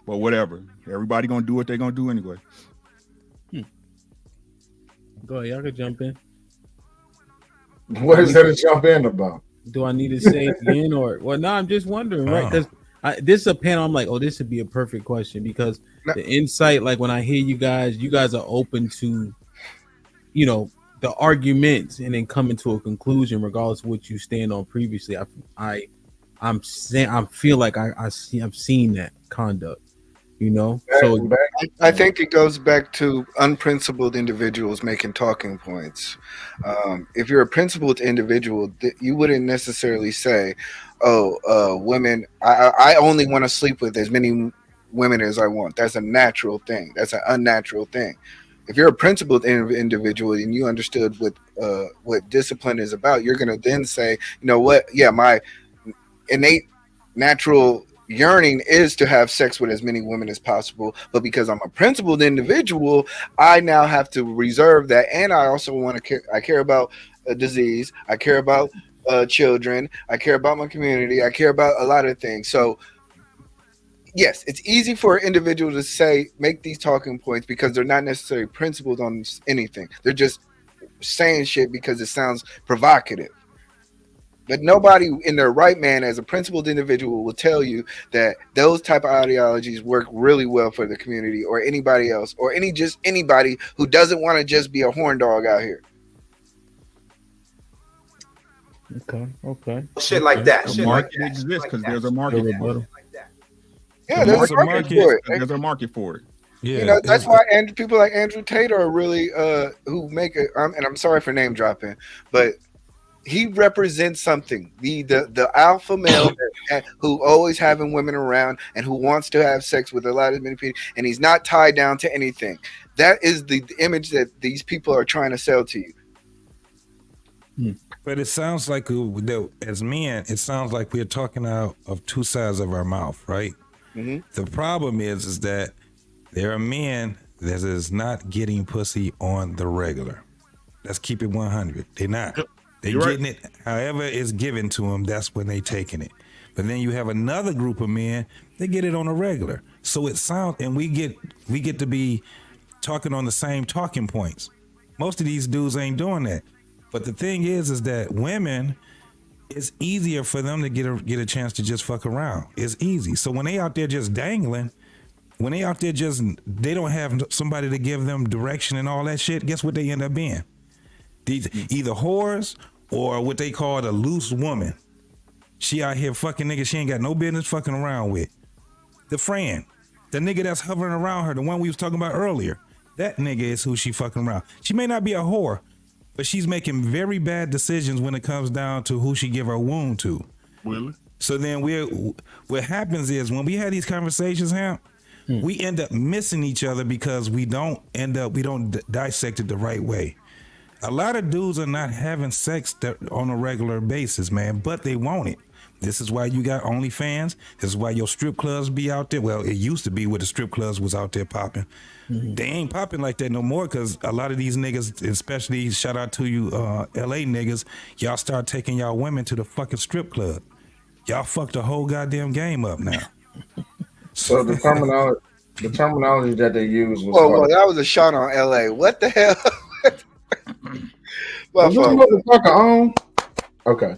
But whatever. Everybody gonna do what they're gonna do anyway. Go ahead, y'all can jump in. What is there to jump in about? Do I need to say it again or well? No, I'm just wondering, right? Because this is a panel. I'm like, this would be a perfect question because the insight, like when I hear you guys are open to, the arguments and then coming to a conclusion regardless of what you stand on previously. I feel like I've seen that conduct. So I think it goes back to unprincipled individuals making talking points. If you're a principled individual, you wouldn't necessarily say, women, I only want to sleep with as many women as I want. That's a natural thing. That's an unnatural thing. If you're a principled individual and you understood what discipline is about, you're going to then say, you know what? Yeah, my innate natural yearning is to have sex with as many women as possible, but because I'm a principled individual, I now have to reserve that, and I also want to I care about disease, I care about children, I care about my community, I care about a lot of things. So yes, it's easy for an individual to make these talking points because they're not necessarily principled on anything. They're just saying shit because it sounds provocative. But nobody in their right man as a principled individual will tell you that those type of ideologies work really well for the community or anybody else or anybody who doesn't want to just be a horn dog out here. Okay. Shit like that. The market exists because there's a market for it. Yeah, there's a market for it. There's a market for it. Yeah, that's why people like Andrew Tate are really who make it. And I'm sorry for name dropping, but he represents something. The alpha male who always having women around and who wants to have sex with a lot of many people, and he's not tied down to anything. That is the image that these people are trying to sell to you. But it sounds like as men, it sounds like we're talking out of two sides of our mouth, right? Mm-hmm. The problem is that there are men that is not getting pussy on the regular. Let's keep it 100. They're not. They're getting it however it's given to them. That's when they taking it. But then you have another group of men that get it on a regular. So it sounds, and we get to be talking on the same talking points. Most of these dudes ain't doing that. But the thing is that women, it's easier for them to get a chance to just fuck around. It's easy. So when they out there just dangling, when they out there they don't have somebody to give them direction and all that shit, guess what they end up being? These either whores or what they call a loose woman. She out here fucking niggas she ain't got no business fucking around with. The friend, the nigga that's hovering around her, the one we was talking about earlier, that nigga is who she fucking around. She may not be a whore, but she's making very bad decisions when it comes down to who she give her wound to. Really? So then what happens is when we have these conversations, we end up missing each other because we don't dissect it the right way. A lot of dudes are not having sex on a regular basis, man, but they want it. This is why you got OnlyFans. This is why your strip clubs be out there. Well, it used to be where the strip clubs was out there popping. They ain't popping like that no more because a lot of these niggas, especially shout out to you LA niggas, y'all start taking y'all women to the fucking strip club. Y'all fucked the whole goddamn game up now. So the terminology that they use was Whoa, that was a shot on LA. What the hell? Okay,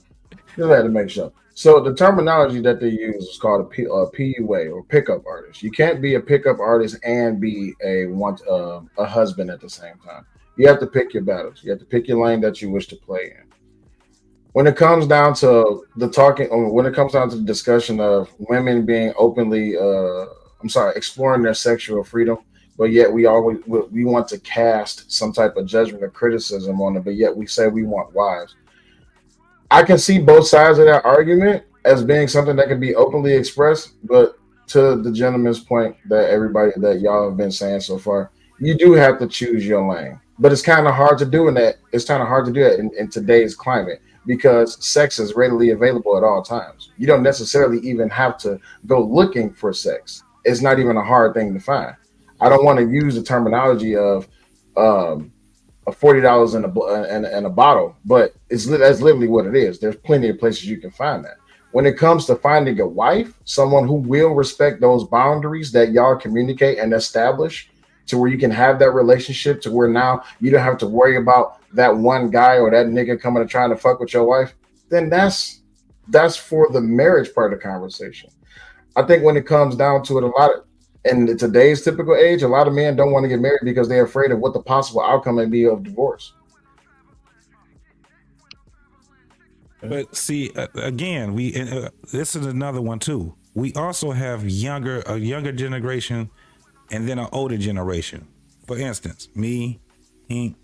just had to make sure. So the terminology that they use is called a PUA or pickup artist. You can't be a pickup artist and be a husband at the same time. You have to pick your battles. You have to pick your lane that you wish to play in. When it comes down to the discussion of women being openly, exploring their sexual freedom, but yet we want to cast some type of judgment or criticism on it, but yet we say we want wives. I can see both sides of that argument as being something that can be openly expressed, but to the gentleman's point that y'all have been saying so far, you do have to choose your lane. But it's kind of hard to do in today's climate because sex is readily available at all times. You don't necessarily even have to go looking for sex. It's not even a hard thing to find. I don't want to use the terminology of $40 in a bottle, but that's literally what it is. There's plenty of places you can find that. When it comes to finding a wife, someone who will respect those boundaries that y'all communicate and establish to where you can have that relationship to where now you don't have to worry about that one guy or that nigga coming and trying to fuck with your wife, then that's for the marriage part of the conversation. I think when it comes down to it, in today's typical age, a lot of men don't want to get married because they're afraid of what the possible outcome may be of divorce. But see, again, this is another one too. We also have a younger generation and then an older generation. For instance, me, Ink,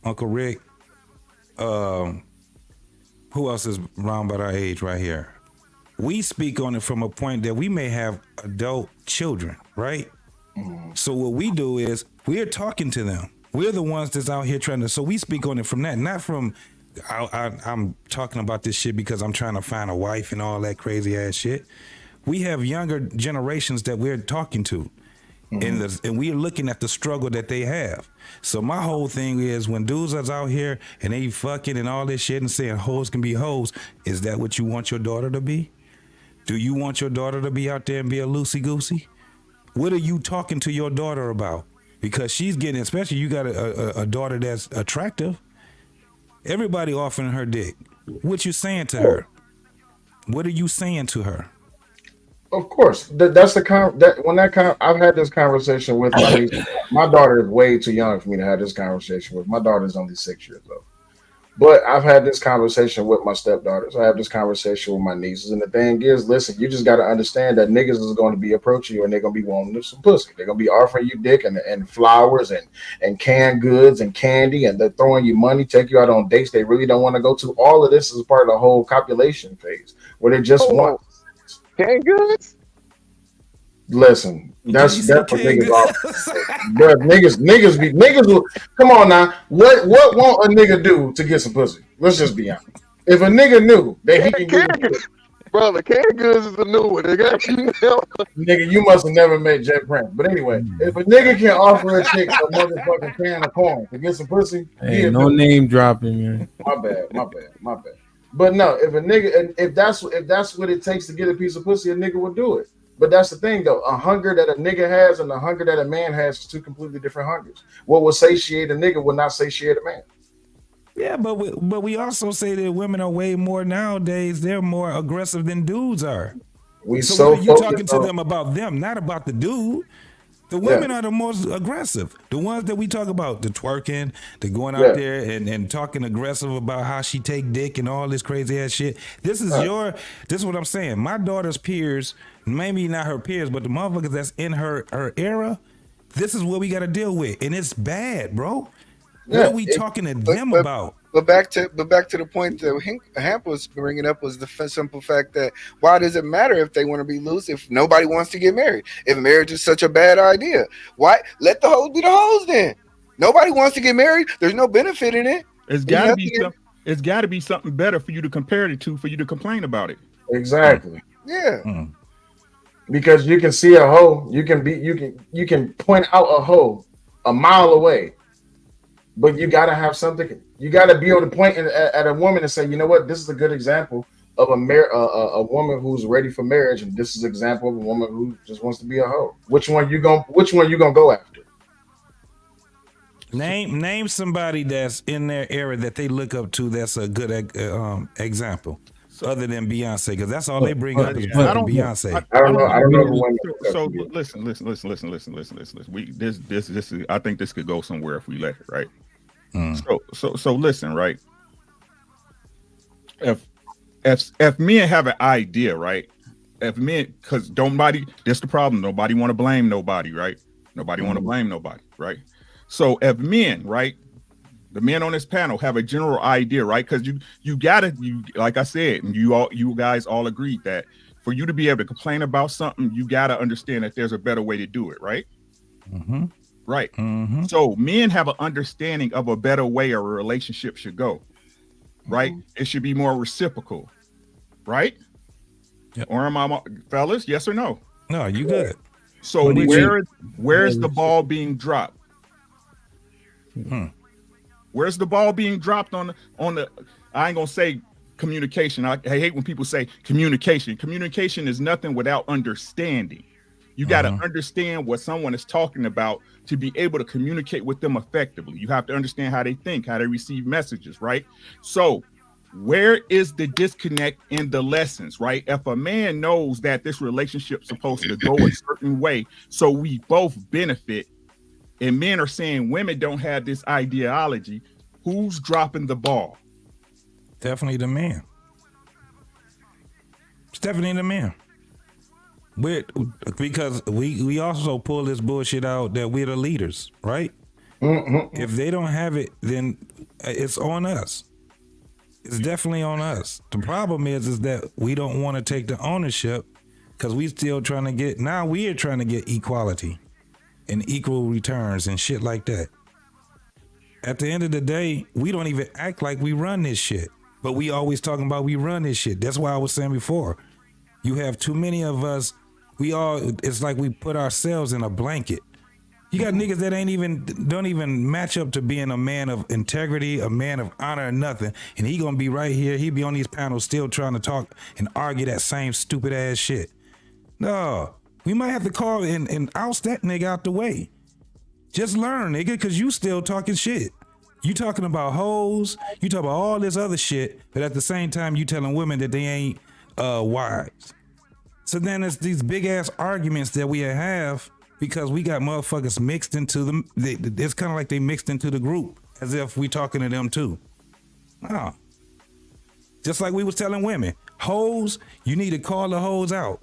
Uncle Rick, who else is around about our age right here? We speak on it from a point that we may have adult children, right? So what we do is we're talking to them. We're the ones that's out here trying to, so we speak on it from that, not from, I'm talking about this shit because I'm trying to find a wife and all that crazy ass shit. We have younger generations that we're talking to. And we're looking at the struggle that they have. So my whole thing is when dudes are out here and they fucking and all this shit and saying hoes can be hoes, is that what you want your daughter to be? Do you want your daughter to be out there and be a loosey-goosey? What are you talking to your daughter about? Because she's getting, especially you got a daughter that's attractive. Everybody offering her dick. What you saying to her? What are you saying to her? Of course, I've had this conversation with my niece. My daughter is way too young for me to have this conversation with. My daughter is only 6 years old. But I've had this conversation with my stepdaughters. I have this conversation with my nieces. And the thing is, listen, you just got to understand that niggas is going to be approaching you and they're going to be wanting some pussy. They're going to be offering you dick and flowers and canned goods and candy. And they're throwing you money, take you out on dates they really don't want to go to. All of this is part of the whole copulation phase where they just want canned goods. Listen, that's what niggas are. But niggas will come on now. What won't a nigga do to get some pussy? Let's just be honest. If a nigga knew that he can get pussy, brother, canned goods is the new one. Nigga, you must have never met Jet Prince. But anyway, if a nigga can offer a chick a motherfucking can of corn to get some pussy, hey, no name dropping, man. My bad. But no, if a nigga, if that's what it takes to get a piece of pussy, a nigga will do it. But that's the thing, though. A hunger that a nigga has and a hunger that a man has is two completely different hungers. What will satiate a nigga will not satiate a man. Yeah, but we also say that women are way more nowadays. They're more aggressive than dudes are. So what are you talking to them about them, not about the dude? The women are the most aggressive. The ones that we talk about, the twerking, the going out there and talking aggressive about how she take dick and all this crazy ass shit. This is what I'm saying. My daughter's peers, maybe not her peers, but the motherfuckers that's in her era, this is what we got to deal with. And it's bad, bro. What are we talking to them about? But back to the point that Hamp was bringing up was the simple fact that why does it matter if they want to be loose if nobody wants to get married? If marriage is such a bad idea, why let the hoes be the hoes then? Nobody wants to get married. There's no benefit in it. It's got to be something better for you to compare it to, for you to complain about it. Exactly. Yeah. Because you can see a hoe, you can point out a hoe a mile away. But you gotta have something. You gotta be able to point at a woman and say, you know what, this is a good example of a woman who's ready for marriage, and this is an example of a woman who just wants to be a hoe. Which one you gonna go after? Name somebody that's in their era that they look up to. That's a good example, other than Beyonce, because that's all they bring up is Beyonce. I don't know. So listen. This is. I think this could go somewhere if we let it, right? So listen, right? If men have an idea, right? If men, because that's the problem. Nobody want to blame nobody, right? Nobody want to blame nobody, right? So if men, right, the men on this panel have a general idea, right? Because you like I said, and you guys all agreed that for you to be able to complain about something, you gotta understand that there's a better way to do it, right? Right. So men have an understanding of a better way a relationship should go, right? It should be more reciprocal, right? Yep. Or am I, fellas? Yes or no? No, you good. So where's the ball being dropped? Where's the ball being dropped on the? I ain't gonna say communication. I hate when people say communication. Communication is nothing without understanding. You got to understand what someone is talking about to be able to communicate with them effectively. You have to understand how they think, how they receive messages, right? So where is the disconnect in the lessons, right? If a man knows that this relationship's supposed to go a certain way, so we both benefit, and men are saying women don't have this ideology, who's dropping the ball? Definitely the man. It's definitely the man. Because we also pull this bullshit out that we're the leaders, right? If they don't have it, then it's on us. It's definitely on us. The problem is that we don't want to take the ownership because we still trying to get, now we're trying to get equality and equal returns and shit like that. At the end of the day, we don't even act like we run this shit, but we always talking about we run this shit. That's why I was saying before, you have too many of us. It's like we put ourselves in a blanket. You got niggas that don't even match up to being a man of integrity, a man of honor, or nothing. And he gonna be right here. He be on these panels still trying to talk and argue that same stupid ass shit. No, we might have to call and oust that nigga out the way. Just learn, nigga, because you still talking shit. You talking about hoes, you talking about all this other shit, but at the same time, you telling women that they ain't wives. So then it's these big ass arguments that we have because we got motherfuckers mixed into them. It's kind of like they mixed into the group as if we talking to them too. No. Just like we was telling women, hoes, you need to call the hoes out.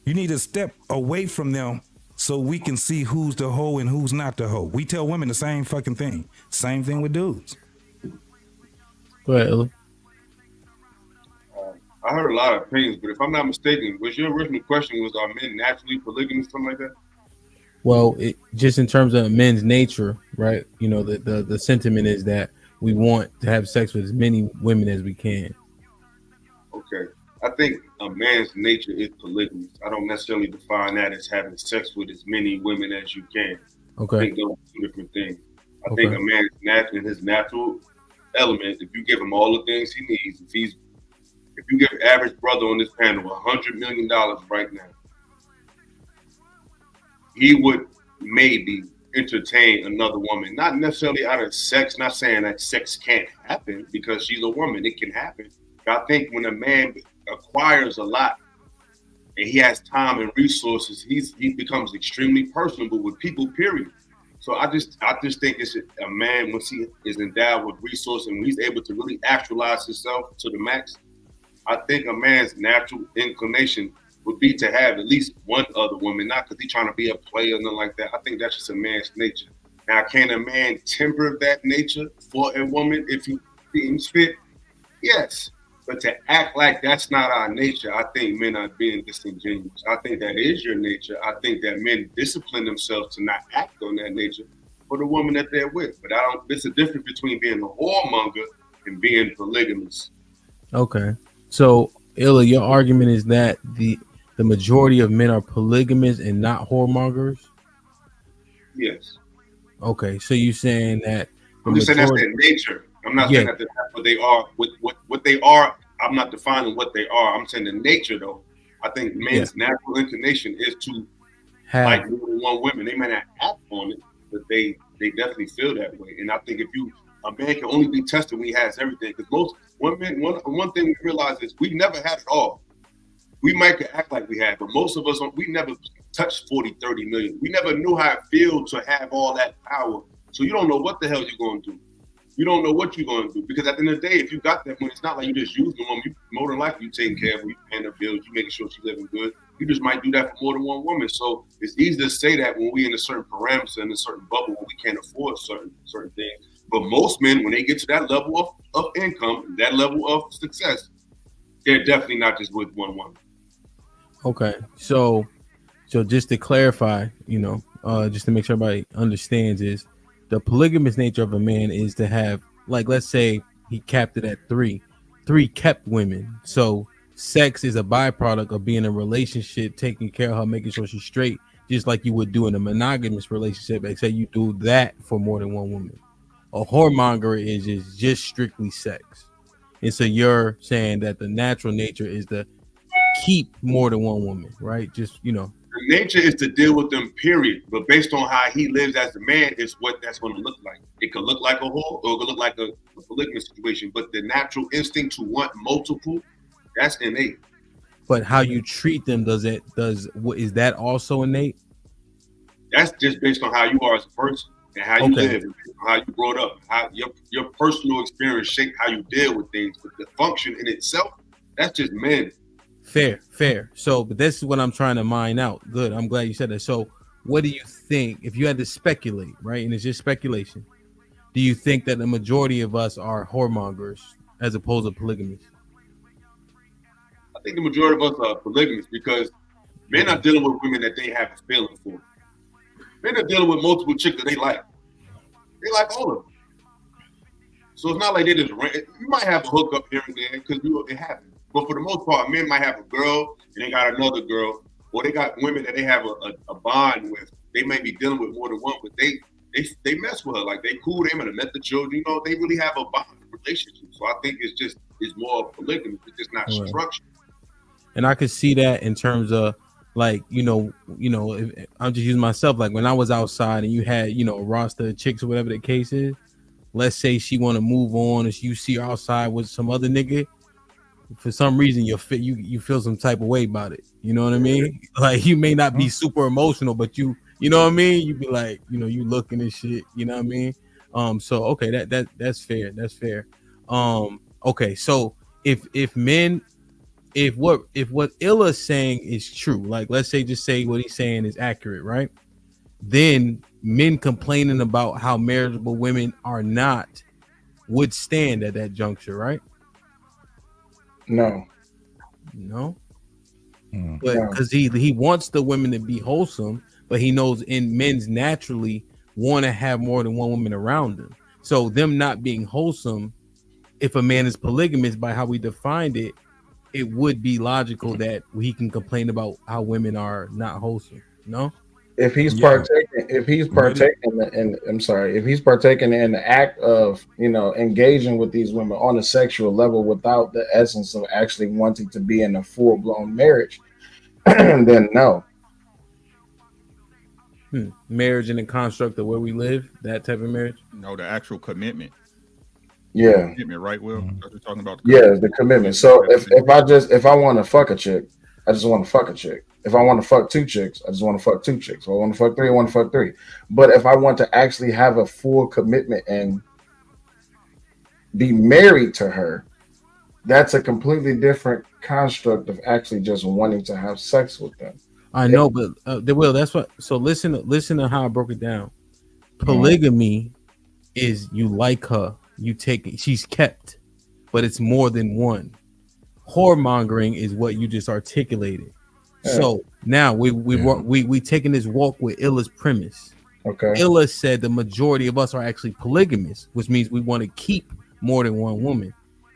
You need to step away from them so we can see who's the hoe and who's not the hoe. We tell women the same fucking thing. Same thing with dudes. Go ahead, Ella. I heard a lot of opinions, but if I'm not mistaken, was your original question was are men naturally polygamous, something like that? Well, just in terms of men's nature, right? You know, the sentiment is that we want to have sex with as many women as we can. Okay. I think a man's nature is polygamous. I don't necessarily define that as having sex with as many women as you can. Okay. I think those are two different things. I think a man's in his natural element, if you give him all the things he needs, if you give average brother on this panel $100 million right now, he would maybe entertain another woman, not necessarily out of sex, not saying that sex can't happen because she's a woman, it can happen. But I think when a man acquires a lot and he has time and resources, he becomes extremely personable with people, period. So I just think it's a man, once he is endowed with resources and he's able to really actualize himself to the max, I think a man's natural inclination would be to have at least one other woman, not because he's trying to be a player or nothing like that. I think that's just a man's nature. Now, can a man temper that nature for a woman if he seems fit? Yes. But to act like that's not our nature, I think men are being disingenuous. I think that is your nature. I think that men discipline themselves to not act on that nature for the woman that they're with. But there's a difference between being a whoremonger and being polygamous. Okay. So, Illa, your argument is that the majority of men are polygamous and not whoremongers? Yes. Okay. So you're saying that I'm just saying that's their nature. I'm not saying that that's what they are. What they are, I'm not defining what they are. I'm saying the nature, though. I think men's natural inclination is to like more than one woman. They may not act on it, but they definitely feel that way. And I think a man can only be tested when he has everything. Because most women, one thing we realize is we never had it all. We might act like we had, but most of us, we never touched 40, 30 million. We never knew how it feels to have all that power. So you don't know what the hell you're going to do. You don't know what you're going to do, because at the end of the day, if you got that money, it's not like you just use the woman. You more than likely you taking care of her, you paying her bills, you making sure she's living good. You just might do that for more than one woman. So it's easy to say that when we in a certain parameter, in a certain bubble, when we can't afford certain things. But most men, when they get to that level of income, that level of success, they're definitely not just with one woman. Okay, so just to clarify, just to make sure everybody understands, is the polygamous nature of a man is to have, like, let's say he capped it at three kept women. So sex is a byproduct of being in a relationship, taking care of her, making sure she's straight, just like you would do in a monogamous relationship, except you do that for more than one woman. A whoremonger is just strictly sex. And so you're saying that the natural nature is to keep more than one woman, right? Just, The nature is to deal with them, period. But based on how he lives as a man, is what that's going to look like. It could look like a whore, or it could look like a polygamous situation. But the natural instinct to want multiple, that's innate. But how you treat them, is that also innate? That's just based on how you are as a person and how you live, and how you brought up, how your personal experience shaped how you deal with things. But the function in itself, that's just men. Fair. So, but this is what I'm trying to mine out. Good. I'm glad you said that. So, what do you think, if you had to speculate, right? And it's just speculation. Do you think that the majority of us are whoremongers as opposed to polygamous? I think the majority of us are polygamous because men are dealing with women that they have a feeling for. Men are dealing with multiple chicks that they like. They like all of them. So it's not like they just rent. You might have a hookup here and there because it happens. But for the most part, men might have a girl and they got another girl, or they got women that they have a bond with. They may be dealing with more than one, but they mess with her. Like, they cool, they might have met the children, they really have a bond relationship. So I think it's more of polygamy. It's just not structured. And I could see that in terms of, like, if I'm just using myself, like when I was outside and you had, a roster of chicks or whatever the case is, let's say she want to move on and you see her outside with some other nigga, for some reason you feel some type of way about it. You know what I mean? Like, you may not be super emotional, but you know what I mean? You be like, you looking and shit, you know what I mean? So okay, that's fair. That's fair. Okay, so if what Illa's saying is true, like, let's say what he's saying is accurate, right? Then men complaining about how marriageable women are not would stand at that juncture, right? No. But because he wants the women to be wholesome, but he knows men's naturally want to have more than one woman around them. So them not being wholesome, if a man is polygamous by how we defined it, it would be logical that he can complain about how women are not wholesome. No? If he's partaking in the act of, engaging with these women on a sexual level without the essence of actually wanting to be in a full-blown marriage, then no. Marriage in the construct of where we live, that type of marriage? No, the actual commitment. Yeah. Commitment, right, Will? That's what you're talking about. The commitment. So if I want to fuck a chick, I just want to fuck a chick. If I want to fuck two chicks, I just want to fuck two chicks. If I want to fuck three, I want to fuck three. But if I want to actually have a full commitment and be married to her, that's a completely different construct of actually just wanting to have sex with them. I know, but Will, that's what. So listen to how I broke it down. Polygamy is you like her, you take it, she's kept, but it's more than one. Whoremongering is what you just articulated. So now we taking this walk with Illa's premise. Okay. Illa said the majority of us are actually polygamous, which means we want to keep more than one woman.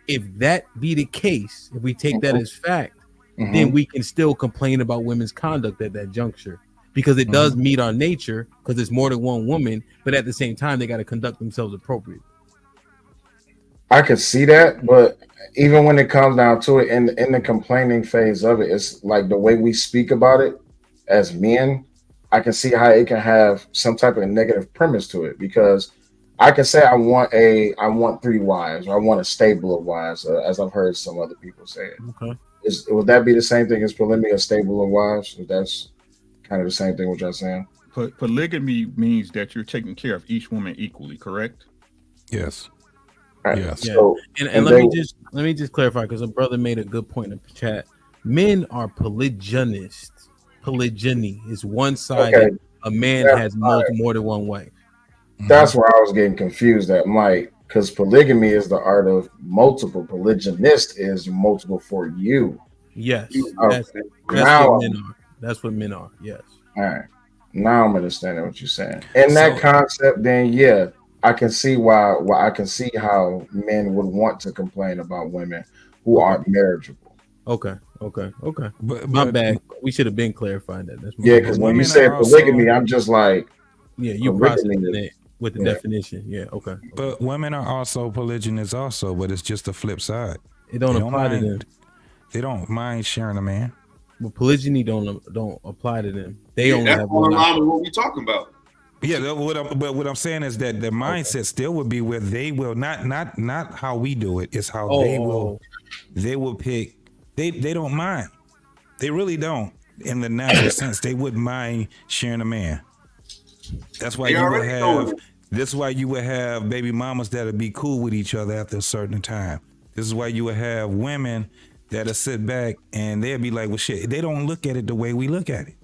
If that be the case, if we take that as fact, then we can still complain about women's conduct at that juncture, because it does meet our nature, because it's more than one woman, but at the same time they got to conduct themselves appropriately. I could see that, but even when it comes down to it, in the complaining phase of it, it's like the way we speak about it as men. I can see how it can have some type of negative premise to it, because I can say I want 3 wives, or I want a stable of wives, as I've heard some other people say it. Okay. Would that be the same thing as polygamy, a stable of wives? That's kind of the same thing what y'all saying. Polygamy means that you're taking care of each woman equally, correct? Yes. Right. Yes. Yeah. So, and let me just clarify, because a brother made a good point in the chat. Men are polygynists. Polygyny is one-sided. Okay. A man has more than one wife. That's where I was getting confused at, Mike, because polygamy is the art of multiple. Polygynist is multiple for you. Yes. Okay. That's what men are. Yes. All right. Now I'm understanding what you're saying. In that concept, then yeah, I can see why I can see how men would want to complain about women who aren't marriageable. Okay. But my bad. We should have been clarifying that. That's because when you say polygamy, I'm just like, you processing it with the definition. Yeah. Okay. But women are also polygynous, also, but it's just the flip side. It don't apply to them. They don't mind sharing a man. But polygyny don't apply to them. They only have one. That's all what we talking about. Yeah, but what I'm saying is that the mindset still would be where they will not how we do it. It's how they will pick. They don't mind. They really don't. In the natural sense, they wouldn't mind sharing a man. That's why you would have. This is why you would have baby mamas that'll be cool with each other after a certain time. This is why you would have women that'll sit back and they'll be like, well, shit. They don't look at it the way we look at it.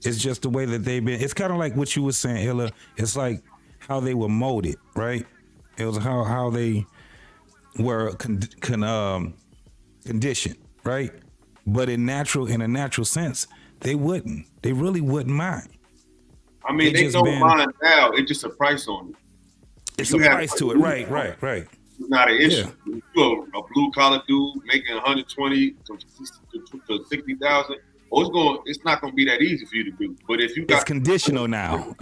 It's just the way that they've been. It's kind of like what you were saying, Illa. It's like how they were molded, right? It was how they were conditioned, right? But in a natural sense, they wouldn't. They really wouldn't mind. I mean, they don't mind now. It's just a price on it. It's a price to it, right. It's not an issue. Yeah. If you're a blue collar dude making 120 to 60,000. It's not going to be that easy for you to do. But if you got, it's conditional now.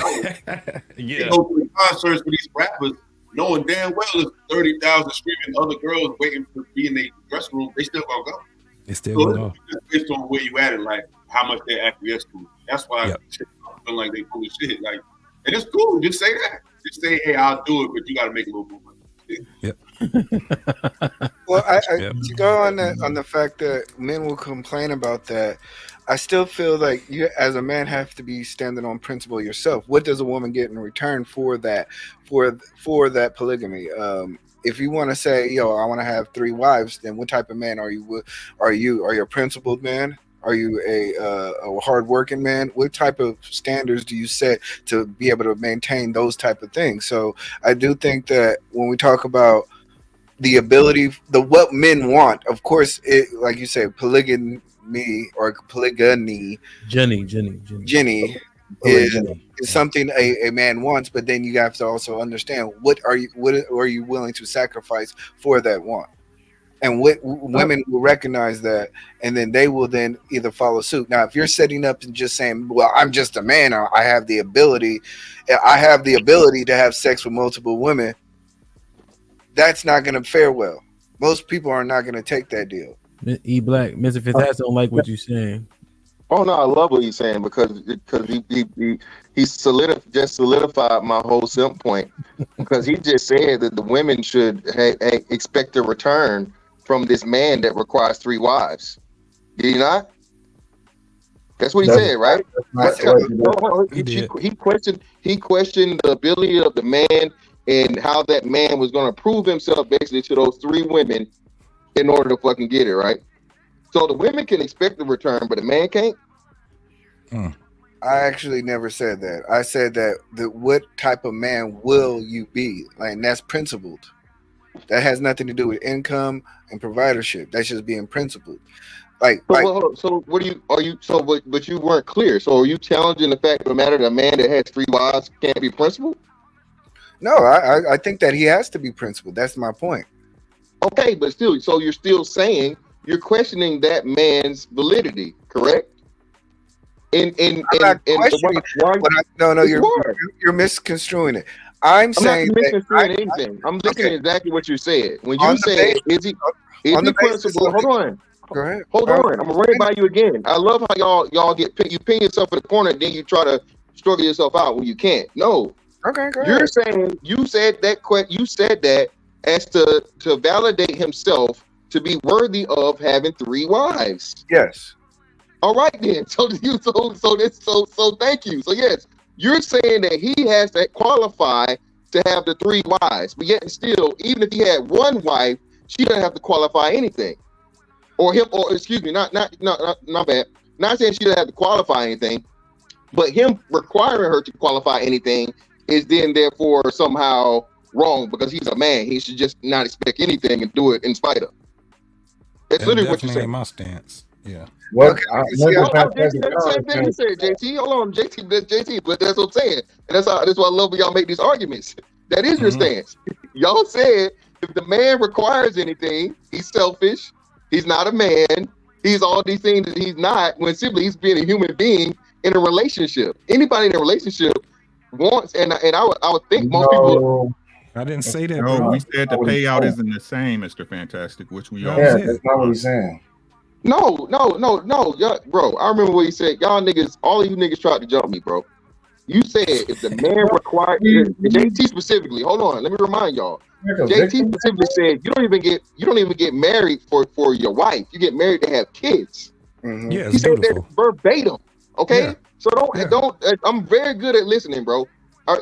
You go to the concerts for these rappers, knowing damn well there's 30,000 screaming other girls waiting to be in the dressing room, they still gonna go. They still gonna go. It's based on where you at it, like how much they acquiesce to. That's why I feel like they full of shit. Like, and it's cool. Just say that. Just say, hey, I'll do it, but you got to make a little more money. Yep. Well, to go on the fact that men will complain about that, I still feel like you, as a man, have to be standing on principle yourself. What does a woman get in return for that? For that polygamy? If you want to say, "Yo, I want to have 3 wives," then what type of man are you? Are you a principled man? Are you a hardworking man? What type of standards do you set to be able to maintain those type of things? So I do think that when we talk about the ability, what men want, of course, it, like you say, polygamy or polygyny, Jenny is something a man wants, but then you have to also understand what are you willing to sacrifice for that want. And what women will recognize that, and then they will then either follow suit. Now, if you're setting up and just saying, "Well, I'm just a man. I have the ability to have sex with multiple women," that's not going to fare well. Most people are not going to take that deal. E Black, Mr. Fitzhats don't like what you're saying. Oh no, I love what he's saying because he solidified my whole simp point, because he just said that the women should expect a return from this man that requires 3 wives. Did he not? That's what he said, right? He questioned the ability of the man and how that man was going to prove himself basically to those 3 women in order to fucking get it, right? So the women can expect the return, but the man can't. I actually never said that. I said that what type of man will you be? Like, and that's principled. That has nothing to do with income and providership. That's just being principled. Like, so what are you? So, but you weren't clear. So, are you challenging the fact of the matter that a man that has 3 wives can't be principled? No, I think that he has to be principled. That's my point. Okay, but still, so you're still saying you're questioning that man's validity, correct? I'm not questioning. You're misconstruing it. I'm saying not misconstruing anything. I'm looking at exactly what you said. When you said, "Is he principled?" Hold on. Go ahead. Hold on. I'm gonna run it by you again. I love how y'all get you pin yourself in the corner, and then you try to struggle yourself out when you can't. No. Okay. Go You're ahead. saying you said that as to validate himself to be worthy of having 3 wives. Yes. All right then. So thank you. So yes, you're saying that he has to qualify to have the 3 wives, but yet still, even if he had 1 wife, she doesn't have to qualify anything. Or him, or excuse me, not bad. Not saying she doesn't have to qualify anything, but him requiring her to qualify anything is then therefore somehow wrong because he's a man. He should just not expect anything and do it in spite of. That's literally what you're saying. My stance. Yeah. JT, you said, JT. Hold on, JT. But that's what I'm saying, and that's why I love when y'all make these arguments. That is your stance. Y'all said if the man requires anything, he's selfish. He's not a man. He's all these things that he's not. When simply he's being a human being in a relationship. Anybody in a relationship wants, and I would think most people. I didn't say that. No, bro. we said the payout isn't the same, Mr. Fantastic, which we all Yeah, said. that's not what he's saying. No, y'all, bro. I remember what he said. Y'all niggas, all of you niggas tried to jump me, bro. You said if the man required, JT specifically. Hold on, let me remind y'all. JT specifically said you don't even get married for your wife. You get married to have kids. Mm-hmm. Yeah, he said that verbatim. Okay, yeah. So don't. I'm very good at listening, bro.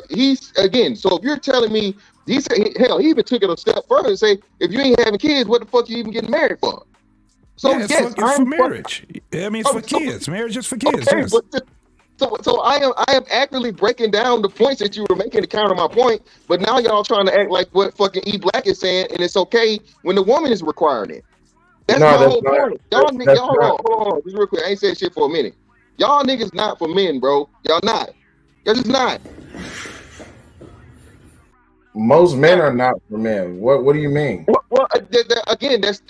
He's again. So if you're telling me, he said, hell, he even took it a step further and say, if you ain't having kids, what the fuck you even getting married for? So yeah, it's for marriage. I mean, it's for kids. Marriage is for kids. Okay, yes. So I am accurately breaking down the points that you were making to counter my point, but now y'all trying to act like what fucking E Black is saying, and it's okay when the woman is requiring it. That's my whole point. Y'all hold on, just real quick. I ain't said shit for a minute. Y'all niggas not for men, bro. Y'all not. Y'all just not. Most men are not for men. What do you mean? Well, again, that's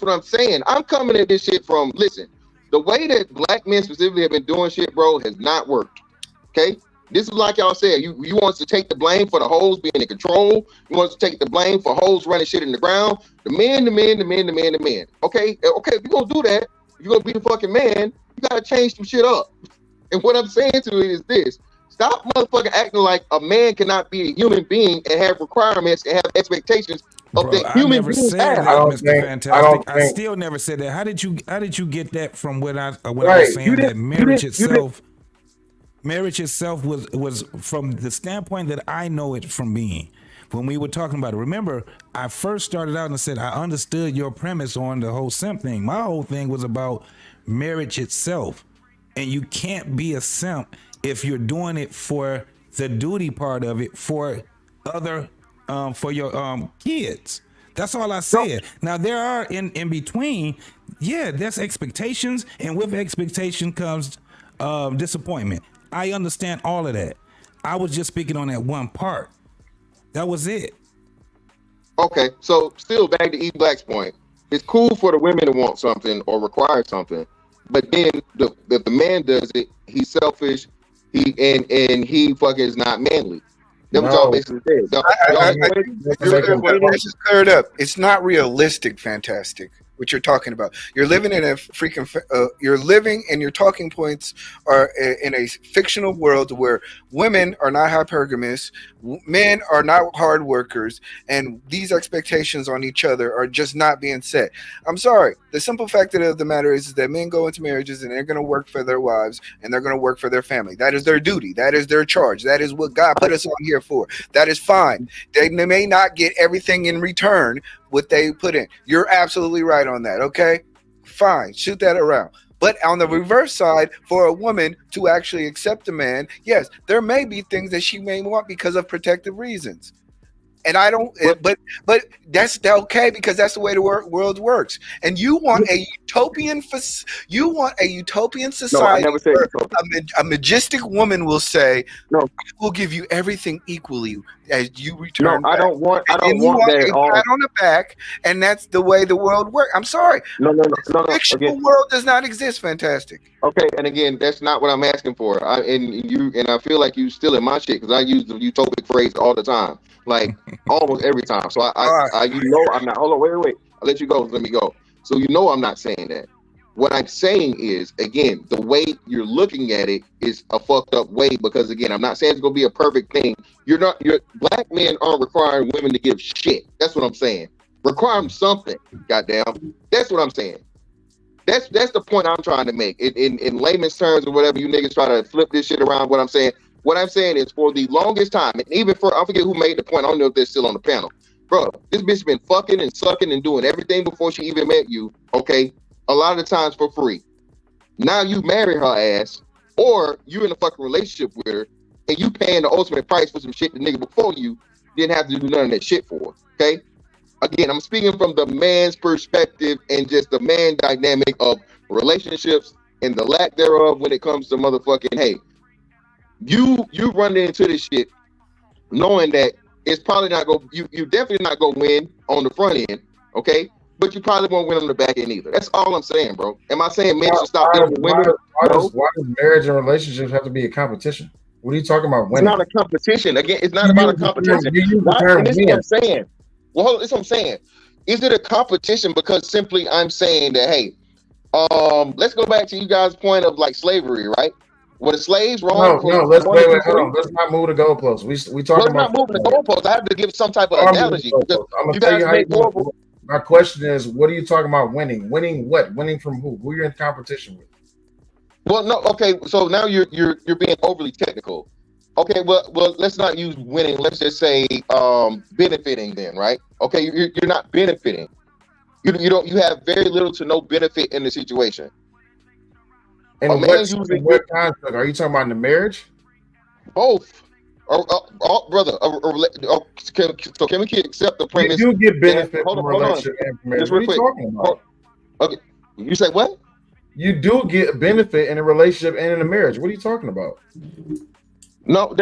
what I'm saying. I'm coming at this shit from, listen, the way that black men specifically have been doing shit, bro, has not worked. Okay? This is like y'all said, you want us to take the blame for the hoes being in control. You want us to take the blame for hoes running shit in the ground. The men. Okay, if you're gonna do that, if you're gonna be the fucking man, you gotta change some shit up. And what I'm saying to it is this: stop motherfucking acting like a man cannot be a human being and have requirements and have expectations of that human beings have. Mr. Fantastic. I still never said that. How did you get that from what I was saying that marriage itself? Marriage itself was from the standpoint that I know it from being. When we were talking about it, remember, I first started out and said I understood your premise on the whole simp thing. My whole thing was about marriage itself, and you can't be a simp if you're doing it for the duty part of it for other for your kids. That's all I said. Now there are in between, yeah, there's expectations, and with expectation comes disappointment. I understand all of that. I was just speaking on that one part. That was it. Okay, so still back to E Black's point. It's cool for the women to want something or require something, but then if the man does it, he's selfish. He fucking is not manly. That's what y'all basically said. Let's just clear it up. It's not realistic, Fantastic. What you're talking about. You're living in a freaking. You're living, and your talking points are in a fictional world where women are not hypergamous, men are not hard workers, and these expectations on each other are just not being set. I'm sorry. The simple fact of the matter is that men go into marriages and they're going to work for their wives and they're going to work for their family. That is their duty. That is their charge. That is what God put us on here for. That is fine. They may not get everything in return what they put in. You're absolutely right on that. Okay, fine. Shoot that around. But on the reverse side, for a woman to actually accept a man, yes, there may be things that she may want because of protective reasons. And I don't, but that's okay because that's the way the world works. And you want a utopian, society where a majestic woman will say, "No, I will give you everything equally as you return." No, I don't want that at all. Pat on the back, and that's the way the world works. I'm sorry. No. Fictional world does not exist. Fantastic. Okay, and again, that's not what I'm asking for. I feel like you still in my shit because I use the utopic phrase all the time, like almost every time. So I'm not. Hold on, wait. I'll let you go. Let me go. So I'm not saying that. What I'm saying is, again, the way you're looking at it is a fucked up way because, again, I'm not saying it's gonna be a perfect thing. Black men aren't requiring women to give shit. That's what I'm saying. Require them something. Goddamn. That's what I'm saying. That's the point I'm trying to make. In layman's terms or whatever, you niggas try to flip this shit around. What I'm saying is for the longest time, and even I forget who made the point. I don't know if they're still on the panel. Bro, this bitch been fucking and sucking and doing everything before she even met you, okay? A lot of the times for free. Now you marry her ass, or you in a fucking relationship with her, and you paying the ultimate price for some shit the nigga before you didn't have to do none of that shit for, okay? Again, I'm speaking from the man's perspective and just the man dynamic of relationships and the lack thereof when it comes to motherfucking, hey, you run into this shit knowing that it's probably not you definitely not gonna win on the front end, okay? But you probably won't win on the back end either. That's all I'm saying, bro. Am I saying men should stop dealing with women? Why does marriage and relationships have to be a competition? What are you talking about winning? It's not a competition. Again, it's not about a competition. This is what I'm saying. Well, hold on, this is what I'm saying. Is it a competition because simply I'm saying that, hey, let's go back to you guys' point of like slavery, right? Were the slaves wrong? No, let's wait, hold on. Let's not move the goalposts. We talking about not moving the goalposts. I have to give some type of analogy. I'm gonna tell you how you horrible. My question is, what are you talking about winning? Winning what? Winning from who? Who you're in competition with? Well, no, okay. So now you're being overly technical. Okay, well, let's not use winning. Let's just say benefiting. Then, right? Okay, you're not benefiting. You have very little to no benefit in the situation. And what construct are you talking about in the marriage? Both. Brother, so can we accept the premise? You do get benefit from relationship and marriage. What are you talking about? Okay, you say what? You do get benefit in a relationship and in a marriage. What are you talking about? No,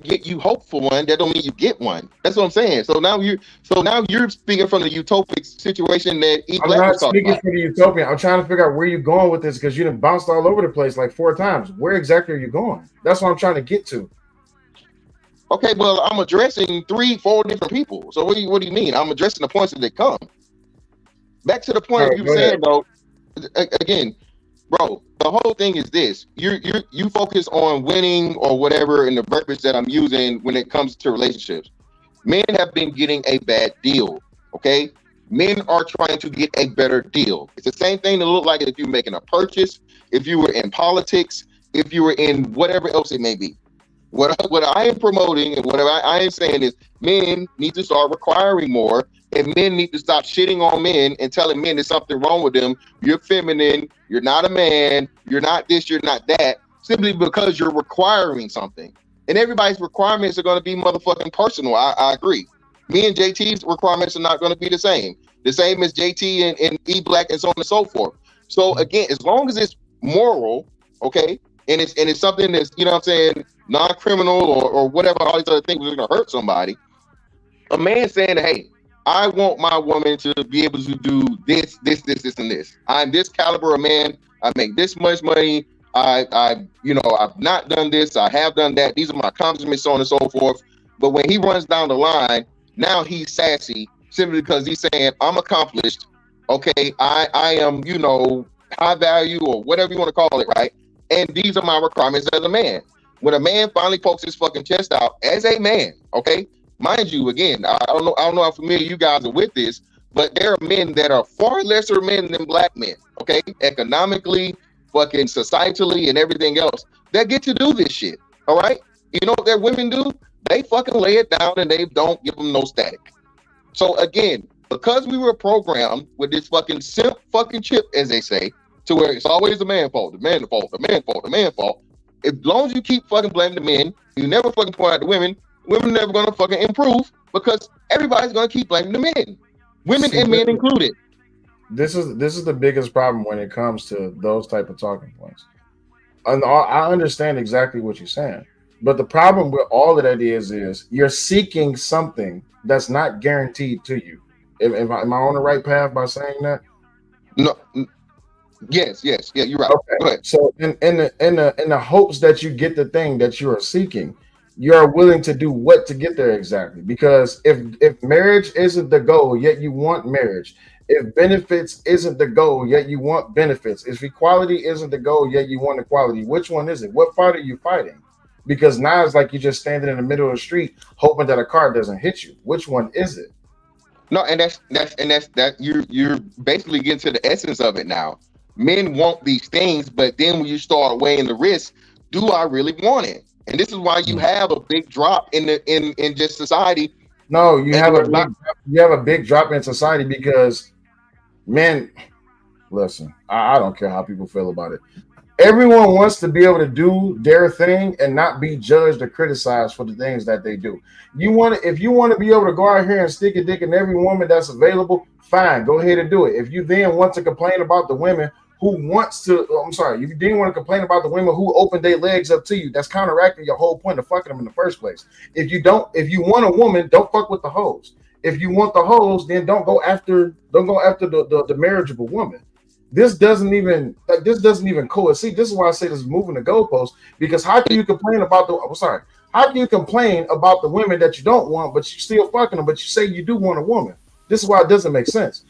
you hope for one. That don't mean you get one. That's what I'm saying. So now you're speaking from the utopic situation that I'm not speaking from the utopian. I'm trying to figure out where you're going with this because you done bounced all over the place like 4 times. Where exactly are you going? That's what I'm trying to get to. Okay, well, I'm addressing 3-4 different people. So what do you mean? I'm addressing the points that they come. Back to the point you were saying though. Again, bro, the whole thing is this: you focus on winning or whatever in the verbiage that I'm using when it comes to relationships. Men have been getting a bad deal. Okay, men are trying to get a better deal. It's the same thing that look like if you're making a purchase, if you were in politics, if you were in whatever else it may be. What I am promoting and what I am saying is men need to start requiring more, and men need to stop shitting on men and telling men there's something wrong with them. You're feminine, you're not a man, you're not this, you're not that, simply because you're requiring something. And everybody's requirements are going to be motherfucking personal. I agree. Me and JT's requirements are not going to be the same as JT and E Black and so on and so forth. So again, as long as it's moral, okay, and it's something that's, you know what I'm saying, non-criminal or whatever, all these other things are going to hurt somebody. A man saying, hey, I want my woman to be able to do this, and this. I'm this caliber of man. I make this much money. I've not done this. I have done that. These are my accomplishments, so on and so forth. But when he runs down the line, now he's sassy simply because he's saying, I'm accomplished. Okay, I am, high value or whatever you want to call it, right? And these are my requirements as a man. When a man finally pokes his fucking chest out as a man, okay? Mind you, again, I don't know how familiar you guys are with this, but there are men that are far lesser men than black men, okay? Economically, fucking societally, and everything else, that get to do this shit, all right? You know what their women do? They fucking lay it down and they don't give them no static. So again, because we were programmed with this fucking simp fucking chip, as they say, to where it's always the man's fault, the man's fault, the man's fault, the man's fault. As long as you keep fucking blaming the men, you never fucking point out the women. Women never gonna fucking improve because everybody's gonna keep blaming the men, women and men included. This is the biggest problem when it comes to those type of talking points. And I understand exactly what you're saying, but the problem with all of that is you're seeking something that's not guaranteed to you. Am I on the right path by saying that? No. Yes, yeah, you're right. Okay. Go ahead. So in the hopes that you get the thing that you are seeking, you are willing to do what to get there exactly? Because if marriage isn't the goal, yet you want marriage. If benefits isn't the goal, yet you want benefits. If equality isn't the goal, yet you want equality. Which one is it? What fight are you fighting? Because now it's like you're just standing in the middle of the street hoping that a car doesn't hit you. Which one is it? No, and that's you're basically getting to the essence of it now. Men want these things, but then when you start weighing the risk, do I really want it? And this is why you have a big drop in just society. No, you have a big drop in society because men, listen, I don't care how people feel about it. Everyone wants to be able to do their thing and not be judged or criticized for the things that they do. If you want to be able to go out here and stick a dick in every woman that's available, fine, go ahead and do it. If you then want to complain about the women who you didn't want to complain about the women who opened their legs up to you, that's counteracting your whole point of fucking them in the first place. If you want a woman, don't fuck with the hoes. If you want the hoes, then don't go after the marriageable woman. This doesn't even coincide. This is why I say this is moving the goalpost, because how can you complain about the women that you don't want, but you still fucking them, but you say you do want a woman? This is why it doesn't make sense.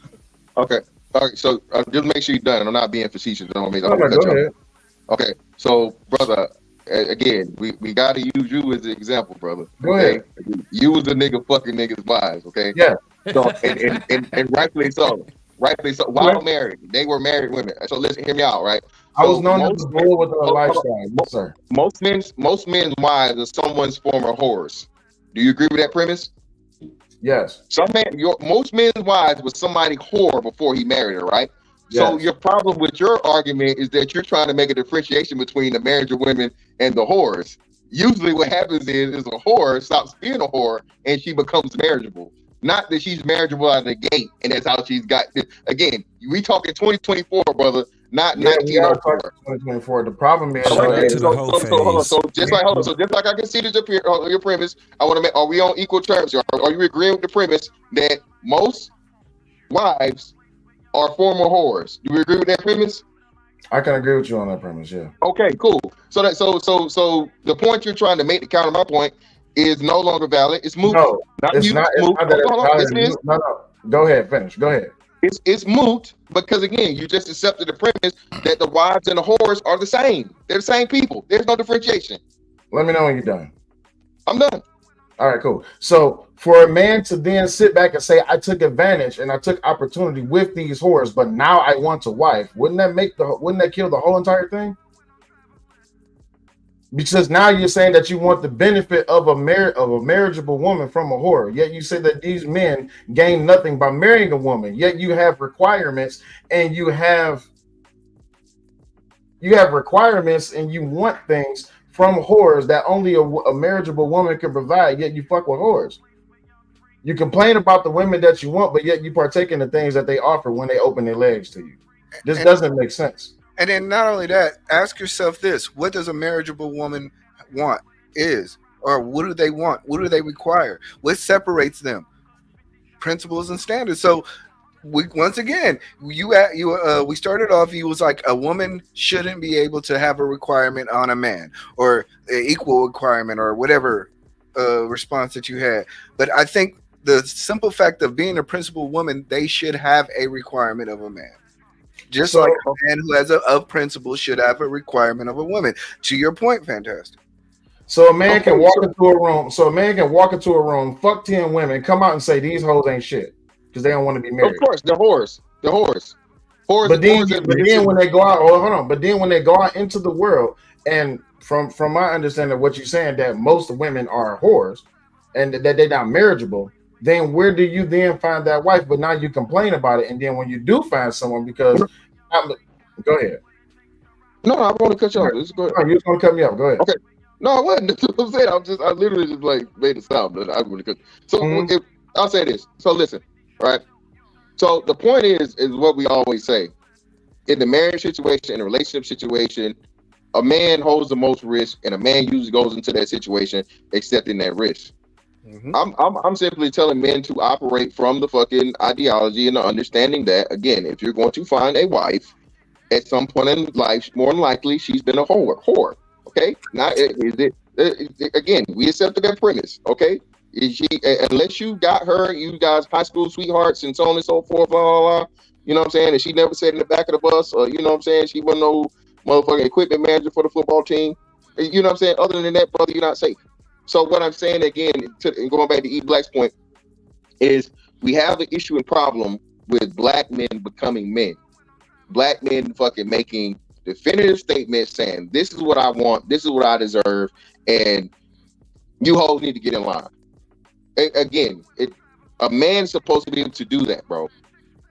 Okay. All right, so just make sure you're done. I'm not being facetious. Go ahead. Okay, so brother, again, we got to use you as an example, brother. Go ahead. You was a nigga fucking niggas' wives, okay? Yeah. So and rightfully so. Rightfully so. While married, they were married women. So listen, hear me out, right? I was known as a bull with a lifestyle. Yes, sir. Most men's wives are someone's former whores. Do you agree with that premise? Yes. Most men's wives was somebody whore before he married her, right? Yes. So your problem with your argument is that you're trying to make a differentiation between the marriage of women and the whores. Usually what happens is a whore stops being a whore and she becomes marriageable. Not that she's marriageable out of the gate and that's how she's got this. Again, we talking 2024, brother, not 1904. 2024. The problem is so just like I conceded your premise, I want to make, are we on equal terms? Are you agreeing with the premise that most wives are former whores? Do we agree with that premise? I can agree with you on that premise, yeah. Okay, cool. So the point you're trying to make to counter my point is no longer valid. It's moot. No, it's not Go ahead, finish. Go ahead. It's moot because again, you just accepted the premise that the wives and the whores are the same. They're the same people. There's no differentiation. Let me know when you're done. I'm done. All right, cool. So for a man to then sit back and say, I took advantage and I took opportunity with these whores, but now I want a wife, wouldn't that kill the whole entire thing? Because now you're saying that you want the benefit of a marriageable woman from a whore. Yet you say that these men gain nothing by marrying a woman. Yet you have requirements and you requirements and you want things from whores that only a marriageable woman can provide. Yet you fuck with whores. You complain about the women that you want, but yet you partake in the things that they offer when they open their legs to you. This doesn't make sense. And then not only that, ask yourself this: what does a marriageable woman want? Or what do they want? What do they require? What separates them? Principles and standards. So we started off. You was like, a woman shouldn't be able to have a requirement on a man, or an equal requirement, or whatever response that you had. But I think the simple fact of being a principled woman, they should have a requirement of a man. Just like a man who has a principle should have a requirement of a woman. To your point, fantastic. So a man can walk into a room, fuck 10 women, come out and say these hoes ain't shit because they don't want to be married. Of course, the whores. But then when they go out into the world, and from my understanding of what you're saying, that most women are whores and that they're not marriageable, then where do you then find that wife? But now you complain about it, and then when you do find someone, because Go ahead. No, I want to cut you off. Let's go ahead. No, you just want to cut me off. Go ahead. Okay. No, I wasn't. That's what I'm saying. I literally just like made a sound, but I really couldn't. So I'll say this. So listen, right? So the point is what we always say. In the marriage situation, in a relationship situation, a man holds the most risk, and a man usually goes into that situation accepting that risk. I'm simply telling men to operate from the fucking ideology and the understanding that, again, if you're going to find a wife at some point in life, more than likely she's been a whore. Okay, now again, we accepted that premise. Okay, is she, unless you got her, you guys high school sweethearts and so on and so forth, blah blah blah. You know what I'm saying? And she never sat in the back of the bus, or you know what I'm saying? She wasn't no motherfucking equipment manager for the football team. You know what I'm saying? Other than that, brother, you're not safe. So what I'm saying again, and going back to E Black's point, is we have an issue and problem with black men becoming men. Black men fucking making definitive statements saying, this is what I want, this is what I deserve, and you hoes need to get in line. Again, a man's supposed to be able to do that, bro.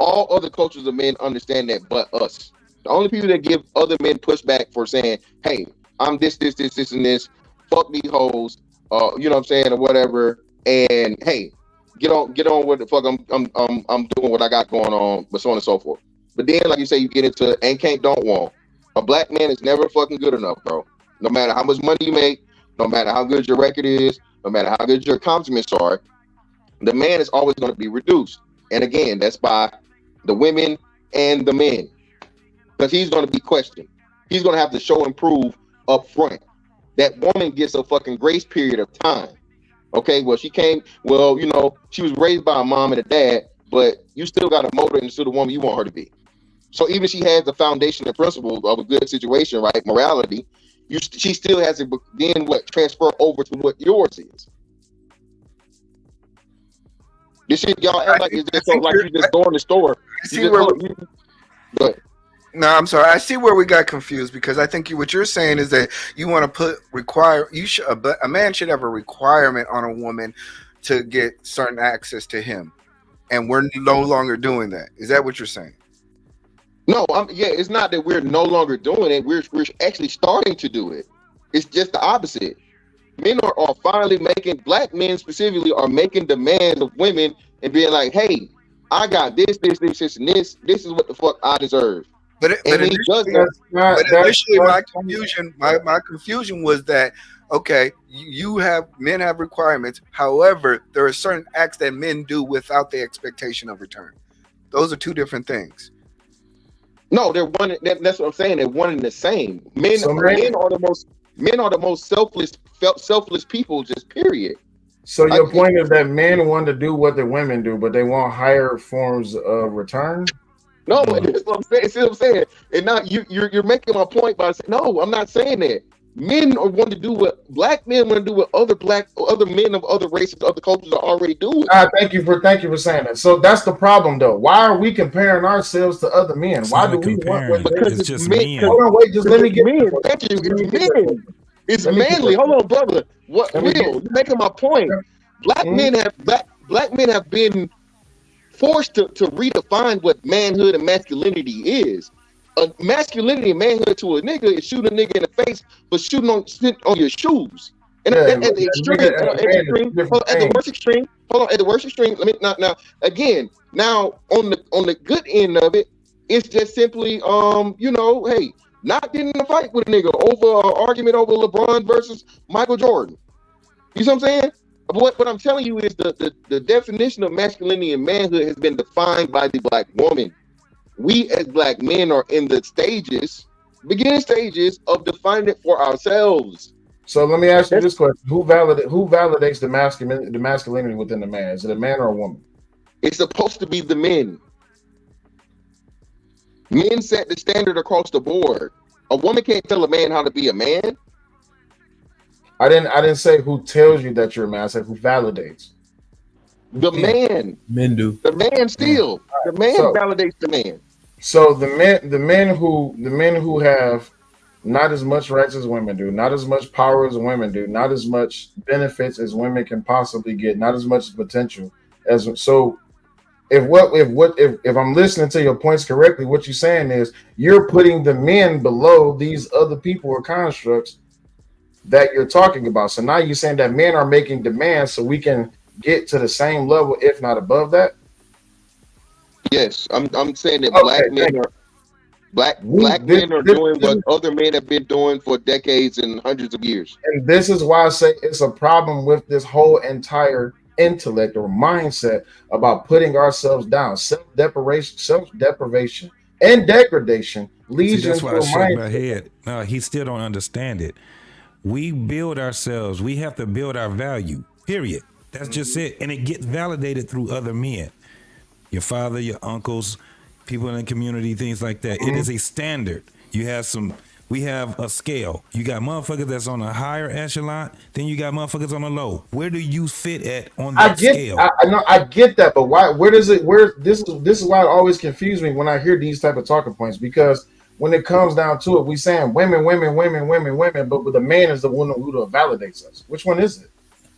All other cultures of men understand that but us. The only people that give other men pushback for saying, hey, I'm this, and this, fuck these hoes, you know what I'm saying, or whatever, and hey, get on with the fuck I'm doing what I got going on, but so on and so forth. But then, like you say, you get into and can't, don't want. A black man is never fucking good enough, bro. No matter how much money you make, no matter how good your record is, no matter how good your accomplishments are, the man is always going to be reduced. And again, that's by the women and the men. Because he's going to be questioned. He's going to have to show and prove up front. That woman gets a fucking grace period of time. Okay, well, she was raised by a mom and a dad, but you still got to mold her into the woman you want her to be. So even if she has the foundation and principles of a good situation, right, morality, she still has to then transfer over to what yours is. This shit, y'all act like it's just so like you just go in the store. No, I'm sorry. I see where we got confused, because I think what you're saying is that you want to a man should have a requirement on a woman to get certain access to him, and we're no longer doing that. Is that what you're saying? No, it's not that we're no longer doing it. We're actually starting to do it. It's just the opposite. Men are finally black men specifically are making demands of women and being like, hey, I got this, and this. This is what the fuck I deserve. But initially, my confusion was that, okay, men have requirements. However, there are certain acts that men do without the expectation of return. Those are two different things. No, they're one. That's what I'm saying. They're one and the same. Men are the most selfless people. Just period. So your point is that men want to do what the women do, but they want higher forms of return. No, that's what I'm saying. See what I'm saying? And now you're making my point by saying, no, I'm not saying that. Men want to do what black men want to do what other men of other races, other cultures are already doing. Thank you for saying that. So that's the problem, though. Why are we comparing ourselves to other men? Why do we want? Because it's just men. Hold on, wait. Just let me get. Men. Thank you. It's men. It's manly. Hold on, brother. What? Will, you're making my point. Black men have been forced to redefine what manhood and masculinity is. Masculinity and manhood to a nigga is shooting a nigga in the face, but shooting on your shoes. And at the worst extreme. Let me now again. Now on the good end of it, it's just simply hey, not getting in a fight with a nigga over an argument over LeBron versus Michael Jordan. You see what I'm saying? What I'm telling you is the definition of masculinity and manhood has been defined by the black woman. We as black men are in the beginning stages of defining it for ourselves. So let me ask you this question: Who validates the masculinity within the man? Is it a man or a woman? It's supposed to be the men. Men set the standard across the board. A woman can't tell a man how to be a man. I didn't say who tells you that you're a man. I said who validates. The man. Men do. The man still. The man validates the man. So the men who have not as much rights as women do, not as much power as women do, not as much benefits as women can possibly get, not as much potential as if I'm listening to your points correctly, what you're saying is you're putting the men below these other people or constructs that you're talking about. So now you're saying that men are making demands so we can get to the same level, if not above that. Yes, I'm saying that black men are doing what other men have been doing for decades and hundreds of years. And this is why I say it's a problem with this whole entire intellect or mindset about putting ourselves down. Self-deprivation and degradation leads you that's into why a I shake my mindset. head. No, he still don't understand it. We build ourselves. We have to build our value, period. That's just it. And it gets validated through other men. Your father, your uncles, people in the community, things like that. It is a standard. We have a scale. You got motherfuckers that's on a higher echelon, then you got motherfuckers on a low. Where do you fit at on that scale? I know I get that, but why? This is why it always confused me when I hear these type of talking points, because when it comes down to it, we saying women, but the man is the one who validates us. Which one is it?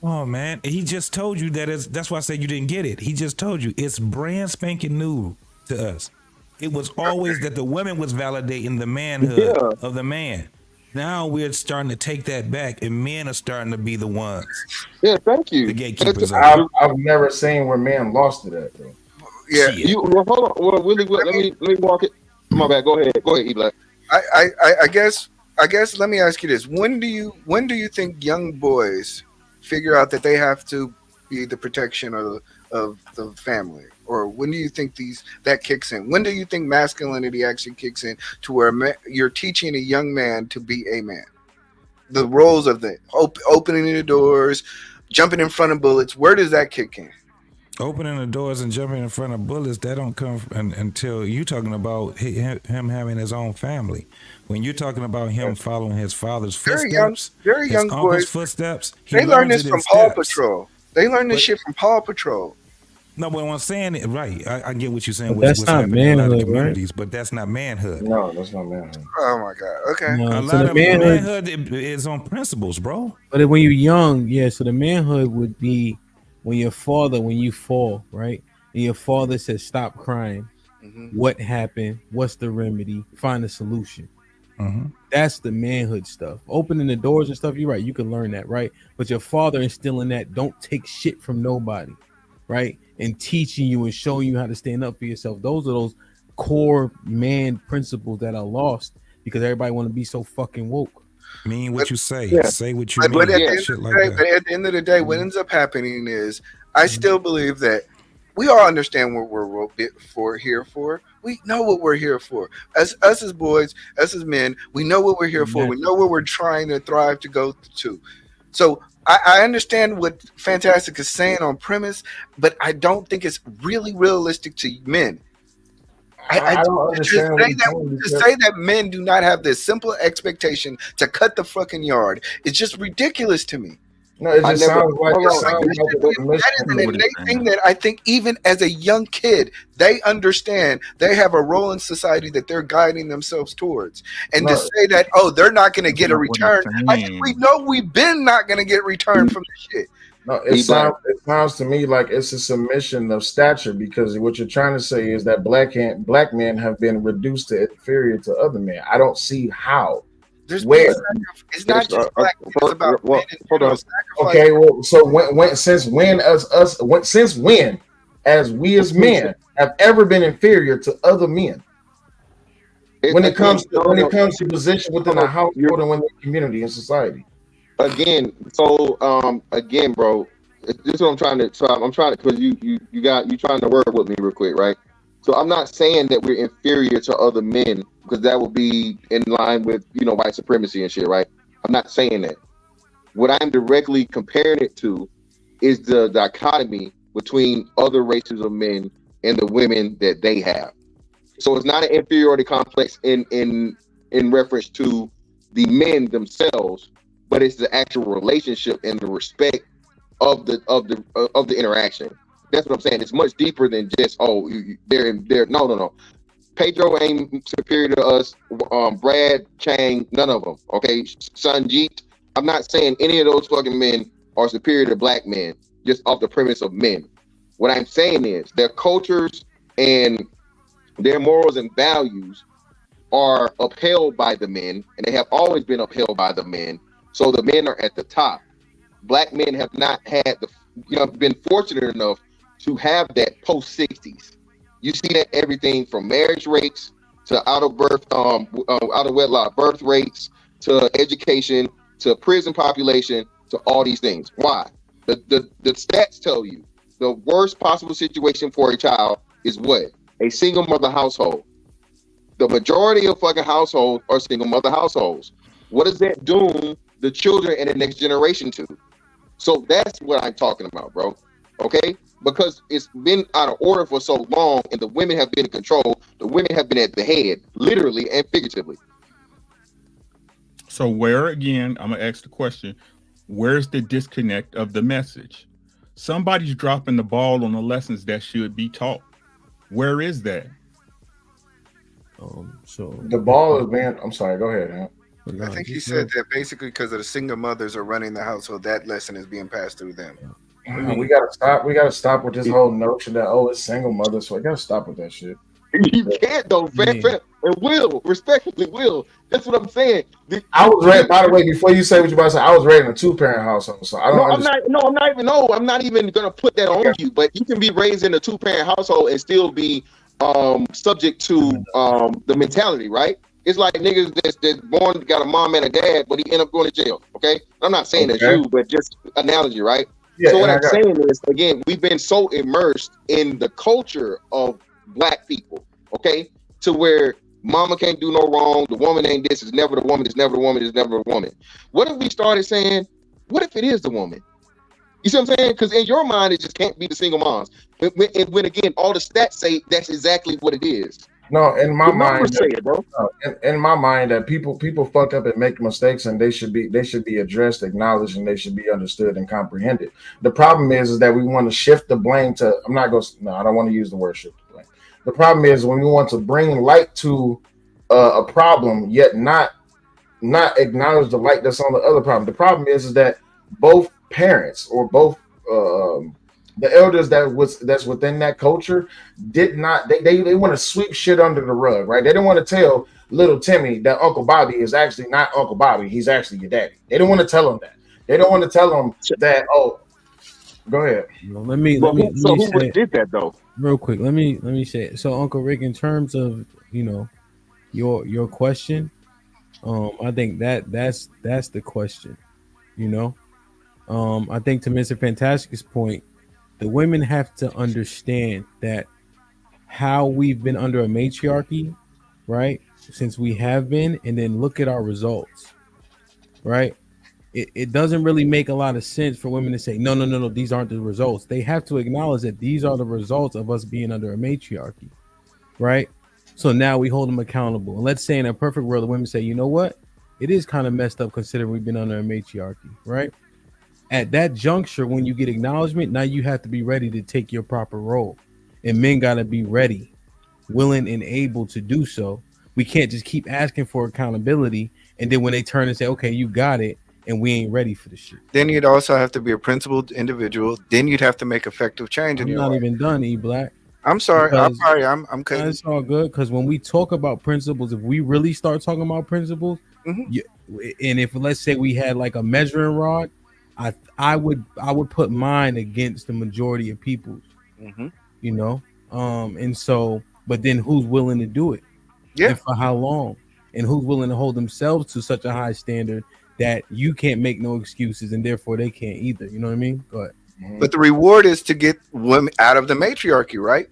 Oh man, he just told you that's why I said you didn't get it. He just told you it's brand spanking new to us. It was always that the women was validating the manhood of the man. Now we're starting to take that back, and men are starting to be the ones. Yeah, thank you. The gatekeepers. I've never seen where men lost to that though. Yeah. Hold on. Well, Willie, let me walk it. My bad. Go ahead, E-Black. I guess let me ask you this: when do you think young boys figure out that they have to be the protection of the family? Or when do you think that kicks in? When do you think masculinity actually kicks in to where you're teaching a young man to be a man? The roles of the opening the doors, jumping in front of bullets. Where does that kick in? Opening the doors and jumping in front of bullets, that don't come until you talking about him having his own family. When you're talking about him following his father's footsteps, very young boys, footsteps, they learned this from Paw Patrol. They learned this shit from Paw Patrol. No, but I'm saying it right. I get what you're saying. But that's not manhood, communities, but that's not manhood. No, that's not manhood. Oh my god. Okay. No, a lot of manhood is on principles, bro. But when you're young, so the manhood would be when you fall, right? And your father says, "Stop crying." What happened? What's the remedy? Find a solution. That's the manhood stuff. Opening the doors and stuff. You're right. You can learn that, right? But your father instilling that, don't take shit from nobody, right? And teaching you and showing you how to stand up for yourself. Those are those core man principles that are lost because everybody want to be so fucking woke. Mean what you say. Yeah. Say what you mean. But at the end of the day, what ends up happening is I still believe that we all understand what we're here for. We know what we're here for. Us as boys, us as men, we know what we're here for. We know what we're trying to thrive to go to. So I understand what Fantastic is saying on premise, but I don't think it's really realistic to men. I don't understand to say that men do not have this simple expectation to cut the fucking yard. It's just ridiculous to me. No, it just sounds like that is an innate thing that I think even as a young kid, they understand they have a role in society that they're guiding themselves towards. And to say that, they're not going to get a return, I think we know we've been not going to get return from this shit. No, it sounds to me like it's a submission of stature, because what you're trying to say is that black men have been reduced to inferior to other men. I don't see how. It's not just black. It's about men and okay, well, so since when as we as men have ever been inferior to other men? When it comes to position within a household and within the community and society. Again, bro, this is what I'm trying to. So I'm trying to, because you trying to work with me real quick, right? So I'm not saying that we're inferior to other men, because that would be in line with white supremacy and shit, right? I'm not saying that. What I'm directly comparing it to is the dichotomy between other races of men and the women that they have. So it's not an inferiority complex in reference to the men themselves, but it's the actual relationship and the respect of the interaction. That's what I'm saying. It's much deeper than just they're no. Pedro ain't superior to us. Brad, Chang, none of them. Okay, Sanjeet. I'm not saying any of those fucking men are superior to black men, just off the premise of men. What I'm saying is their cultures and their morals and values are upheld by the men, and they have always been upheld by the men. So the men are at the top. Black men have not had been fortunate enough to have that post 60s. You see that everything from marriage rates to out of wedlock birth rates to education to prison population to all these things. Why? The stats tell you the worst possible situation for a child is what? A single mother household. The majority of fucking households are single mother households. What does that doom the children and the next generation to? So that's what I'm talking about, bro. Okay? Because it's been out of order for so long and the women have been in control. The women have been at the head, literally and figuratively. So where, again, I'm going to ask the question, where's the disconnect of the message? Somebody's dropping the ball on the lessons that should be taught. Where is that? So the ball is being. I'm sorry. Go ahead, man. I think he said that basically because of the single mothers are running the household, that lesson is being passed through them. We gotta stop. We gotta stop with this whole notion that it's single mothers. So I gotta stop with that shit. You can't though, fam. And Will, respectfully, Will. That's what I'm saying. I was ready. By the way, before you say what you about to say, I was raised in a 2-parent household. So I don't. I'm not even gonna put that on you. But you can be raised in a 2-parent household and still be subject to the mentality, right? It's like niggas that's born got a mom and a dad, but he end up going to jail. Okay, I'm not saying that's you, but just analogy, right? Yeah, so what I'm saying is, again, we've been so immersed in the culture of Black people, okay, to where mama can't do no wrong, the woman ain't this, it's never the woman, it's never the woman, it's never the woman. What if we started saying, what if it is the woman? You see what I'm saying? Because in your mind, it just can't be the single moms. When again, all the stats say that's exactly what it is. No, in my mind, say it, bro. In my mind, that people fuck up and make mistakes, and they should be addressed, acknowledged, and they should be understood and comprehended. The problem is that we want to shift the blame to. I don't want to use the word shift the blame. The problem is when we want to bring light to a problem, yet not acknowledge the light that's on the other problem. The problem is that both parents or both the elders that's within that culture did not they want to sweep shit under the rug, right? They didn't want to tell little Timmy that Uncle Bobby is actually not Uncle Bobby, he's actually your daddy. They don't want to tell him that. They don't want to tell him that. Go ahead. Let me who say did that though? Real quick. Let me say it. So Uncle Rick, in terms of your question, I think that's the question. I think to Mr. Fantastic's point, the women have to understand that how we've been under a matriarchy, right? Since we have been, and then look at our results, right? It doesn't really make a lot of sense for women to say, no, these aren't the results. They have to acknowledge that these are the results of us being under a matriarchy, right? So now we hold them accountable. And let's say in a perfect world, the women say, you know what? It is kind of messed up considering we've been under a matriarchy, right? At that juncture, when you get acknowledgement, now you have to be ready to take your proper role. And men got to be ready, willing, and able to do so. We can't just keep asking for accountability. And then when they turn and say, okay, you got it, and we ain't ready for the shit. Then you'd also have to be a principled individual. Then you'd have to make effective change in your life. I'm not even done, E-Black. I'm sorry. I'm sorry. I'm cutting. It's all good, because when we talk about principles, if we really start talking about principles, and if let's say we had like a measuring rod, I would put mine against the majority of people's, and so, but then who's willing to do it? Yeah. And for how long? And who's willing to hold themselves to such a high standard that you can't make no excuses and therefore they can't either. You know what I mean? Go ahead. But the reward is to get women out of the matriarchy, right?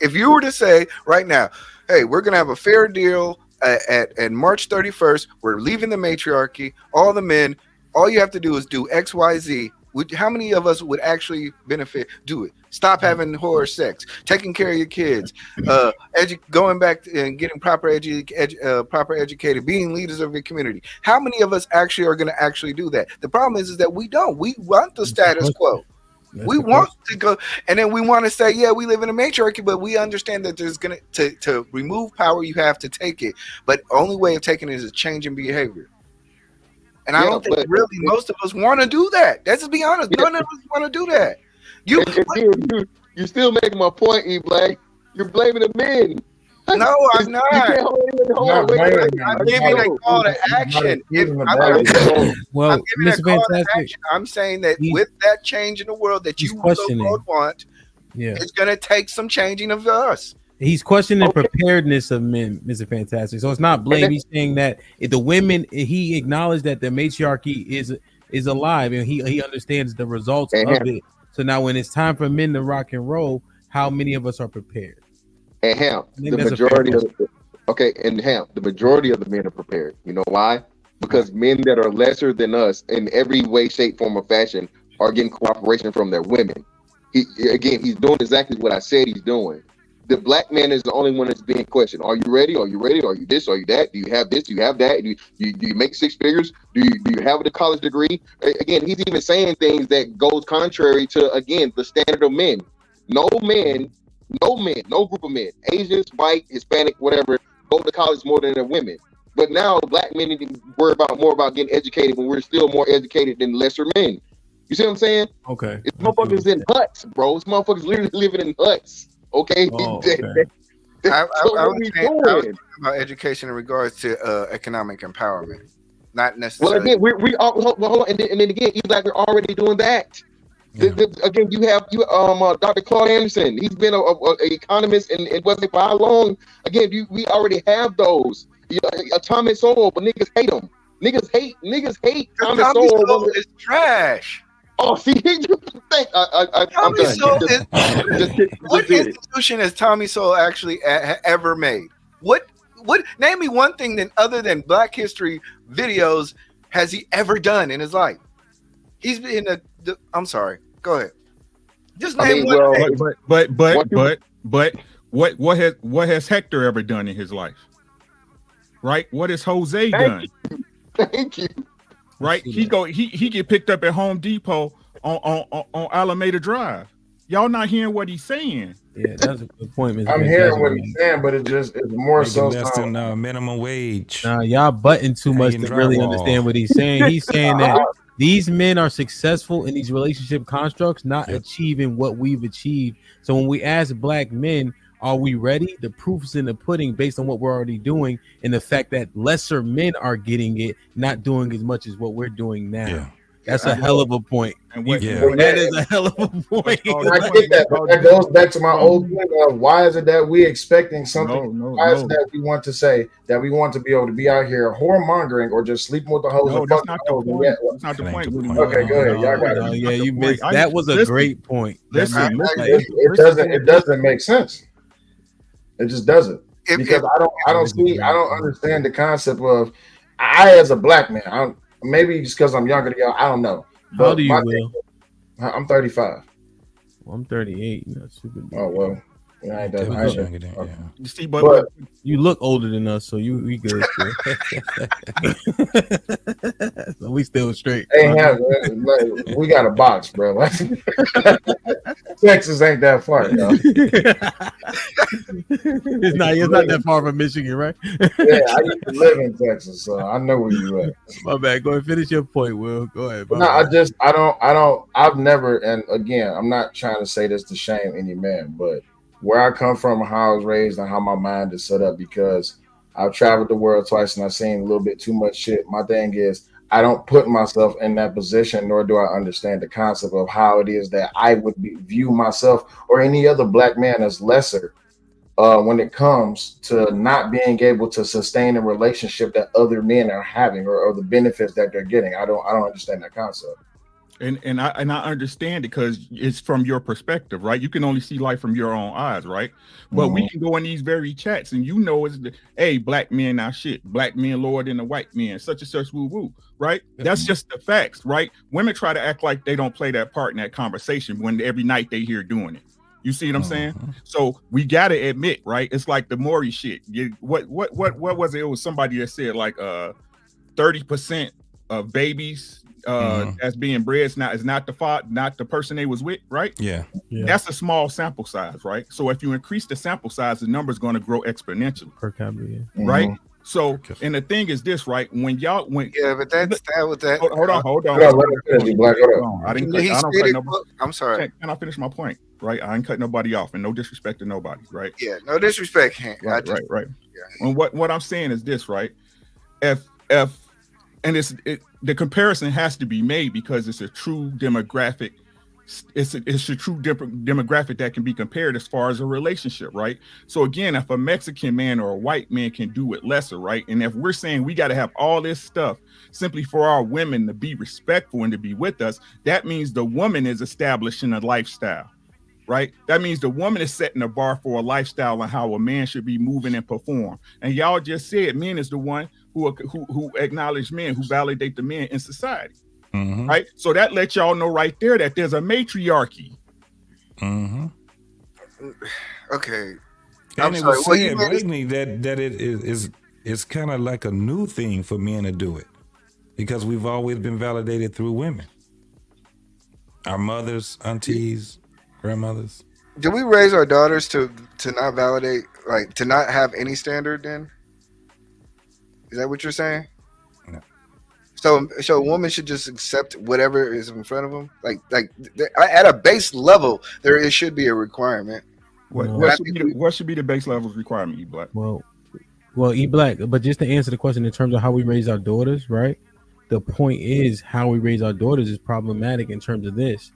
If you were to say right now, hey, we're going to have a fair deal at March 31st, we're leaving the matriarchy, all the men, all you have to do is do X, Y, Z. How many of us would actually benefit? Do it. Stop having horror sex, taking care of your kids, going back and getting proper educated, being leaders of your community. How many of us actually are going to actually do that? The problem is that we don't. We want the status quo. We want to go, and then we want to say, yeah, we live in a matriarchy, but we understand that there's going to remove power, you have to take it. But only way of taking it is a change in behavior. And I don't think really most of us want to do that. Let's just be honest. None of us want to do that. You still making my point, E Black. You're blaming the men. No, I'm not. I'm giving a call to action. Well, Mr. Fantastic, I'm saying that with that change in the world that you so-called want, it's going to take some changing of us. He's questioning the preparedness of men, Mr. Fantastic. So it's not blame. He's saying that the women, he acknowledged that the matriarchy is alive, and he understands the results of it. So now when it's time for men to rock and roll, how many of us are prepared? And the majority of the majority of the men are prepared. You know why? Because men that are lesser than us in every way, shape, form, or fashion are getting cooperation from their women. He's doing exactly what I said he's doing. The black man is the only one that's being questioned. Are you ready? Are you ready? Are you this? Are you that? Do you have this? Do you have that? Do you make 6 figures? Do you have a college degree? Again, he's even saying things that goes contrary to, again, the standard of men. No group of men, Asians, white, Hispanic, whatever, go to college more than their women. But now black men need to worry more about getting educated when we're still more educated than lesser men. You see what I'm saying? Okay. It's motherfuckers in huts, bro. It's motherfuckers literally living in huts. Okay. I was talking about education in regards to economic empowerment, not necessarily. Well, again, hold on, and then again, you like we're already doing that. Again, you have Dr. Claude Anderson. He's been an economist, and it wasn't for how long. Again, we already have those. Atomic Soul, but niggas hate them. Niggas hate Atomic Soul. Is trash. Oh, see, you think I'm done. What institution has Tommy Soul actually ever made? What? Name me one thing that other than Black History videos has he ever done in his life? He's been I'm sorry. Go ahead. Just name one thing. But what has Hector ever done in his life? Right? What has Jose done? Thank you. Right? He get picked up at Home Depot on Alameda Drive. Y'all not hearing what he's saying. Yeah, that's a good point, Mr. I'm hearing what he's saying, but it's more so less than minimum wage. Nah, y'all button too much to really understand what he's saying. He's saying that these men are successful in these relationship constructs, not achieving what we've achieved. So when we ask black men, are we ready? The proof is in the pudding based on what we're already doing and the fact that lesser men are getting it, not doing as much as what we're doing now. Yeah. That's a hell of a point. That is a hell of a point. I get that. But that goes back to my old point of why is it that we're expecting something? Why is it that we want to say that we want to be able to be out here whoremongering or just sleeping with the hoes? No, that's not the point. That's not the point. Okay, go ahead. Y'all got it. Yeah, you missed. That was a great point. It doesn't make sense. It just doesn't. Because I don't understand the concept of I as a black man. Maybe it's because I'm younger than y'all. I don't know. How old are you, Will? I'm 35. Well, I'm 38. You're not super big. Oh, well. I ain't that. You see, but you look older than us, so we good. So we still straight. Hey, we got a box, bro. Texas ain't that far, y'all. It's not that far from Michigan, right? Yeah, I used to live in Texas, so I know where you at. My bad. Go ahead, finish your point, Will. Go ahead. I've never, and again, I'm not trying to say this to shame any man, but where I come from, how I was raised, and how my mind is set up, because I've traveled the world twice and I've seen a little bit too much shit. My thing is, I don't put myself in that position, nor do I understand the concept of how it is that I would view myself or any other black man as lesser when it comes to not being able to sustain a relationship that other men are having or the benefits that they're getting. I don't understand that concept. And I understand it because it's from your perspective, right? You can only see life from your own eyes, right? But we can go in these very chats and hey, black men not shit, black men lower than the white men, such and such, woo woo, right? That's just the facts, right? Women try to act like they don't play that part in that conversation when every night they hear doing it. You see what I'm saying? So we gotta admit, right? It's like the Maury shit. What was it? It was somebody that said like 30% of babies as being bred is not the person they was with, right? Yeah. That's a small sample size, right? So if you increase the sample size, the number is going to grow exponentially per capita, right? So, and the thing is this, right? When but that was that. Hold on. Hold on. I don't cut nobody. I'm sorry. Can I finish my point? Right. I ain't cut nobody off, and no disrespect to nobody. Right. Yeah. No disrespect. Right. Yeah. And what I'm saying is this, right? If and the comparison has to be made because it's a true demographic. It's a true demographic that can be compared as far as a relationship, right? So again, if a Mexican man or a white man can do it lesser, right? And if we're saying we got to have all this stuff simply for our women to be respectful and to be with us, that means the woman is establishing a lifestyle, right? That means the woman is setting a bar for a lifestyle and how a man should be moving and perform. And y'all just said men is the one who acknowledge men, who validate the men in society. Mm-hmm. Right, so that lets y'all know right there that there's a matriarchy. Mm-hmm. Okay, and it was said blatantly that it is kind of like a new thing for men to do it because we've always been validated through women, our mothers, aunties, grandmothers. Do we raise our daughters to not validate, like to not have any standard? Then is that what you're saying? So a woman should just accept whatever is in front of them. Like at a base level, it should be a requirement. What should be the base levels requirement, E Black? Well, E Black. But just to answer the question in terms of how we raise our daughters, right? The point is how we raise our daughters is problematic in terms of this.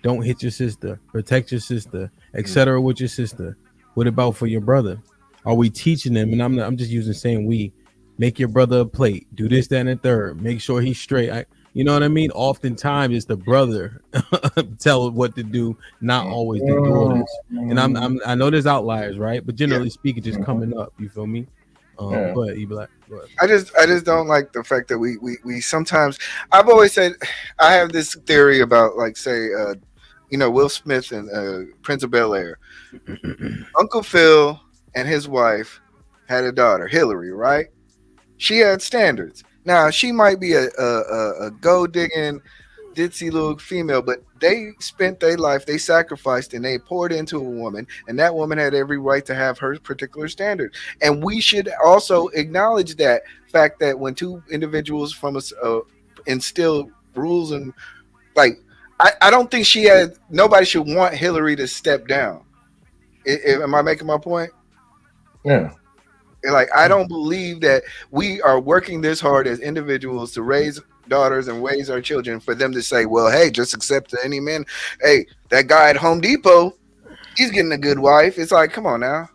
Don't hit your sister. Protect your sister, etc. With your sister. What about for your brother? Are we teaching them? And I'm just using saying we. Make your brother a plate. Do this, that, and the third. Make sure he's straight. You know what I mean? Oftentimes, it's the brother tell what to do, not always the daughters. And I know there's outliers, right? But generally speaking, just coming up. You feel me? Go ahead, E Black. I just don't like the fact that we sometimes. I've always said I have this theory about like say, Will Smith and Prince of Bel-Air. Uncle Phil and his wife had a daughter, Hillary, right? She had standards. Now she might be a gold digging, ditzy little female, but they spent their life, they sacrificed, and they poured into a woman, and that woman had every right to have her particular standard. And we should also acknowledge that fact that when two individuals from us instill rules and like, I don't think nobody should want Hillary to step down. Am I making my point? Yeah. Like, I don't believe that we are working this hard as individuals to raise daughters and raise our children for them to say, well, hey, just accept any man. Hey, that guy at Home Depot, he's getting a good wife. It's like, come on now.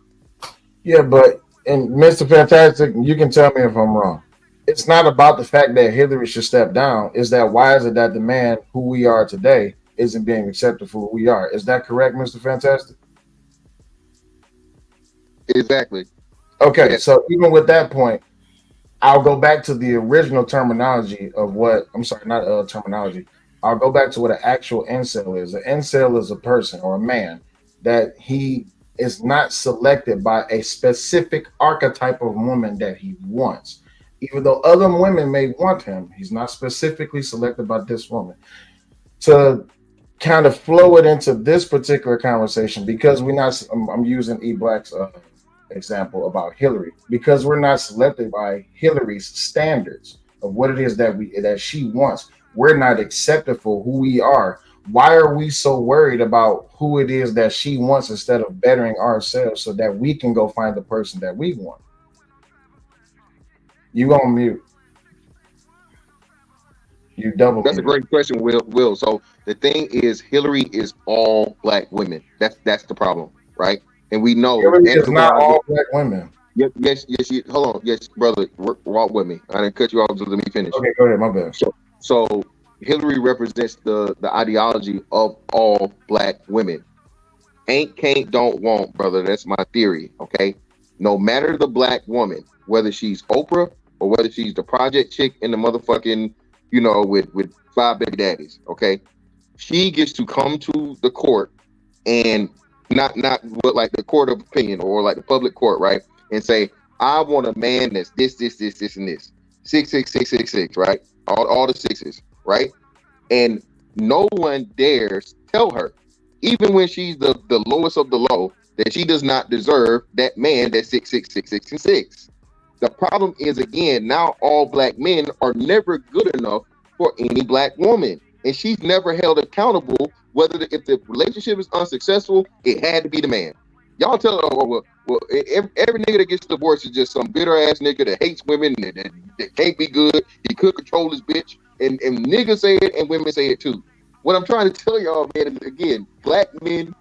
Yeah, but, and Mr. Fantastic, you can tell me if I'm wrong. It's not about the fact that Hillary should step down. Is that why is it that the man who we are today isn't being accepted for who we are? Is that correct, Mr. Fantastic? Exactly. Okay, so even with that point, I'll go back to the original terminology of what, I'm sorry, not terminology. I'll go back to what an actual incel is. An incel is a person or a man that he is not selected by a specific archetype of woman that he wants. Even though other women may want him, he's not specifically selected by this woman. To kind of flow it into this particular conversation, because I'm using E Black's example about Hillary, because we're not selected by Hillary's standards of what it is that she wants. We're not accepted for who we are. Why are we so worried about who it is that she wants instead of bettering ourselves so that we can go find the person that we want? You on mute. You double. That's a great question, Will. So the thing is, Hillary is all black women. That's the problem, right? And we know it's not all black women. Yes. Hold on. Yes, brother, walk with me. I didn't cut you off, so let me finish. Okay, go ahead. My bad. So Hillary represents the ideology of all black women. Ain't, can't, don't, won't, brother. That's my theory. Okay. No matter the black woman, whether she's Oprah or whether she's the project chick in the motherfucking, with 5 baby daddies. Okay. She gets to come to the court and not what like the court of opinion or like the public court, right? And say, I want a man that's this, and this. 66666, right? All the sixes, right? And no one dares tell her, even when she's the lowest of the low, that she does not deserve that man that's 66666. The problem is, again, now all black men are never good enough for any black woman, and she's never held accountable. If the relationship is unsuccessful, it had to be the man. Y'all tell her, every nigga that gets divorced is just some bitter ass nigga that hates women that can't be good. He could control his bitch, and niggas say it and women say it too. What I'm trying to tell y'all, man, is again, black men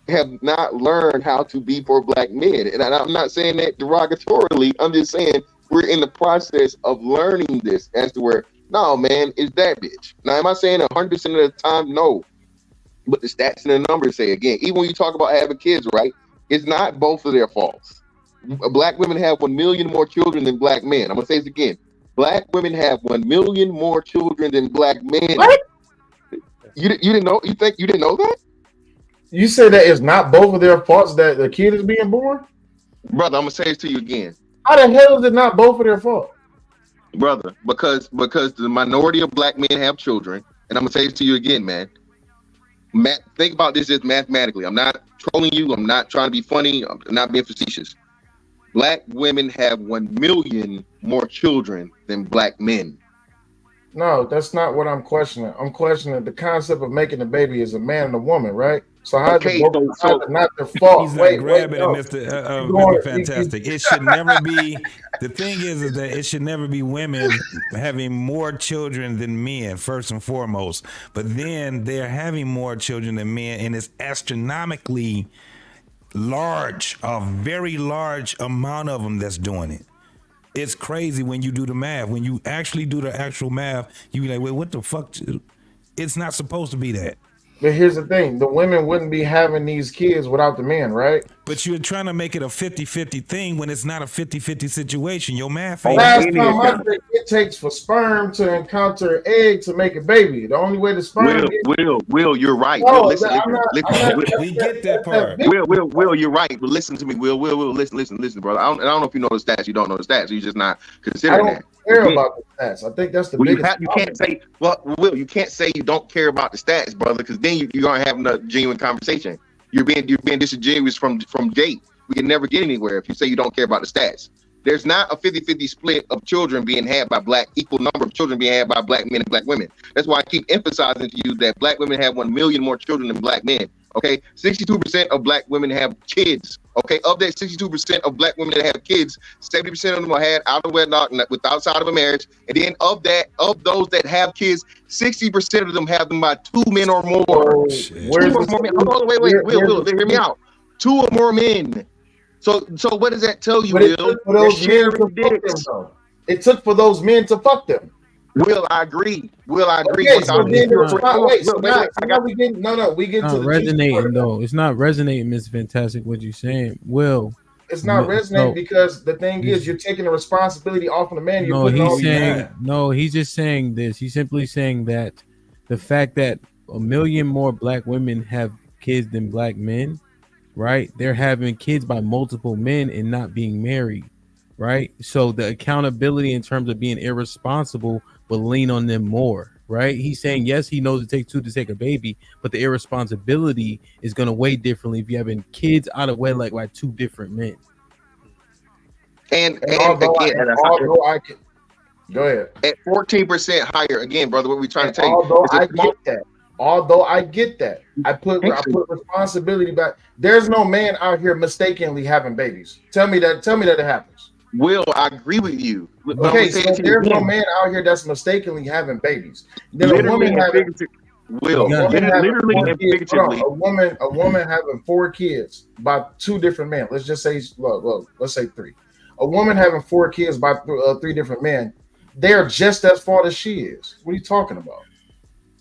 have not learned how to be for black men, and I'm not saying that derogatorily. I'm just saying we're in the process of learning this as to where, no, man, it's that bitch. Now, am I saying 100% of the time? No. But the stats and the numbers say, again, even when you talk about having kids, right, it's not both of their faults. Black women have 1 million more children than black men. I'm going to say this again. Black women have 1 million more children than black men. What? You didn't know? You think you didn't know that? You say that it's not both of their faults that the kid is being born? Brother, I'm going to say this to you again. How the hell is it not both of their fault? Brother, because the minority of black men have children, and I'm going to say this to you again, man. Think about this just mathematically. I'm not trolling you. I'm not trying to be funny. I'm not being facetious. Black women have 1 million more children than black men. No, that's not what I'm questioning. I'm questioning the concept of making a baby is a man and a woman, right? So how Okay, so not their fault? He's not grabbing it, Mr. Fantastic. It should never be. The thing is that it should never be women having more children than men, first and foremost. But then they're having more children than men, and it's astronomically large, a very large amount of them that's doing it. It's crazy when you do the math. When you actually do the actual math, you be like, wait, what the fuck? It's not supposed to be that. But here's the thing. The women wouldn't be having these kids without the men, right? But you're trying to make it a 50-50 thing when it's not a 50-50 situation. Your math ain't. Last time I think it takes for sperm to encounter an egg to make a baby. The only way the sperm Will, you're right. No, Will, listen, we get that part. Will, you're right. But listen to me, Will, listen, brother. I don't know if you know the stats. You don't know the stats. You're just not considering that. Care about the stats. I think that's the biggest. You can't say, Will, you can't say you don't care about the stats, brother, because then you're gonna have a genuine conversation. You're being disingenuous from gate. We can never get anywhere if you say you don't care about the stats. There's not a 50-50 split of children being had by equal number of children being had by black men and black women. That's why I keep emphasizing to you that black women have 1 million more children than black men. Okay, 62% of black women have kids. Okay, of that 62% of black women that have kids, 70% of them are had out of wedlock outside of a marriage. And then of those that have kids, 60% of them have them by 2 men or more. Wait, Will, hear me out. 2 or more men. So what does that tell you, Will? It took for those men to fuck them. Will, I agree. Okay, so then we get to the resonating though. It's not resonating, Mr. Fantastic. What you saying, Will? It's not resonating because the thing is, you're taking the responsibility off of the man. He's just saying this. He's simply saying that the fact that 1 million more black women have kids than black men, right? They're having kids by multiple men and not being married, right? So the accountability in terms of being irresponsible will lean on them more, right? He's saying, yes, he knows it takes 2 to take a baby, but the irresponsibility is going to weigh differently if you're having kids out of wedlock by 2 different men. And go ahead. At 14% higher, again, brother, what we're trying to tell you. Although I get that, I put responsibility back. There's no man out here mistakenly having babies. Tell me that it happens. Will, I agree with you. Okay, so there's no man out here that's mistakenly having babies. Then a woman having a woman having 4 kids by 2 different men. Let's just say, let's say 3. A woman having 4 kids by 3 different men. They're just as fault as she is. What are you talking about?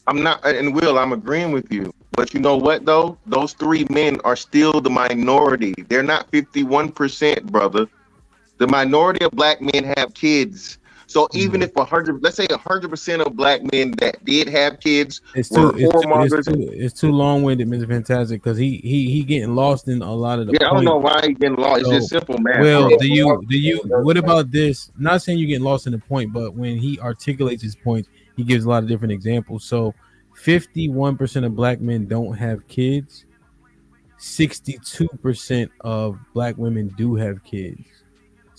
I'm not, and Will, I'm agreeing with you. But you know what, though? Those 3 men are still the minority. They're not 51%, brother. The minority of black men have kids. So even if let's say 100% of black men that did have kids it's too long-winded, Mr. Fantastic, because he getting lost in a lot of the I don't know why he getting lost. It's just simple math. Well, what about this? Not saying you're getting lost in the point, but when he articulates his points, he gives a lot of different examples. So 51% of black men don't have kids. 62% of black women do have kids.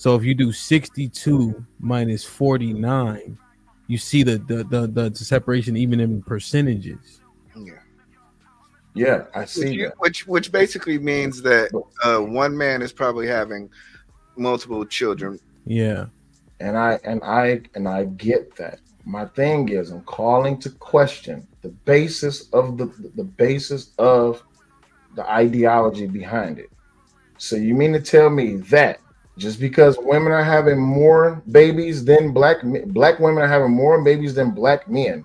So if you do 62 minus 49, you see the separation even in percentages. Yeah, I see that. Which basically means that one man is probably having multiple children. Yeah. And I get that. My thing is, I'm calling to question the basis of the basis of the ideology behind it. So you mean to tell me that just because women are having more babies than black women are having more babies than black men,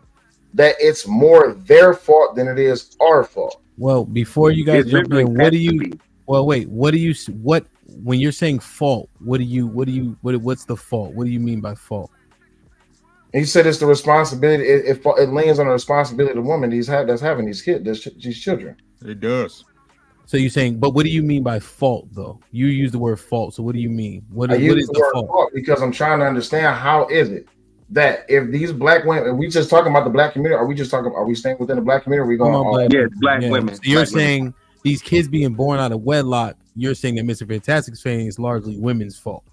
that it's more their fault than it is our fault? Well, before you guys jump in, what do you? Well, wait. What do you? What when you're saying fault? What's the fault? What do you mean by fault? He said it's the responsibility. It lands on the responsibility of the woman that's having these kids, these children. It does. So you're saying, but what do you mean by fault, though? You use the word fault. So what do you mean? What is the fault? Because I'm trying to understand how is it that if these black women, are we just talking about the black community? Are we staying within the black community? Are we going black women? So you're saying these kids being born out of wedlock. You're saying that Mr. Fantastic is saying it's largely women's fault.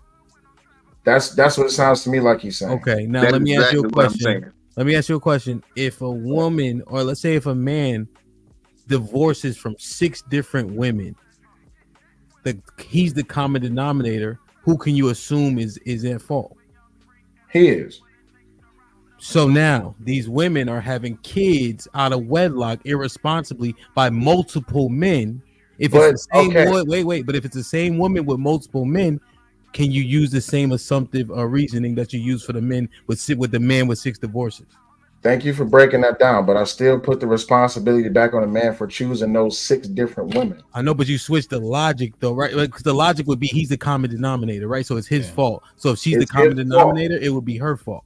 That's what it sounds to me like he's saying. Okay, now let me ask you a question. Let me ask you a question. If a woman, or let's say if a man, divorces from 6 different women, he's the common denominator. Who can you assume is at fault? He is. So now these women are having kids out of wedlock irresponsibly by multiple men. If it's the same but if it's the same woman with multiple men, can you use the same assumptive reasoning that you use for the men with the man with 6 divorces? Thank you for breaking that down, but I still put the responsibility back on the man for choosing those 6 different women. I know, but you switched the logic though, right? Because the logic would be he's the common denominator, right? So it's his fault. So if she's the common denominator, it would be her fault,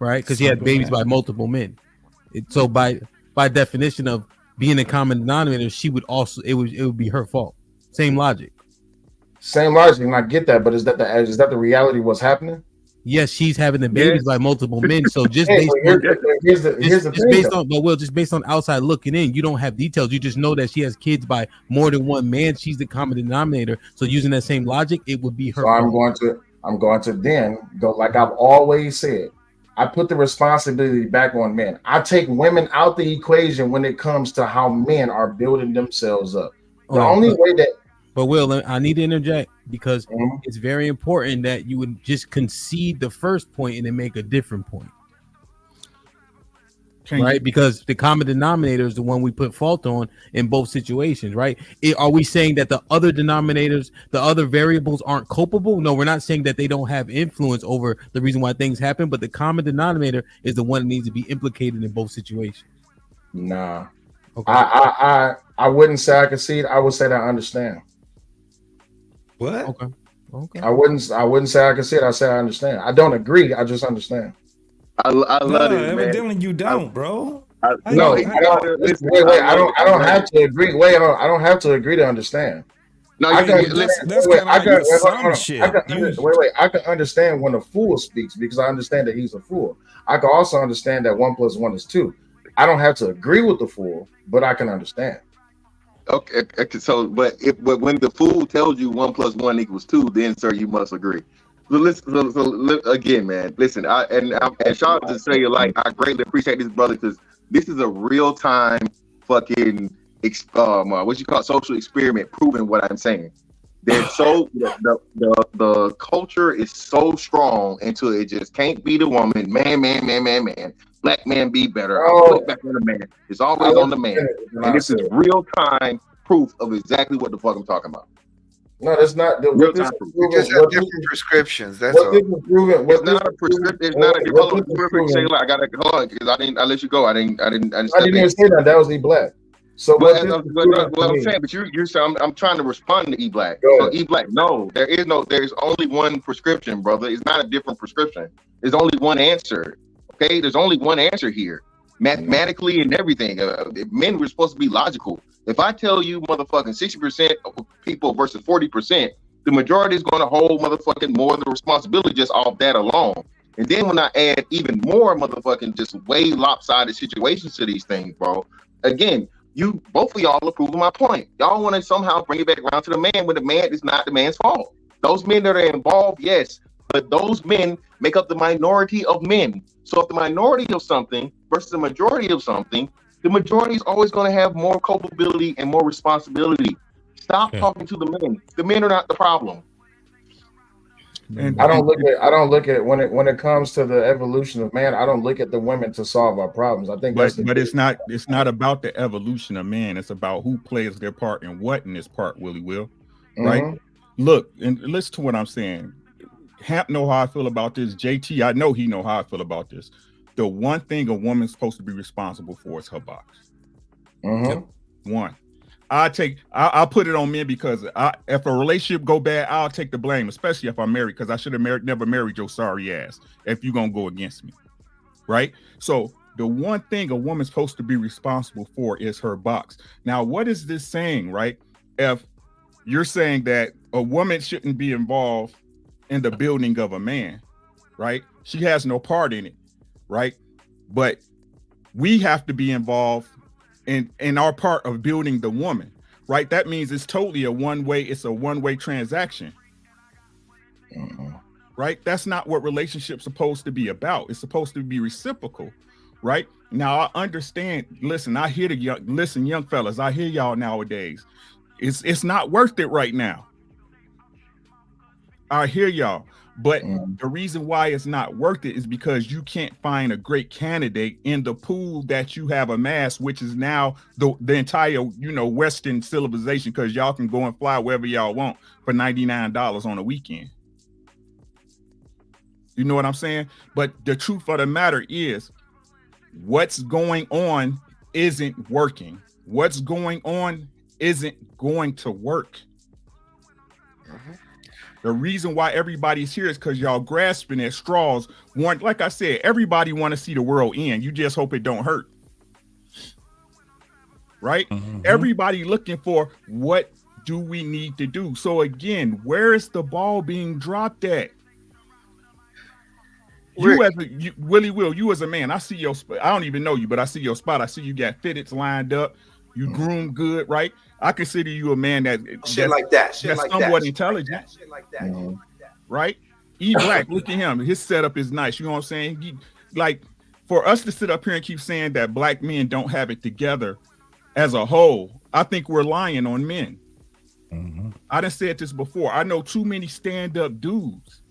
right? Because he had babies by multiple men. So by definition of being the common denominator, she would also it would be her fault. Same logic. Same logic, and I get that, but is that the reality of what's happening? Yes, she's having the babies by multiple men. So just based on outside looking in, you don't have details. You just know that she has kids by more than one man. She's the common denominator. So using that same logic, it would be her. So I'm going to then go like I've always said. I put the responsibility back on men. I take women out the equation when it comes to how men are building themselves up. The only way that. But Will, I need to interject because it's very important that you would just concede the first point and then make a different point. Right? Because the common denominator is the one we put fault on in both situations, right? Are we saying that the other denominators, the other variables aren't culpable? No, we're not saying that they don't have influence over the reason why things happen, but the common denominator is the one that needs to be implicated in both situations. Nah. Okay. I wouldn't say I concede. I would say that I understand. What? Okay. I wouldn't say I can see it. I say I understand. I don't agree. I just understand. I love it, man. Evidently you don't, bro. I don't have to agree. Wait, I don't have to agree to understand. No, that's kind of like some shit. I can understand when a fool speaks because I understand that he's a fool. I can also understand that 1 + 1 is 2. I don't have to agree with the fool, but I can understand. Okay, so but when the fool tells you 1 + 1 = 2, then sir, you must agree. So listen, again, man. Listen, and shout out to say like I greatly appreciate this brother because this is a real time fucking social experiment proving what I'm saying. They're so the culture is so strong until it just can't be the woman. Man. Black man be better. I'll put it back on the man. It's always on the man. And this is real time proof of exactly what the fuck I'm talking about. No, that's not the real time proof. You just have different prescriptions. That's all. It's not a prescription. It's not a hold on. Say like I gotta hold on because I let you go. I didn't even say that. That was E-Black. So what I'm saying, but you're saying I'm trying to respond to E-Black. So E-Black, no, there's only one prescription, brother. It's not a different prescription. There's only one answer. Okay, there's only one answer here, mathematically and everything. Men were supposed to be logical. If I tell you, motherfucking 60% of people versus 40%, the majority is going to hold motherfucking more of the responsibility just off that alone. And then when I add even more motherfucking just way lopsided situations to these things, bro, again, You both of y'all are proving my point. Y'all want to somehow bring it back around to the man when the man is not the man's fault. Those men that are involved, yes, but those men make up the minority of men. So if the minority of something versus the majority of something, the majority is always going to have more culpability and more responsibility. Stop talking to the men. The men are not the problem. And I don't look at when it comes to the evolution of man, I don't look at the women to solve our problems. I think but it's not about the evolution of man. It's about who plays their part and what in this part, Willie Will. Right? Mm-hmm. Look, and listen to what I'm saying. Hamp know how I feel about this. JT, I know he know how I feel about this. The one thing a woman's supposed to be responsible for is her box. Mm-hmm. One. I'll put it on men because if a relationship go bad, I'll take the blame, especially if I'm married, because I should have never married your sorry ass if you're gonna go against me. Right? So the one thing a woman's supposed to be responsible for is her box. Now, what is this saying, right? If you're saying that a woman shouldn't be involved in the building of a man, right? She has no part in it, right? But we have to be involved in our part of building the woman, right? That means it's totally a one-way transaction. Right? That's not what relationships supposed to be about. It's supposed to be reciprocal, right? Now I understand, listen, I hear young fellas, I hear y'all nowadays. It's not worth it right now. I hear y'all. But the reason why it's not worth it is because you can't find a great candidate in the pool that you have amassed, which is now the entire, Western civilization, because y'all can go and fly wherever y'all want for $99 on a weekend. You know what I'm saying? But the truth of the matter is what's going on isn't working. What's going on isn't going to work. The reason why everybody's here is because y'all grasping at straws. Like I said, everybody want to see the world end. You just hope it don't hurt. Right? Everybody looking for what do we need to do? So again, where is the ball being dropped at? Willie Will, you as a man, I see your spot. I don't even know you, but I see your spot. I see you got fitteds lined up. You groom good, right? I consider you a man that's somewhat intelligent. Shit like that. Right? E Black, look at him. His setup is nice. You know what I'm saying? For us to sit up here and keep saying that black men don't have it together as a whole, I think we're lying on men. I done said this before. I know too many stand-up dudes.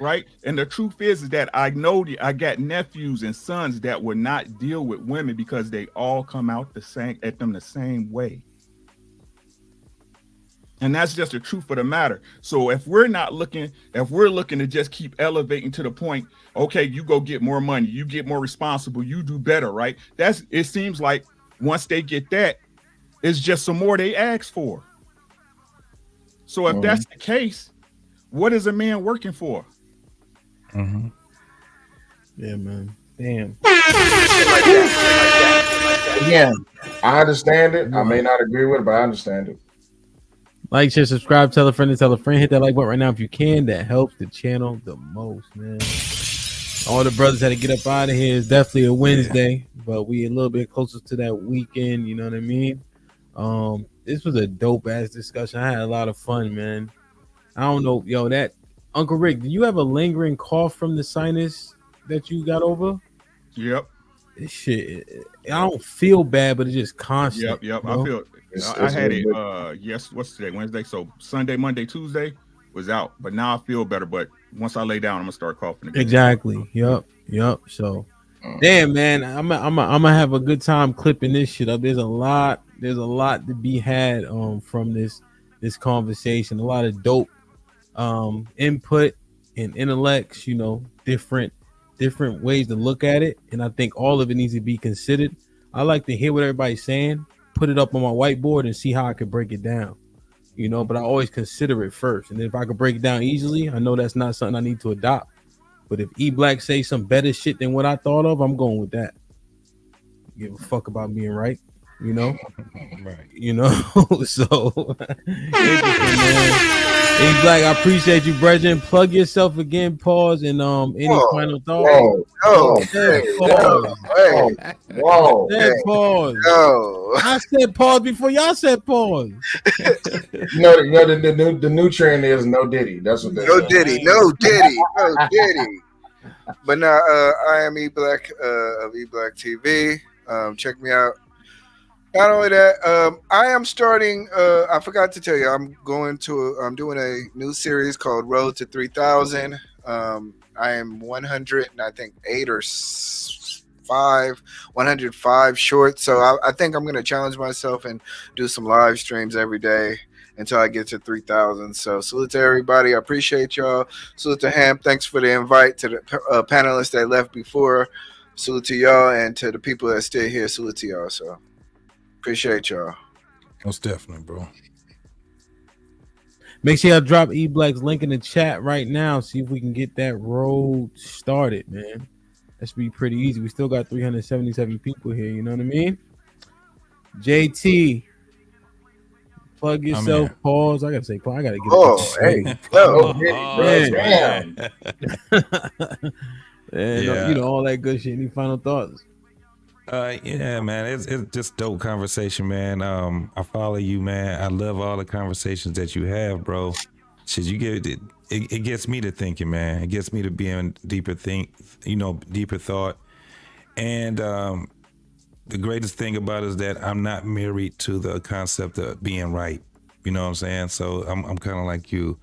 Right? And the truth is that I know I got nephews and sons that would not deal with women because they all come out the same way. And that's just the truth of the matter. So if we're looking to just keep elevating to the point, okay, you go get more money, you get more responsible, you do better, right? It seems like once they get that, it's just some more they ask for. So if that's the case, what is a man working for? Yeah, man. Damn. Again, I understand it. I may not agree with it, but I understand it. Like, share, subscribe, tell a friend to tell a friend. Hit that like button right now if you can. That helps the channel the most, man. All the brothers had to get up out of here. It's definitely a Wednesday, but we a little bit closer to that weekend. You know what I mean? This was a dope ass discussion. I had a lot of fun, man. I don't know, that Uncle Rick, do you have a lingering cough from the sinus that you got over? Yep. This shit, I don't feel bad, but it's just constant. Yep. Bro. I feel. I had it. Yes. What's today? Wednesday. So Sunday, Monday, Tuesday was out, but now I feel better. But once I lay down, I'm gonna start coughing again. Exactly. Yep. So, damn, man, I'm gonna have a good time clipping this shit up. There's a lot to be had from this conversation. A lot of dope input and intellects, different ways to look at it, and I think all of it needs to be considered. I like to hear what everybody's saying, put it up on my whiteboard and see how I could break it down, but I always consider it first, and if I could break it down easily, I know that's not something I need to adopt. But if E Black say some better shit than what I thought of, I'm going with that. Give a fuck about being right, Right. So interesting, man. Hey Black, I appreciate you, brethren. Plug yourself again, pause, and any final thoughts? Whoa, Pause. No. I said pause before y'all said pause. The new trend is no Diddy. That's what. No Diddy. But now I am E Black of E Black TV. Check me out. Not only that, I am starting. I forgot to tell you, I'm doing a new series called Road to 3000. I am 100, and I think 105 short. So I think I'm going to challenge myself and do some live streams every day until I get to 3,000. So salute to everybody. I appreciate y'all. Salute to Ham. Thanks for the invite to the panelists that left before. Salute to y'all, and to the people that stay here. Salute to y'all. So. Appreciate y'all. Most definitely, bro. Make sure y'all drop E Black's link in the chat right now. See if we can get that road started, man. That should be pretty easy. We still got 377 people here. You know what I mean? JT, plug yourself. Pause. I gotta say, I gotta get you know all that good shit. Any final thoughts? Yeah, man, it's just dope conversation, man. I follow you, man. I love all the conversations that you have, bro. Shit, you get it gets me to thinking, man. It gets me to being deeper thought. And the greatest thing about it is that I'm not married to the concept of being right. You know what I'm saying? So I'm kind of like you.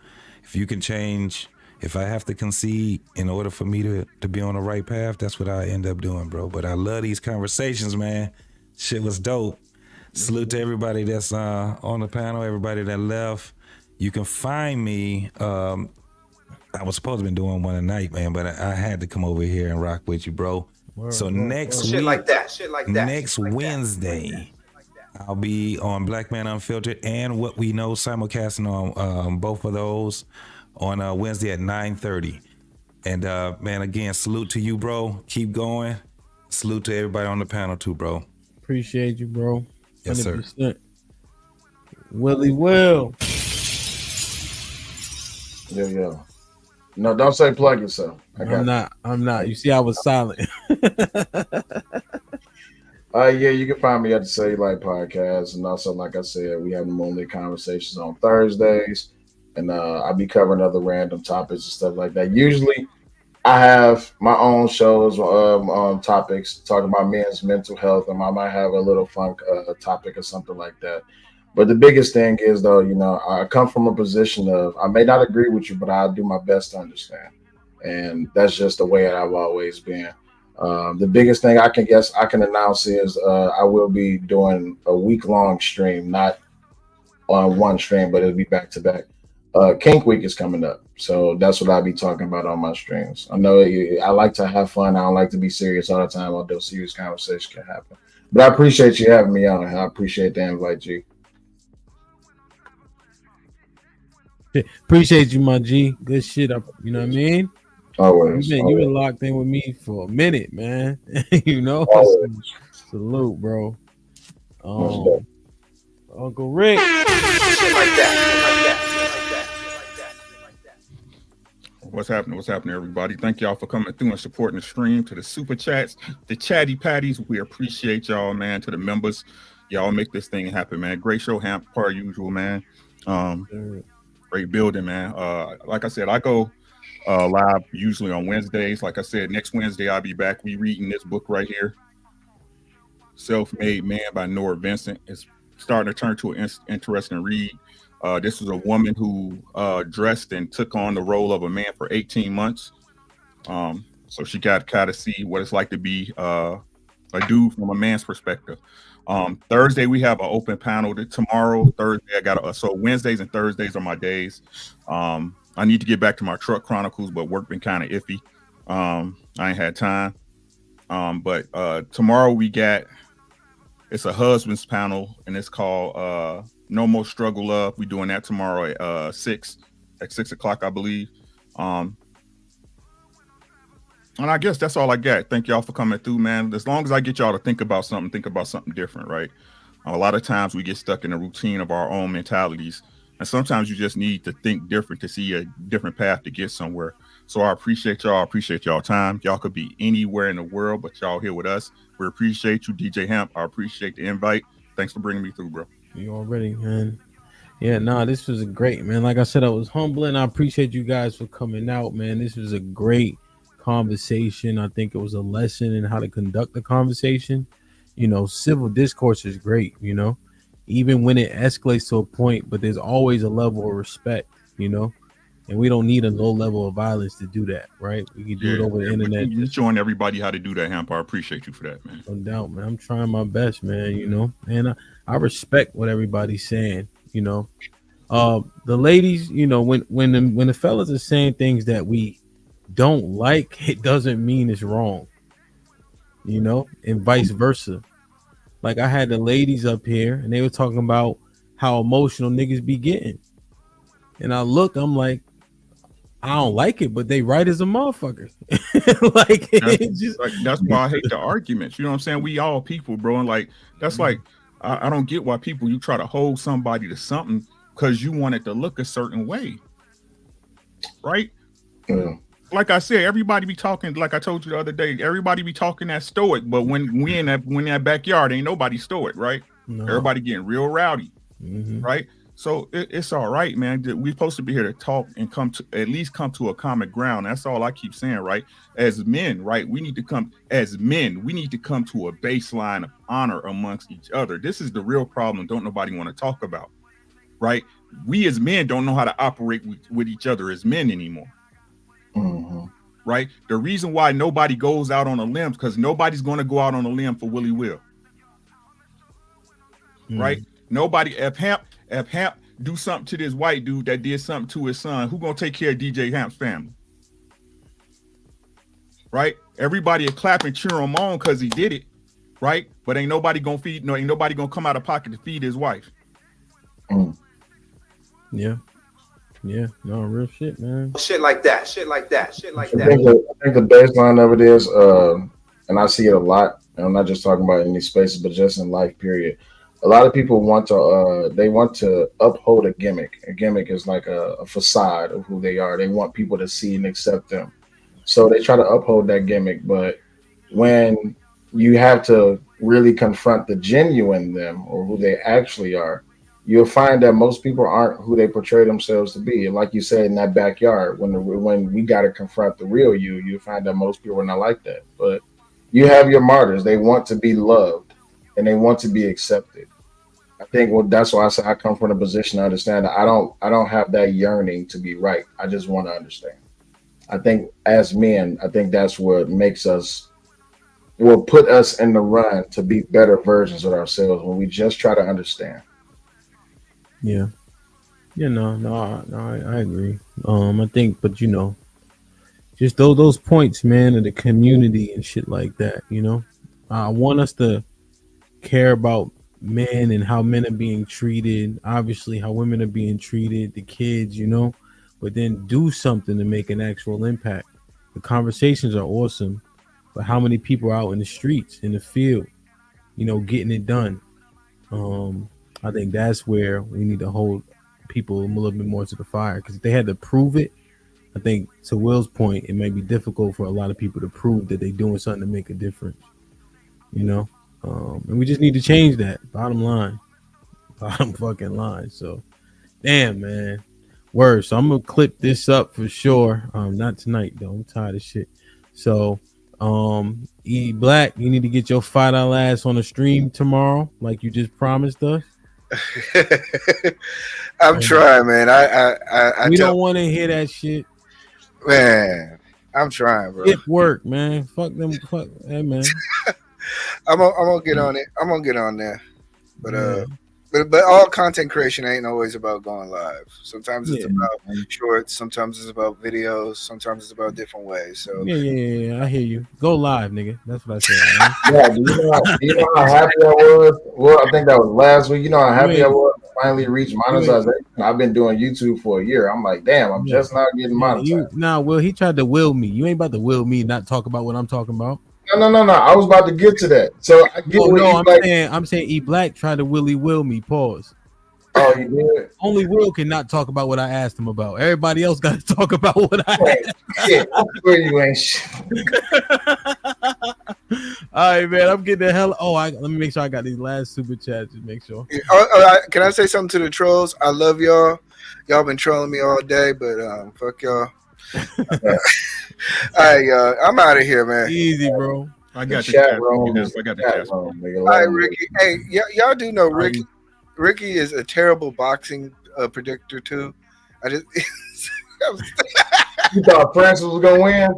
If you can change. If I have to concede in order for me to be on the right path, that's what I end up doing, bro. But I love these conversations, man. Shit was dope. Salute to everybody that's on the panel, everybody that left. You can find me. I was supposed to be doing one tonight, man, but I had to come over here and rock with you, bro. Next week, next Wednesday, I'll be on Black Man Unfiltered and What We Know simulcasting on both of those. On Wednesday at 9:30. And man, again, salute to you, bro. Keep going. Salute to everybody on the panel too, bro. Appreciate you, bro. 100%. Yes, sir. Willie Will. Yeah. No, don't say plug yourself. I'm not. You see, I was silent. Yeah, you can find me at the Say Light Podcast. And also, like I said, we have the Moonlit Conversations on Thursdays. And I'll be covering other random topics and stuff like that. Usually, I have my own shows on topics talking about men's mental health, and I might have a little fun topic or something like that. But the biggest thing is, though, you know, I come from a position of I may not agree with you, but I'll do my best to understand, and that's just the way I've always been. The biggest thing I can announce is I will be doing a week-long stream, not on one stream, but it'll be back to back. Kink Week is coming up, so that's what I'll be talking about on my streams. I know I like to have fun. I don't like to be serious all the time, although serious conversation can happen. But I appreciate you having me on. I appreciate the invite, G. Appreciate you, my G. Good shit. You know what I mean? Always. You've been locked in with me for a minute, man. You know? Salute, bro. Uncle Rick. Shit like that. What's happening, everybody? Thank y'all for coming through and supporting the stream. To the super chats, the chatty patties, we appreciate y'all, man. To the members, y'all make this thing happen, man. Great show, Hamp, per usual, man. Great building, man. Like I said, I go live usually on Wednesdays. Like I said, next Wednesday I'll be back. We reading this book right here, Self-Made Man by Nora Vincent. It's starting to turn to an interesting read. This is a woman who dressed and took on the role of a man for 18 months. So she got to kind of see what it's like to be a dude from a man's perspective. Thursday, we have an open panel. Tomorrow, Thursday, so Wednesdays and Thursdays are my days. I need to get back to my truck chronicles, but work been kind of iffy. I ain't had time. But tomorrow it's a husband's panel, and it's called No More Struggle Love. We're doing that tomorrow at 6 o'clock, I believe. And I guess that's all I got. Thank y'all for coming through, man. As long as I get y'all to think about something different, right? A lot of times we get stuck in the routine of our own mentalities. And sometimes you just need to think different to see a different path to get somewhere. So I appreciate y'all. I appreciate y'all time. Y'all could be anywhere in the world, but y'all here with us. We appreciate you, DJ Hemp. I appreciate the invite. Thanks for bringing me through, bro. You already, man. Yeah, nah, this was a great, man. Like I said, I was humbling. I appreciate you guys for coming out, man. This was a great conversation. I think it was a lesson in how to conduct the conversation. You know, civil discourse is great, you know, even when it escalates to a point, but there's always a level of respect, you know, and we don't need a low level of violence to do that, right? We can do it over the internet. You're showing everybody how to do that, Hemp. I appreciate you for that, man. No doubt, man. I'm trying my best, man, you know, and I respect what everybody's saying, you know. The ladies, you know, when the fellas are saying things that we don't like, it doesn't mean it's wrong, you know, and vice versa. Like I had the ladies up here and they were talking about how emotional niggas be getting. And I look, I'm like, I don't like it, but they right as a motherfucker. That's why I hate the arguments. You know what I'm saying? We all people, bro. And like, that's like, I don't get why you try to hold somebody to something because you want it to look a certain way. Right? Yeah. Like I said, everybody be talking, like I told you the other day, everybody be talking that stoic, but when we in that backyard, ain't nobody stoic, right? No. Everybody getting real rowdy, right? So it's all right, man. We're supposed to be here to talk and at least come to a common ground. That's all I keep saying, right? As men, right? We need to come to a baseline of honor amongst each other. This is the real problem. Don't nobody want to talk about, right? We as men don't know how to operate with each other as men anymore. Right? The reason why nobody goes out on a limb because nobody's going to go out on a limb for Willie Will. Right? Nobody. If Hamp do something to this white dude that did something to his son, who gonna take care of DJ Hamp's family? Right? Everybody will clap and cheer him on because he did it. Right? But ain't nobody gonna ain't nobody gonna come out of pocket to feed his wife. Yeah. Yeah, no, real shit, man. Shit like that. I think the baseline of it is, and I see it a lot, and I'm not just talking about in these spaces, but just in life, period. A lot of people want to uphold a gimmick. A gimmick is like a facade of who they are. They want people to see and accept them. So they try to uphold that gimmick, but when you have to really confront the genuine them or who they actually are, you'll find that most people aren't who they portray themselves to be. And like you said, in that backyard, when we got to confront the real you find that most people are not like that. But you have your martyrs. They want to be loved and they want to be accepted. I think that's why I say I come from a position to understand that I don't have that yearning to be right. I just want to understand. I think as men, I think that's what will put us in the run to be better versions of ourselves when we just try to understand. Yeah. Yeah, I agree. I think, but you know, just those points, man, of the community and shit like that, you know. I want us to care about men and how men are being treated, obviously how women are being treated, the kids, you know, but then do something to make an actual impact. The conversations are awesome, but how many people are out in the streets, in the field, you know, getting it done? I think that's where we need to hold people a little bit more to the fire, because if they had to prove it, I think to Will's point, it may be difficult for a lot of people to prove that they're doing something to make a difference, you know. And we just need to change that. Bottom fucking line. So, damn, man. Word. So I'm gonna clip this up for sure. Not tonight though. I'm tired of shit. So, E Black, you need to get your $5 ass on the stream tomorrow, like you just promised us. I'm trying, man. I don't want to hear that shit, man. I'm trying, bro. It work, man. Fuck them. Hey, man. I'm gonna get on it. I'm gonna get on there, but all content creation ain't always about going live. Sometimes it's about shorts. Sometimes it's about videos. Sometimes it's about different ways. So yeah. I hear you. Go live, nigga. That's what I said. Right? Yeah. Do you know how happy I was? Well, I think that was last week. You know how happy I was to finally reach monetization. I've been doing YouTube for a year. I'm like, damn, I'm just not getting monetized. Will, he tried to will me. You ain't about to will me not talk about what I'm talking about. No. I was about to get to that. So I get I'm saying E Black tried to will me. Pause. Oh, you did? Only Will cannot talk about what I asked him about. Everybody else got to talk about what I asked. Shit, where you ain't shit. All right, man. I'm getting the hell. Let me make sure I got these last super chats. Just make sure. Can I say something to the trolls? I love y'all. Y'all been trolling me all day, but fuck y'all. All right, y'all. I'm out of here, man. Easy, bro. I got the chat. I got the chat. All right, Ricky. Hey, y'all do know Ricky. Ricky is a terrible boxing predictor too. I just You thought Francis was gonna win?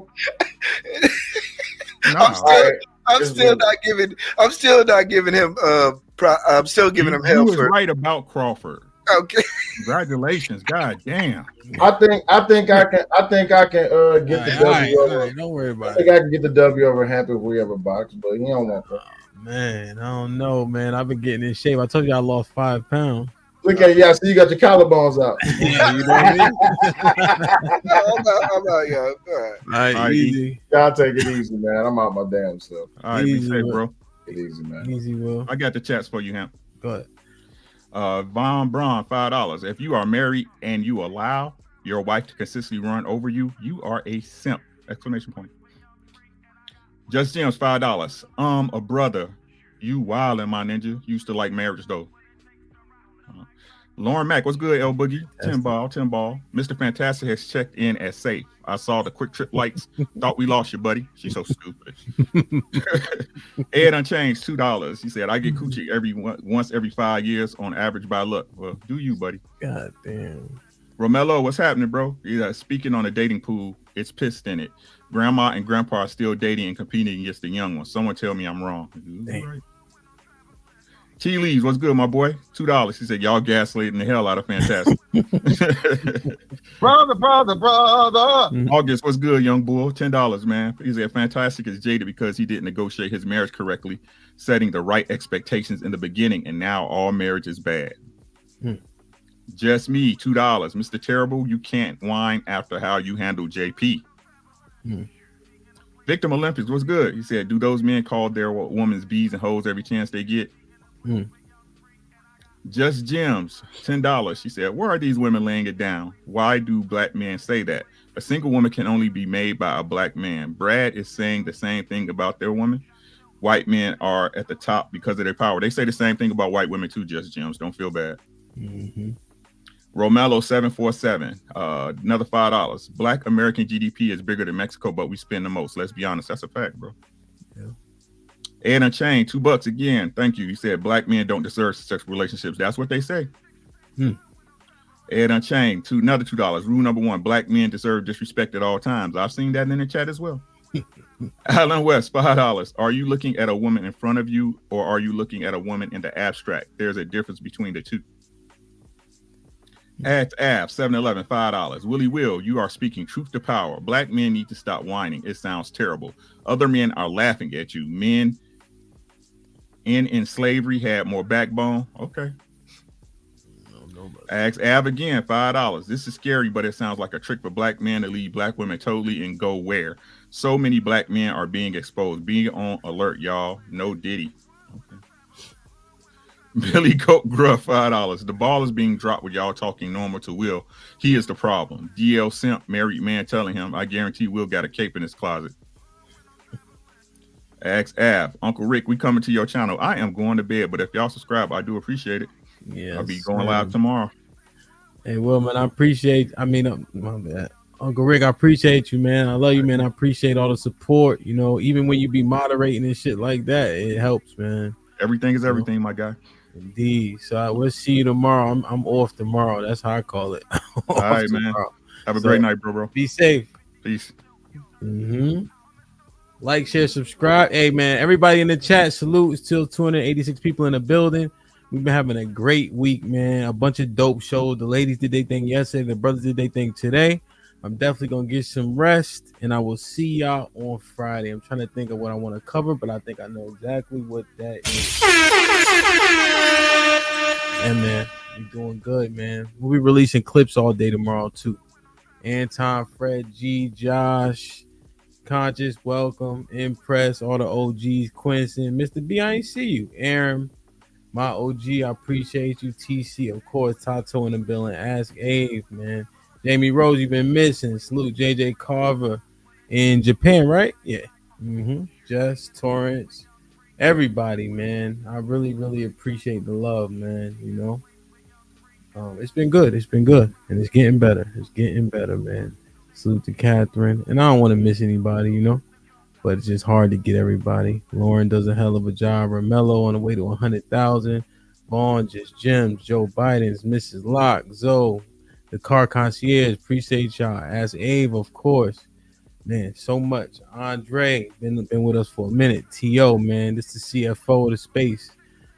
I'm still not giving him. I'm still giving him hell was for right about Crawford. Okay. Congratulations. God damn. I think I can get the W over. Don't worry about I think I can get the W over Happy if we ever box, but he don't want that. Man, I don't know, man. I've been getting in shape. I told you I lost 5 pounds. Look at you. I see you got your collarbones out. Yeah, you know what I mean? I'm out, y'all. All right, easy. Y'all take it easy, man. I'm out my damn self. All right, be safe, bro. Get easy, man. Easy, Will. I got the chats for you, Hamp. Go ahead. Von Braun, $5. If you are married and you allow your wife to consistently run over you, you are a simp! Exclamation point. Just James, $5. A brother, you wildin', my ninja. Used to like marriage though. Lauren Mack, what's good, L Boogie? 10 ball. Mr. Fantastic has checked in as safe. I saw the quick trip lights. Thought we lost you, buddy. She's so stupid. Ed Unchanged, $2. He said, I get coochie once every 5 years on average by luck. Well, do you, buddy? God damn. Romello, what's happening, bro? Speaking on a dating pool, it's pissed in it. Grandma and grandpa are still dating and competing against the young ones. Someone tell me I'm wrong. Right. T Leaves, what's good, my boy? $2. He said, y'all gaslighting the hell out of Fantastic. brother. August, what's good, young bull? $10, man. He said, Fantastic is jaded because he didn't negotiate his marriage correctly, setting the right expectations in the beginning, and now all marriage is bad. Just me, $2. Mr. Terrible, you can't whine after how you handle JP. Victim Olympics, what's good? He said, do those men call their women's bees and hoes every chance they get? Just Gems, $10. She said, where are these women laying it down? Why do black men say that? A single woman can only be made by a black man. Brad is saying the same thing about their woman. White men are at the top because of their power. They say the same thing about white women too, Just Gems. Don't feel bad. Romello 747, another $5. Black American GDP is bigger than Mexico, but we spend the most. Let's be honest. That's a fact, bro. Yeah. Ed Unchained, $2 again. Thank you. He said black men don't deserve sexual relationships. That's what they say. Ed Unchained, another $2. Rule number 1, black men deserve disrespect at all times. I've seen that in the chat as well. Alan West, $5. Are you looking at a woman in front of you or are you looking at a woman in the abstract? There's a difference between the two. At Av 711, $5. Willie Will, you are speaking truth to power. Black men need to stop whining. It sounds terrible. Other men are laughing at you. Men in slavery had more backbone. Okay. Ask Av again, $5. This is scary, but it sounds like a trick for black men to leave black women totally and go where? So many black men are being exposed. Being on alert, y'all. No Diddy. Okay. Billy Coke Gruff, $5. The ball is being dropped with y'all talking normal to Will. He is the problem. DL Simp, married man telling him, I guarantee Will got a cape in his closet. Ask Av, Uncle Rick, we coming to your channel. I am going to bed, but if y'all subscribe, I do appreciate it. Yeah, I'll be going live tomorrow. Hey, Will, man, I appreciate. My bad. Uncle Rick, I appreciate you, man. I love you, man. I appreciate all the support. You know, even when you be moderating and shit like that, it helps, man. Everything is everything, my guy. Indeed. So we'll see you tomorrow. I'm off tomorrow. That's how I call it. All right, man. Have a great night, bro. Be safe. Peace. Like, share, subscribe. Hey, man, everybody in the chat, salute. It's still 286 people in the building. We've been having a great week, man. A bunch of dope shows. The ladies did their thing yesterday. The brothers did their thing today. I'm definitely going to get some rest, and I will see y'all on Friday. I'm trying to think of what I want to cover, but I think I know exactly what that is. And, man, you're doing good, man. We'll be releasing clips all day tomorrow, too. Anton, Fred, G, Josh, Conscious, welcome, Impress, all the OGs, Quincy, Mr. B, I ain't see you. Aaron, My OG, I appreciate you. TC, of course. Tato in the building. Ask Abe, man. Jamie Rose, you've been missing. Salute JJ Carver in Japan, right? Yeah. Just Torrance. Everybody, man. I really, really appreciate the love, man. You know, it's been good. It's been good. And it's getting better. It's getting better, man. Salute to Catherine. And I don't want to miss anybody, you know, but it's just hard to get everybody. Lauren does a hell of a job. Ramello on the way to 100,000. Vaughn, just gems. Joe Biden's, Mrs. Locke, Zoe, the car concierge. Appreciate y'all. Ask Abe, of course. Man, so much. Andre, been with us for a minute. T.O., man, this is the CFO of the space.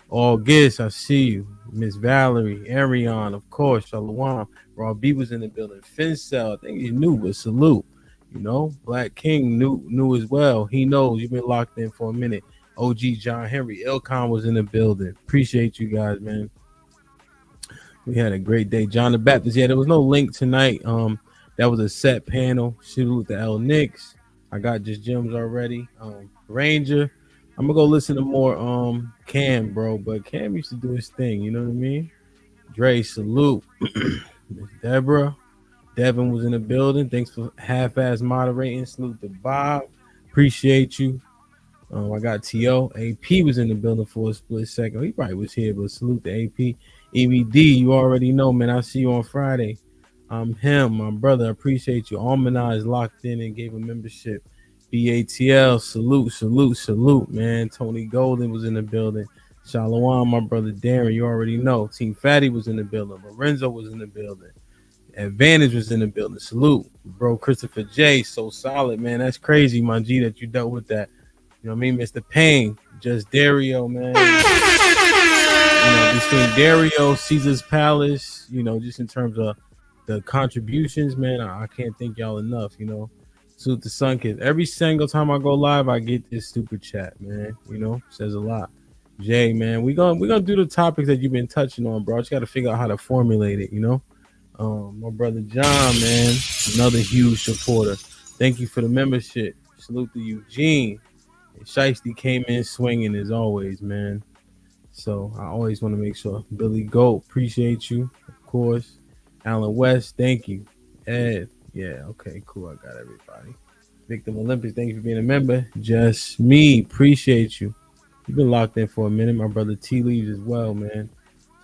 August, I see you. Miss Valerie, Arion, of course. Shalom. Raw B was in the building. Fincel, I think you knew, but salute. You know, Black King knew as well. He knows you've been locked in for a minute. OG John Henry, Ilcon was in the building. Appreciate you guys, man. We had a great day. John the Baptist. Yeah, there was no link tonight. That was a set panel. Shoot with the L Knicks. I got just gems already. Ranger. I'm gonna go listen to more Cam, bro. But Cam used to do his thing, you know what I mean? Dre, salute. Miss Deborah. Devin was in the building. Thanks for half-ass moderating. Salute to Bob. Appreciate you. I got T.O. AP was in the building for a split second. He probably was here, but salute to AP. EVD, you already know, man. I'll see you on Friday. I'm him, my brother. I appreciate you. Almana is locked in and gave a membership. BATL, salute, man. Tony Golden was in the building. Shalom, my brother Darren, you already know. Team Fatty was in the building. Lorenzo was in the building. Advantage was in the building. Salute, bro. Christopher J, so solid, man. That's crazy, my G, that you dealt with that. You know what I mean? Mr. Payne, just Dario, man. You know, between Dario, Caesar's Palace, you know, just in terms of the contributions, man, I can't thank y'all enough, you know. Salute to Sun Kids. Every single time I go live, I get this super chat, man. You know, says a lot. Jay, man, we're gonna do the topics that you've been touching on, bro. I just gotta figure out how to formulate it, you know. My brother John, man, another huge supporter. Thank you for the membership. Salute to Eugene. And Shiesty came in swinging as always, man. So I always want to make sure. Billy Goat, appreciate you, of course. Alan West, thank you. Ed, yeah, okay, cool. I got everybody. Victim Olympics, thank you for being a member. Just me, appreciate you. You've been locked in for a minute. My brother T leaves as well, man.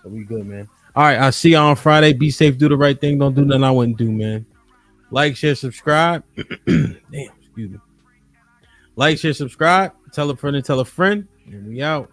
So we good, man. All right, I'll see you on Friday. Be safe, do the right thing. Don't do nothing I wouldn't do, man. Like, share, subscribe. Damn, excuse me. Like, share, subscribe. Tell a friend and tell a friend. And we out.